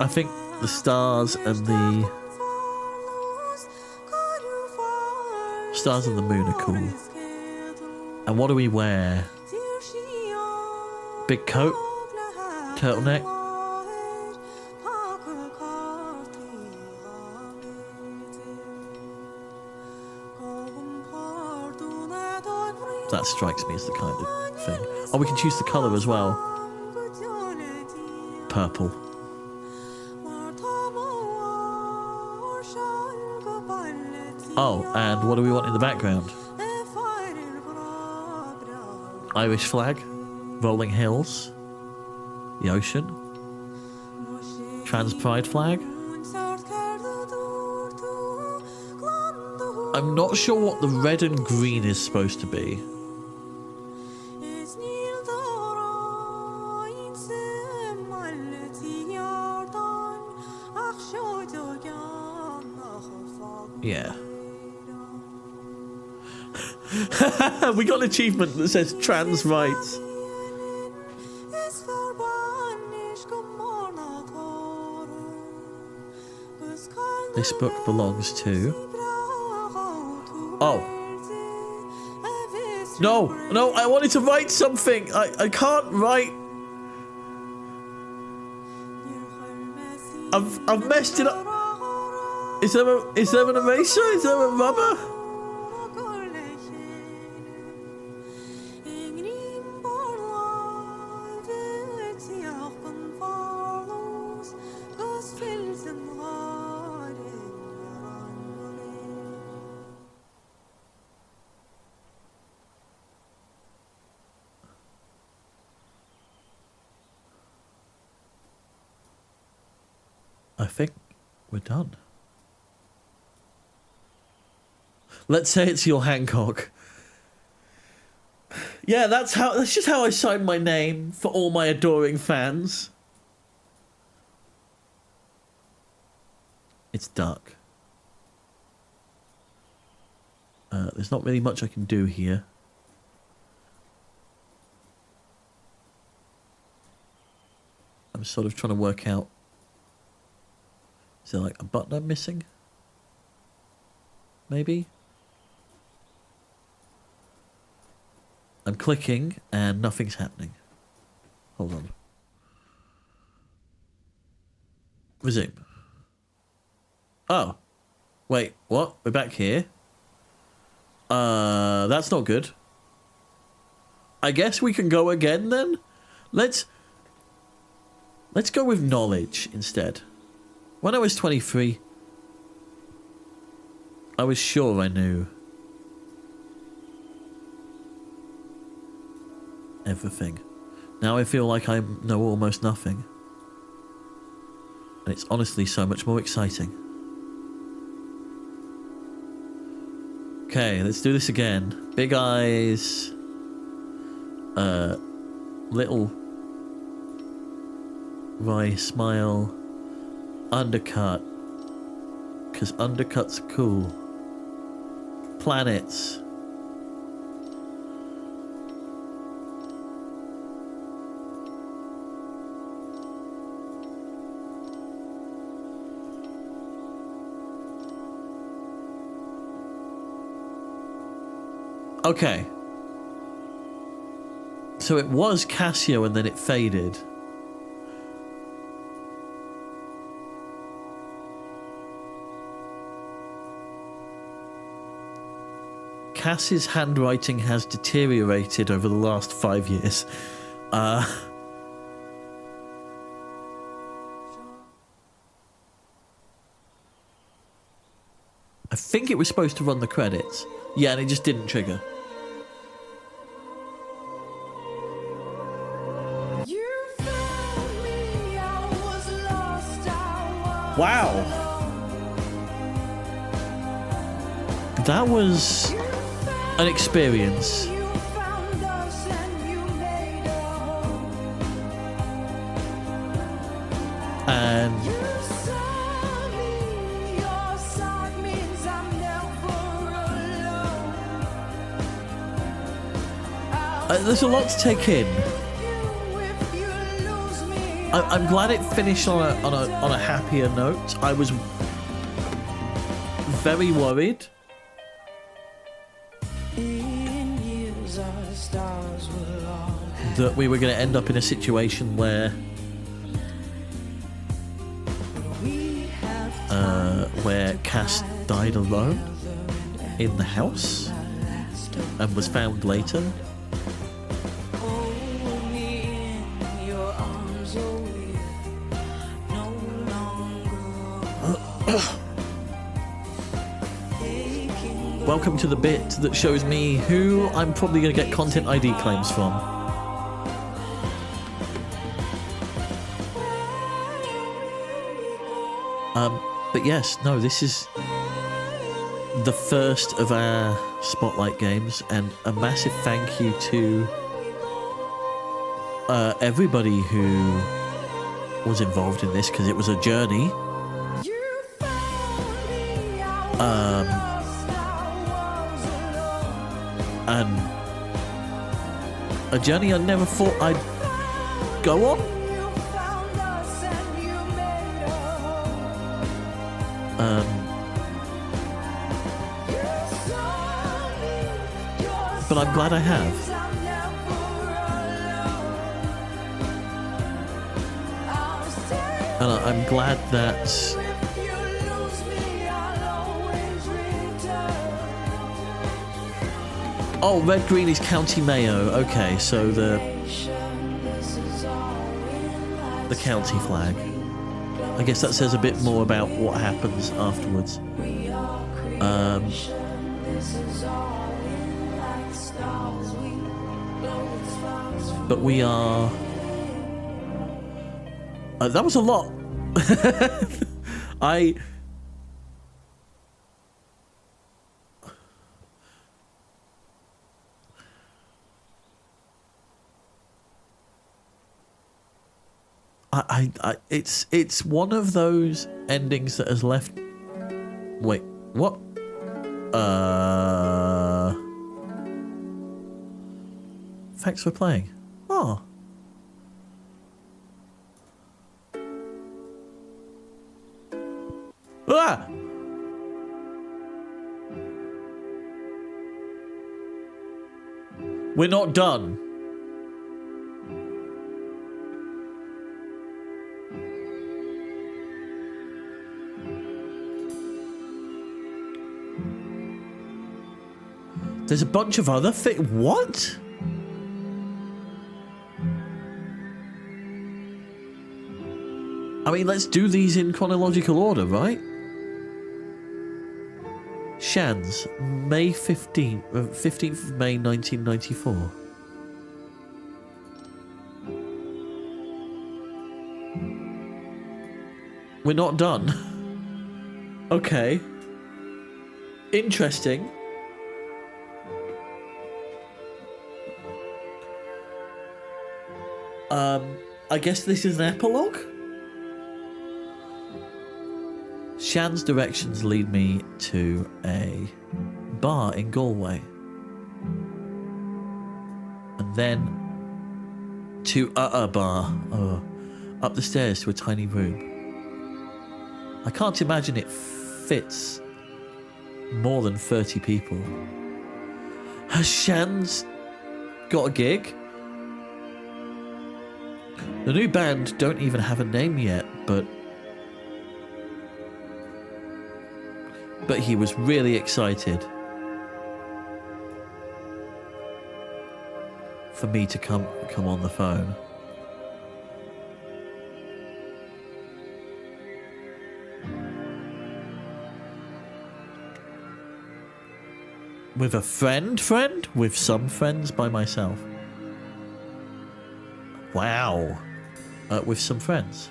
I think the stars and the moon are cool. And what do we wear? Big coat? Turtleneck? That strikes me as the kind of thing. Oh, we can choose the colour as well. Purple. Oh, and what do we want in the background? Irish flag, rolling hills, the ocean, trans pride flag. I'm not sure what the red and green is supposed to be. Yeah. We got an achievement that says trans rights. This book belongs to... Oh. No, I wanted to write something. I can't write. I've messed it up. Is there an eraser? Is there a rubber? I think we're done. Let's say it's your Hancock. Yeah, that's just how I sign my name for all my adoring fans. It's dark. There's not really much I can do here. I'm sort of trying to work out. Is there like a button I'm missing? Maybe? I'm clicking and nothing's happening. Hold on. Resume. Oh. Wait, what? We're back here? That's not good. I guess we can go again then? Let's go with knowledge instead. When I was 23, I was sure I knew everything. Now I feel like I know almost nothing. And it's honestly so much more exciting. Okay, let's do this again. Big eyes. Little wry smile. Undercut. Because undercuts are cool. Planets. Okay. So it was Casio and then it faded. Cass's handwriting has deteriorated over the last 5 years. I think it was supposed to run the credits. Yeah, and it just didn't trigger. Wow. That was an experience. And there's a lot to take in. I'm glad it finished on a happier note. I was very worried. That we were going to end up in a situation where Cass died alone in the house and was found later. Welcome to the bit that shows me who I'm probably going to get content ID claims from. But yes, no, this is the first of our Spotlight games, and a massive thank you to everybody who was involved in this, because it was a journey. And a journey I never thought I'd go on. But I'm glad I have. And I'm glad that oh, red green is County Mayo. Okay, so the county flag. I guess that says a bit more about what happens afterwards. But we are. That was a lot. It's one of those endings that has left. Wait, what? Thanks for playing. Oh. Ah! We're not done. There's a bunch of other what? I mean, let's do these in chronological order, right? Shands, May 15th of May 1994. We're not done. Okay. Interesting. I guess this is an epilogue? Shan's directions lead me to a bar in Galway. And then to a bar. Up the stairs to a tiny room. I can't imagine it fits more than 30 people. Has Shan's got a gig? The new band don't even have a name yet, but he was really excited for me to come on the phone. With a friend? With some friends by myself. Wow. With some friends.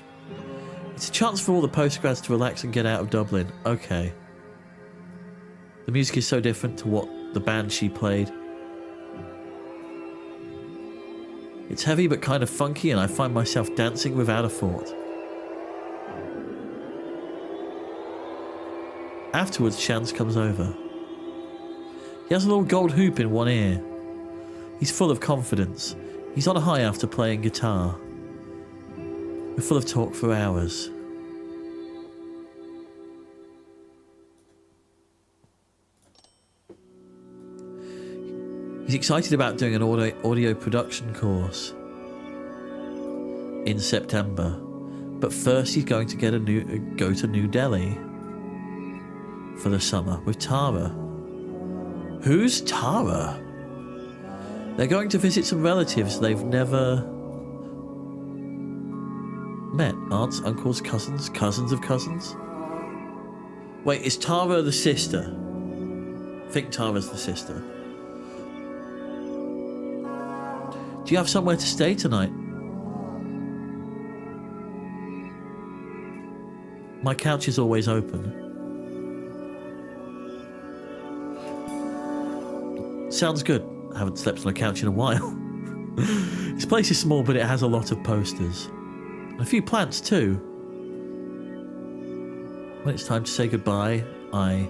It's a chance for all the postgrads to relax and get out of Dublin. Okay. The music is so different to what the band she played. It's heavy but kind of funky, and I find myself dancing without a thought. Afterwards, Shans comes over. He has a little gold hoop in one ear. He's full of confidence. He's on a high after playing guitar. We're full of talk for hours. He's excited about doing an audio production course in September. But first he's going to go to New Delhi for the summer with Tara. Who's Tara? They're going to visit some relatives they've never met. Aunts, uncles, cousins, cousins of cousins. Wait, is Tara the sister? I think Tara's the sister. Do you have somewhere to stay tonight? My couch is always open. Sounds good. I haven't slept on a couch in a while. This place is small, but it has a lot of posters. And a few plants too. When it's time to say goodbye, I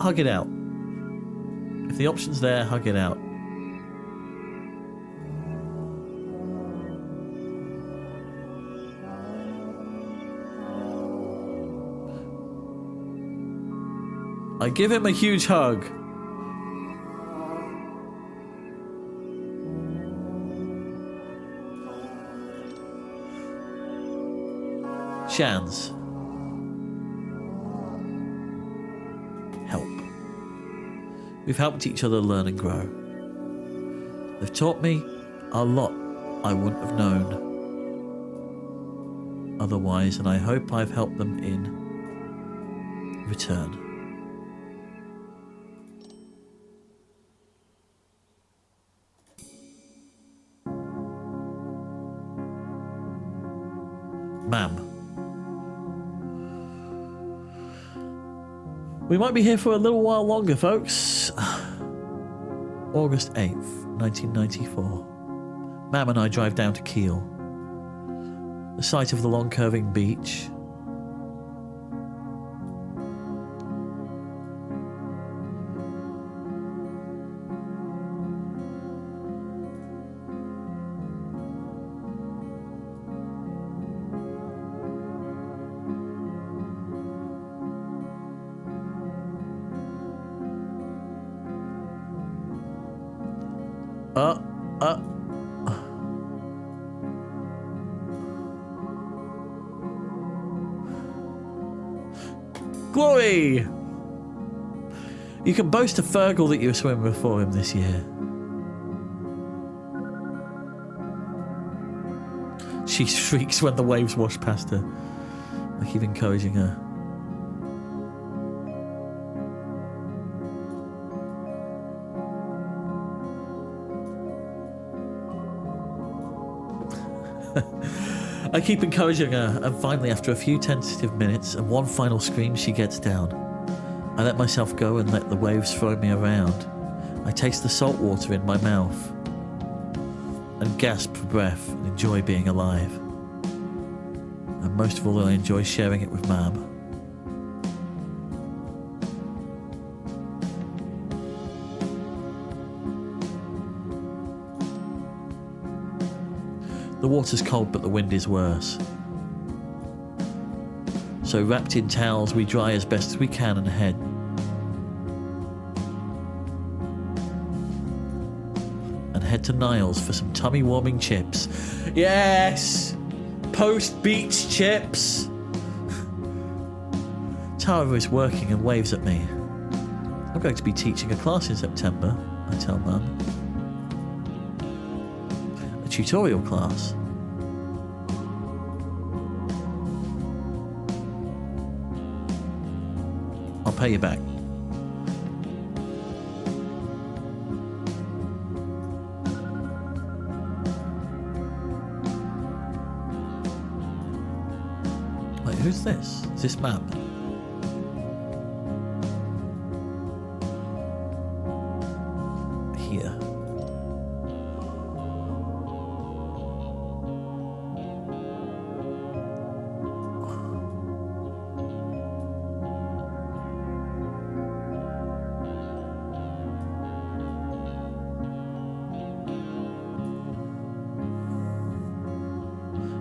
hug it out. If the option's there, hug it out. I give him a huge hug. Shans. Help. We've helped each other learn and grow. They've taught me a lot I wouldn't have known otherwise, and I hope I've helped them in return. Ma'am. We might be here for a little while longer, folks. August 8th, 1994. Ma'am and I drive down to Kiel, the site of the long curving beach. Glory! You can boast to Fergal that you swam before him this year. She shrieks when the waves wash past her. I keep encouraging her. I keep encouraging her, and finally, after a few tentative minutes and one final scream, she gets down. I let myself go and let the waves throw me around. I taste the salt water in my mouth and gasp for breath and enjoy being alive. And most of all, I enjoy sharing it with Ma'am. The water's cold, but the wind is worse. So wrapped in towels, we dry as best as we can and head to Niles for some tummy-warming chips. Yes! Post-beach chips! Tara is working and waves at me. I'm going to be teaching a class in September, I tell Mum. Tutorial class. I'll pay you back. Wait, who's this? Is this Mam? Here.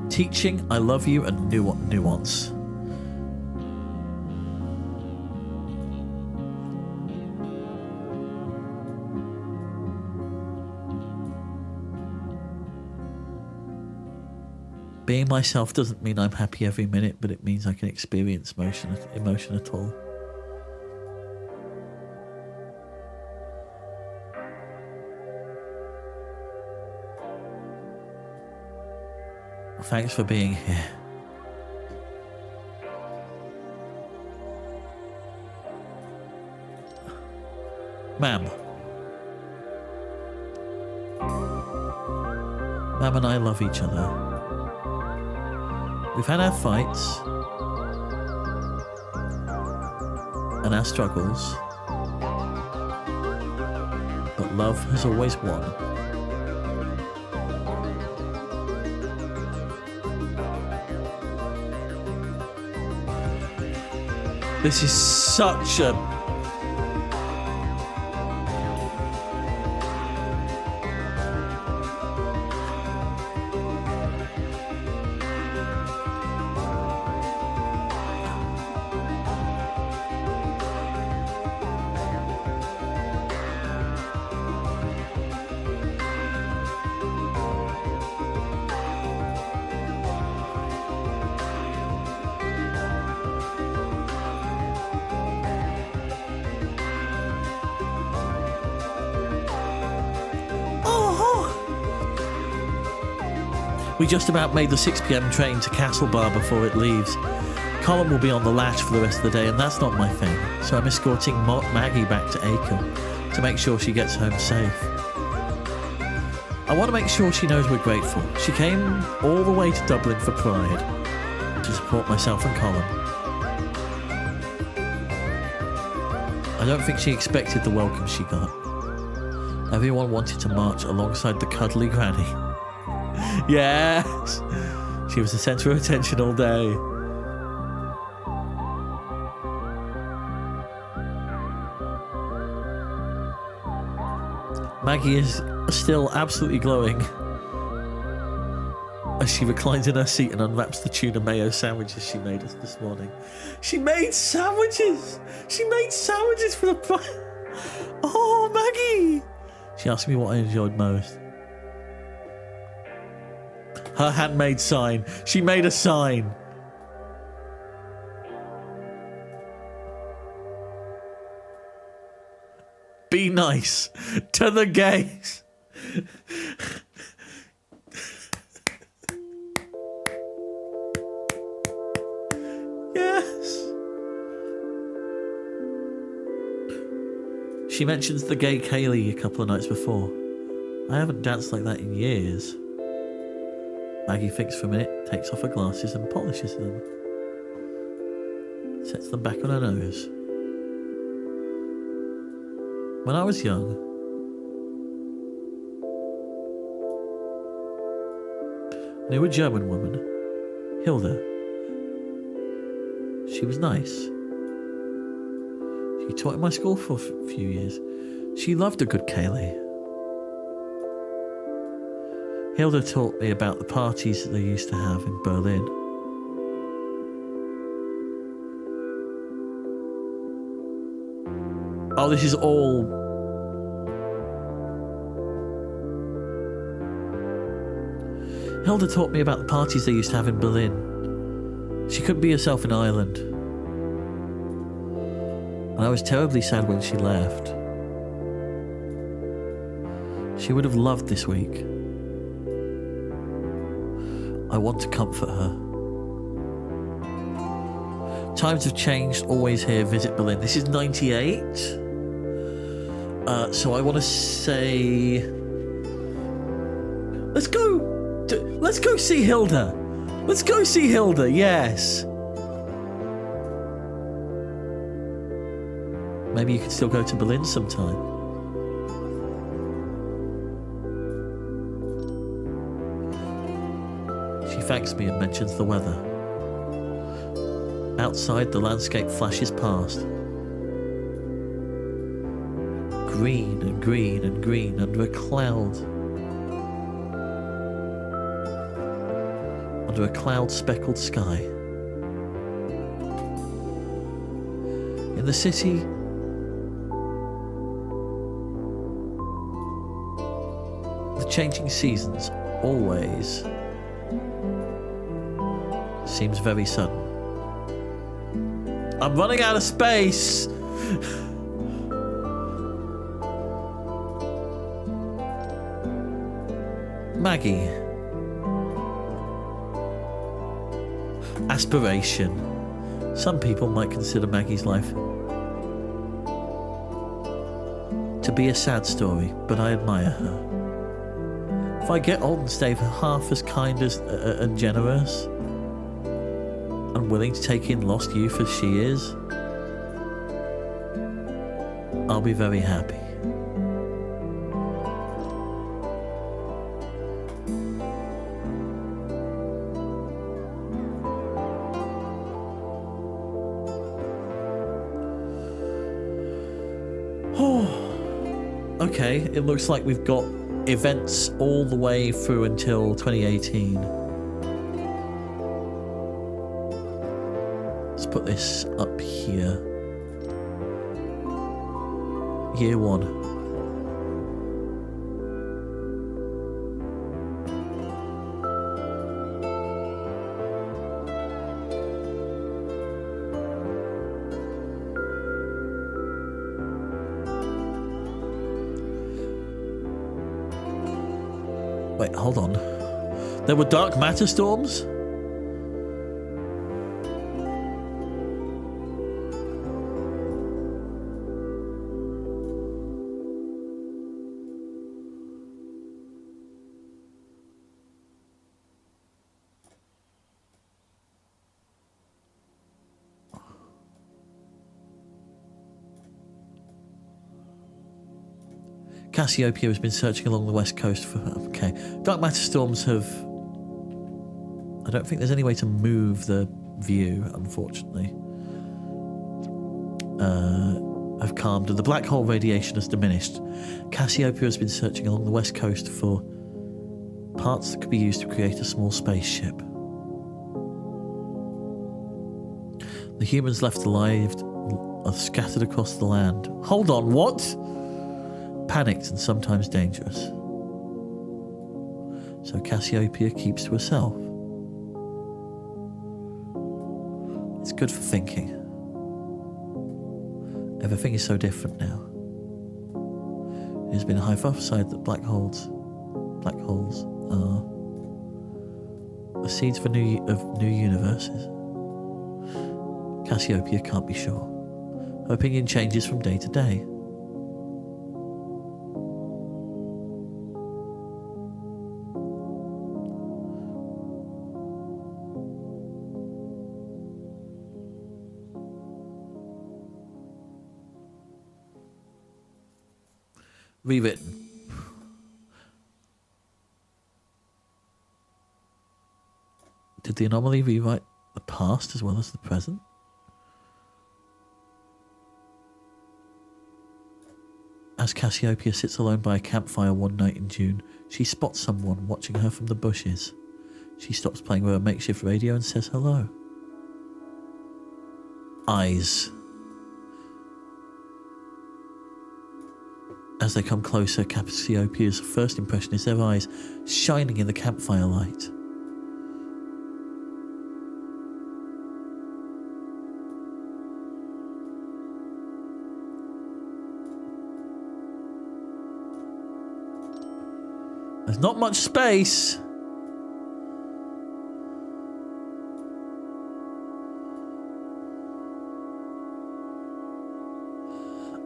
Teaching, I love you, and nuance. Being myself doesn't mean I'm happy every minute, but it means I can experience emotion at all. Thanks for being here. Ma'am. Ma'am and I love each other. We've had our fights and our struggles, but love has always won. This is such a... We just about made the 6 p.m. train to Castlebar before it leaves. Colin will be on the lash for the rest of the day, and that's not my thing, so I'm escorting Maggie back to Acomb to make sure she gets home safe. I want to make sure she knows we're grateful. She came all the way to Dublin for Pride to support myself and Colin. I don't think she expected the welcome she got. Everyone wanted to march alongside the cuddly granny. Yes! She was the centre of attention all day. Maggie is still absolutely glowing as she reclines in her seat and unwraps the tuna mayo sandwiches she made us this morning. She made sandwiches! She made sandwiches for the... Oh, Maggie! She asked me what I enjoyed most. Her handmade sign. She made a sign. Be nice to the gays. Yes. She mentions the gay Kaylee a couple of nights before. I haven't danced like that in years. Maggie thinks for a minute, takes off her glasses and polishes them. Sets them back on her nose. When I was young, I knew a German woman, Hilda. She was nice. She taught in my school for a few years. She loved a good Kaylee. Hilda taught me about the parties that they used to have in Berlin. Oh, this is all... Hilda taught me about the parties they used to have in Berlin. She couldn't be herself in Ireland. And I was terribly sad when she left. She would have loved this week. I want to comfort her. Times have changed, always here, visit Berlin. This is 98. So I want to say... Let's go see Hilda. Let's go see Hilda, yes. Maybe you can still go to Berlin sometime. She thanks me and mentions the weather. Outside, the landscape flashes past. Green and green and green under a cloud. Under a cloud-speckled sky. In the city, the changing seasons always seems very sudden. I'm running out of space! Maggie. Aspiration. Some people might consider Maggie's life to be a sad story, but I admire her. If I get old and stay half as kind as and generous and willing to take in lost youth as she is, I'll be very happy. Okay, it looks like we've got events all the way through until 2018. Let's put this up here. Year 1. Wait, hold on. There were dark matter storms? Cassiopeia has been searching along the west coast for... Okay. Dark matter storms have... I don't think there's any way to move the view, unfortunately. Have calmed and the black hole radiation has diminished. Cassiopeia has been searching along the west coast for parts that could be used to create a small spaceship. The humans left alive are scattered across the land. Hold on, what? Panicked and sometimes dangerous. So Cassiopeia keeps to herself. It's good for thinking. Everything is so different now. It has been hypothesized that black holes are the seeds of new universes. Cassiopeia can't be sure. Her opinion changes from day to day. Rewritten. Did the anomaly rewrite the past as well as the present? As Cassiopeia sits alone by a campfire one night in June, she spots someone watching her from the bushes. She stops playing with her makeshift radio and says hello. Eyes. As they come closer, Cassiopeia's first impression is their eyes shining in the campfire light. There's not much space.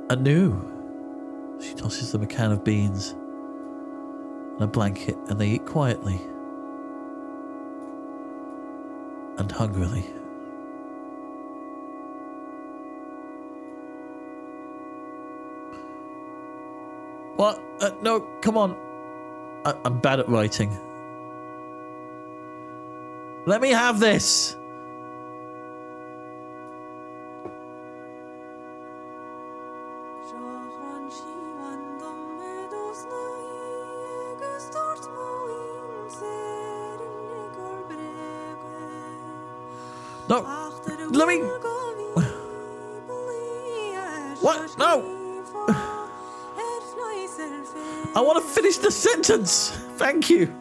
Anew. She tosses them a can of beans and a blanket, and they eat quietly and hungrily. What? No, come on. I'm bad at writing. Let me have this. No, let me. What? No. I want to finish the sentence. Thank you.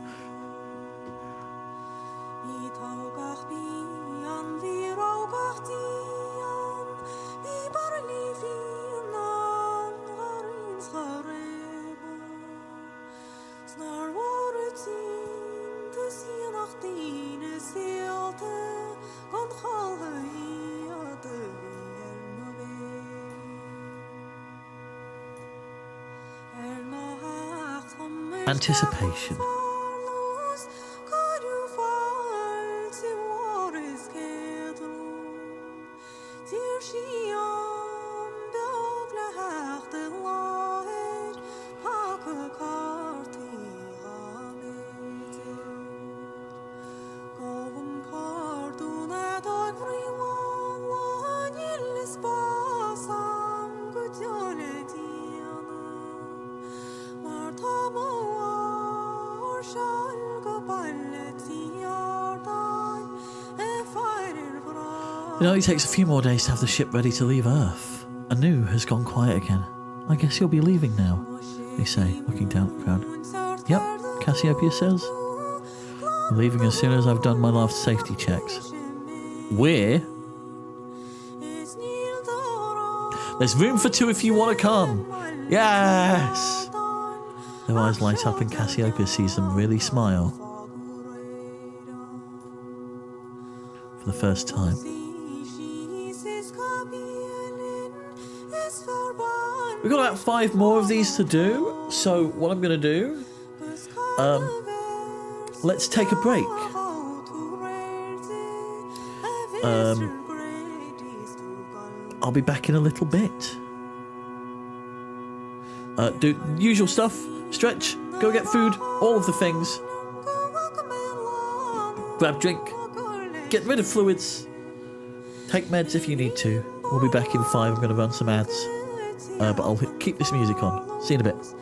Anticipation. It only takes a few more days to have the ship ready to leave Earth. Anu has gone quiet again. I guess you'll be leaving now, they say, looking down at the crowd. Yep, Cassiopeia says. I'm leaving as soon as I've done my last safety checks. We're? There's room for two if you want to come. Yes! Their eyes light up and Cassiopeia sees them really smile. For the first time. We've got about 5 more of these to do, so what I'm going to do, let's take a break. I'll be back in a little bit. Do usual stuff, stretch, go get food, all of the things. Grab drink, get rid of fluids, take meds if you need to. We'll be back in 5, I'm going to run some ads. But I'll keep this music on. See you in a bit.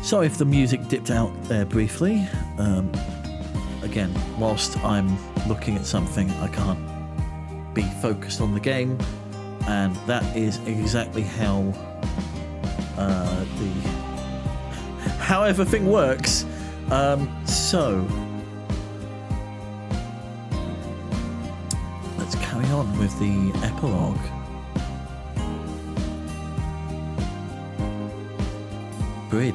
Sorry if the music dipped out there briefly. Again, whilst I'm looking at something, I can't be focused on the game, and that is exactly how how everything works. So let's carry on with the epilogue. Brid.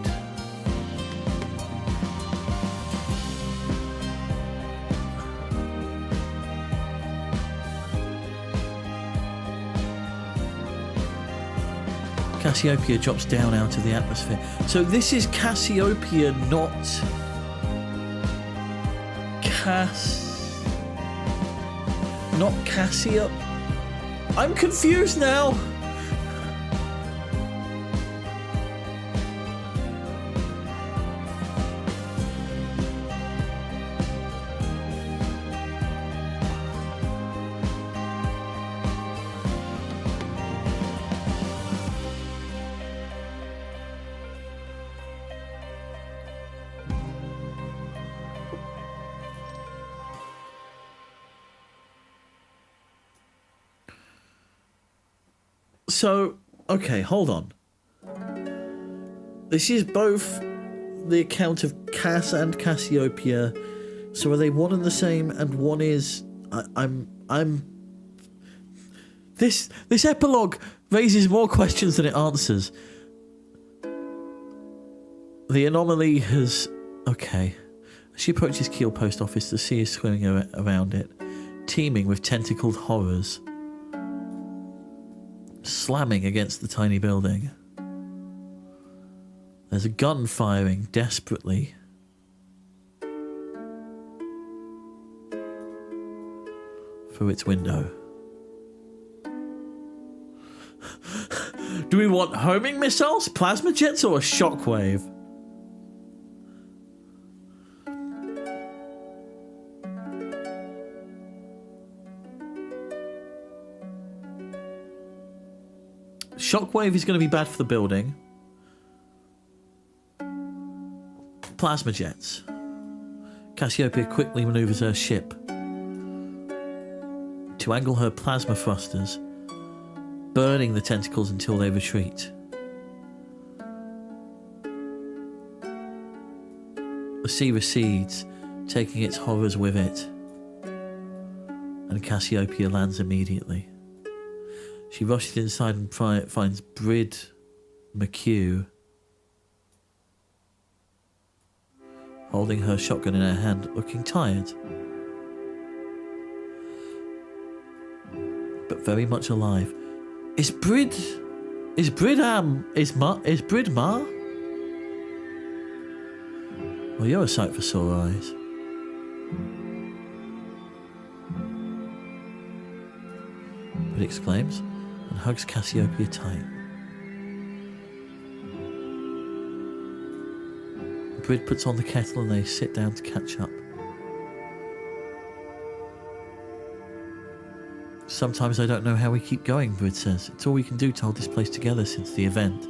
Cassiopeia drops down out of the atmosphere. So this is Cassiopeia, not Cassia. I'm confused now. So, okay, hold on. This is both the account of Cass and Cassiopeia. So are they one and the same? And one is This epilogue raises more questions than it answers. The anomaly has... Okay. As she approaches Keel Post Office, the sea is swimming around it, teeming with tentacled horrors, slamming against the tiny building. There's a gun firing desperately. Through its window. Do we want homing missiles, plasma jets, or a shockwave? Shockwave is going to be bad for the building. Plasma jets. Cassiopeia quickly maneuvers her ship to angle her plasma thrusters, burning the tentacles until they retreat. The sea recedes, taking its horrors with it, and Cassiopeia lands immediately. She rushes inside and finds Brid McHugh holding her shotgun in her hand, looking tired, but very much alive. Is Brid Ma? Well, you're a sight for sore eyes. Brid exclaims and hugs Cassiopeia tight. Brid puts on the kettle and they sit down to catch up. Sometimes I don't know how we keep going, Brid says. It's all we can do to hold this place together since the event.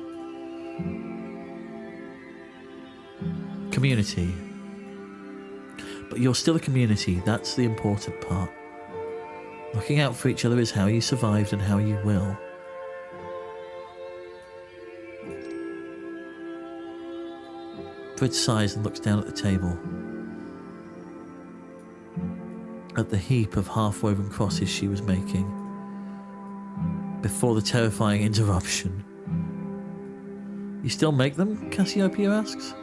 Community. But you're still a community, that's the important part. Looking out for each other is how you survived and how you will. Brid sighs and looks down at the table. At the heap of half-woven crosses she was making before the terrifying interruption. You still make them? Cassiopeia asks.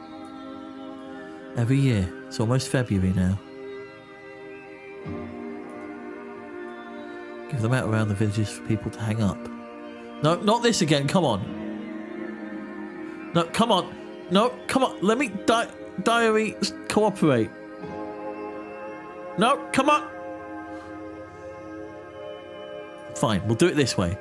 Every year. It's almost February now. Give them out around the villages for people to hang up. No, not this again. Come on. No, come on. No, come on. Let me diary cooperate. No, come on. Fine, we'll do it this way.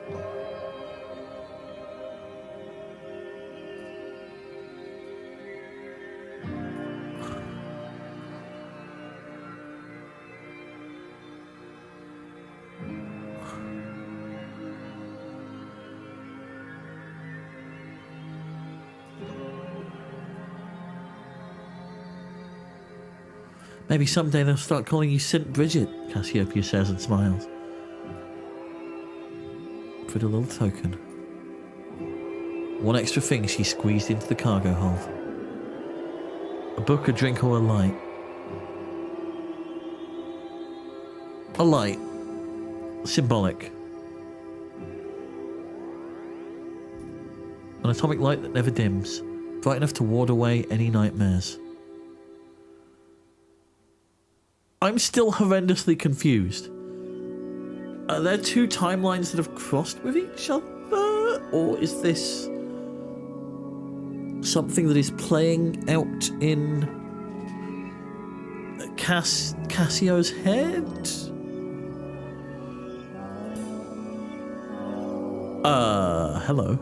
Maybe someday they'll start calling you St. Bridget, Cassiopeia says and smiles. For the little token. One extra thing she squeezed into the cargo hold. A book, a drink, or a light. A light. Symbolic. An atomic light that never dims. Bright enough to ward away any nightmares. I'm still horrendously confused. Are there two timelines that have crossed with each other? Or is this something that is playing out in Cassio's head? Hello.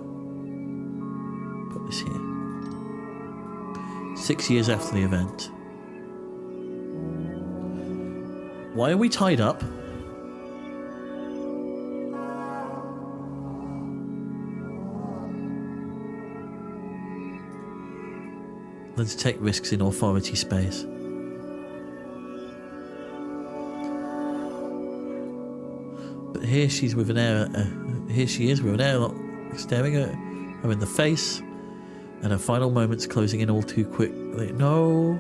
Put this here. 6 years after the event. Why are we tied up? Let's take risks in authority space. But here she's with an air. Here she is with an airlock staring at her in the face, and her final moments closing in all too quickly. No.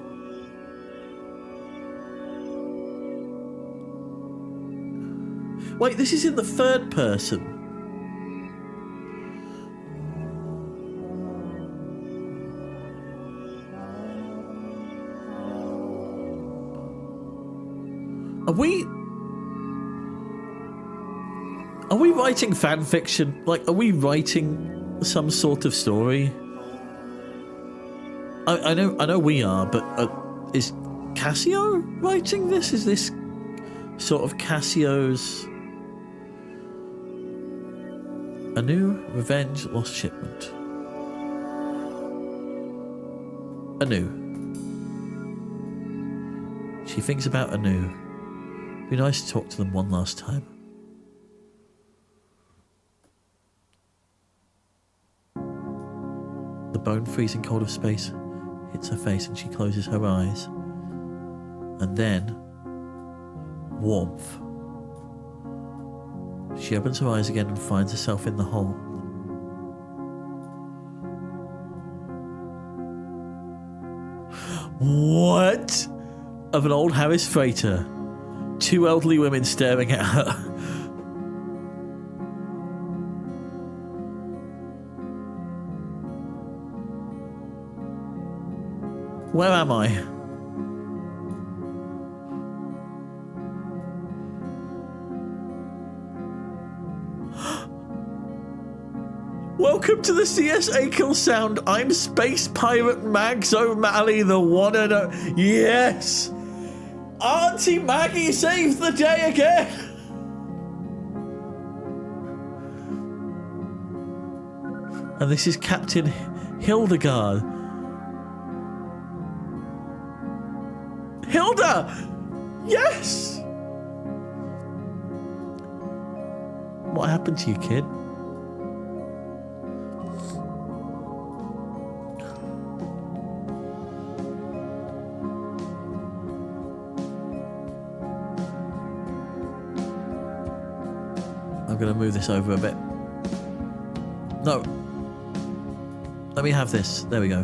Wait, this is in the third person. Are we writing fan fiction? Like, are we writing some sort of story? I know we are, but is Cassio writing this? Is this sort of Cassio's Anu, Revenge, Lost Shipment? Anu. She thinks about Anu. Be nice to talk to them one last time. The bone freezing cold of space hits her face and she closes her eyes. And then, warmth. She opens her eyes again and finds herself in the hole. What? Of an old Harris freighter. Two elderly women staring at her. Where am I? Welcome to the CS Akel Sound. I'm Space Pirate Mags O'Malley, the one and only. Yes! Auntie Maggie saves the day again! And this is Captain Hildegard. Hilda! Yes! What happened to you, kid? I'm going to move this over a bit. No. Let me have this. There we go.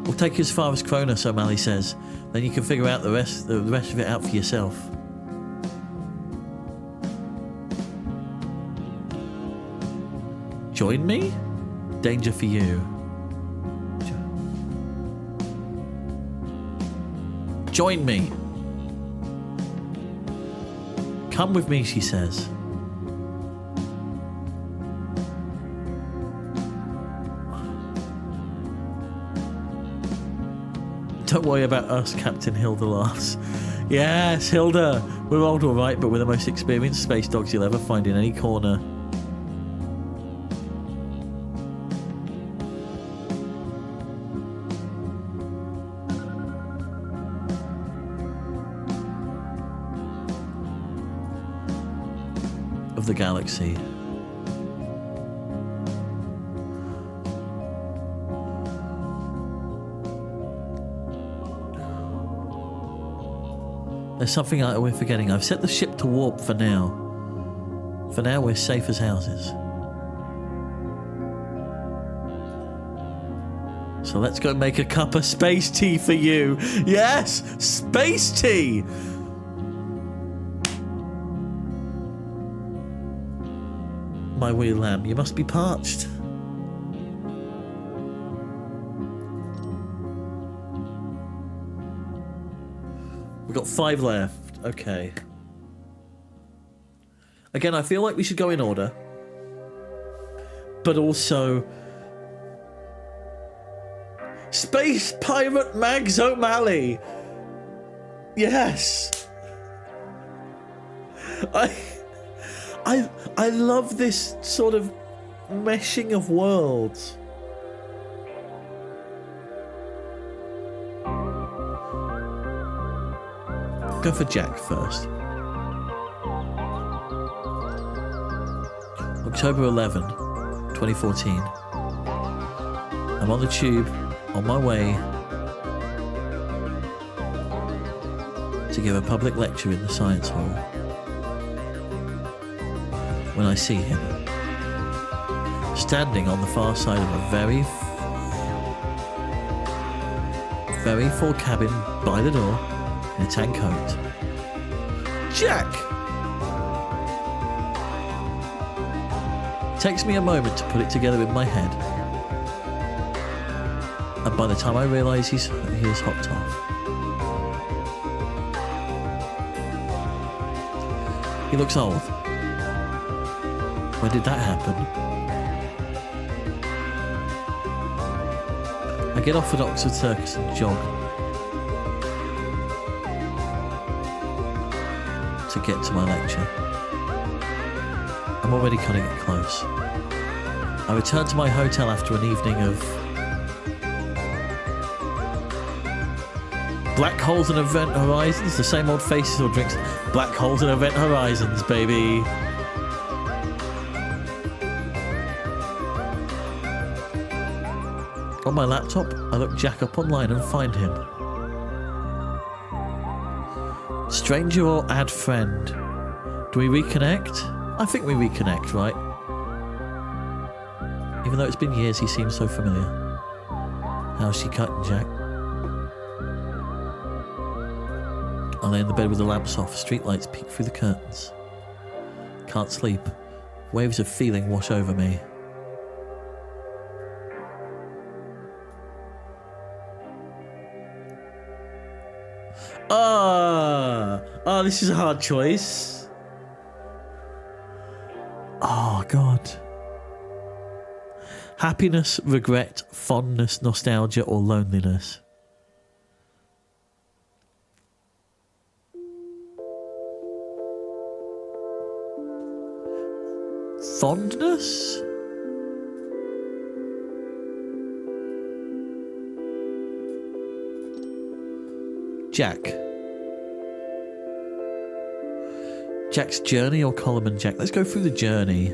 We'll take you as far as Kronos, O'Malley says. Then you can figure out the rest of it out for yourself. Join me? Danger for you. Join me. Come with me, she says. Don't worry about us, Captain Hilda laughs. Yes, Hilda. We're old all right, but we're the most experienced space dogs you'll ever find in any corner. Of the galaxy. There's something we're forgetting. I've set the ship to warp for now. For now, we're safe as houses. So let's go make a cup of space tea for you. Yes! Space tea! My wee lamb, you must be parched. We've got 5 left. Okay. Again, I feel like we should go in order. But also... Space Pirate Mags O'Malley! Yes! I love this sort of meshing of worlds. Go for Jack first. October 11, 2014. I'm on the tube, on my way to give a public lecture in the science hall. When I see him, standing on the far side of a very full cabin by the door in a tan coat. Jack! It takes me a moment to put it together in my head. And by the time I realise he has hopped off. He looks old. When did that happen? I get off at Oxford Circus and jog to get to my lecture. I'm already cutting it close. I return to my hotel after an evening of black holes and event horizons, the same old faces or drinks. Black holes and event horizons, baby. On my laptop, I look Jack up online and find him. Stranger or add friend? Do we reconnect? I think we reconnect, right? Even though it's been years, he seems so familiar. How's she cutting, Jack? I lay in the bed with the lamps off. Streetlights peek through the curtains. Can't sleep. Waves of feeling wash over me. This is a hard choice. Oh, God. Happiness, regret, fondness, nostalgia, or loneliness? Fondness? Jack. Jack's journey or Colum and Jack? Let's go through the journey.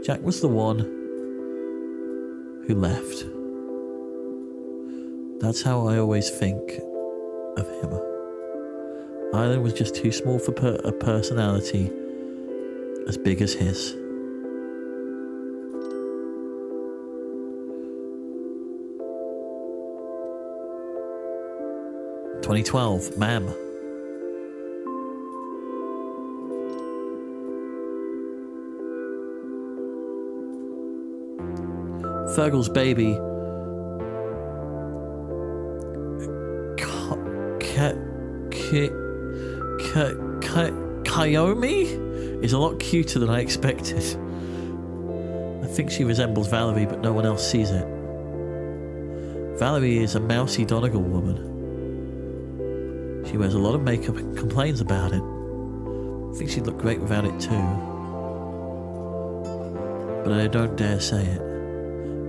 Jack was the one who left. That's how I always think of him. Ireland was just too small for a personality as big as his. "2012, ma'am." Fergal's baby. Kayomi is a lot cuter than I expected. I think she resembles Valerie, but no one else sees it. Valerie is a mousy Donegal woman. She wears a lot of makeup and complains about it. I think she'd look great without it too. But I don't dare say it.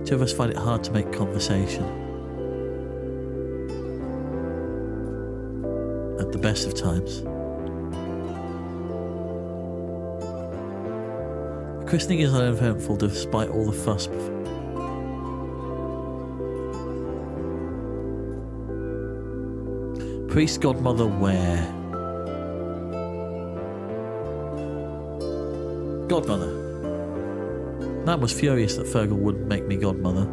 Two of us find it hard to make conversation. At the best of times. The christening is uneventful despite all the fuss. Priest godmother where? godmother. Mam was furious that Fergal wouldn't make me godmother.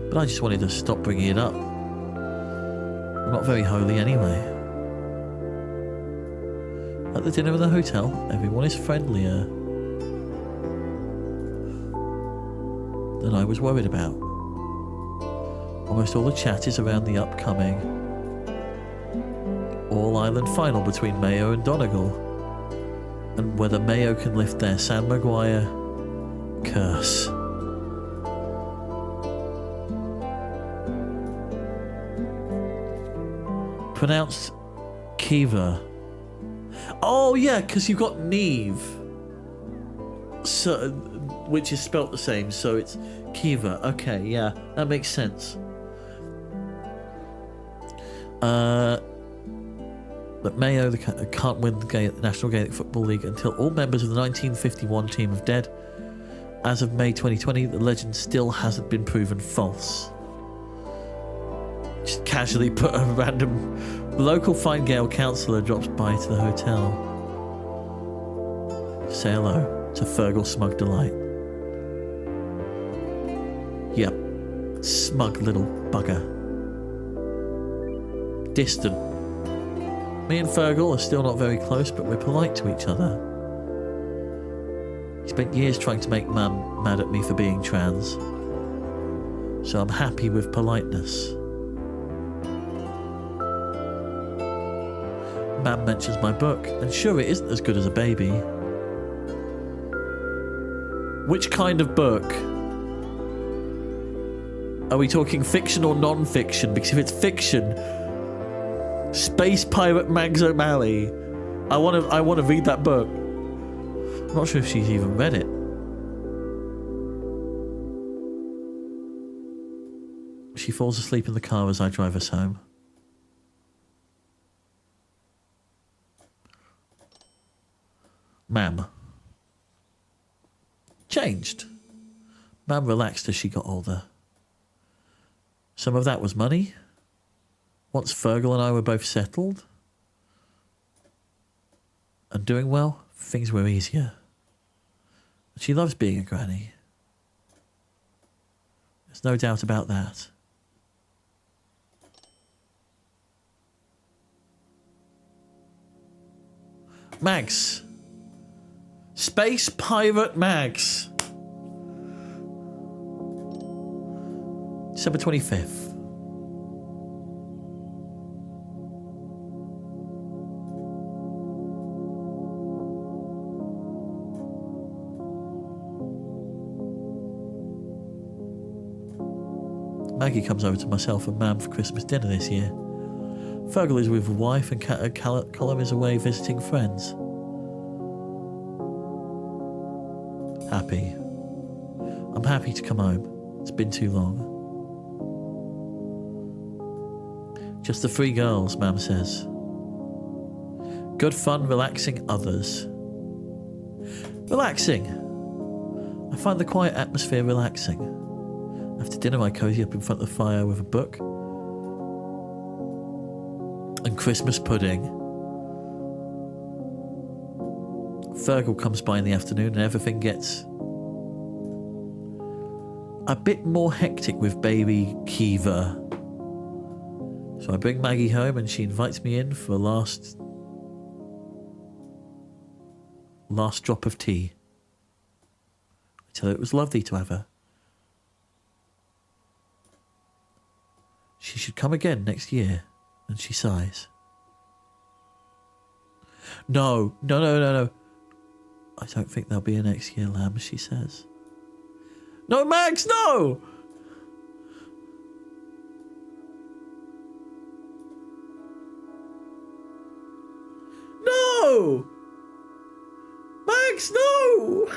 But I just wanted to stop bringing it up. I'm not very holy anyway. At the dinner in the hotel, everyone is friendlier than I was worried about. Almost all the chat is around the upcoming All-Ireland final between Mayo and Donegal, and whether Mayo can lift their Sam Maguire curse. Pronounced Kiva. Oh yeah, because you've got Neve, so, which is spelt the same, so it's Kiva. Okay, yeah, that makes sense. But Mayo can't win the National Gaelic Football League until all members of the 1951 team have dead. As of May 2020, the legend still hasn't been proven false. Just casually put a random local Fine Gael councillor drops by to the hotel. Say hello to Fergal Smug Delight. Yep, smug little bugger. Distant. Me and Fergal are still not very close, but we're polite to each other. He spent years trying to make Mam mad at me for being trans, so I'm happy with politeness. Mam mentions my book, and sure, it isn't as good as a baby. Which kind of book? Are we talking fiction or non-fiction? Because if it's fiction, Space Pirate Mags O'Malley, I want to read that book. I'm not sure if she's even read it. She falls asleep in the car as I drive us home. Mam. Changed. Mam relaxed as she got older. Some of that was money. Once Fergal and I were both settled and doing well, things were easier. She loves being a granny. There's no doubt about that. Mags. Space Pirate Mags. December 25th. Maggie comes over to myself and Mam for Christmas dinner this year. Fergal is with a wife and Callum is away visiting friends. Happy. I'm happy to come home. It's been too long. Just the three girls, Mam says. Good fun relaxing others. Relaxing. I find the quiet atmosphere relaxing. After dinner, I cozy up in front of the fire with a book and Christmas pudding. Fergal comes by in the afternoon and everything gets a bit more hectic with baby Kiva. So I bring Maggie home and she invites me in for a last drop of tea. I tell her it was lovely to have her. She should come again next year, and she sighs. No. I don't think there'll be a next year, Lamb, she says. No, Max, no! No! Max, no!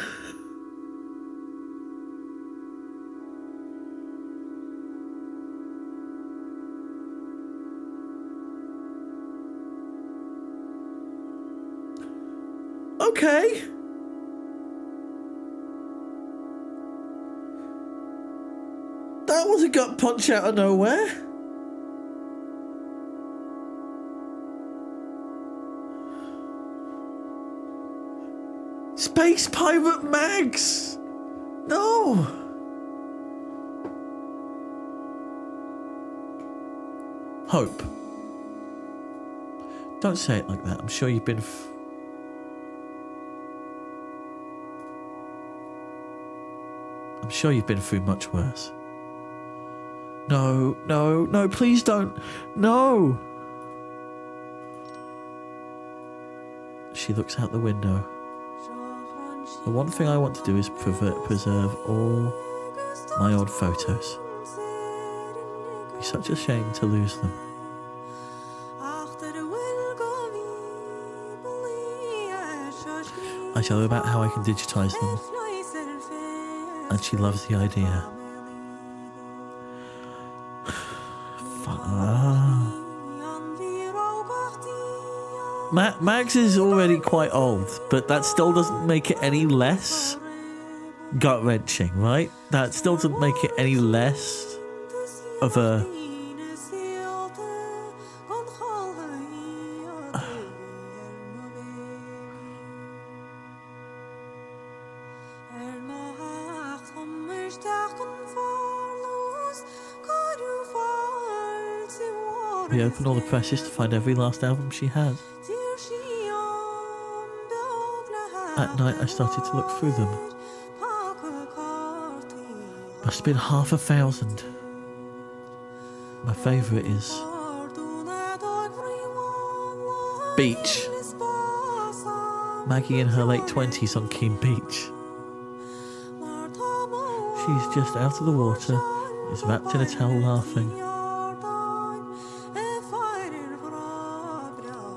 Okay. That was a gut punch out of nowhere. Space Pirate Mags! No! Hope. Don't say it like that. I'm sure you've been... I'm sure you've been through much worse. No, no, no, please don't. No! She looks out the window. The one thing I want to do is preserve all my old photos. It'd be such a shame to lose them. I tell her about how I can digitise them, and she loves the idea. Mags is already quite old, but that still doesn't make it any less gut-wrenching, right? That still doesn't make it any less of a... We opened all the presses to find every last album she had. At night I started to look through them. Must have been 1,000. My favourite is Beach. Maggie in her late 20s on Keene Beach. She's just out of the water, is wrapped in a towel laughing.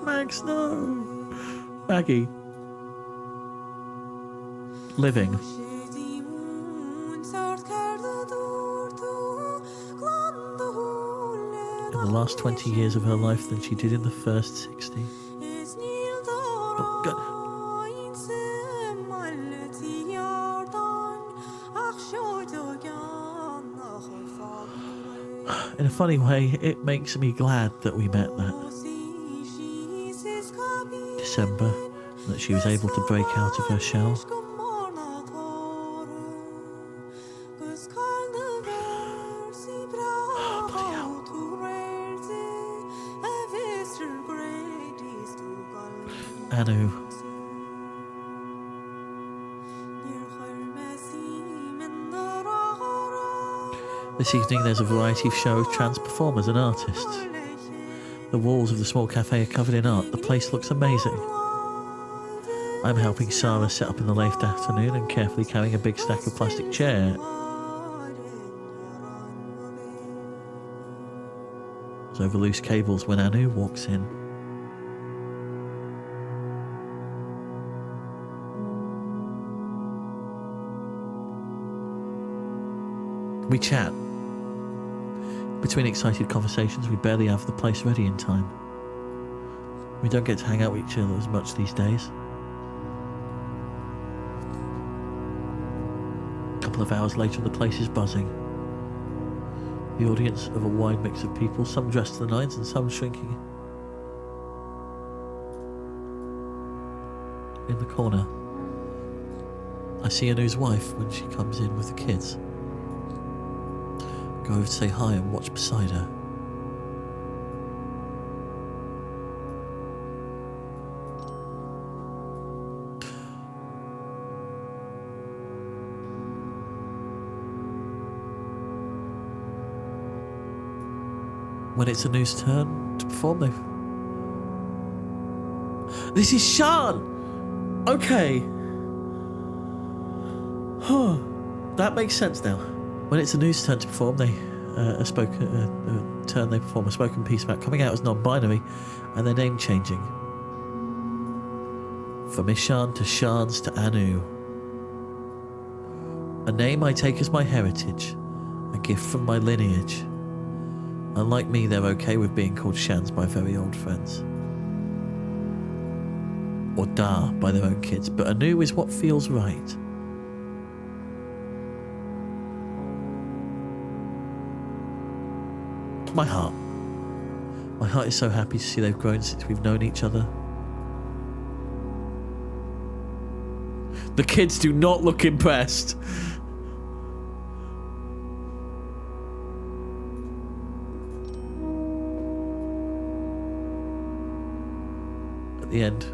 Max, no! Maggie. Living. In the last 20 years of her life than she did in the first 60. Oh, God. In a funny way, it makes me glad that we met that December, that she was able to break out of her shell. Anu. This evening there's a variety of show of trans performers and artists. The walls of the small cafe are covered in art. The place looks amazing. I'm helping Sarah set up in the late afternoon and carefully carrying a big stack of plastic chair. There's over loose cables when Anu walks in. We chat. Between excited conversations, we barely have the place ready in time. We don't get to hang out with each other as much these days. A couple of hours later, the place is buzzing. The audience of a wide mix of people, some dressed to the nines and some shrinking. In the corner, I see Anu's wife when she comes in with the kids. Go over to say hi and watch beside her. When it's Anu's turn to perform, This is Sean! Okay. That makes sense now. When it's Anu's turn to perform, they perform a spoken piece about coming out as non-binary and their name changing. From Ishan to Shans to Anu. A name I take as my heritage, a gift from my lineage. Unlike me, they're okay with being called Shans by very old friends. Or Da by their own kids, but Anu is what feels right. My heart. My heart is so happy to see they've grown since we've known each other. The kids do not look impressed. At the end,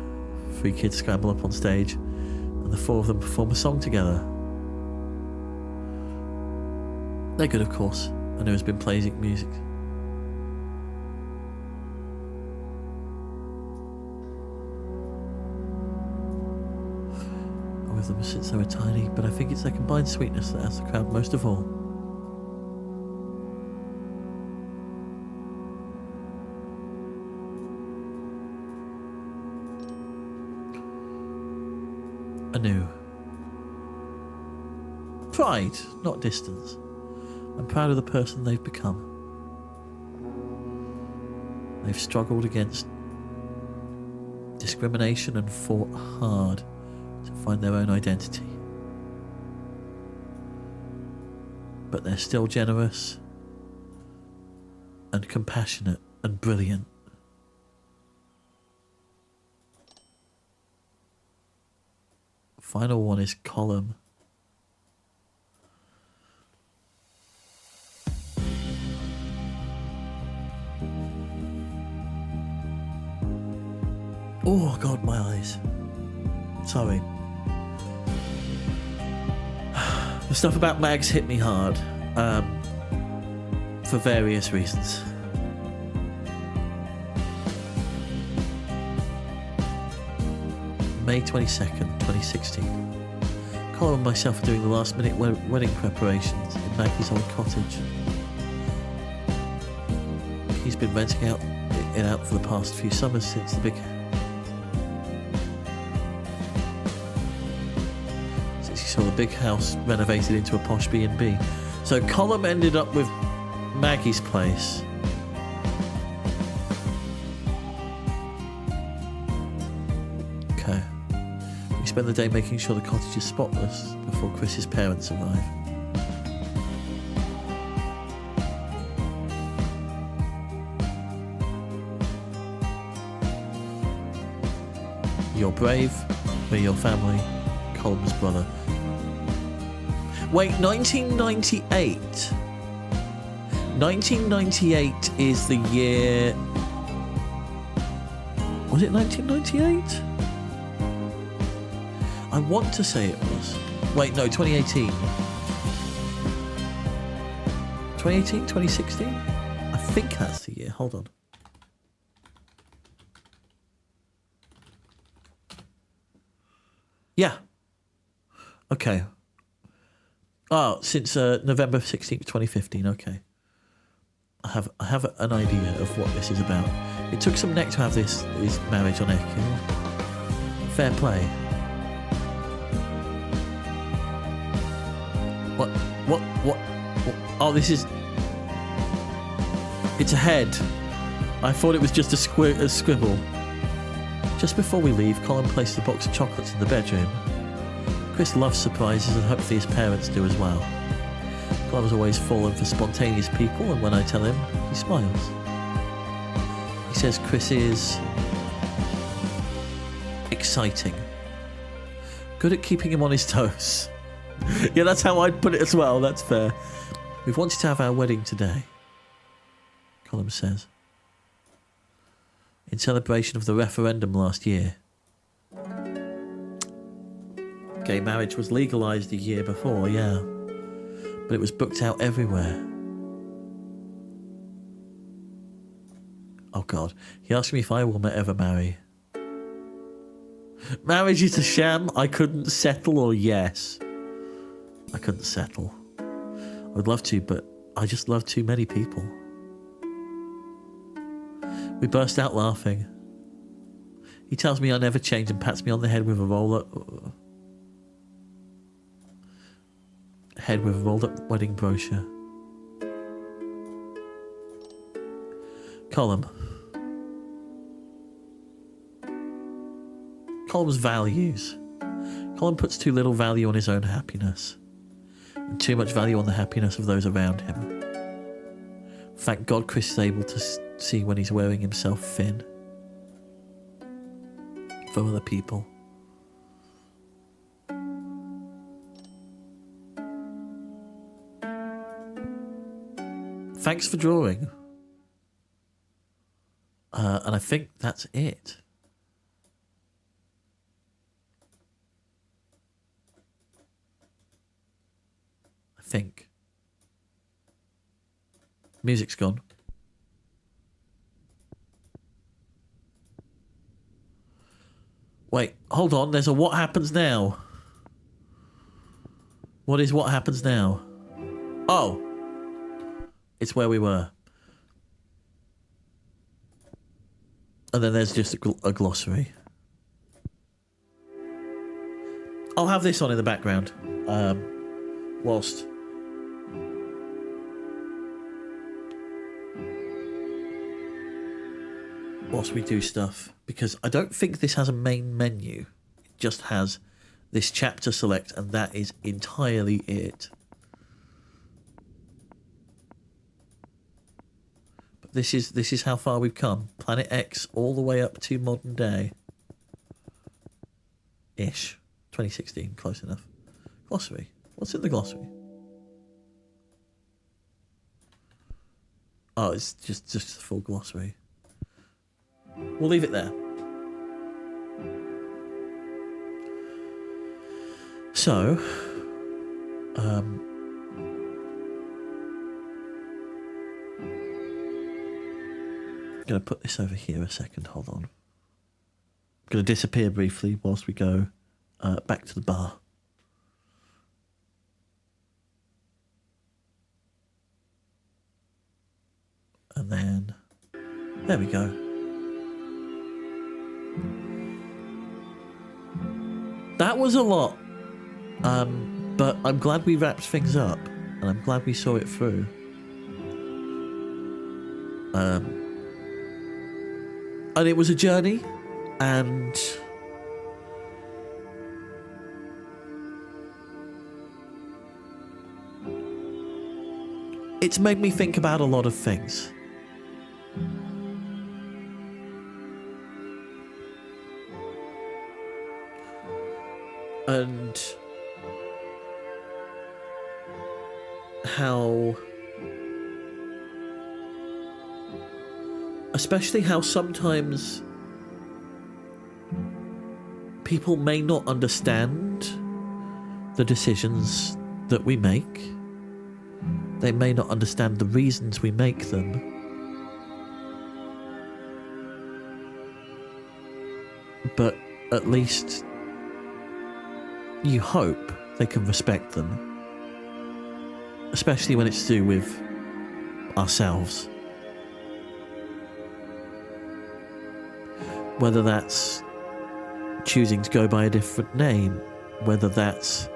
3 kids scramble up on stage and the 4 of them perform a song together. They're good, of course, and there has been playing music. I'm with them since they were tiny, but I think it's their combined sweetness that has the crowd most of all. Anew. Pride, not distance. I'm proud of the person they've become. They've struggled against discrimination and fought hard to find their own identity. But they're still generous and compassionate and brilliant. Final one is Column. Oh God, my eyes. Sorry. The stuff about Mags hit me hard, for various reasons. May 22nd, 2016. Colin and myself are doing the last minute wedding preparations in Maggie's old cottage. He's been renting it out for the past few summers since he saw the big house renovated into a posh B&B. So Colin ended up with Maggie's place. Okay. We spend the day making sure the cottage is spotless before Chris's parents arrive. You're brave, we're your family, Colin's brother. Wait, 1998? 1998 is the year... Was it 1998? I want to say it was. Wait, no, 2018. 2018, 2016? I think that's the year. Hold on. Yeah. Okay. Oh, since November 16th, 2015. Okay. I have an idea of what this is about. It took some neck to have this marriage on air. Fair play. What? Oh, this is... It's a head. I thought it was just a scribble. Just before we leave, Colin placed a box of chocolates in the bedroom. Chris loves surprises and hopefully his parents do as well. Colin's always fallen for spontaneous people, and when I tell him, he smiles. He says Chris is... exciting. Good at keeping him on his toes. Yeah, that's how I'd put it as well, that's fair. We've wanted to have our wedding today, Colin says. In celebration of the referendum last year. Gay marriage was legalised a year before, yeah. But it was booked out everywhere. Oh God, he asked me if I will ever marry. Marriage is a sham. I couldn't settle, or yes. I couldn't settle. I would love to, but I just love too many people. We burst out laughing. He tells me I never change and pats me on the head with a rolled-up wedding brochure. Colum's values. Colin puts too little value on his own happiness, and too much value on the happiness of those around him. Thank God Chris is able to see when he's wearing himself thin for other people. Thanks for drawing. And I think that's it. I think. Music's gone. Wait, hold on. There's a what happens now. What is what happens now? Oh. It's where we were. And then there's just a glossary. I'll have this on in the background. Whilst we do stuff. Because I don't think this has a main menu. It just has this chapter select, and that is entirely it. But this is how far we've come. Planet X all the way up to modern day. Ish. 2016, close enough. Glossary. What's in the glossary? Oh, it's just a full glossary. We'll leave it there. So, I'm going to put this over here a second. Hold on. I'm going to disappear briefly whilst we go back to the bar. And then, there we go. That was a lot. But I'm glad we wrapped things up, and I'm glad we saw it through. And it was a journey, and it's made me think about a lot of things. And how, especially how sometimes people may not understand the decisions that we make. They may not understand the reasons we make them. But at least you hope they can respect them. Especially when it's to do with ourselves. Whether that's choosing to go by a different name, whether that's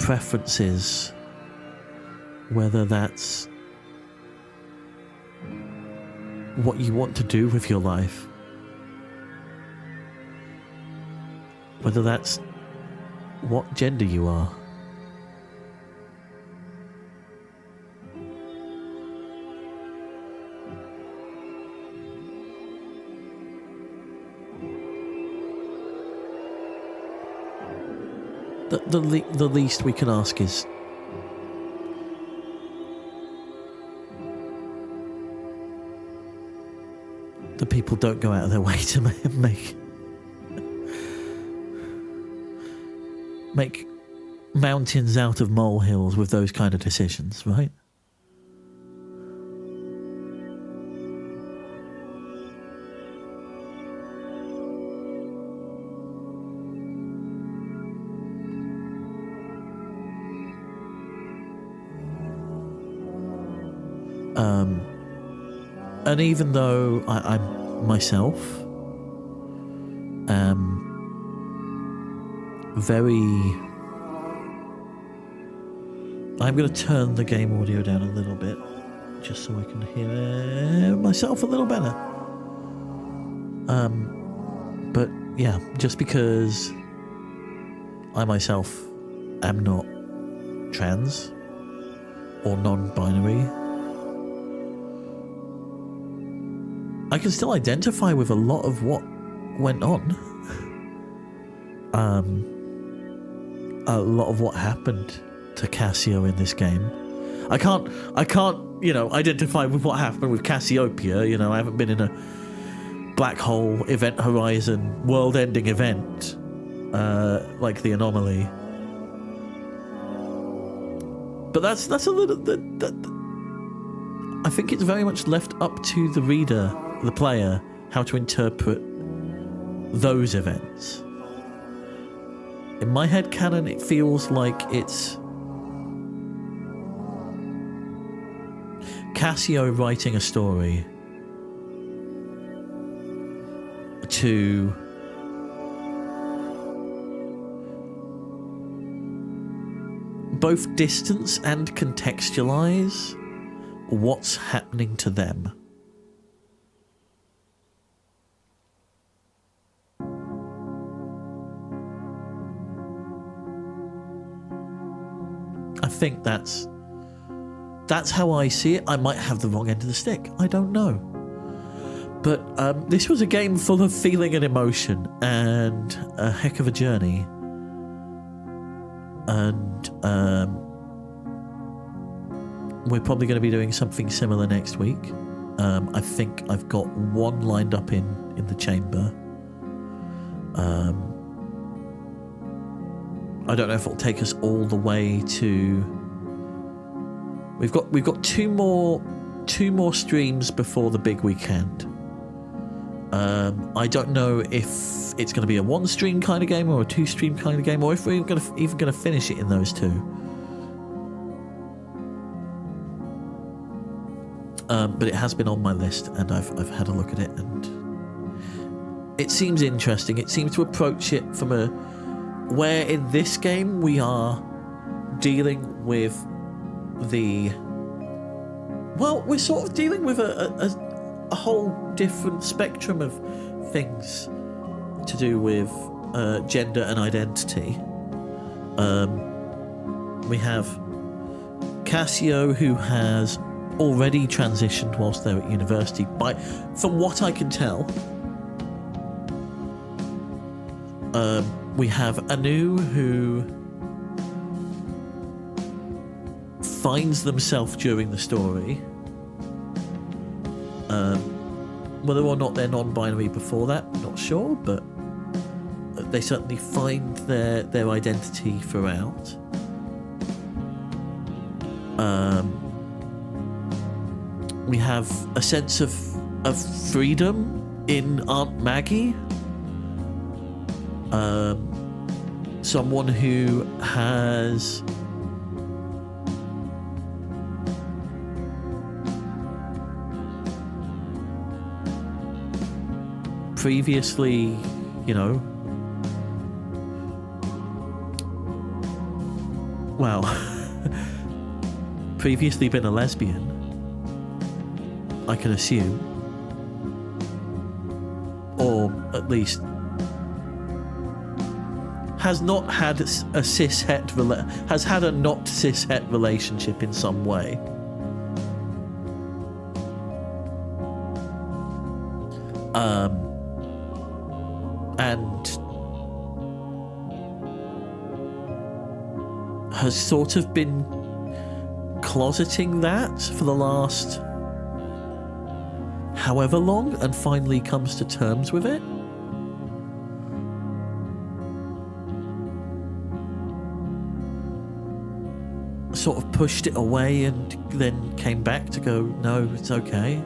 preferences, whether that's what you want to do with your life, whether that's what gender you are. The least we can ask is the people don't go out of their way to make mountains out of molehills with those kind of decisions, right? And even though I'm myself very... I'm going to turn the game audio down a little bit, just so I can hear myself a little better. But yeah, just because I myself am not trans or non-binary, I can still identify with a lot of what went on. a lot of what happened to Cassio in this game. I can't, identify with what happened with Cassiopeia. I haven't been in a black hole event horizon world-ending event like the Anomaly. But that's a little. I think it's very much left up to the reader, the player, how to interpret those events. In my head canon, it feels like it's Cassio writing a story to both distance and contextualize what's happening to them. I think that's how I see it. I might have the wrong end of the stick. I don't know. But this was a game full of feeling and emotion and a heck of a journey. And we're probably going to be doing something similar next week. I think I've got one lined up in the chamber. I don't know if it'll take us all the way to. We've got two more streams before the big weekend. I don't know if it's going to be a one stream kind of game or a two stream kind of game, or if we're even going to finish it in those two. But it has been on my list, and I've had a look at it, and it seems interesting. It seems to approach it from where in this game we are dealing with we're sort of dealing with a whole different spectrum of things to do with gender and identity. We have Cassio, who has already transitioned whilst they're at university, from what I can tell. We have Anu, who finds themselves during the story. Whether or not they're non-binary before that, not sure, but they certainly find their identity throughout. We have a sense of freedom in Aunt Maggie. Someone who has previously, previously been a lesbian, I can assume, or at least has not had a has had a not cishet relationship in some way. And has sort of been closeting that for the last however long, and finally comes to terms with it. Sort of pushed it away and then came back to go, no, it's okay.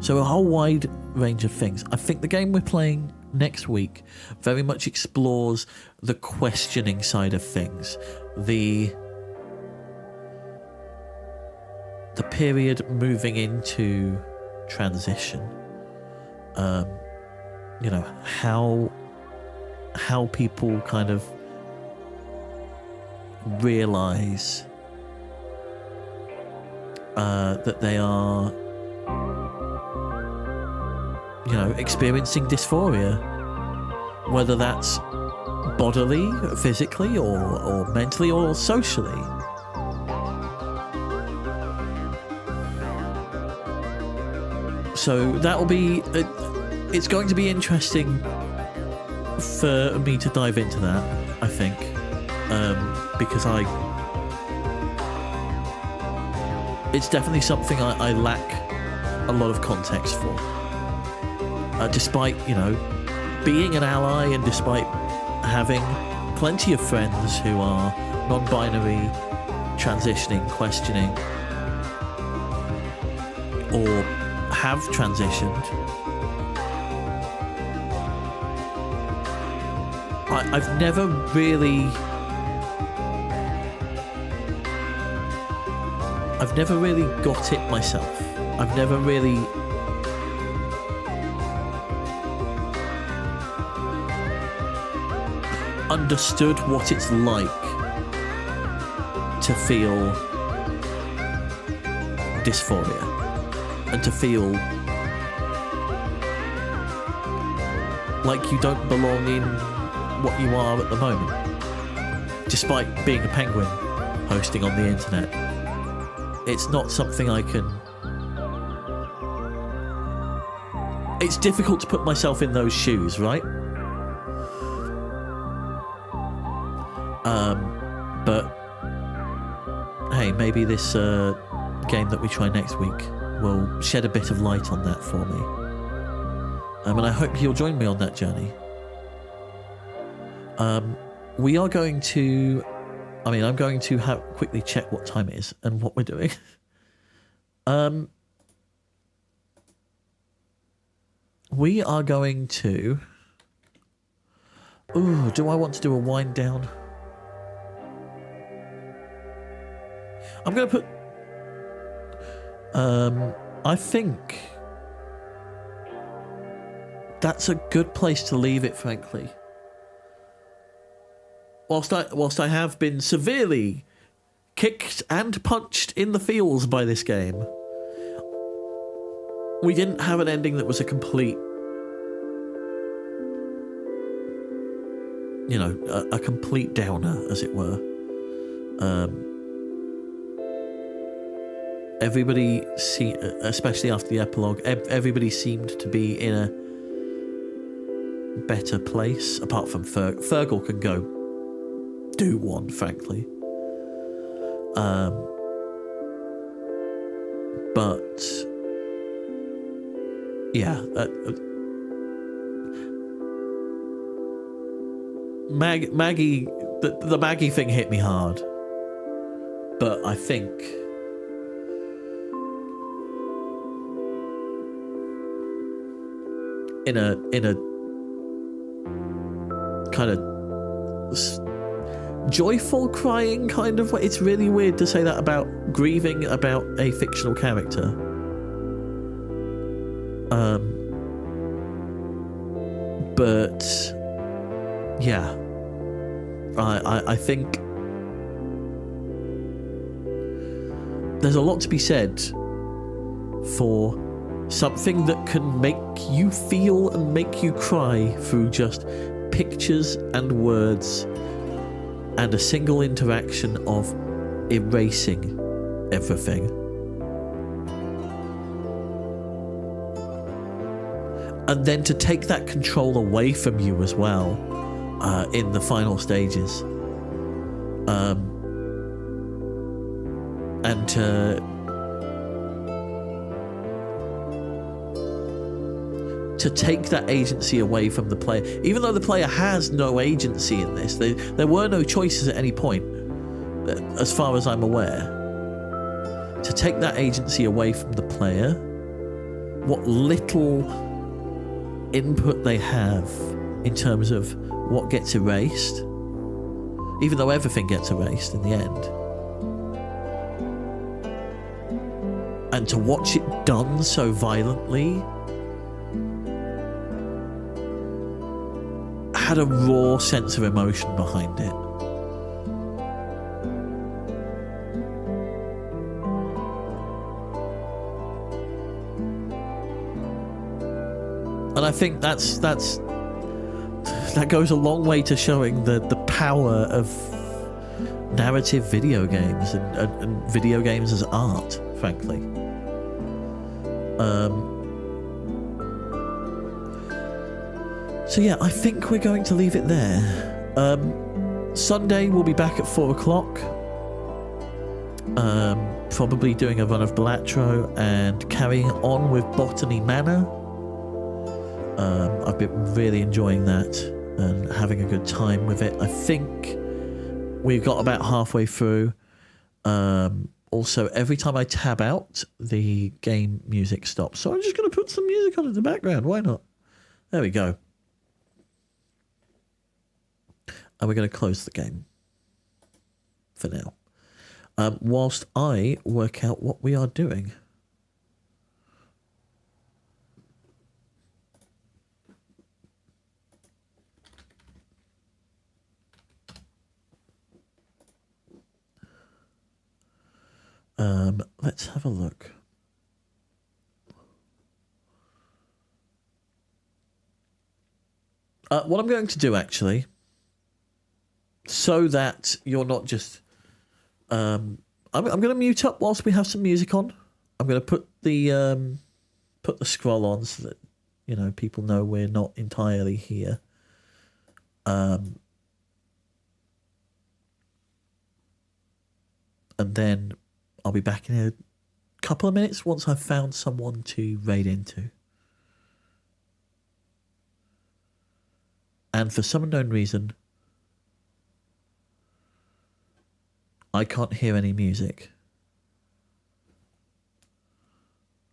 So a whole wide range of things. I think the game we're playing next week very much explores the questioning side of things. The period moving into transition. How people kind of realize that they are, experiencing dysphoria, whether that's bodily, physically, or mentally, or socially. So that'll be it's going to be interesting for me to dive into that, I think, because it's definitely something I lack a lot of context for. Despite, you know, being an ally and despite having plenty of friends who are non-binary, transitioning, questioning, or have transitioned, I've never really got it myself. I've never really understood what it's like to feel dysphoria and to feel like you don't belong in what you are at the moment, despite being a penguin hosting on the internet. It's not something I can... It's difficult to put myself in those shoes, right? But hey, maybe this game that we try next week will shed a bit of light on that for me. And I hope you'll join me on that journey. We are going to... I'm going to quickly check what time it is and what we're doing. We are going to... Ooh, do I want to do a wind down? I'm going to put... I think... that's a good place to leave it, frankly. Whilst I have been severely kicked and punched in the feels by this game, we didn't have an ending that was a complete, you know, a complete downer, as it were. Everybody, especially after the epilogue, everybody seemed to be in a better place, apart from Fergal can go do one, frankly. But yeah, Maggie, the Maggie thing hit me hard, but I think in a kind of joyful crying kind of way. It's really weird to say that about grieving about a fictional character. But yeah, I think there's a lot to be said for something that can make you feel and make you cry through just pictures and words and a single interaction of erasing everything. And then to take that control away from you as well in the final stages. And to take that agency away from the player, even though the player has no agency in this. There were no choices at any point, as far as I'm aware. To take that agency away from the player, what little input they have in terms of what gets erased, even though everything gets erased in the end, and to watch it done so violently had a raw sense of emotion behind it. And I think that goes a long way to showing the power of narrative video games and video games as art, frankly. So yeah, I think we're going to leave it there. Sunday we'll be back at 4 o'clock. Probably doing a run of Balatro and carrying on with Botany Manor. I've been really enjoying that and having a good time with it. I think we've got about halfway through. Also, every time I tab out, the game music stops. So I'm just going to put some music on in the background. Why not? There we go. And we're going to close the game for now. Whilst I work out what we are doing. Let's have a look. What I'm going to do, actually, so that you're not just... I'm going to mute up whilst we have some music on. I'm going to put the scroll on so that, you know, people know we're not entirely here. And then I'll be back in a couple of minutes once I've found someone to raid into. And for some unknown reason, I can't hear any music.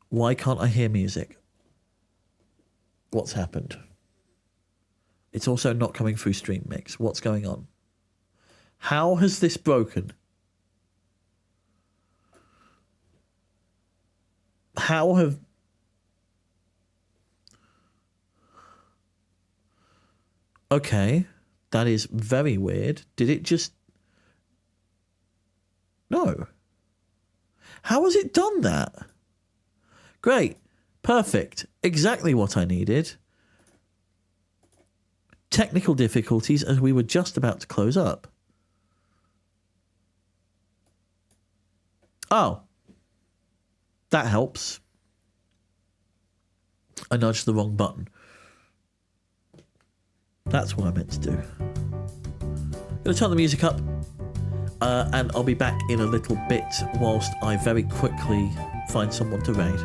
Why can't I hear music? What's happened? It's also not coming through Stream Mix. What's going on? How has this broken? How have... Okay, that is very weird. Did it just... No. How has it done that? Great. Perfect. Exactly what I needed. Technical difficulties as we were just about to close up. Oh. That helps. I nudged the wrong button. That's what I meant to do. I'm going to turn the music up. And I'll be back in a little bit whilst I very quickly find someone to raid.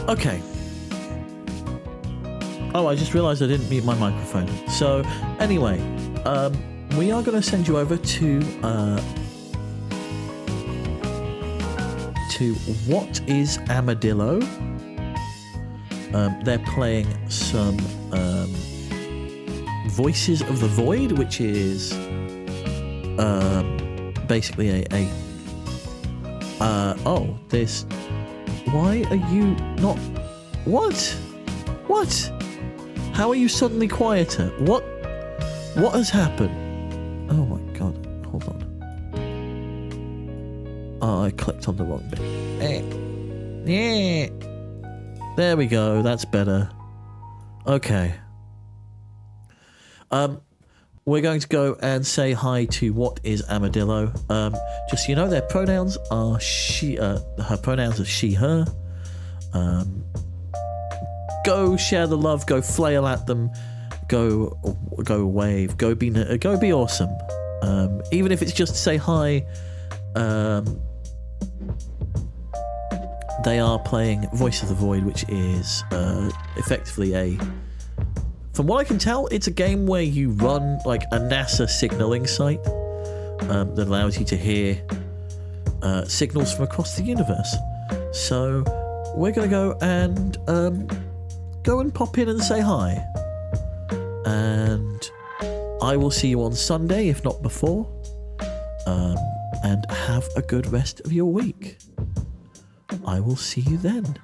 Okay. Oh, I just realised I didn't mute my microphone. So, anyway, we are going to send you over to What is Armadillo? They're playing some Voices of the Void, which is basically this. Why are you not? What? How are you suddenly quieter? What has happened? Oh my god! Hold on. Oh, I clicked on the wrong bit. Yeah. There we go. That's better. Okay. We're going to go and say hi to What is Armadillo. Just so you know, their pronouns are she. Her pronouns are she, her. Go share the love. Go flail at them. Go wave. Go be awesome. Even if it's just to say hi. They are playing Voice of the Void, which is effectively from what I can tell, it's a game where you run like a NASA signaling site that allows you to hear signals from across the universe. So we're going to go and pop in and say hi. And I will see you on Sunday, if not before. And have a good rest of your week. I will see you then.